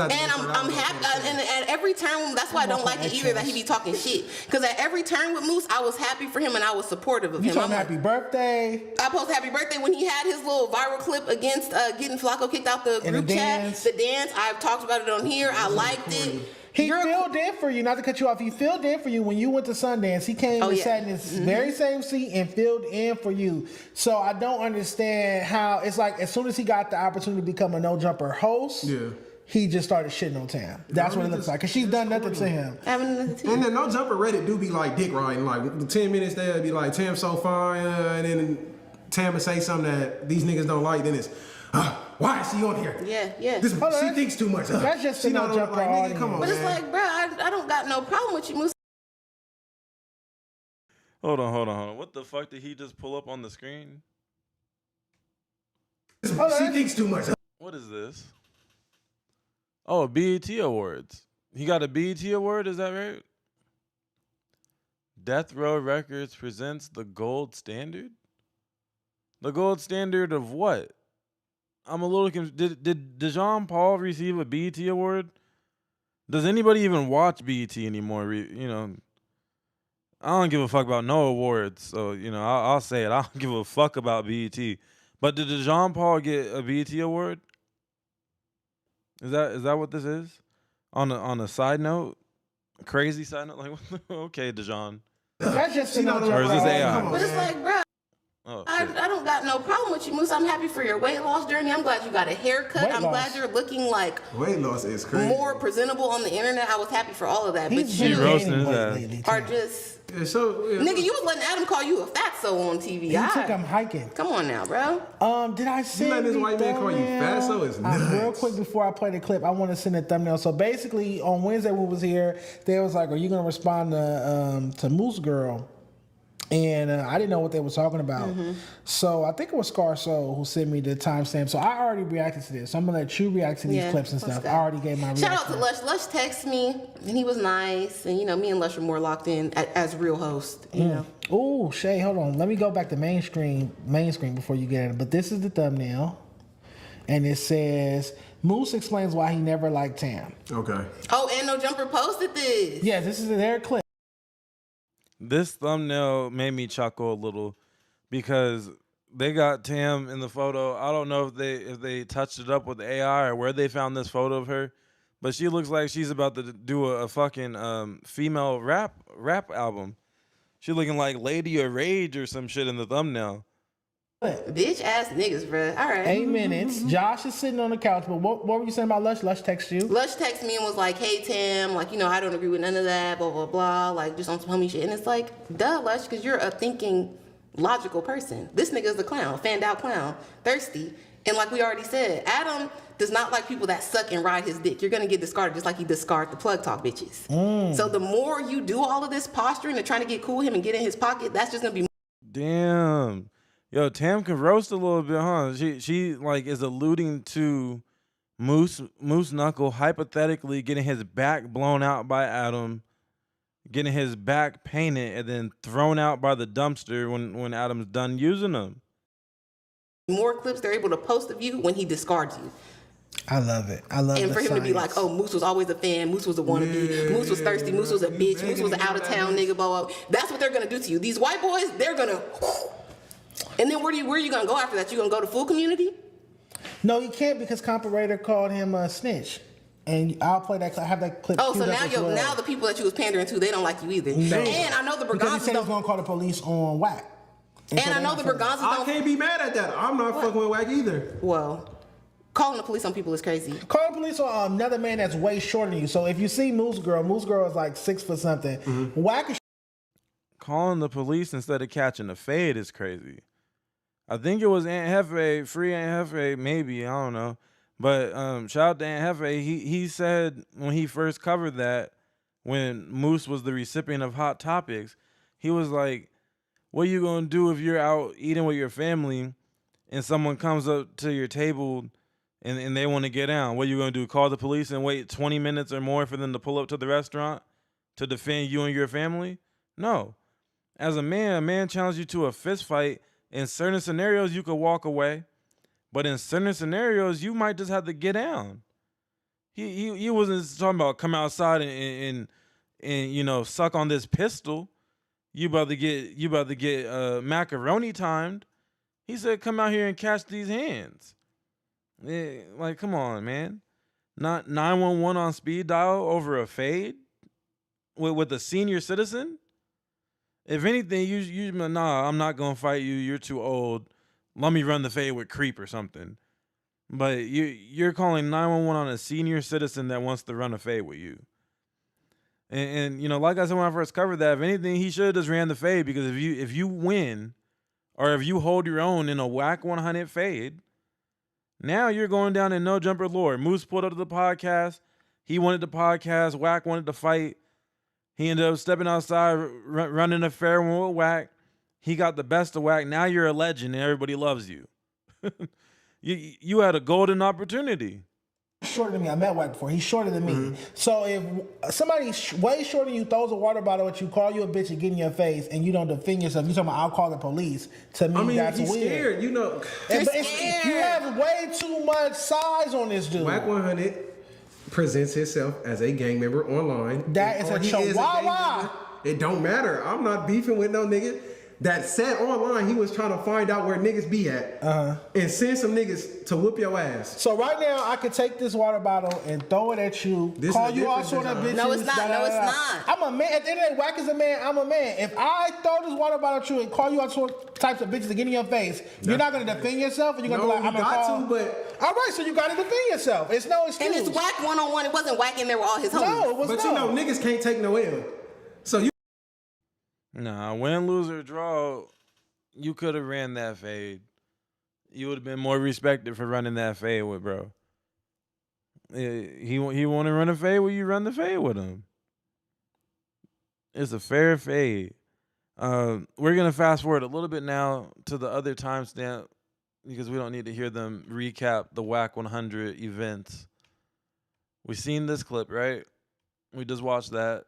happy, and at every turn, that's why I don't like it either that he be talking shit. Because at every turn with Moose, I was happy for him and I was supportive of him. You told him happy birthday. I posted happy birthday when he had his little viral clip against getting Flacco kicked out the group chat. The dance, I've talked about it on here. I liked it. He filled in for you, not to cut you off. He filled in for you when you went to Sundance. He came and sat in this very same seat and filled in for you. So I don't understand how it's like as soon as he got the opportunity to become a No Jumper host, he just started shitting on Tam. That's what it looks like. Because she's done nothing to him. And then No Jumper Reddit do be like dick riding. Like the 10 minutes there, it'd be like, Tam's so fine. And then Tam would say something that these niggas don't like. Then it's, why is she on here? Yeah. She thinks too much. That's just a No Jumper audience. Come on, but it's like, bro, I don't got no problem with you, Moose. Hold on. What the fuck did he just pull up on the screen? She thinks too much. What is this? Oh, BET Awards. He got a BET Award, is that right? Death Row Records presents the gold standard? The gold standard of what? I'm a little confused. Did Jean Paul receive a BET Award? Does anybody even watch BET anymore? You know, I don't give a fuck about no awards. So, you know, I'll say it. I don't give a fuck about BET. But did Jean Paul get a BET Award? Is that what this is? On a side note? A crazy side note? Like, okay, Dejan. That's just Or is this AI? But it's like, bro, Oh, I don't got no problem with you, Moose. I'm happy for your weight loss journey. I'm glad you got a haircut. I'm glad you're looking like weight loss is crazy. More presentable on the internet. I was happy for all of that. But She roasting his ass. are just nigga, you was letting Adam call you a fatso on TV. He took him hiking. Come on now, bro. Did I send letting this the white man call you thumbnail? fatso is nuts. Real quick before I play the clip, I want to send a thumbnail. So basically, on Wednesday when we was here, they was like, "Are you gonna respond to Moose Girl?" And I didn't know what they were talking about. So I think it was Scar Soul who sent me the timestamp. So I already reacted to this. So I'm going to let you react to these clips and stuff. I already gave my reaction. Shout out to Lush. Lush texted me, and he was nice. And, you know, me and Lush are more locked in as real hosts, you know. Ooh, Shay, hold on. Let me go back to main screen before you get it. But this is the thumbnail. And it says, Moose explains why he never liked Tam. Okay. Oh, and No Jumper posted this. Yeah, this is their clip. This thumbnail made me chuckle a little because they got Tam in the photo. I don't know if they touched it up with AI or where they found this photo of her, but she looks like she's about to do a fucking female rap album. She looking like Lady of Rage or some shit in the thumbnail. Bitch ass niggas, bro. All right. 8 minutes. Josh is sitting on the couch, but what were you saying about Lush? Lush texted you? Lush texted me and was like, "Hey Tam, like, you know, I don't agree with none of that, blah blah blah, like just on some homie shit." And it's like, duh, Lush, because you're a thinking, logical person. This nigga is a clown, fanned out clown, thirsty, and like we already said, Adam does not like people that suck and ride his dick. You're gonna get discarded just like he discarded the plug talk bitches. So the more you do all of this posturing and trying to get cool with him and get in his pocket, that's just gonna be. Damn. Yo, Tam can roast a little bit, huh? She like is alluding to Moose Knuckle hypothetically getting his back blown out by Adam, getting his back painted, and then thrown out by the dumpster when Adam's done using them. More clips they're able to post of you when he discards you. I love it. I love it. And for him to be like, oh, Moose was always a fan, Moose was a wannabe, Moose was thirsty, Moose was a bitch, Moose was an out-of-town nigga, blah, blah. That's what they're gonna do to you. These white boys, they're gonna. And then where are you gonna go after that? You gonna go to full community? No, you can't because Comparator called him a snitch. And I'll play that. I have that clip. Oh, so now the people that you was pandering to, they don't like you either. No. And I know the because he Berganzas said he was gonna call the police on Whack. And I know the Berganzas don't. I can't be mad at that. I'm not fucking with Whack either. Well, calling the police on people is crazy. Calling the police on another man that's way shorter than you. So if you see Moose Girl is like 6 foot something. Whack is. Calling the police instead of catching a fade is crazy. I think it was Aunt Hefe, free Aunt Hefe, maybe, I don't know. But shout out to Aunt Hefe. He said when he first covered that, when Moose was the recipient of Hot Topics, he was like, what are you going to do if you're out eating with your family and someone comes up to your table and they want to get down? What are you going to do, call the police and wait 20 minutes or more for them to pull up to the restaurant to defend you and your family? No. As a man challenged you to a fist fight. In certain scenarios, you could walk away, but in certain scenarios, you might just have to get down. He wasn't talking about come outside and you know suck on this pistol. You about to get macaroni timed. He said, come out here and catch these hands. Yeah, like, come on, man. Not 911 on speed dial over a fade with a senior citizen. If anything, you nah, I'm not gonna fight you. You're too old. Let me run the fade with creep or something. But you're calling 911 on a senior citizen that wants to run a fade with you. And you know, like I said when I first covered that, if anything, he should have just ran the fade because if you win, or if you hold your own in a whack 100 fade, now you're going down in no jumper lore. Moose pulled up to the podcast. He wanted the podcast. Whack wanted to fight. He ended up stepping outside, running a fair one with Wack. He got the best of Wack. Now you're a legend and everybody loves you. You had a golden opportunity. Shorter than me. I met Wack before. He's shorter than me. So if somebody way shorter than you throws a water bottle at you, call you a bitch and get in your face, and you don't defend yourself, you talking about I'll call the police. To me, that's he's weird. Scared, you know. You have way too much size on this dude. Wack 100 presents himself as a gang member online. That is a chihuahua. It don't matter. I'm not beefing with no nigga that said online he was trying to find out where niggas be at and send some niggas to whoop your ass. So right now, I could take this water bottle and throw it at you, call you all sort of bitches. No, it's not. No, it's not. I'm a man. At the end of the day, Wack is a man. I'm a man. If I throw this water bottle at you and call you all sorts types of bitches to get in your face, you're not going to defend yourself, and you're going to be like, I'm going to call. But all right, so you got to defend yourself. It's no excuse. And it's Wack one-on-one. It wasn't Wack in there with all his homies. No, it was But you know, niggas can't take no L. So you. Nah, win, lose, or draw, you could have ran that fade. You would have been more respected for running that fade with bro. He want to run a fade where you run the fade with him. It's a fair fade. We're going to fast forward a little bit now to the other timestamp because we don't need to hear them recap the Wack 100 events. We seen this clip, right? We just watched that.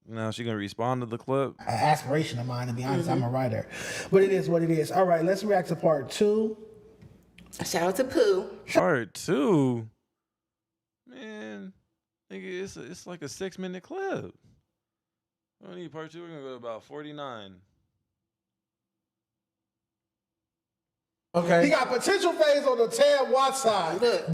Now she gonna respond to the clip. An aspiration of mine, to be honest. I'm a writer, but it is what it is. All right, let's react to part 2. Shout out to Pooh. Part 2, man. Nigga, it's like a 6-minute clip. We don't need part 2. We're gonna go to about 49. Okay. He got potential phase on the Tam Watt side. Look,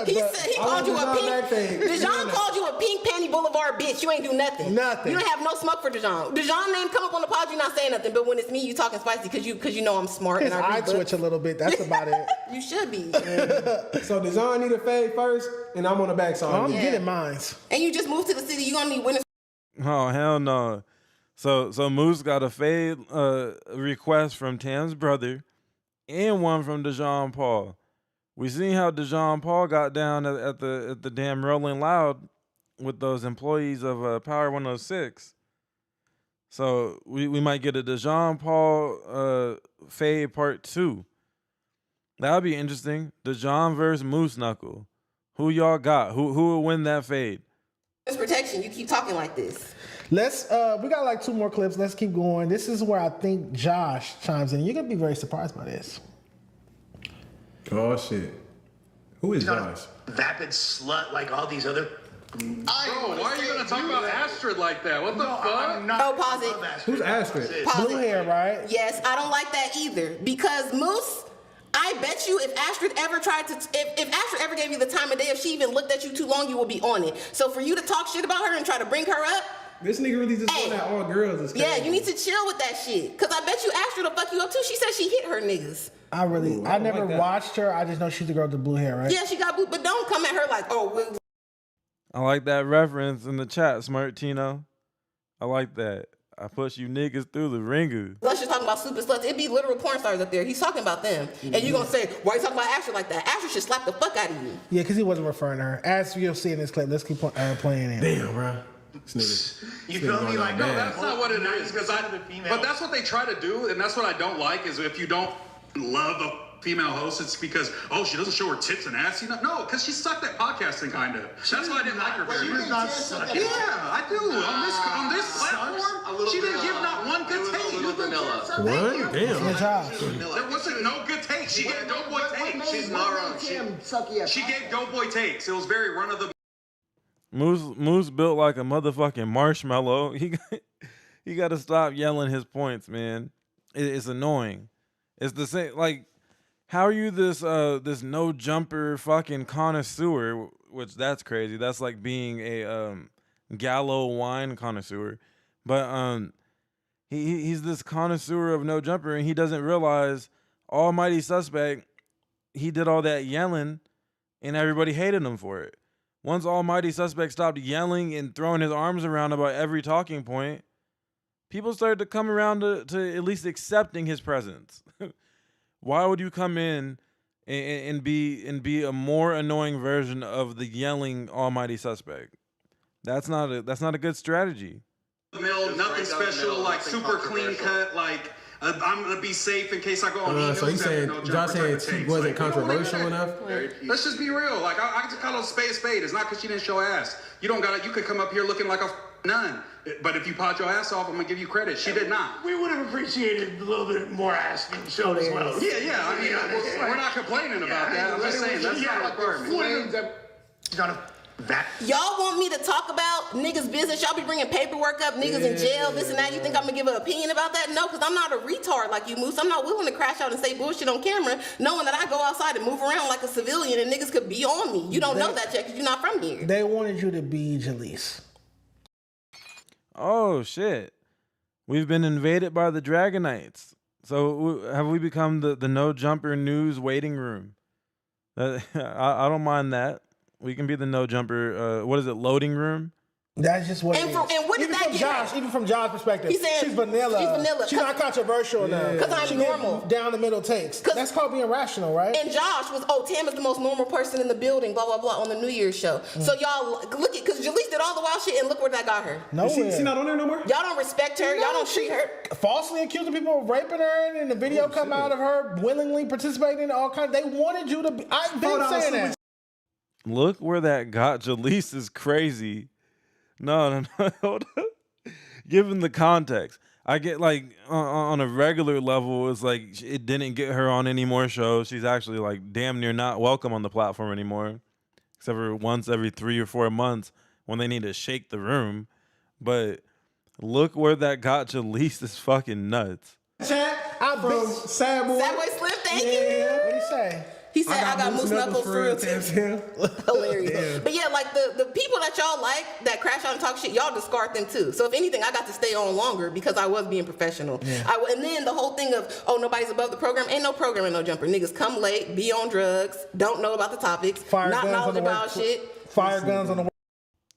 he called you a pink. Dejan called you a pink panty boulevard bitch. You ain't do nothing. Nothing. You don't have no smoke for Dejan. Dejan name come up on the pod, you not saying nothing. But when it's me, you talking spicy because you know I'm smart. His and I eye twitch a little bit. That's about it. You should be. So Dejan need a fade first, and I'm on the backside. I'm getting mines. And you just moved to the city. You gonna need winners. Oh hell no! So Moose got a fade request from Tam's brother. And one from Dejan Paul. We seen how Dejan Paul got down at the damn Rolling Loud with those employees of Power 106. So we might get a Dejan Paul fade part 2. That'll be interesting. Dejan versus Moose Knuckle. Who y'all got? Who will win that fade? It's protection. You keep talking like this. Let's we got like 2 more clips. Let's keep going. This is where I think Josh chimes in. You're gonna be very surprised by this. Oh shit. Who is Josh? Vapid slut like all these other. Bro, why are you gonna talk about Astrid like that? What the fuck? Oh, pause it. Who's Astrid? Blue hair, right? Yes, I don't like that either. Because Moose, I bet you if Astrid ever tried to, if Astrid ever gave you the time of day, if she even looked at you too long, you will be on it. So for you to talk shit about her and try to bring her up, this nigga really just going at all girls. Is yeah, you need to chill with that shit. Cause I bet you Astrid will fuck you up too. She said she hit her niggas. I never like watched her. I just know she's the girl with the blue hair, right? Yeah, she got blue, but don't come at her like, oh. I like that reference in the chat, Smart Tino. I like that. I push you niggas through the ringer. Lush is talking about super sluts. It'd be literal porn stars up there. He's talking about them. And you're going to say, why are you talking about Astrid like that? Astrid should slap the fuck out of you. Yeah, because he wasn't referring to her. As you'll see in this clip, let's keep playing it. Damn, bro. You feel me? Like, no, that's not what it is. But that's what they try to do, and that's what I don't like, is if you don't love a female host, it's because, oh, she doesn't show her tits and ass. You know? No, because she sucked at podcasting, kind of. That's why I didn't like her very much. Yeah, I do. On this platform, she didn't give not one good take. What? Damn. There wasn't no good take. She gave DoBoy takes. She's not wrong. She gave DoBoy takes. It was very run of the. Moose built like a motherfucking marshmallow. He got to stop yelling his points, man. It's annoying. It's the same. Like, how are you this no jumper fucking connoisseur? Which that's crazy. That's like being a Gallo wine connoisseur. But he's this connoisseur of no jumper, and he doesn't realize Almighty Suspect. He did all that yelling, and everybody hated him for it. Once Almighty Suspect stopped yelling and throwing his arms around about every talking point, people started to come around to at least accepting his presence. Why would you come in and be a more annoying version of the yelling almighty suspect. That's not a good strategy. Mill, nothing special, like super clean cut, like I'm gonna be safe in case I go on. So he's saying, Josh saying she wasn't controversial enough. Let's just be real. Like I just call it a spade. It's not because she didn't show ass. You don't got it. You could come up here looking like a nun, but if you pot your ass off, I'm gonna give you credit. She did not. We would have appreciated a little bit more ass being shown as well. Yeah. I mean, we're not complaining about that. I'm just saying that's not a requirement. Y'all want me to talk about niggas' business? Y'all be bringing paperwork up, niggas in jail, this and that. You think I'm gonna give an opinion about that? No, because I'm not a retard like you, Moose. I'm not willing to crash out and say bullshit on camera, knowing that I go outside and move around like a civilian and niggas could be on me. You don't know that yet because you're not from here. They wanted you to be Jalise. Oh shit, we've been invaded by the Dragonites. So have we become the no jumper news waiting room? I don't mind that. We can be the no jumper. What is it? Loading room. That's just what. And what did that get? Even from Josh's perspective, He said she's vanilla. she's vanilla. She's not controversial enough. Because I'm She normal. get down the middle takes. That's called being rational, right? And Josh was, Tam is the most normal person in the building, blah, blah, blah, on the New Year's show. So y'all, look at, because Jalise did all the wild shit, and look where that got her. No, she not on there no more? Y'all don't respect her. Y'all don't treat her. Falsely accusing people of raping her, and the video come out of her willingly participating in all kinds. They wanted you to be. I've been saying that. Look where that got Jalise is crazy. No, hold up. Given the context, I get like on a regular level, it's like it didn't get her on any more shows. She's actually like damn near not welcome on the platform anymore, except for once every 3 or 4 months when they need to shake the room. But look where that got Jalise is fucking nuts. Chat, I'm from Sad Boy. Sad Boy Slim, thank you. What did he say? He said, I got moose knuckles for real too. Hilarious. Damn. But yeah, like the people that y'all like that crash out and talk shit, y'all discard them too. So if anything, I got to stay on longer because I was being professional. Yeah. And then the whole thing of, nobody's above the program. Ain't no program and no jumper. Niggas come late, be on drugs, don't know about the topics, not knowledgeable about shit. Fire guns on the.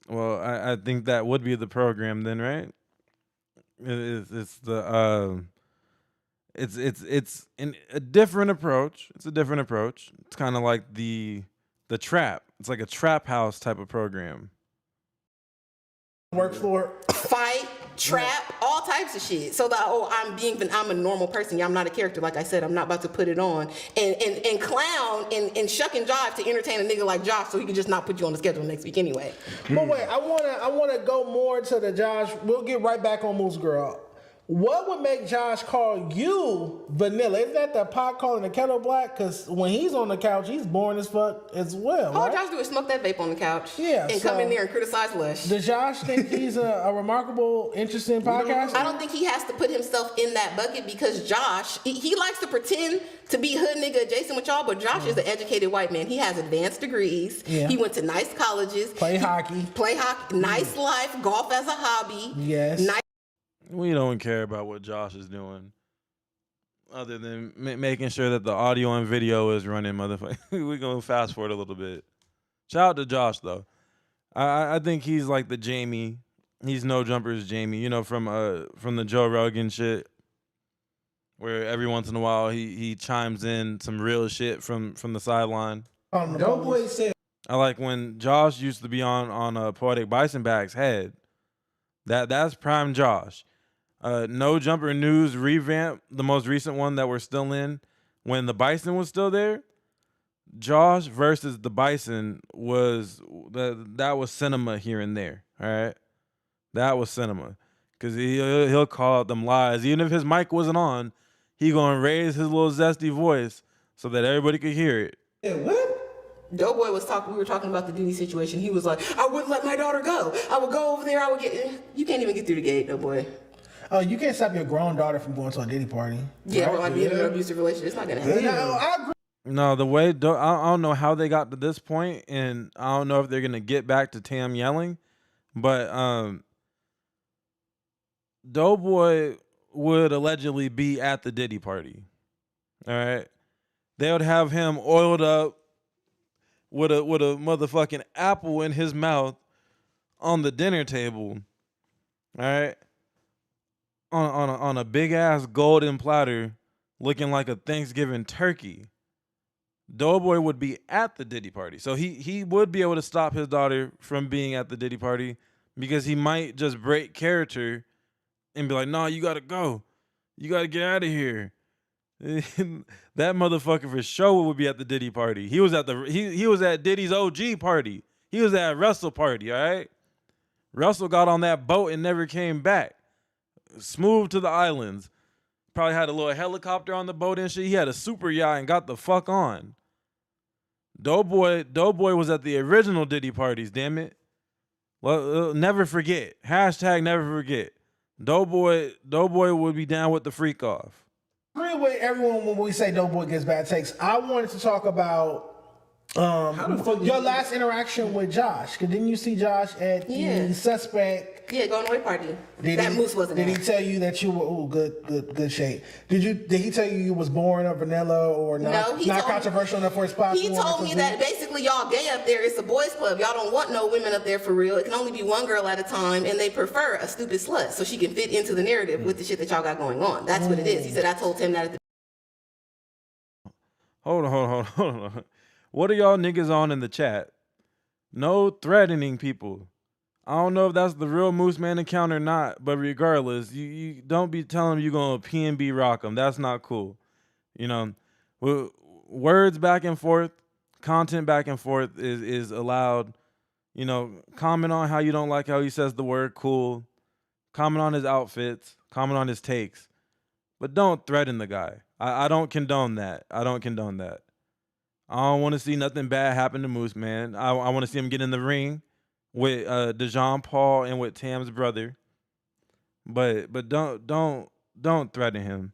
Well, I think that would be the program then, right? It's the it's a different approach. It's a different approach. It's kind of like the trap. It's like a trap house type of program. Work for fight, trap, all types of shit. So that I'm a normal person. Yeah, I'm not a character. Like I said, I'm not about to put it on and clown and shuck and jive to entertain a nigga like Josh, so he can just not put you on the schedule next week anyway. But wait, I wanna go more to the Josh. We'll get right back on Moose Girl. What would make Josh call you vanilla? Isn't that the pot calling the kettle black? Because when he's on the couch, he's boring as fuck as well. All right? Josh do is smoke that vape on the couch. Yeah, and come in there and criticize Lush. Does Josh think he's a remarkable, interesting podcaster? I don't think he has to put himself in that bucket because Josh, he likes to pretend to be hood nigga adjacent with y'all, but Josh is an educated white man. He has advanced degrees. Yeah. He went to nice colleges. Play hockey, nice life, golf as a hobby. Yes. Nice. We don't care about what Josh is doing, other than making sure that the audio and video is running, motherfucker. We're gonna fast forward a little bit. Shout out to Josh though. I think he's like the Jamie. He's No Jumper's Jamie. You know, from the Joe Rogan shit, where every once in a while he chimes in some real shit from the sideline. DoBoy said. I like when Josh used to be on Poetic Bison Bag's head. That's prime Josh. No Jumper News revamp, the most recent one that we're still in, when the Bison was still there. Josh versus the Bison that was cinema here and there. All right, that was cinema, because he'll call out them lies even if his mic wasn't on. He gonna raise his little zesty voice so that everybody could hear it. Yeah, what? DoBoy was talking. We were talking about the Diddy situation. He was like, "I wouldn't let my daughter go. I would go over there. I would get." You can't even get through the gate, DoBoy. Oh, you can't stop your grown daughter from going to a Diddy party. Yeah, right? or like being in an abusive relationship. It's not gonna happen. No, I agree. No, the way I don't know how they got to this point, and I don't know if they're gonna get back to Tam yelling, but DoBoy would allegedly be at the Diddy party. All right, they would have him oiled up with a motherfucking apple in his mouth on the dinner table. All right, on a big ass golden platter, looking like a Thanksgiving turkey. DoBoy would be at the Diddy party. So he would be able to stop his daughter from being at the Diddy party because he might just break character and be like, "No, you gotta go. You gotta get out of here." That motherfucker for sure would be at the Diddy party. He was at he was at Diddy's OG party. He was at Russell party, all right? Russell got on that boat and never came back. Smooth to the islands. Probably had a little helicopter on the boat and shit. He had a super yacht and got the fuck on. DoBoy was at the original Diddy parties, damn it. Well, never forget. Hashtag never forget. DoBoy would be down with the freak off. I agree with everyone when we say DoBoy gets bad takes. I wanted to talk about your last interaction with Josh. Because didn't you see Josh at the suspect? Yeah, going away party. That Moose wasn't Did there. he tell you that you were good shape? Did he tell you was boring or vanilla or not controversial enough for his platform? He told me that basically y'all gay up there. It's a boys club. Y'all don't want no women up there for real. It can only be one girl at a time, and they prefer a stupid slut so she can fit into the narrative with the shit that y'all got going on. That's what it is. He said I told him that at the. Hold on. What are y'all niggas on in the chat? No threatening people. I don't know if that's the real Moose Man account or not, but regardless, you don't be telling them you're going to PNB rock them. That's not cool. You know, words back and forth, content back and forth is allowed. You know, comment on how you don't like how he says the word cool. Comment on his outfits. Comment on his takes. But don't threaten the guy. I don't condone that. I don't want to see nothing bad happen to Moose Man. I want to see him get in the ring with DeJean Paul and with Tam's brother. But don't threaten him.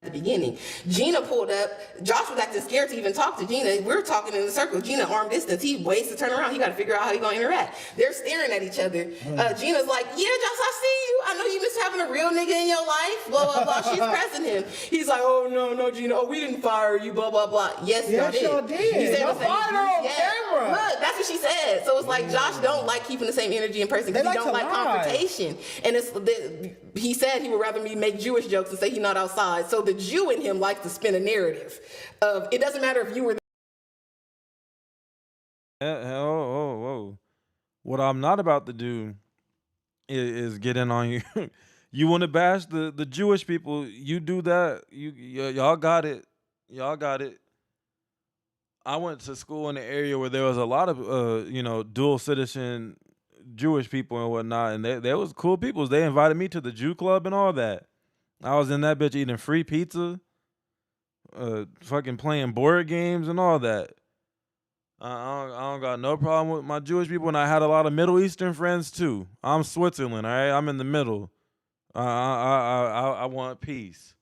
The beginning. Gina pulled up. Josh was acting scared to even talk to Gina. We're talking in a circle. Gina arm distance. He waits to turn around. He got to figure out how he's going to interact. They're staring at each other. Gina's like, yeah, Josh, I see you. I know you miss having a real nigga in your life. Blah, blah, blah. She's pressing him. He's like, oh, no, Gina. Oh, we didn't fire you. Blah, blah, blah. Yes, y'all did. He said the same. on camera. Look, that's what she said. So it's like Josh don't like keeping the same energy in person because he don't like confrontation. And he said he would rather me make Jewish jokes and say he's not outside. So the Jew in him likes to spin a narrative of it doesn't matter if you were Whoa. What I'm not about to do is get in on you. You want to bash the Jewish people, you do that. Y'all got it. I went to school in an area where there was a lot of dual citizen Jewish people and whatnot, and they was cool people. They invited me to the Jew club and all that. I was in that bitch eating free pizza, fucking playing board games and all that. I don't got no problem with my Jewish people, and I had a lot of Middle Eastern friends too. I'm Switzerland, all right? I'm in the middle. I want peace.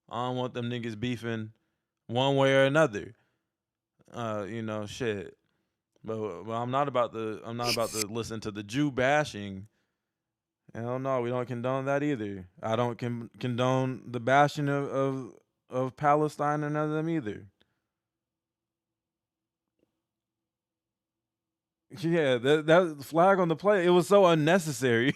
I don't want them niggas beefing one way or another. Shit. But I'm not about to listen to the Jew bashing. Hell no, we don't condone that either. I don't condone the bashing of Palestine and none of them either. Yeah, that flag on the play, it was so unnecessary.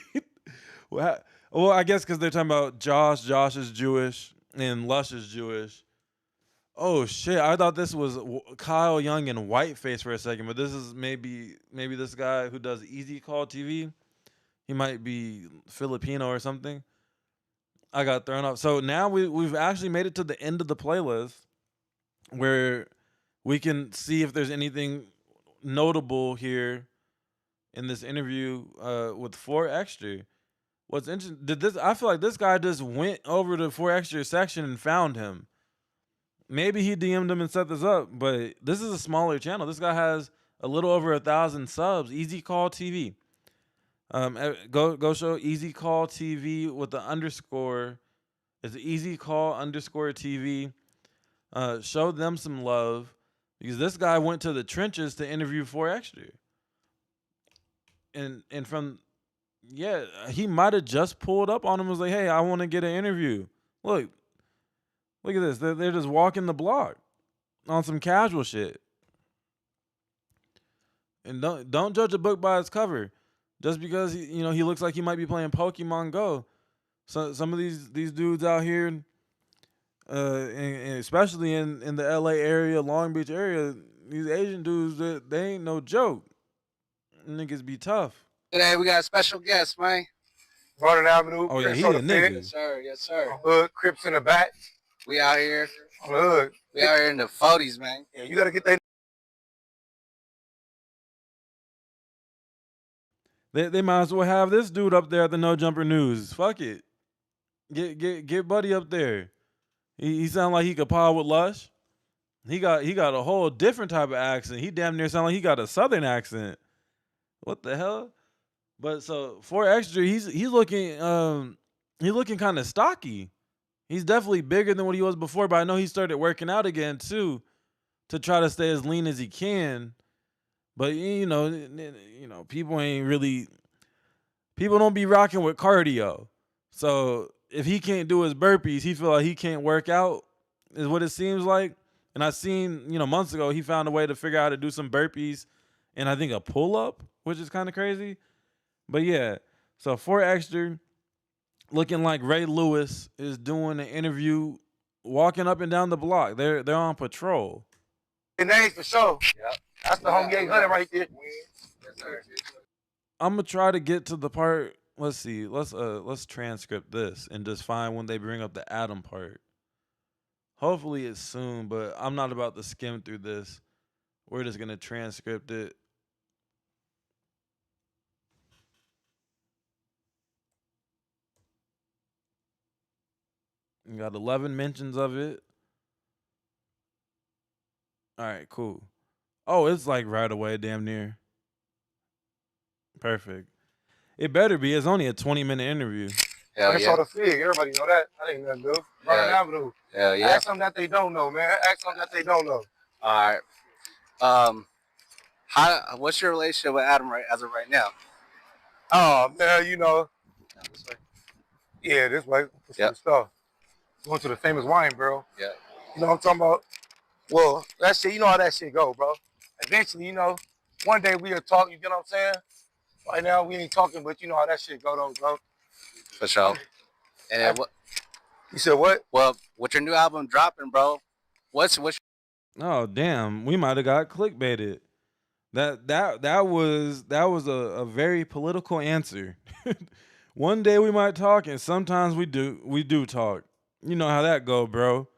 Well, I guess because they're talking about Josh. Josh is Jewish and Lush is Jewish. Oh shit! I thought this was Kyle Young and Whiteface for a second, but this is maybe this guy who does Easy Call TV. He might be Filipino or something. I got thrown off. So now we've actually made it to the end of the playlist where we can see if there's anything notable here in this interview with 4 Extra. What's interesting? I feel like this guy just went over to 4 Extra section and found him. Maybe he DM'd him and set this up, but this is a smaller channel. This guy has a little over 1,000 subs. Easy Call TV. Go show Easy Call TV with the underscore. It's Easy Call _TV. Show them some love because this guy went to the trenches to interview 4 Extra. And from he might have just pulled up on him and was like, hey, I want to get an interview. Look at this. They're just walking the block on some casual shit. And don't judge a book by its cover. Just because he looks like he might be playing Pokemon Go. So some of these dudes out here, and especially in the LA area, Long Beach area, these Asian dudes, they ain't no joke. Niggas be tough. Today we got a special guest, man. Northern Avenue. Oh, yeah, Crips he on a the nigga. fit. Yes, sir. Yes, sir. Hood, Crips in the back. We out here. On the hood. We out here in the 40s, man. Yeah, you got to get that. They might as well have this dude up there at the No Jumper News. Fuck it. Get Buddy up there. He sound like he could pod with Lush. He got a whole different type of accent. He damn near sound like he got a southern accent. What the hell? But so for extra, he's looking kind of stocky. He's definitely bigger than what he was before, but I know he started working out again too to try to stay as lean as he can. But you know, people don't be rocking with cardio. So if he can't do his burpees, he feel like he can't work out, is what it seems like. And I seen, months ago, he found a way to figure out how to do some burpees and I think a pull-up, which is kind of crazy. But yeah, so for extra, looking like Ray Lewis is doing an interview, walking up and down the block. They're on patrol. The name for sure. Yep. That's the homie 800 right there. I'm gonna try to get to the part. Let's see. Let's transcript this and just find when they bring up the Adam part. Hopefully it's soon, but I'm not about to skim through this. We're just gonna transcript it. You got 11 mentions of it. All right, cool. Oh, it's like right away, damn near. Perfect. It better be. It's only a 20-minute interview. Hell yeah. That's all the fig. Everybody know that. That ain't nothing new. Northern Avenue. Hell yeah. Ask them that they don't know, man. Ask them that they don't know. All right. What's your relationship with Adam as of right now? Oh, man, This way. Yeah, this way. For some stuff. Going to the famous wine barrel. Yeah. You know what I'm talking about? Well, that shit, you know how that shit go, bro. Eventually, one day we'll talk, you get what I'm saying? Right now, we ain't talking, but you know how that shit go, though, bro. For sure. And then what? You said what? Well, with your new album dropping, bro, what's Oh damn, we might have got clickbaited. That was a very political answer. One day we might talk, and sometimes we do talk. You know how that go, bro.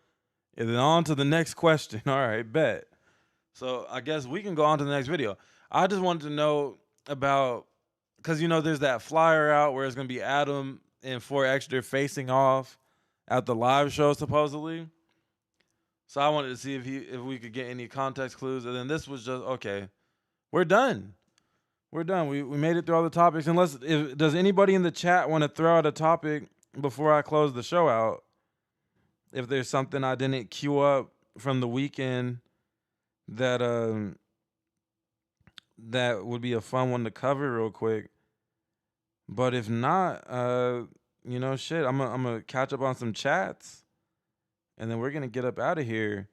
And then on to the next question. All right, bet. So I guess we can go on to the next video. I just wanted to know about, because there's that flyer out where it's gonna be Adam and 4 Extra facing off at the live show supposedly. So I wanted to see if we could get any context clues, and then this was just okay. We're done. We're done. We made it through all the topics. Does anybody in the chat want to throw out a topic before I close the show out? If there's something I didn't queue up from the weekend that would be a fun one to cover real quick. But if not, shit, I'm gonna catch up on some chats, and then we're gonna get up out of here.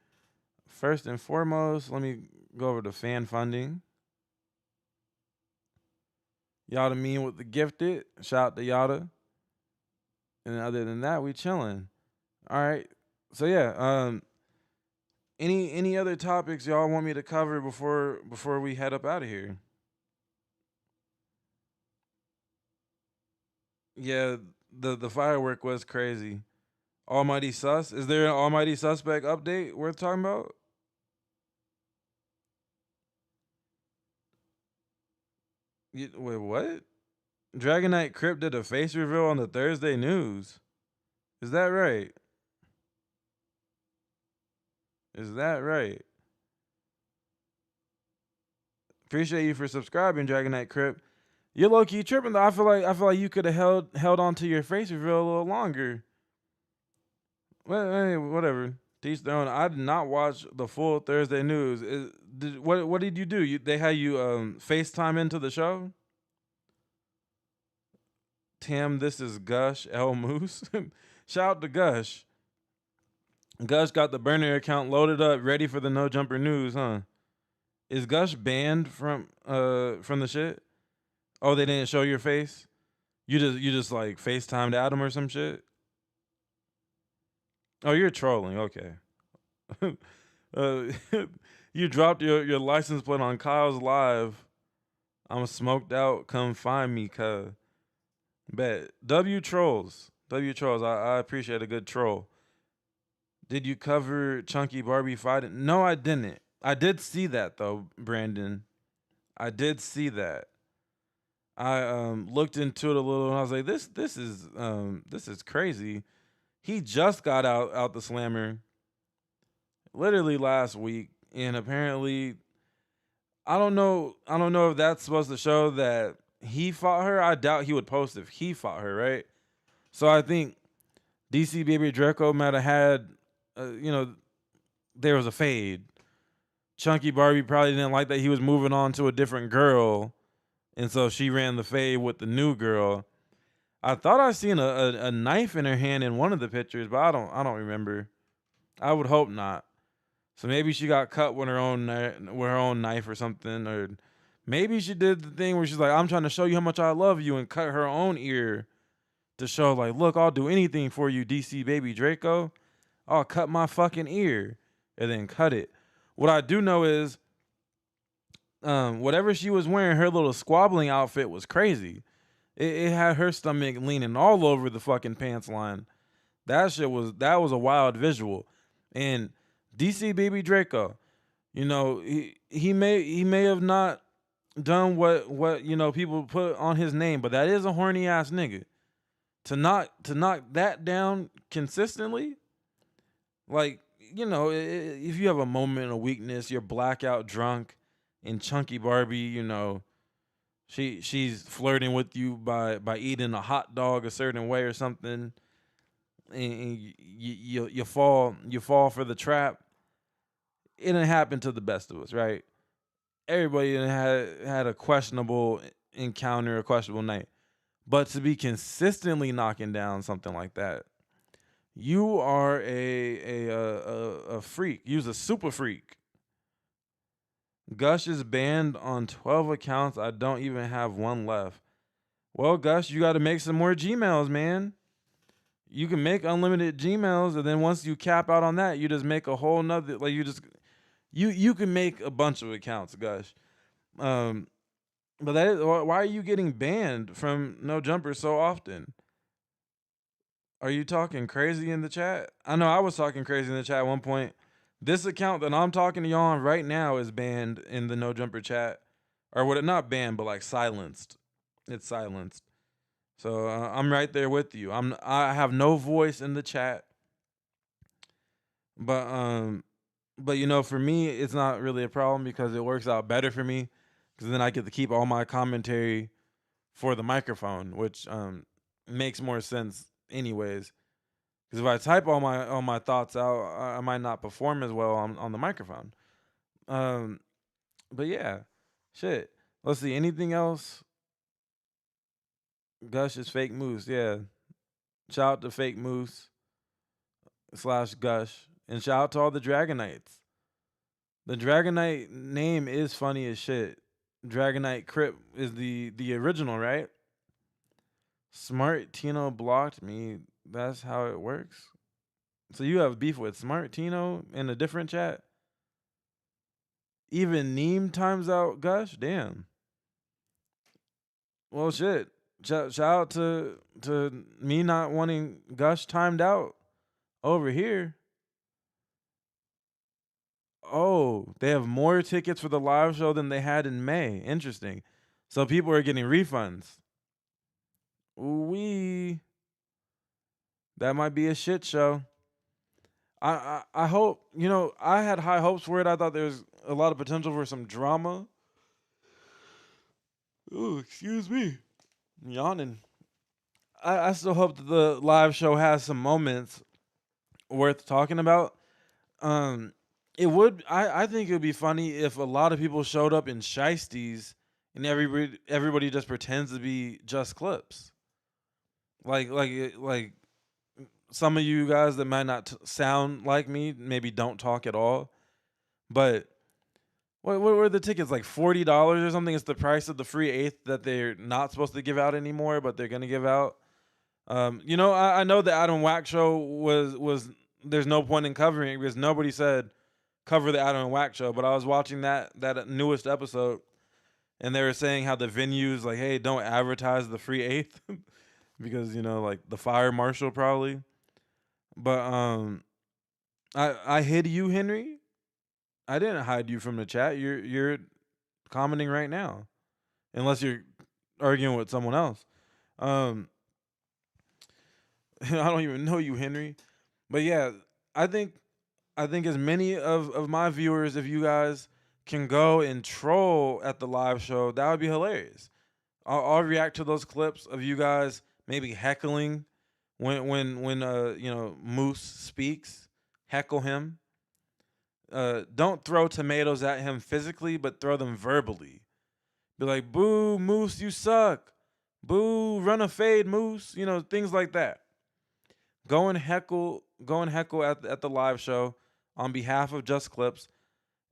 First and foremost, let me go over to fan funding. Yada Mean with the gifted. Shout out to Yada. And other than that, we chilling. All right. So yeah, any other topics y'all want me to cover before we head up out of here? Yeah, the firework was crazy. Almighty Sus. Is there an Almighty Suspect update worth talking about? Wait, what? Dragon Knight Crip did a face reveal on the Thursday news. Is that right? Is that right? Appreciate you for subscribing, Dragon Knight Crip. You're low key tripping though. I feel like you could have held on to your face reveal a little longer. Well, hey, whatever. Teach their own. I did not watch the full Thursday news. What did you do? They had you FaceTime into the show? Tam, this is Gush L Moose. Shout out to Gush. Gush got the burner account loaded up, ready for the No Jumper news, huh? Is Gush banned from the shit? Oh, they didn't show your face? You just like FaceTimed Adam or some shit? Oh, you're trolling. Okay. You dropped your license plate on Kyle's live. I'm smoked out. Come find me, cuz. Bet. W trolls. I appreciate a good troll. Did you cover Chunky Barbie fighting? No, I didn't. I did see that though, Brandon. I did see that. I looked into it a little and I was like, this is crazy. He just got out the slammer literally last week, and apparently I don't know if that's supposed to show that he fought her. I doubt he would post if he fought her, right? So I think DC Baby Draco might have had there was a fade. Chunky Barbie probably didn't like that he was moving on to a different girl, and so she ran the fade with the new girl. I thought I seen a knife in her hand in one of the pictures, but I don't remember. I would hope not. So maybe she got cut with her own knife or something, or maybe she did the thing where she's like, "I'm trying to show you how much I love you," and cut her own ear to show like, "Look, I'll do anything for you, DC Baby Draco. I'll cut my fucking ear," and then cut it. What I do know is, whatever she was wearing, her little squabbling outfit was crazy. It had her stomach leaning all over the fucking pants line. That was a wild visual. And DC Baby Draco, he may have not done what people put on his name, but that is a horny ass nigga. To knock that down consistently, like, if you have a moment of weakness, you're blackout drunk, and Chunky Barbie, she's flirting with you by eating a hot dog a certain way or something, and you fall for the trap. It didn't happen to the best of us, right? Everybody had a questionable encounter, a questionable night, but to be consistently knocking down something like that, you are a freak. You're a super freak. Gush is banned on 12 accounts. I don't even have one left. Well, Gush, you got to make some more Gmails, man. You can make unlimited Gmails, and then once you cap out on that, you just make a whole nother. Like you can make a bunch of accounts, Gush. But that is, why are you getting banned from No Jumper so often? Are you talking crazy in the chat? I know I was talking crazy in the chat at one point. This account that I'm talking to y'all on right now is banned in the No Jumper chat. Or what? Not banned, but like silenced. It's silenced. So I'm right there with you. I have no voice in the chat. But for me, it's not really a problem because it works out better for me, because then I get to keep all my commentary for the microphone, which makes more sense anyways. Because if I type all my thoughts out, I might not perform as well on the microphone. But yeah, shit. Let's see. Anything else? Gush is fake moose. Yeah. Shout out to fake moose / Gush, and shout out to all the Dragonites. The Dragonite name is funny as shit. Dragonite Crip is the original, right? Smart Tino blocked me. That's how it works. So you have beef with Smart Tino in a different chat? Even Neem times out Gush? Damn. Well, shit. Shout out to me not wanting Gush timed out over here. Oh, they have more tickets for the live show than they had in May. Interesting. So people are getting refunds. That might be a shit show. I hope, I had high hopes for it. I thought there was a lot of potential for some drama. Oh, excuse me. I'm yawning. I still hope that the live show has some moments worth talking about. It would. I think it would be funny if a lot of people showed up in shiesties and everybody just pretends to be just clips. Like some of you guys that might not sound like me, maybe don't talk at all. But what were the tickets, like $40 or something? It's the price of the free eighth that they're not supposed to give out anymore, but they're gonna give out. I know the Adam Wack show was there's no point in covering it because nobody said cover the Adam and Wack show. But I was watching that newest episode, and they were saying how the venues like, hey, don't advertise the free eighth because like the fire marshal probably. But I hid you, Henry. I didn't hide you from the chat. You're commenting right now, unless you're arguing with someone else. I don't even know you, Henry. But yeah, I think as many of my viewers, if you guys can go and troll at the live show, that would be hilarious. I'll react to those clips of you guys maybe heckling when Moose speaks. Heckle him. Don't throw tomatoes at him physically, but throw them verbally. Be like, boo, Moose, you suck. Boo, run a fade, Moose. Things like that. Go and heckle at the live show on behalf of Just Clips.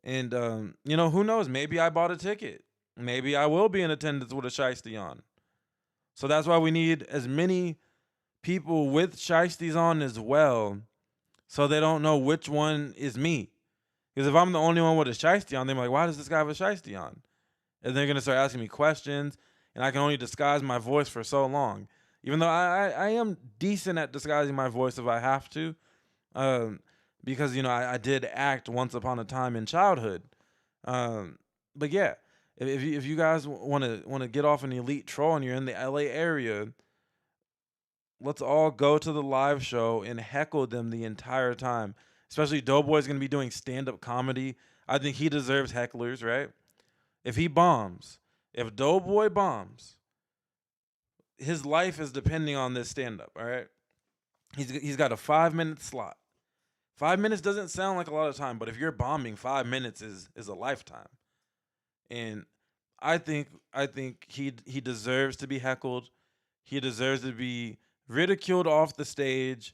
And, who knows? Maybe I bought a ticket. Maybe I will be in attendance with a shiesty on. So that's why we need as many people with shiesties on as well, so they don't know which one is me. Because if I'm the only one with a shiesty on, they're like, why does this guy have a shiesty on? And they're going to start asking me questions, and I can only disguise my voice for so long. Even though I am decent at disguising my voice if I have to. Because, I did act once upon a time in childhood. But yeah, if you guys want to get off an elite troll and you're in the LA area, let's all go to the live show and heckle them the entire time. Especially DoBoy's going to be doing stand-up comedy. I think he deserves hecklers, right? If he bombs, if DoBoy bombs, his life is depending on this stand-up, all right? He's got a 5-minute slot. 5 minutes doesn't sound like a lot of time, but if you're bombing, 5 minutes is a lifetime. And I think he deserves to be heckled. He deserves to be ridiculed off the stage.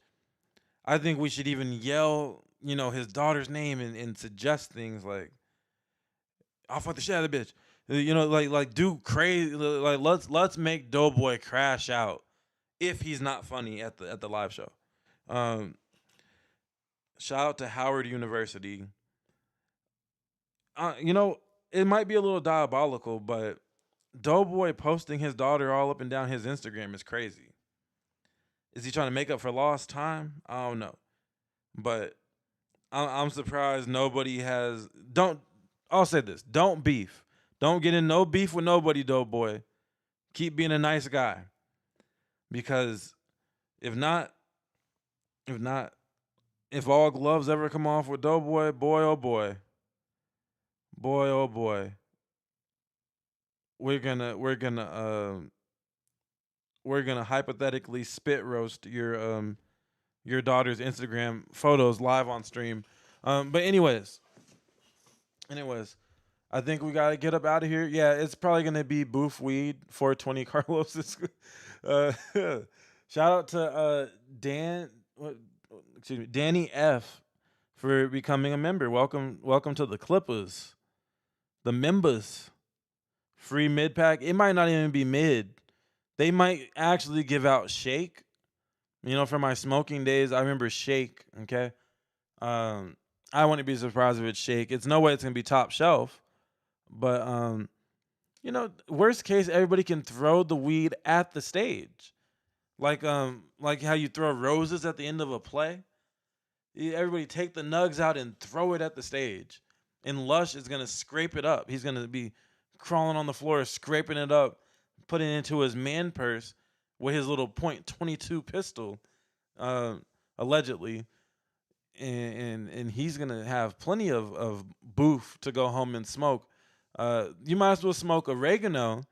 I think we should even yell, his daughter's name and suggest things like, I'll fuck the shit out of the bitch. Like do crazy. Like let's make DoBoy crash out if he's not funny at the live show. Shout out to Howard University. It might be a little diabolical, but DoBoy posting his daughter all up and down his Instagram is crazy. Is he trying to make up for lost time? I don't know. But I'm surprised nobody has... I'll say this. Don't beef. Don't get in no beef with nobody, DoBoy. Keep being a nice guy. Because if all gloves ever come off with DoBoy, boy, oh boy. Boy, oh boy. We're gonna hypothetically spit roast your daughter's Instagram photos live on stream. But anyways, I think we gotta get up out of here. Yeah, it's probably gonna be Boof Weed 420 Carlos. Shout out to Danny F for becoming a member. Welcome to the Clippers, the members. Free mid pack. It might not even be mid. They might actually give out Shake. From my smoking days, I remember Shake. Okay, I wouldn't be surprised if it's Shake. It's no way it's gonna be top shelf, but worst case, everybody can throw the weed at the stage, like how you throw roses at the end of a play. Everybody take the nugs out and throw it at the stage, and Lush is gonna scrape it up. He's gonna be crawling on the floor, scraping it up, putting it into his man purse with his little .22 pistol, allegedly, and he's gonna have plenty of boof to go home and smoke. You might as well smoke oregano,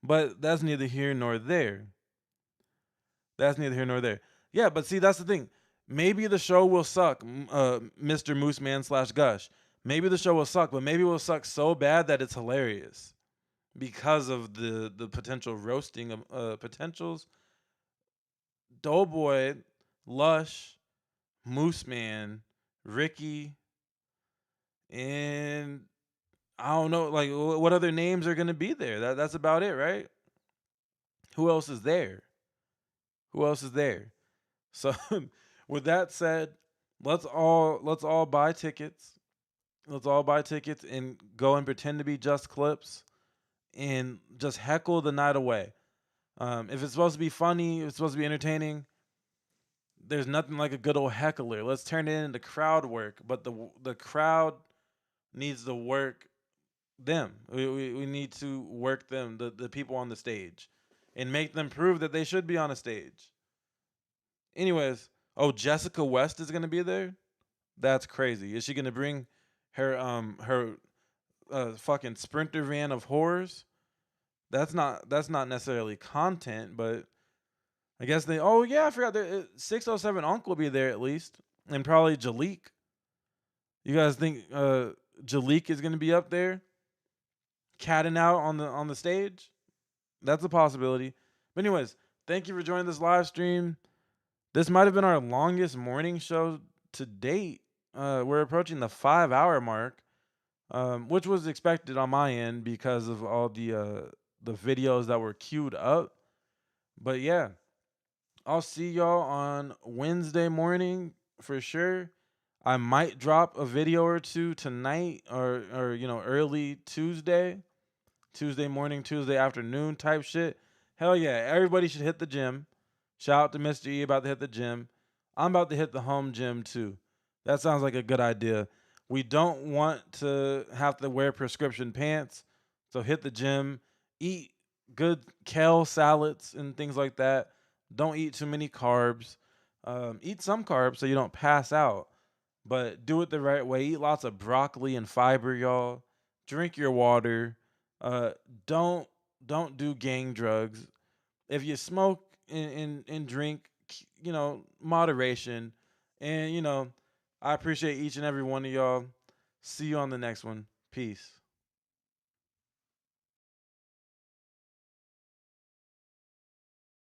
but that's neither here nor there. Yeah, but see, that's the thing. Maybe the show will suck, Mr. Mooseman / Gush. Maybe the show will suck, but maybe it will suck so bad that it's hilarious. Because of the potential roasting of potentials. DoBoy, Lush, Mooseman, Ricky, and I don't know, like, what other names are going to be there? That's about it, right? Who else is there? So, with that said, let's all buy tickets. Let's all buy tickets and go and pretend to be Just Clips and just heckle the night away. If it's supposed to be funny, if it's supposed to be entertaining, there's nothing like a good old heckler. Let's turn it into crowd work, but the crowd needs to work them. We need to work them, the people on the stage, and make them prove that they should be on a stage. Anyways, Jessica West is gonna be there. That's crazy. Is she gonna bring her fucking Sprinter van of horrors? That's not necessarily content, but I guess they. Oh yeah, I forgot. 607 Uncle will be there at least, and probably Jalik. You guys think Jalik is gonna be up there, catting out on the stage? That's a possibility. But anyways, thank you for joining this live stream. This might have been our longest morning show to date. We're approaching the 5-hour mark, which was expected on my end because of all the videos that were queued up. But yeah, I'll see y'all on Wednesday morning for sure. I might drop a video or two tonight or early Tuesday morning, Tuesday afternoon type shit. Hell yeah, everybody should hit the gym. Shout out to Mr. E about to hit the gym. I'm about to hit the home gym too. That sounds like a good idea. We don't want to have to wear prescription pants, so hit the gym, eat good kale salads and things like that. Don't eat too many carbs. Eat some carbs so you don't pass out, but do it the right way. Eat lots of broccoli and fiber, y'all. Drink your water. Don't do gang drugs. If you smoke and drink, moderation. And I appreciate each and every one of y'all. See you on the next one. Peace.